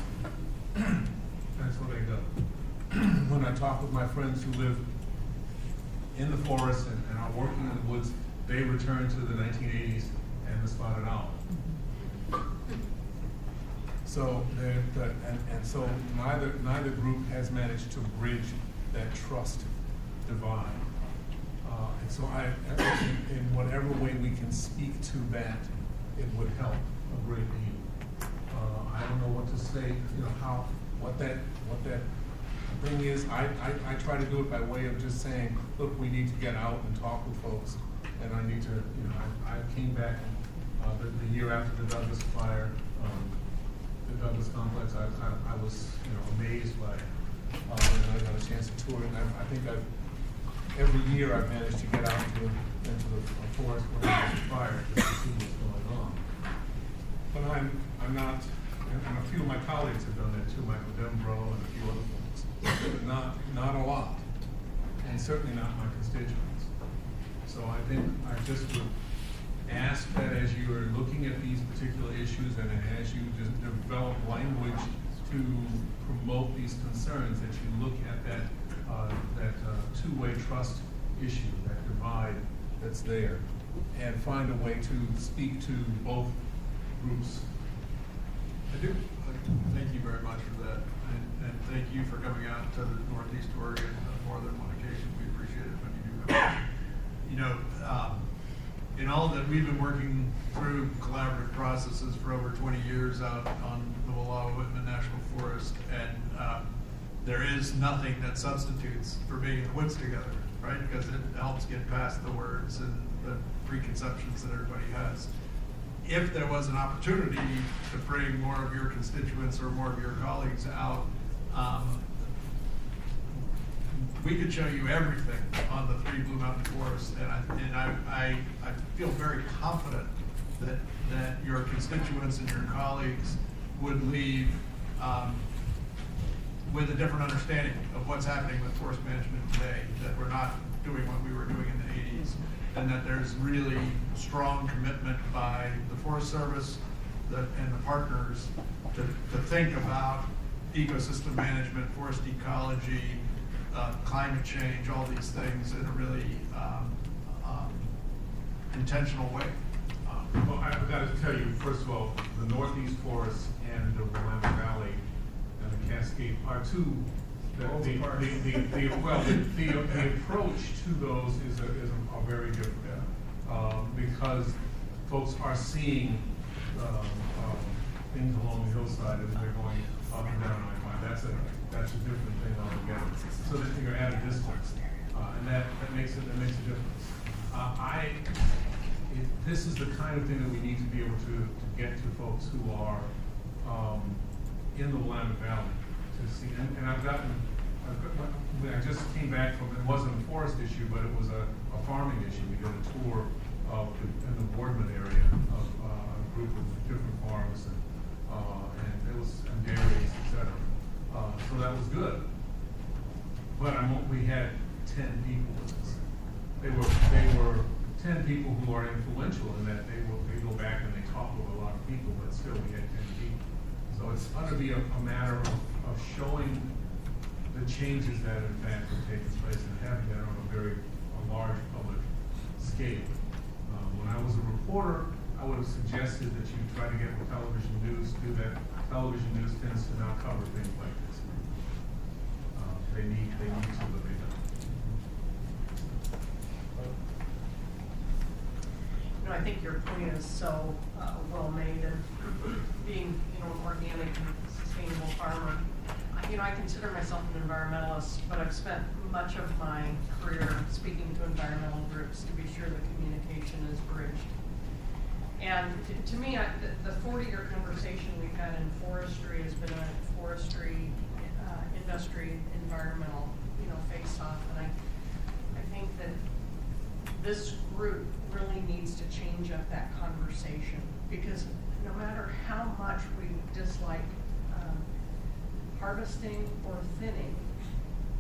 [SPEAKER 16] That's where they go. When I talk with my friends who live in the forest and are working in the woods, they return to the 1980s and the spotted owl. So so neither group has managed to bridge that trust divide. And so in whatever way we can speak to that, it would help a great deal. I don't know what to say, what that thing is. I try to do it by way of just saying, look, we need to get out and talk with folks, and I need to, I came back the year after the Douglas fire, the Douglas complex. I was, amazed by it, and I got a chance to tour it. And I think every year I've managed to get out into the forest when there's a fire just to see what's going on. But I'm not, and a few of my colleagues have done that too, Michael Dembro and a few other folks, but not a lot, and certainly not my constituents. So I think I just would ask that as you are looking at these particular issues and as you just develop language to promote these concerns, that you look at that two-way trust issue, that divide that's there, and find a way to speak to both groups.
[SPEAKER 5] I do. Thank you very much for that, and thank you for coming out to the Northeast Oregon more than one occasion. We appreciate it when you do come. In all that we've been working through collaborative processes for over 20 years out on the Wallowa-Whitman National Forest, and there is nothing that substitutes for being in the woods together, right? Because it helps get past the words and the preconceptions that everybody has. If there was an opportunity to bring more of your constituents or more of your colleagues out, we could show you everything on the 3 Blue Mountain forests, and I feel very confident that your constituents and your colleagues would leave with a different understanding of what's happening with forest management today, that we're not doing what we were doing in the 80s, and that there's really strong commitment by the Forest Service and the partners to think about ecosystem management, forest ecology, climate change, all these things in a really intentional way.
[SPEAKER 16] Well, I've got to tell you, first of all, the Northeast Forest and the Willamette Valley and the Cascade are two. The approach to those is very different, because folks are seeing things along the hillside as they're going up and down I-5. That's a different thing altogether. So that you're at a distance, and that makes a difference. This is the kind of thing that we need to be able to get to folks who are in the Willamette Valley to see. And I just came back from, it wasn't a forest issue, but it was a farming issue. We did a tour in the Boardman area of a group of different farms, and it was on dairies, et cetera. So that was good. But we had 10 people with us. They were 10 people who are influential in that they go back and they talk with a lot of people, but still we had 10 people. So it's going to be a matter of showing the changes that in fact are taking place and having that on a large public scale. When I was a reporter, I would have suggested that you try to get the television news to do that. Television news tends to not cover things like this. They need to, but they don't.
[SPEAKER 17] You know, I think your point is so well made, and being, you know, an organic and sustainable farmer. You know, I consider myself an environmentalist, but I've spent much of my career speaking to environmental groups to be sure the communication is bridged. And to me, the 40-year conversation we've had in forestry has been a forestry, industry, environmental, you know, face-off. And I think that this group really needs to change up that conversation, because no matter how much we dislike harvesting or thinning,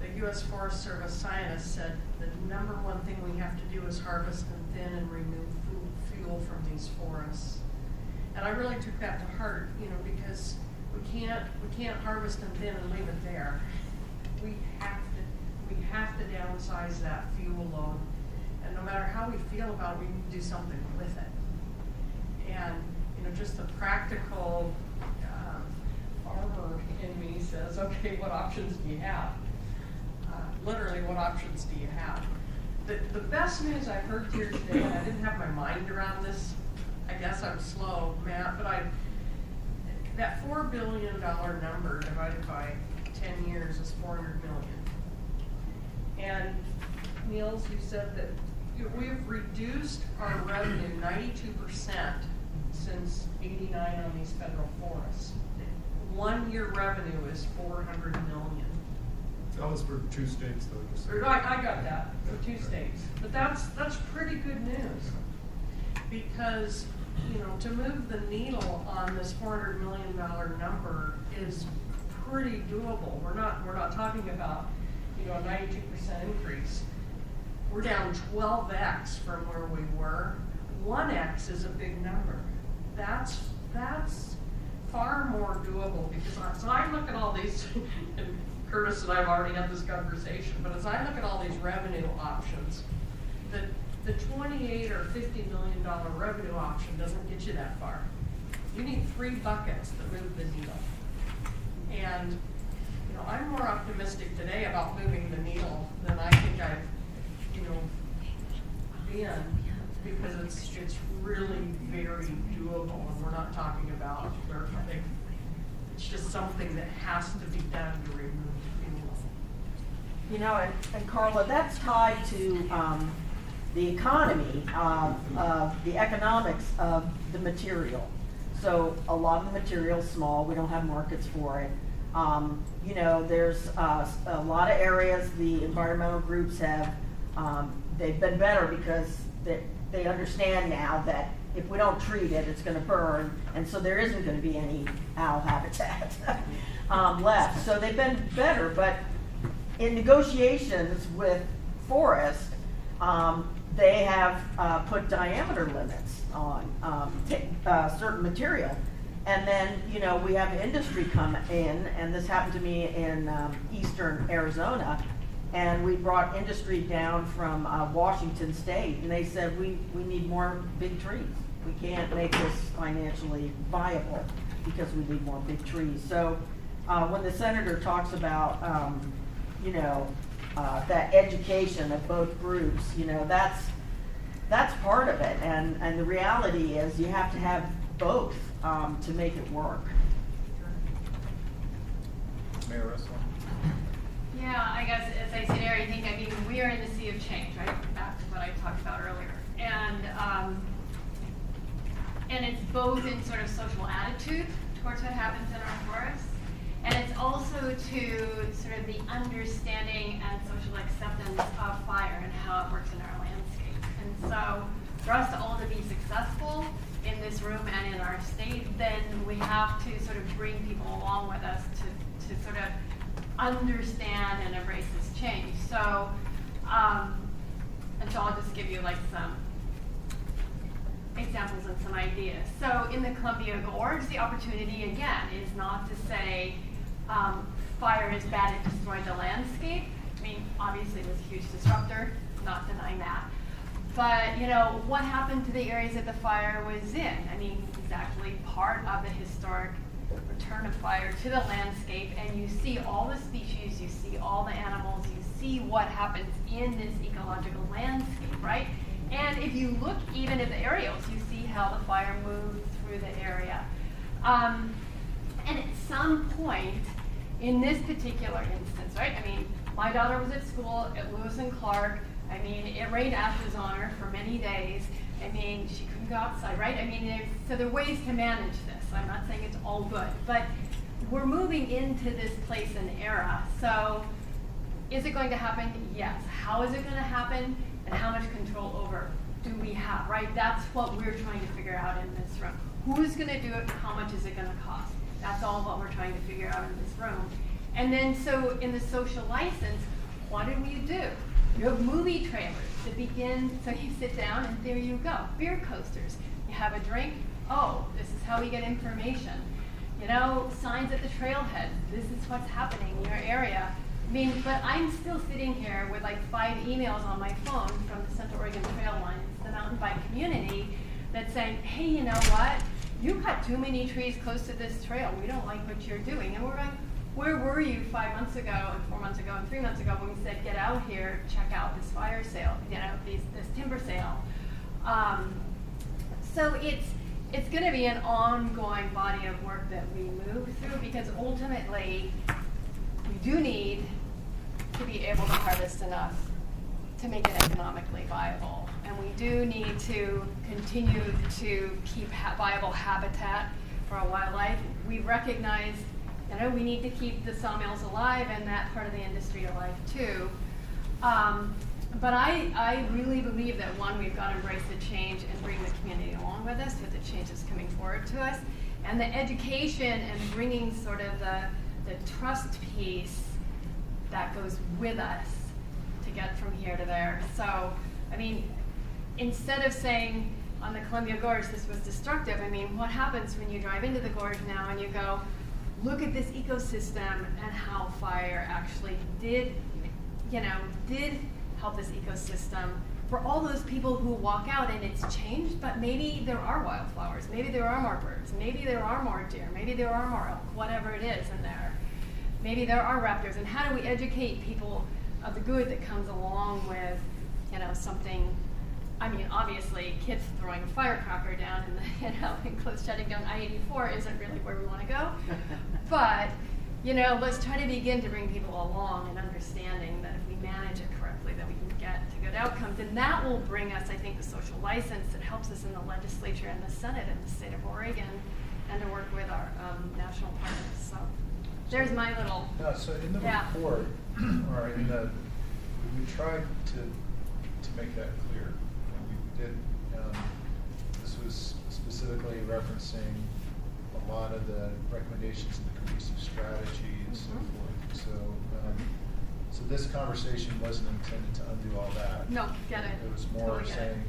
[SPEAKER 17] the U.S. Forest Service scientists said the number one thing we have to do is harvest and thin and remove fuel from these forests. And I really took that to heart, you know, because we can't harvest and thin and leave it there. We have to downsize that fuel load, and no matter how we feel about it, we need to do something with it. And you know, just the practical farmer in me says, okay, what options do you have? Literally, what options do you have? The best news I've heard here today, and I didn't have my mind around this, I guess I'm slow, Matt, but that $4 billion number divided by 10 years is $400 million. And Niels, you said that we have reduced our revenue 92% since '89 on these federal forests. 1 year revenue is $400 million.
[SPEAKER 2] That was for 2 states, though. Just so
[SPEAKER 17] I got that, for 2 states. But that's pretty good news. Because, you know, to move the needle on this $400 million number is pretty doable. We're not talking about, you know, a 92% increase. We're down 12x from where we were. 1x is a big number. That's far more doable, because as I look at all these, and Curtis and I have already had this conversation, but as I look at all these revenue options, the $28 or $50 million revenue option doesn't get you that far. You need 3 buckets that move the needle. And you know, I'm more optimistic today about moving the needle than I think I've, you know, been, because it's really very doable, and we're not talking about perfect. It's just something that has to be done to remove fuel.
[SPEAKER 10] You know, and Carla, that's tied to the economy, the economics of the material. So a lot of the material's small, we don't have markets for it. You know, there's a lot of areas the environmental groups have, they've been better because they understand now that if we don't treat it, it's going to burn, and so there isn't going to be any owl habitat left. So they've been better, but in negotiations with forest, they have put diameter limits on certain material. And then, you know, we have industry come in, and this happened to me in eastern Arizona, and we brought industry down from Washington State, and they said, we need more big trees. We can't make this financially viable because we need more big trees. So when the senator talks about, you know, that education of both groups, you know, that's part of it. And the reality is you have to have both to make it work.
[SPEAKER 2] Mayor Russell?
[SPEAKER 8] Yeah, I guess as I sit here, I think, I mean, we are in the sea of change, right? Back to what I talked about earlier. And it's both in sort of social attitude towards what happens in our forests, and it's also to sort of the understanding and social acceptance of fire and how it works in our landscape. And so for us to all to be successful in this this room and in our state, then we have to sort of bring people along with us to sort of understand and embrace this change. So, and so I'll just give you like some examples and some ideas. So in the Columbia Gorge, the opportunity again is not to say fire is bad, it destroyed the landscape. I mean, obviously it was a huge disruptor, not denying that. But, you know, what happened to the areas that the fire was in? I mean, it's actually part of the historic return of fire to the landscape, and you see all the species, you see all the animals, you see what happens in this ecological landscape, right? And if you look even at the aerials, you see how the fire moved through the area. And at some point, in this particular instance, right? I mean, my daughter was at school at Lewis and Clark. I mean, it rained ashes on her for many days. I mean, she couldn't go outside, right? I mean, so there are ways to manage this. I'm not saying it's all good, but we're moving into this place and era. So is it going to happen? Yes. How is it going to happen? And how much control over do we have, right? That's what we're trying to figure out in this room. Who's going to do it? How much is it going to cost? That's all what we're trying to figure out in this room. And then so in the social license, what do we do? You have movie trailers that begin, so you sit down and there you go. Beer coasters. You have a drink. Oh, this is how we get information. You know, signs at the trailhead. This is what's happening in your area. I mean, but I'm still sitting here with like 5 emails on my phone from the Central Oregon Trail Line, the mountain bike community, that's saying, hey, you know what? You cut too many trees close to this trail. We don't like what you're doing. And we're going, where were you 5 months ago and 4 months ago and 3 months ago when we said, get out here, check out this fire sale, you know, this timber sale. So it's going to be an ongoing body of work that we move through, because ultimately we do need to be able to harvest enough to make it economically viable. And we do need to continue to keep viable habitat for our wildlife. We recognize, you know, we need to keep the sawmills alive and that part of the industry alive too. But I really believe that, one, we've got to embrace the change and bring the community along with us with the changes coming forward to us. And the education and bringing sort of the trust piece that goes with us to get from here to there. So, I mean, instead of saying on the Columbia Gorge this was destructive, I mean, what happens when you drive into the gorge now and you go, look at this ecosystem and how fire actually did help this ecosystem for all those people who walk out and it's changed, but maybe there are wildflowers, maybe there are more birds, maybe there are more deer, maybe there are more elk, whatever it is in there. Maybe there are raptors, and how do we educate people of the good that comes along with, you know, something, I mean, obviously kids throwing a firecracker down in the, you know, and close shutting down I-84 isn't really where we want to go. But, you know, let's try to begin to bring people along and understanding that if we manage it correctly, that we can get to good outcomes. And that will bring us, I think, the social license that helps us in the legislature and the Senate in the state of Oregon, and to work with our national partners. So there's my little.
[SPEAKER 1] No, so in the report, or in the, we tried to make that clear. And we did. This was specifically referencing a lot of the recommendations in the cohesive strategy and so forth. So this conversation wasn't intended to undo all that.
[SPEAKER 8] No, get it.
[SPEAKER 1] It was more
[SPEAKER 8] Totally
[SPEAKER 1] saying,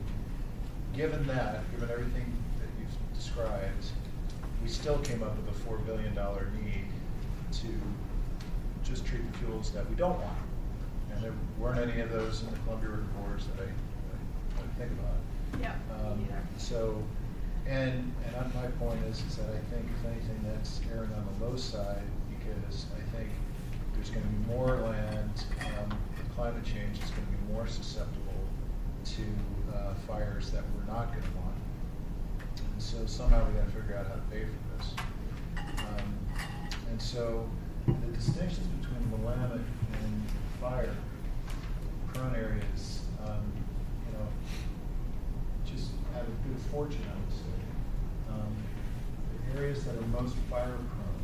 [SPEAKER 1] given everything that you've described, we still came up with a $4 billion need to just treat the fuels that we don't want. And there weren't any of those in the Columbia reports that I think about.
[SPEAKER 8] Yeah, me neither.
[SPEAKER 1] So, and my point is that I think, if anything, that's erring on the low side, because I think there's going to be more land, with climate change is going to be more susceptible to fires that we're not going to want. And so somehow we got to figure out how to pay for this. And so the distinctions between Willamette and fire prone areas, you know, just have a good fortune, I would say. The areas that are most fire prone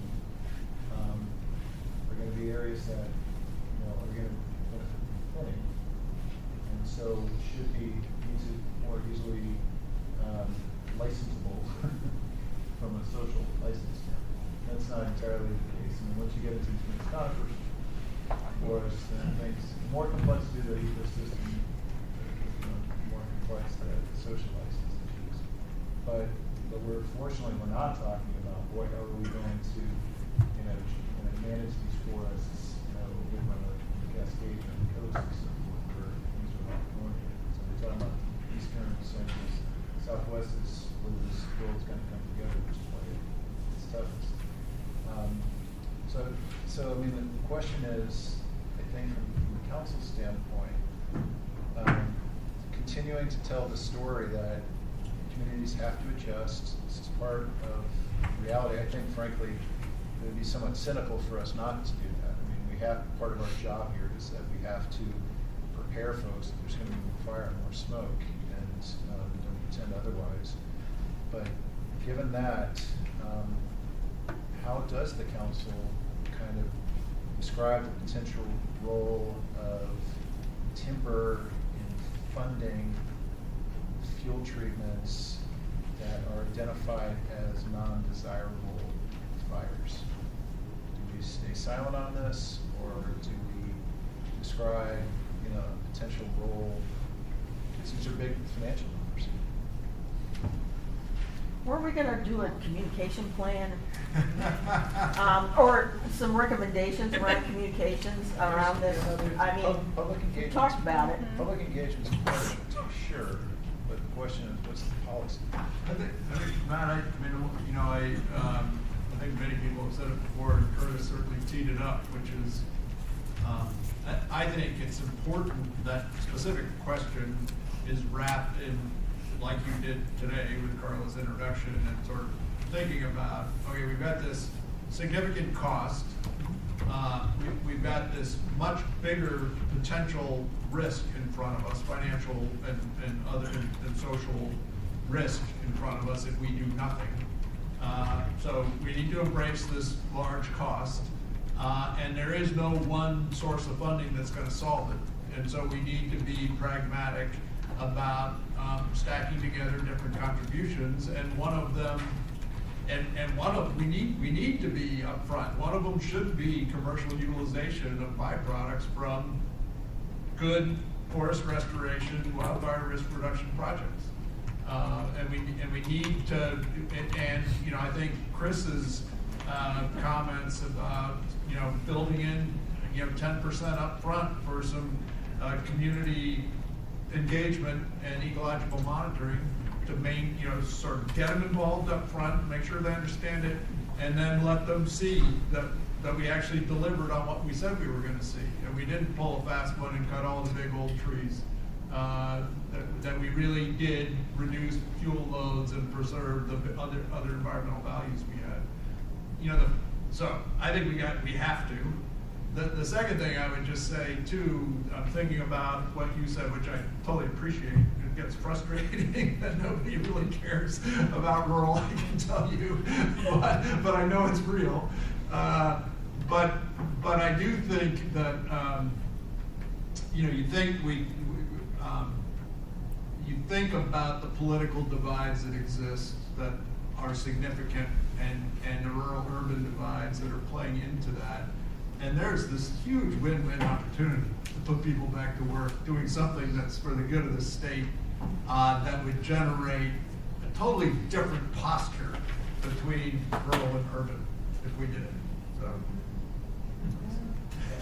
[SPEAKER 1] are going to be areas that, you know, are going to benefit from flooding, and so should be more easily licensable
[SPEAKER 2] license standpoint. That's not entirely the case. I mean, once you get into these conifers forests and things, the more complexity of the ecosystem, the more complex the social license issues. But fortunately, we're not talking about, boy, how are we going to, manage these forests, over the Cascade and the coast and so forth, where things are not going here. So we're talking about eastern, central, southwest is where this world's going to come together, which is why it's toughest. So I mean, the question is, I think from the council standpoint, continuing to tell the story that communities have to adjust. This is part of reality. I think, frankly, it would be somewhat cynical for us not to do that. I mean, part of our job here is that we have to prepare folks that there's going to be more fire and more smoke, and don't pretend otherwise. But given that, how does the council kind of describe the potential role of timber in funding fuel treatments that are identified as non-desirable fires? Do we stay silent on this, or do we describe, a potential role? Because these are big financial numbers.
[SPEAKER 10] Were we gonna do a communication plan? Or some recommendations around communications around this? I mean,
[SPEAKER 2] public engagement.
[SPEAKER 10] we talked about it.
[SPEAKER 2] Public engagement's important, to be sure, but the question is, what's the policy?
[SPEAKER 5] I think, Matt, I think many people have said it before, and Curtis certainly teed it up, which is, I think it's important that specific question is wrapped in, like you did today with Carla's introduction, and sort of thinking about, okay, we've got this significant cost, we've got this much bigger potential risk in front of us, financial and other and social risk in front of us if we do nothing. So we need to embrace this large cost, and there is no one source of funding that's going to solve it. And so we need to be pragmatic about stacking together different contributions, and one of them, we need to be upfront. One of them should be commercial utilization of byproducts from good forest restoration, wildfire risk reduction projects. And we need to, and I think Chris's comments about building in 10% up front for some community engagement and ecological monitoring to sort of get them involved up front, make sure they understand it, and then let them see that we actually delivered on what we said we were going to see, and we didn't pull a fast one and cut all the big old trees. That we really did reduce fuel loads and preserve the other environmental values we had. So I think we have to. The second thing I would just say too, I'm thinking about what you said, which I totally appreciate. It gets frustrating that nobody really cares about rural, I can tell you, but I know it's real. But I do think that you think about the political divides that exist that are significant, and the rural-urban divides that are playing into that. And there's this huge win-win opportunity to put people back to work doing something that's for the good of the state, that would generate a totally different posture between rural and urban if we did it. So.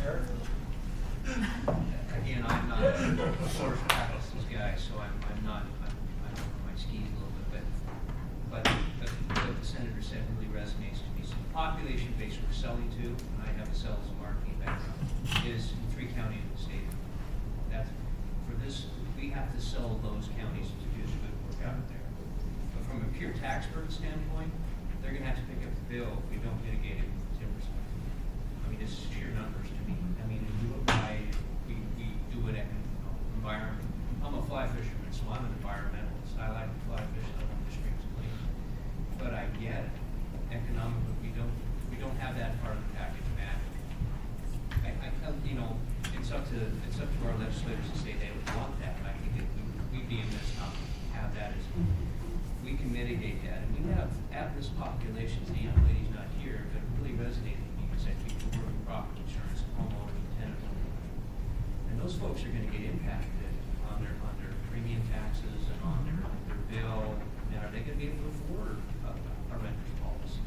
[SPEAKER 5] Eric?
[SPEAKER 23] Again, I'm not a forest practices guy, so I'm over my skis a little bit, but what the senator said really resonates to me. So the population base we're selling to, and I have a sales and marketing background, is in 3 counties in the state. That's for this, we have to sell those counties to do the good work out there. But from a pure tax burden standpoint, they're going to have to pick up the bill if we don't mitigate it with the timber side. I mean, it's sheer numbers to me. I mean, if you apply, we do it at environment. I'm a fly fisherman, so I'm an environmentalist. I like to fly fish. I want the streams clean. But I get it. Economically, we don't have that part of the package matched. It's up to our legislators to say they would want that. And I think we'd be amiss not to have that as we can mitigate that. And we have at-risk populations, the young lady's not here, but it really resonated with me because I think the work property insurance, homeowners, and tenant homeowners. And those folks are gonna get impacted on their premium taxes and on their bill. And are they gonna be able to afford a renter's policy?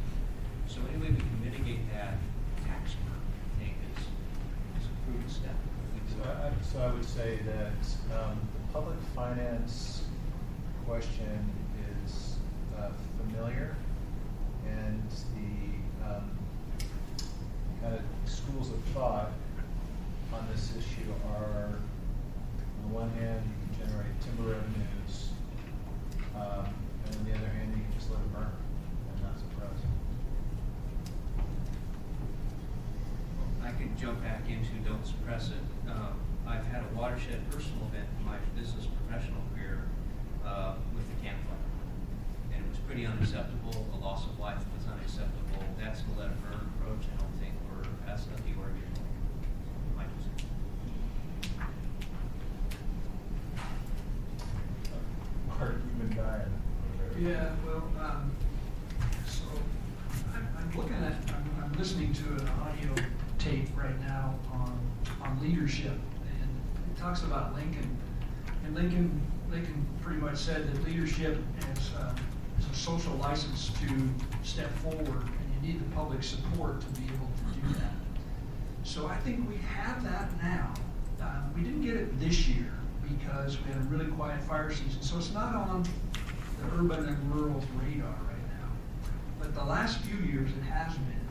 [SPEAKER 23] So anyway, we can mitigate that tax burden, I think is a prudent step.
[SPEAKER 2] So I would say that the public finance question is familiar, and the kind of schools of thought on this issue are, on the one hand, you can generate timber revenues, and on the other hand, you can just let it burn and not suppress.
[SPEAKER 23] I could jump back into don't suppress it. I've had a watershed personal event in my business professional career with the Camp Fire. And it was pretty unacceptable. The loss of life was unacceptable. That's the let it burn approach. I don't think we're that's not the Oregon way.
[SPEAKER 2] Mark, you've been dying.
[SPEAKER 5] Yeah, well, so I'm looking at, I'm listening to an audio tape right now on leadership, and it talks about Lincoln. And Lincoln pretty much said that leadership is a social license to step forward, and you need the public support to be able to do that. So I think we have that now. We didn't get it this year because we had a really quiet fire season, so it's not on the urban and rural radar right now. But the last few years it has been.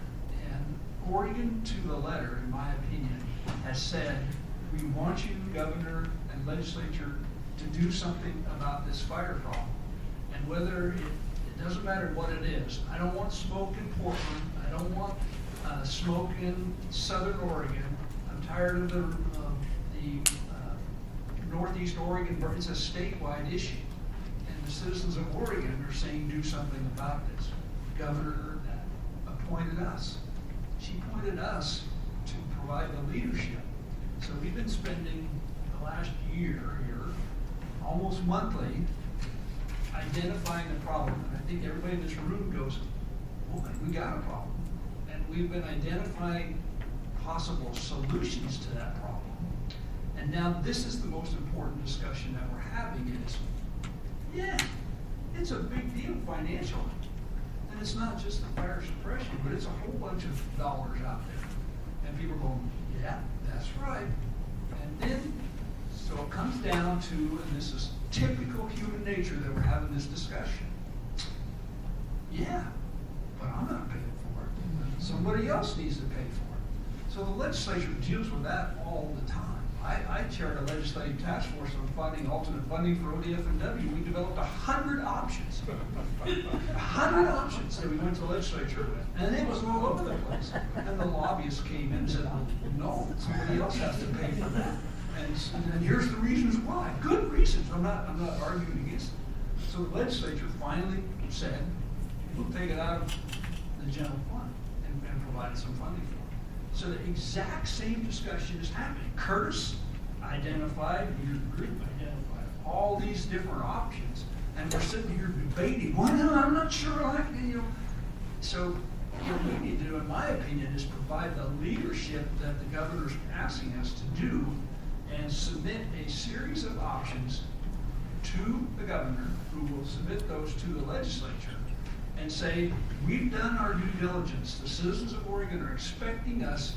[SPEAKER 5] And Oregon, to the letter, in my opinion, has said, we want you, governor and legislature, to do something about this fire problem. And whether it doesn't matter what it is. I don't want smoke in Portland. I don't want smoke in Southern Oregon. I'm tired of the Northeast Oregon, but it's a statewide issue. And the citizens of Oregon are saying do something about this. The governor appointed us. She appointed us to provide the leadership. So we've been spending the last year here, almost monthly, identifying the problem. And I think everybody in this room goes, oh, we got a problem. And we've been identifying possible solutions to that problem. And now this is the most important discussion that we're having is, yeah, it's a big deal financially. And it's not just the fire suppression, but it's a whole bunch of dollars out there. And people go, yeah, that's right. And then, so it comes down to, and this is typical human nature that we're having this discussion. Yeah, but I'm not paying for it. Somebody else needs to pay for it. So the legislature deals with that all the time. I chaired a legislative task force on finding alternate funding for ODF&W. We developed 100 options. 100 options that we went to the legislature with. And it was all over the place. And the lobbyists came in and said, no, somebody else has to pay for that. And here's the reasons why. Good reasons. I'm not arguing against it. So the legislature finally said, we'll take it out of the general fund and provide some funding for it. So the exact same discussion is happening. Curtis identified, your group identified all these different options, and we're sitting here debating. Well, no, I'm not sure. So what we need to do, in my opinion, is provide the leadership that the governor's asking us to do, and submit a series of options to the governor, who will submit those to the legislature, and say, we've done our due diligence. The citizens of Oregon are expecting us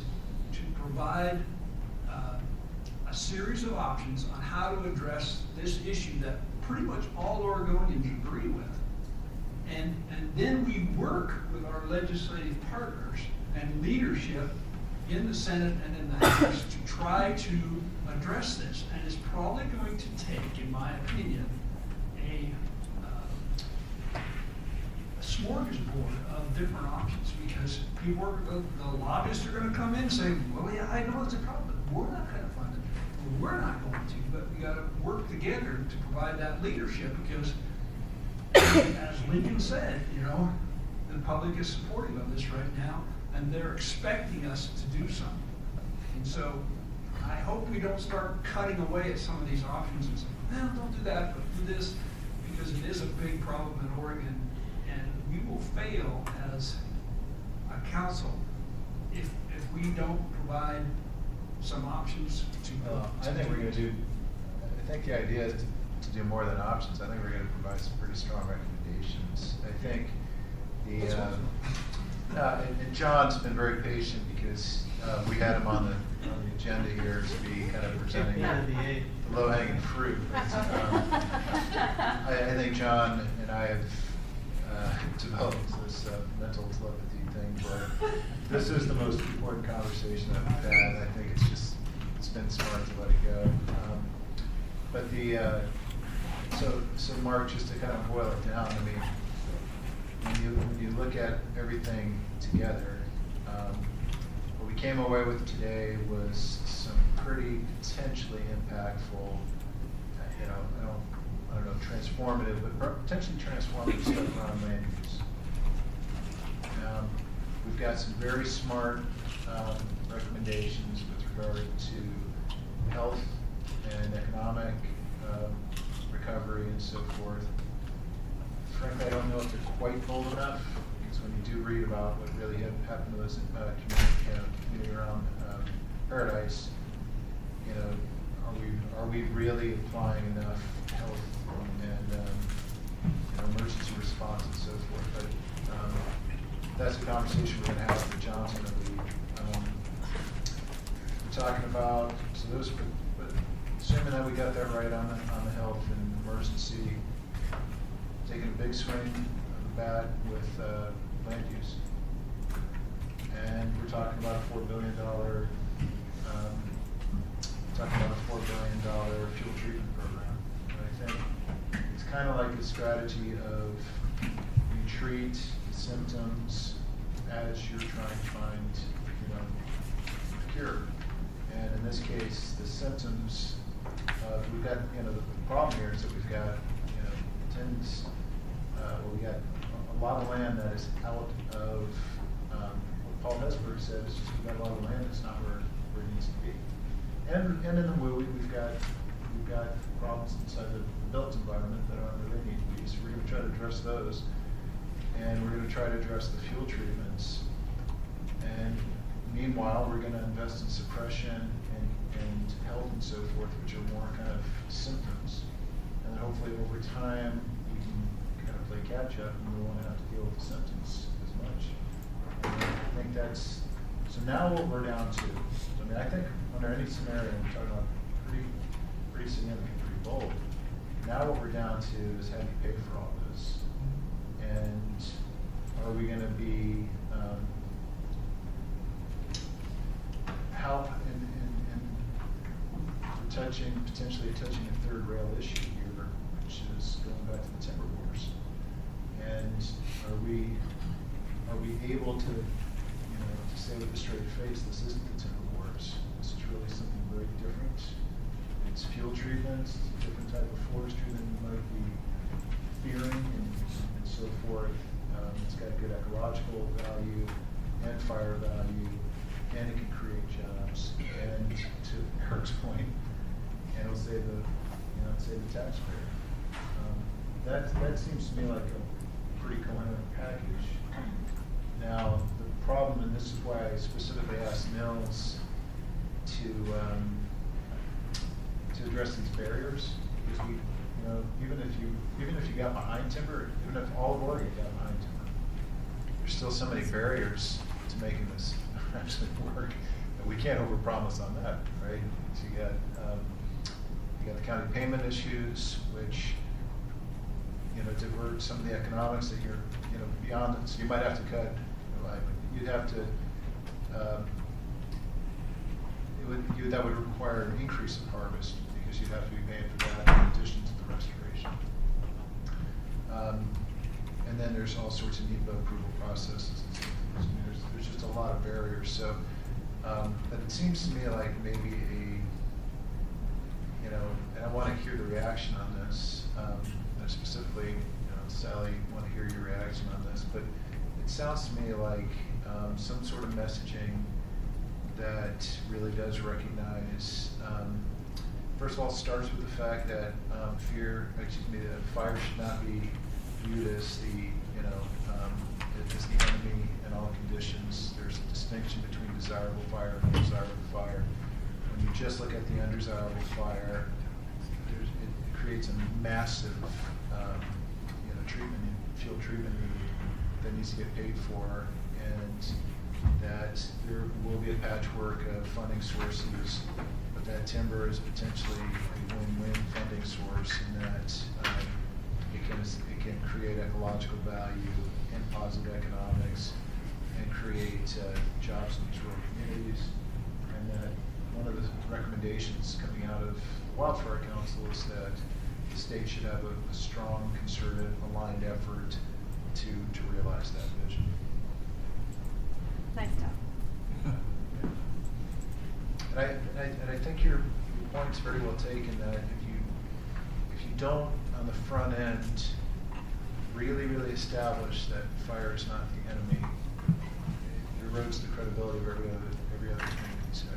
[SPEAKER 5] to provide a series of options on how to address this issue that pretty much all Oregonians agree with. And then we work with our legislative partners and leadership in the Senate and in the House to try to address this. And it's probably going to take, in my opinion, a smorgasbord of different options, because people are, the lobbyists are going to come in and say, well, yeah, I know it's a problem, but we're not going to fund it. Well, we're not going to, but we got to work together to provide that leadership, because as Lincoln said, the public is supportive of this right now, and they're expecting us to do something. And so I hope we don't start cutting away at some of these options and say, well, don't do that, but do this,
[SPEAKER 7] because it is a big problem in Oregon, and we will fail as a council if we don't provide some options to.
[SPEAKER 1] I think we're gonna do, I think the idea is to do more than options. I think we're gonna provide some pretty strong recommendations. I think and John's been very patient because we had him on the agenda here to be kind of presenting the low-hanging fruit. I think John and I have developed this mental telepathy thing where this is the most important conversation that we've had. I think it's been smart to let it go. But so Mark, just to kind of boil it down, I mean, when you look at everything together, what we came away with today was some pretty potentially impactful, I don't know, transformative, but potentially transformative stuff around land use. We've got some very smart recommendations with regard to health and economic recovery and so forth. Frankly, I don't know if they're quite bold enough, because when you do read about what really happened to those community around Paradise, are we really applying enough health and emergency response and so forth? But that's a conversation we're going to have with John's going to lead. We're talking about but assuming that we got that right on the health and emergency. Taking a big swing of the bat with land use, and we're talking about a $4 billion fuel treatment program. And I think it's kind of like the strategy of you treat the symptoms as you're trying to find, a cure. And in this case, the symptoms we've got. The problem here is that we've got tens. We got a lot of land that is out of what Paul Hesberg said is just we've got a lot of land that's not where it needs to be. And in the WUI we've got problems inside the built environment that aren't where they need to be. So we're going to try to address those, and we're going to try to address the fuel treatments. And meanwhile, we're going to invest in suppression and health and so forth, which are more kind of symptoms. And then hopefully over time we can kind of play catch up, and we won't have to deal with the symptoms as much. And I think that's, so now what we're down to, I think under any scenario, we're talking about pretty significant, pretty bold. Now what we're down to is how do you pay for all this? And are we going to be potentially touching a third rail issue here, which is going back to the timber wars. And are we able to, to say with a straight face, this isn't the timber wars. This is really something very different. It's fuel treatment, it's a different type of forestry than you might be fearing, and so forth. It's got good ecological value and fire value, and it can create jobs. And to Eric's point, and it'll save the taxpayer. That seems to me like a pretty coherent package. Now the problem, and this is why I specifically asked Mills to address these barriers, because we, even if you got behind timber, even if all of Oregon got behind timber, there's still so many barriers to making this actually work, and we can't overpromise on that, right? So you got the county payment issues, which divert some of the economics that you're beyond it. So you might have to cut. You'd have to. That would require an increase of harvest because you'd have to be paying for that in addition to the restoration. And then there's all sorts of NEPA approval processes. And there's just a lot of barriers. So, but it seems to me like maybe and I want to hear the reaction on this. And specifically, Sally, I want to hear your reaction on this. But it sounds to me like some sort of messaging that really does recognize first of all, it starts with the fact that that fire should not be viewed as as the enemy in all conditions. There's a distinction between desirable fire and undesirable fire. When you just look at the undesirable fire, it creates a massive fuel treatment need that needs to get paid for, and that there will be a patchwork of funding sources, but that timber is potentially a win-win funding source, in that it can create ecological value and positive economics and create jobs in these rural communities. And that one of the recommendations coming out of the Wildfire Council is that the state should have a strong, concerted, aligned effort to realize that vision.
[SPEAKER 8] Nice job.
[SPEAKER 1] And I think your point's very well taken, that if you don't on the front end really establish that fire is not the enemy, it erodes the credibility of every other community side.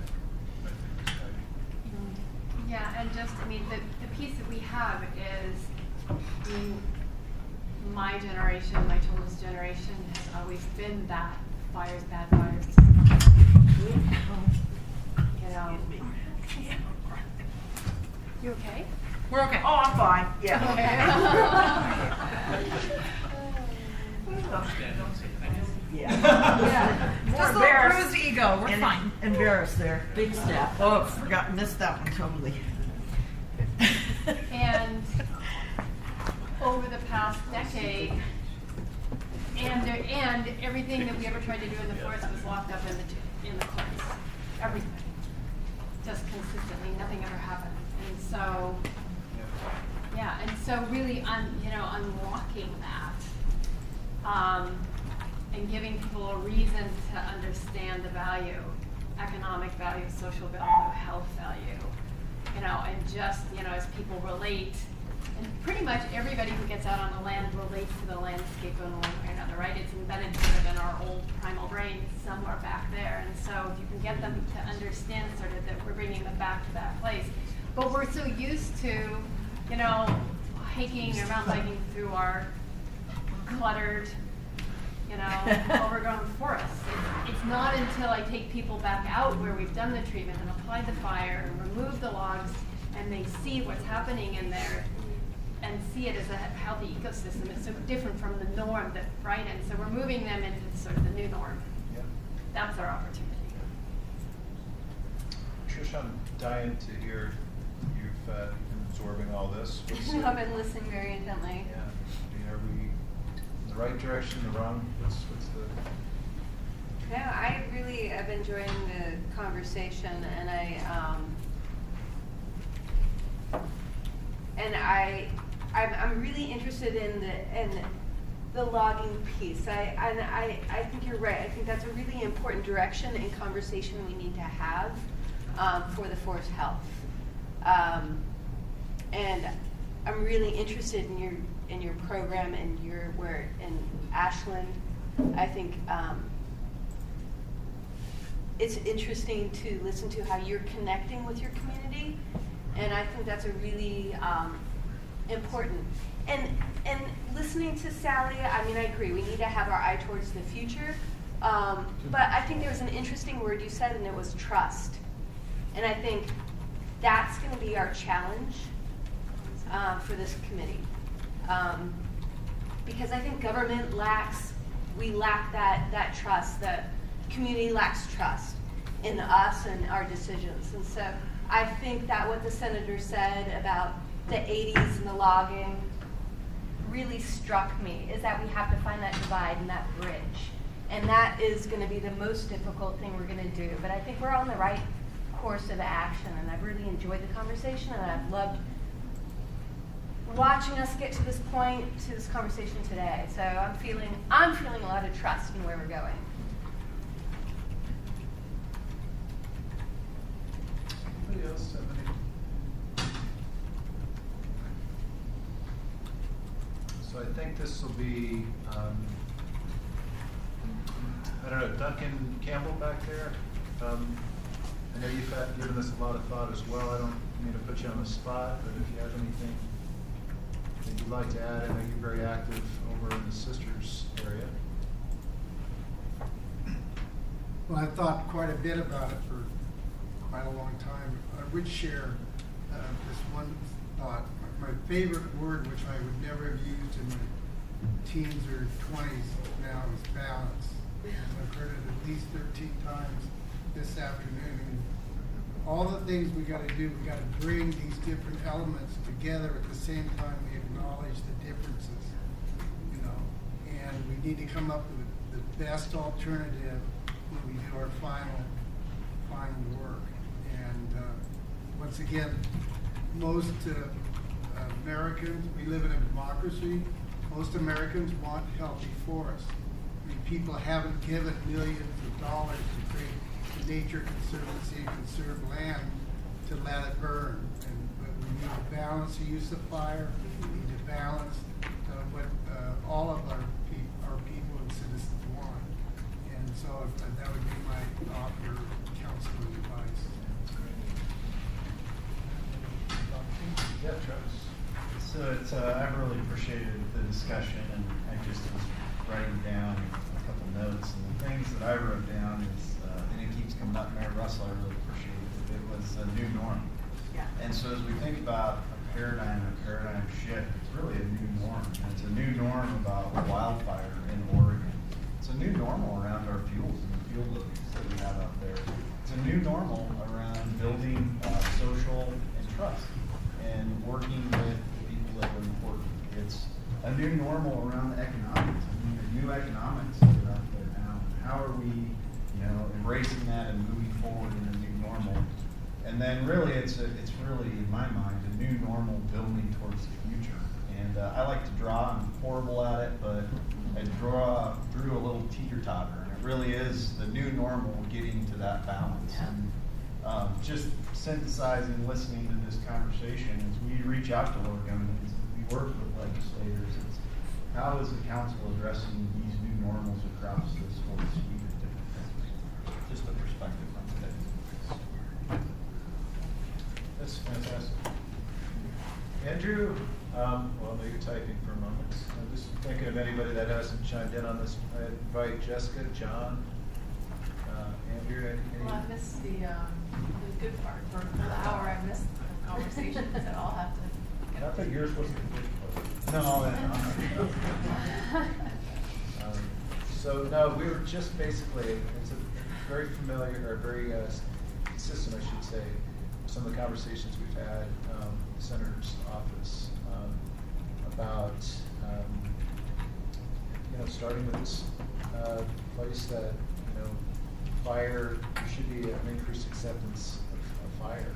[SPEAKER 8] Yeah, and just, the piece that we have is, my generation, my children's generation, has always been that fire's bad, fires. You okay?
[SPEAKER 10] We're okay. Oh, I'm fine. Yeah. Yeah.
[SPEAKER 3] Just a little bruised ego. We're
[SPEAKER 10] and
[SPEAKER 3] fine.
[SPEAKER 10] Embarrassed there. Big step. Oh, missed that one totally.
[SPEAKER 8] And over the past decade, and everything that we ever tried to do in the forest was locked up in the courts. Everything. Just consistently, nothing ever happened. And so, yeah, and so really, unlocking that, and giving people a reason to understand the value, economic value, social value, health value, and just, as people relate, and pretty much everybody who gets out on the land relates to the landscape in one way or another, right? It's embedded sort of in our old primal brains somewhere back there, and so if you can get them to understand sort of that we're bringing them back to that place. But we're so used to, hiking or mountain biking through our cluttered, overgrown forests. It's not until I take people back out where we've done the treatment and applied the fire and removed the logs, and they see what's happening in there and see it as a healthy ecosystem. It's so different from the norm right? And so we're moving them into sort of the new norm.
[SPEAKER 1] Yeah.
[SPEAKER 8] That's our opportunity.
[SPEAKER 1] Trish, I'm dying to hear you've been absorbing all this.
[SPEAKER 13] I've been listening very intently.
[SPEAKER 1] Yeah. Are we in the right direction, the wrong? What's the...
[SPEAKER 13] No, I really am enjoying the conversation, and I'm really interested in the logging piece. I think you're right. I think that's a really important direction and conversation we need to have for the forest health. And I'm really interested in your program and where in Ashland. I think it's interesting to listen to how you're connecting with your community, and I think that's a really important. And listening to Sally, I agree, we need to have our eye towards the future, but I think there was an interesting word you said, and it was trust. And I think that's going to be our challenge for this committee. Because I think government we lack that trust. The community lacks trust in us and our decisions. And so I think that what the senator said about the 80s and the logging really struck me, is that we have to find that divide and that bridge. And that is going to be the most difficult thing we're going to do. But I think we're on the right course of action, and I've really enjoyed the conversation, and I've loved watching us get to this point, to this conversation today. So I'm feeling a lot of trust in where we're going.
[SPEAKER 1] Anybody else have any? So I think this will be, I don't know, Duncan Campbell back there. I know you've given this a lot of thought as well.
[SPEAKER 2] mean to put you on the spot, but if you have anything that you'd like to add, I know you're very active over in the Sisters area.
[SPEAKER 4] Well, I've thought quite a bit about it for quite a long time. I would share this one thought. My favorite word, which I would never have used in my teens or 20s now, is balance. And I've heard it at least 13 times this afternoon. And all the things we got to do, we got to bring these different elements together at the same time we acknowledge the differences, you know. And we need to come up with the best alternative when we do our final work. And once again, most Americans, we live in a democracy, most Americans want healthy forests. I mean, people haven't given millions of dollars to create the Nature Conservancy and conserve land to let it burn. But we need to balance the use of fire, we need to balance what all of our people and citizens want. And so that would be my offer, counsel, and advice.
[SPEAKER 2] Yeah, Travis.
[SPEAKER 20] So it's, I've really appreciated the discussion, and I just was writing down a couple notes, and the things that I wrote down is, and it keeps coming up, Mayor Russell, I really appreciate it. It was a new norm.
[SPEAKER 10] Yeah.
[SPEAKER 20] And so as we think about a paradigm shift, it's really a new norm. And it's a new norm about wildfire in Oregon. It's a new normal around our fuels and the fuel loads that we have out there. It's a new normal around building social and trust and working with the people that are important. It's a new normal around the economics. I mean, the new economics that are out there now. How are we, embracing that and moving forward in a new normal? And then really, it's really, in my mind, a new normal building towards the future. And I like to draw. I'm horrible at it, but I drew a little teeter-totter. And it really is the new normal getting to that balance.
[SPEAKER 10] Yeah.
[SPEAKER 20] And just synthesizing, listening to this conversation as we reach out to Oregon, as we work with legislators, it's how is the council addressing these new normals across this whole suite of different things? Just a perspective on today.
[SPEAKER 2] That's fantastic. Andrew, well, you're typing for a moment. I'm just thinking of anybody that hasn't chimed in on this. I invite Jessica, John, Andrew, any?
[SPEAKER 3] Well, I missed the good part. For the hour, I missed the conversations that I'll have to.
[SPEAKER 2] I thought yours wasn't the good part. No. So, no, we were just basically, it's a very familiar, or very consistent, I should say, some of the conversations we've had in the Senator's office about, starting with this place that, fire, there should be an increased acceptance of fire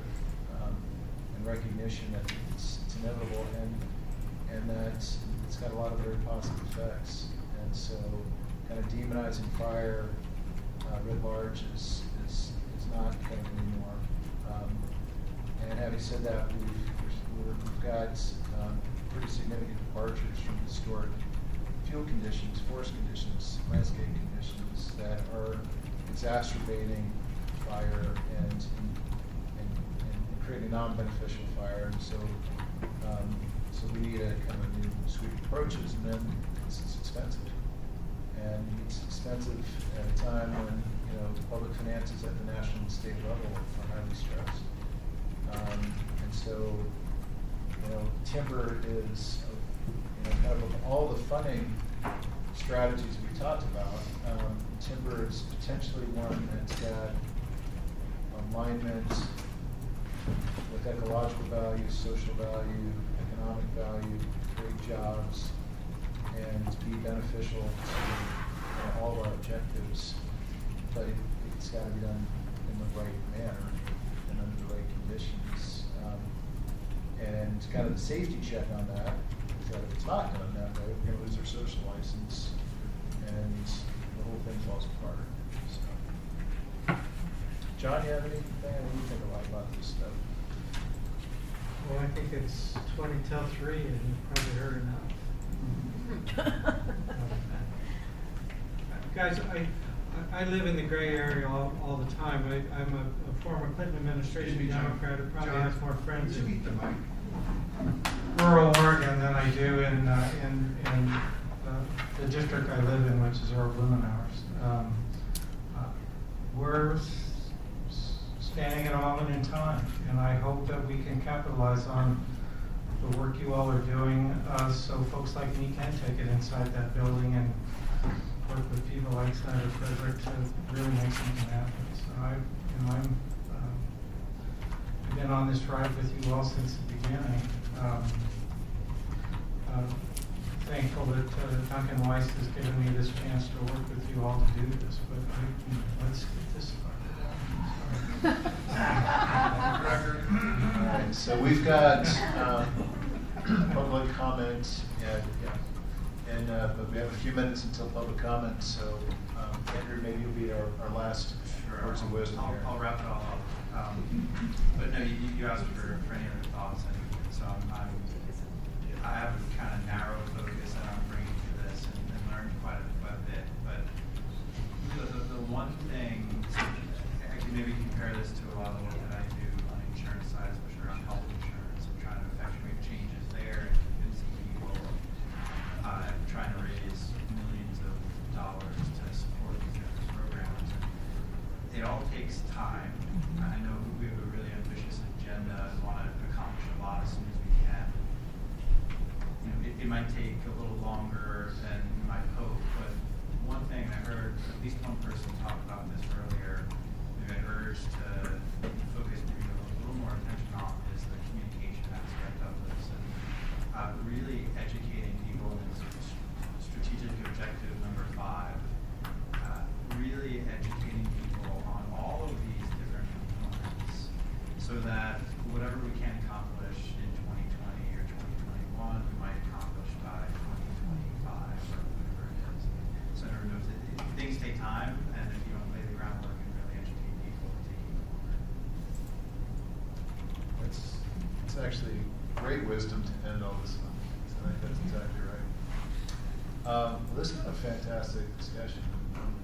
[SPEAKER 2] and recognition that it's inevitable and that it's got a lot of very positive effects. And so kind of demonizing fire writ large is not kind of anymore. And having said that, we've got pretty significant departures from historic field conditions, forest conditions, landscape conditions that are exacerbating fire and creating non-beneficial fire. And so we need a kind of new suite of approaches, and then it's expensive. And it's expensive at a time when public finances at the national and state level are highly stressed. And so timber is kind of all the funding strategies we talked about. Timber is potentially one that's got alignment with ecological value, social value, economic value, create jobs, and be beneficial to all of our objectives. But it's got to be done in the right manner and under the right conditions. And kind of the safety check on that is that if it's not done that way, we're going to lose our social license, and the whole thing falls apart. So, John, you have anything? What do you think a lot about this stuff?
[SPEAKER 19] Well, I think it's 20 till 3, and you've probably heard enough. Guys, I live in the gray area all the time. I'm a former Clinton administration Democrat who probably has more friends in rural Oregon than I do in the district I live in, which is Earl Blumenauer's. We're standing at a moment in time, and I hope that we can capitalize on the work you all are doing, so folks like me can take it inside that building and work with people like Senator Frederick to really make something happen. So I've been on this ride with you all since the beginning. Thankful that Duncan Weiss has given me this chance to work with you all to do this, but let's get this
[SPEAKER 1] Record. All right, so we've got public comment, but we have a few minutes until public comment. So Andrew, maybe you'll be our last words of wisdom here.
[SPEAKER 14] I'll wrap it all up. But no, you asked for any other thoughts, and so I have a kind of narrow focus that I'm bringing to this, and learned quite a bit. But the one thing, I can maybe compare this to a lot of the work that I do on the insurance side, especially around health insurance, and trying to effectuate changes there and convincing people, trying to raise millions of dollars to support these different programs. And it all takes time. I know we have a really ambitious agenda and want to accomplish a lot as soon as we can. You know, it might take a little longer than you might hope, but one thing I heard at least one person talk about this earlier, maybe I urged to focus maybe a little more attention on, is the communication aspect of this, and really educating people in strategic objective number 5, really educating people on all of these different components, so that whatever we can accomplish in 2020 or 2021, we might accomplish by 2025 or whatever it is. So everyone knows that things take time, and if you don't lay the groundwork and really educate people, it takes even longer.
[SPEAKER 1] It's actually great wisdom to end all this on. So I think that's exactly right. Well, this has been a fantastic discussion.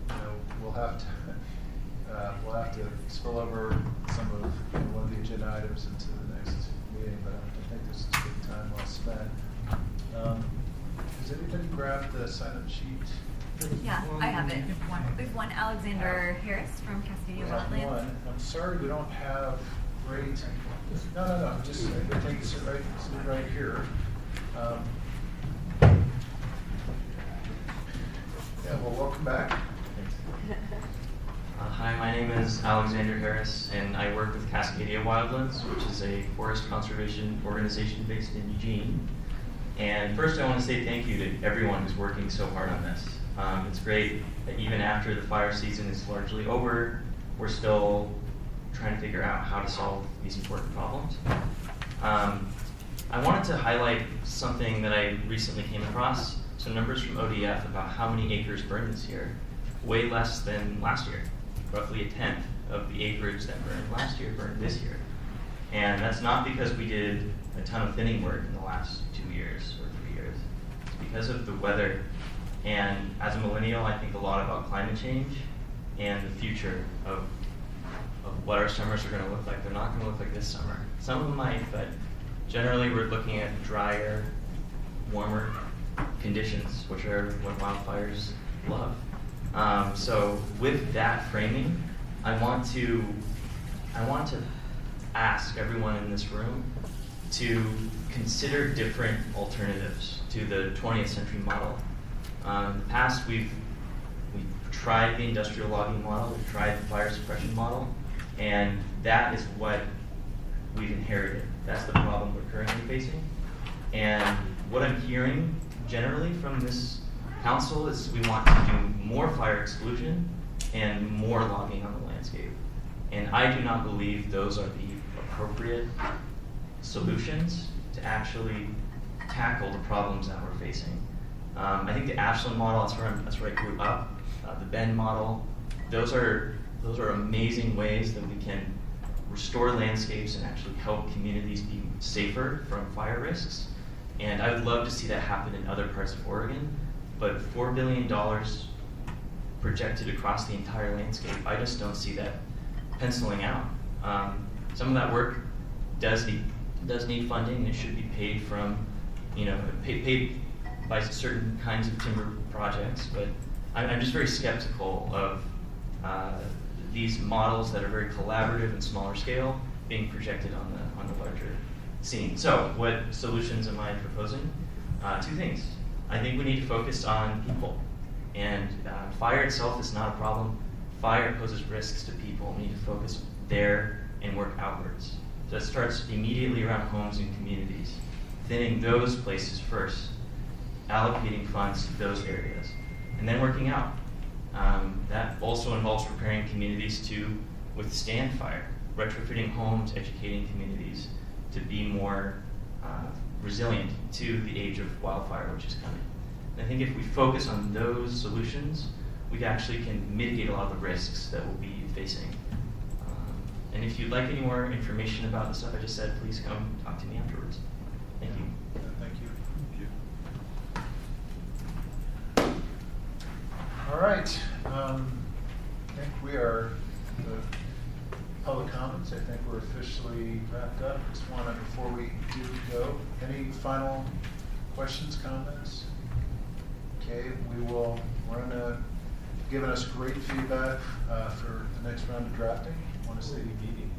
[SPEAKER 1] You know, we'll have to spill over some of one of the agenda items into the next meeting, but I think this is good time well spent. Has anybody grabbed the sign-up sheet?
[SPEAKER 21] Yeah, I have it. We have one Alexander Harris from Cascadia
[SPEAKER 1] We have
[SPEAKER 21] Wildlands.
[SPEAKER 1] one. I'm sorry we don't have great. No. Just take sit right here. Yeah. Well, welcome back.
[SPEAKER 22] Hi, my name is Alexander Harris, and I work with Cascadia Wildlands, which is a forest conservation organization based in Eugene. And first, I want to say thank you to everyone who's working so hard on this. It's great that even after the fire season is largely over, we're still trying to figure out how to solve these important problems. I wanted to highlight something that I recently came across, some numbers from ODF about how many acres burned this year. Way less than last year. Roughly a 10th of the acreage that burned last year burned this year. And that's not because we did a ton of thinning work in the last 2 years or 3 years. It's because of the weather. And as a millennial, I think a lot about climate change and the future of what our summers are going to look like. They're not going to look like this summer. Some of them might, but generally we're looking at drier, warmer conditions, which are what wildfires love. So with that framing, I want to ask everyone in this room to consider different alternatives to the 20th century model. In the past, we've tried the industrial logging model, we've tried the fire suppression model, and that is what we've inherited. That's the problem we're currently facing. And what I'm hearing generally from this council is we want to do more fire exclusion and more logging on the landscape. And I do not believe those are the appropriate solutions to actually tackle the problems that we're facing. I think the Ashland model, that's where I grew up, the Bend model, those are amazing ways that we can restore landscapes and actually help communities be safer from fire risks. And I would love to see that happen in other parts of Oregon, but $4 billion projected across the entire landscape. I just don't see that penciling out. Some of that work does need funding, and it should be paid from, paid by certain kinds of timber projects. But I'm just very skeptical of these models that are very collaborative and smaller scale being projected on the larger scene. So, what solutions am I proposing? Two things. I think we need to focus on people. And fire itself is not a problem. Fire poses risks to people. We need to focus there and work outwards. So it starts immediately around homes and communities, thinning those places first, allocating funds to those areas, and then working out. That also involves preparing communities to withstand fire, retrofitting homes, educating communities to be more resilient to the age of wildfire, which is coming. And I think if we focus on those solutions, we actually can mitigate a lot of the risks that we'll be facing. And if you'd like any more information about the stuff I just said, please come talk to me afterwards. Thank you.
[SPEAKER 1] Thank you. All right. I think we are the public comments. I think we're officially wrapped up. Just want to, before we do go, any final questions, comments? Okay, we're going to, given us great feedback for the next round of drafting. I want to say meeting.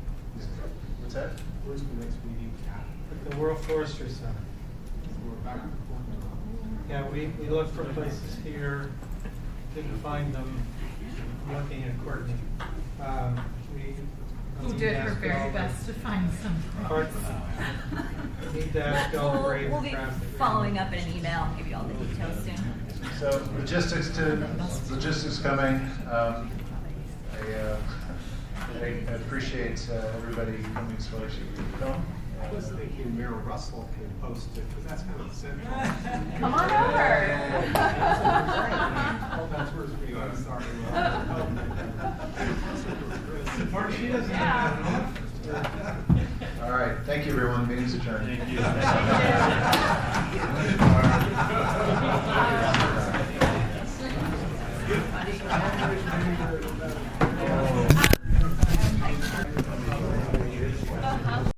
[SPEAKER 1] What's that?
[SPEAKER 16] Where's the next meeting at?
[SPEAKER 19] At the World Forestry Center.
[SPEAKER 16] We're back to the
[SPEAKER 19] Yeah, we looked for places here, didn't find them, looking at Courtney.
[SPEAKER 9] Who did her very best to find some.
[SPEAKER 19] Need to ask Belgrade
[SPEAKER 21] We'll be
[SPEAKER 19] traffic.
[SPEAKER 21] following up in an email and give you all the details soon.
[SPEAKER 1] So logistics coming. I appreciate everybody coming as far as you come.
[SPEAKER 16] I was thinking Mayor Russell can post it, because that's kind of central.
[SPEAKER 3] Come on over.
[SPEAKER 16] Oh, that's where we are. Sorry.
[SPEAKER 19] She doesn't
[SPEAKER 3] Yeah.
[SPEAKER 1] All right. Thank you, everyone. Meeting's adjourned.
[SPEAKER 16] Thank you.
[SPEAKER 1] Thank you.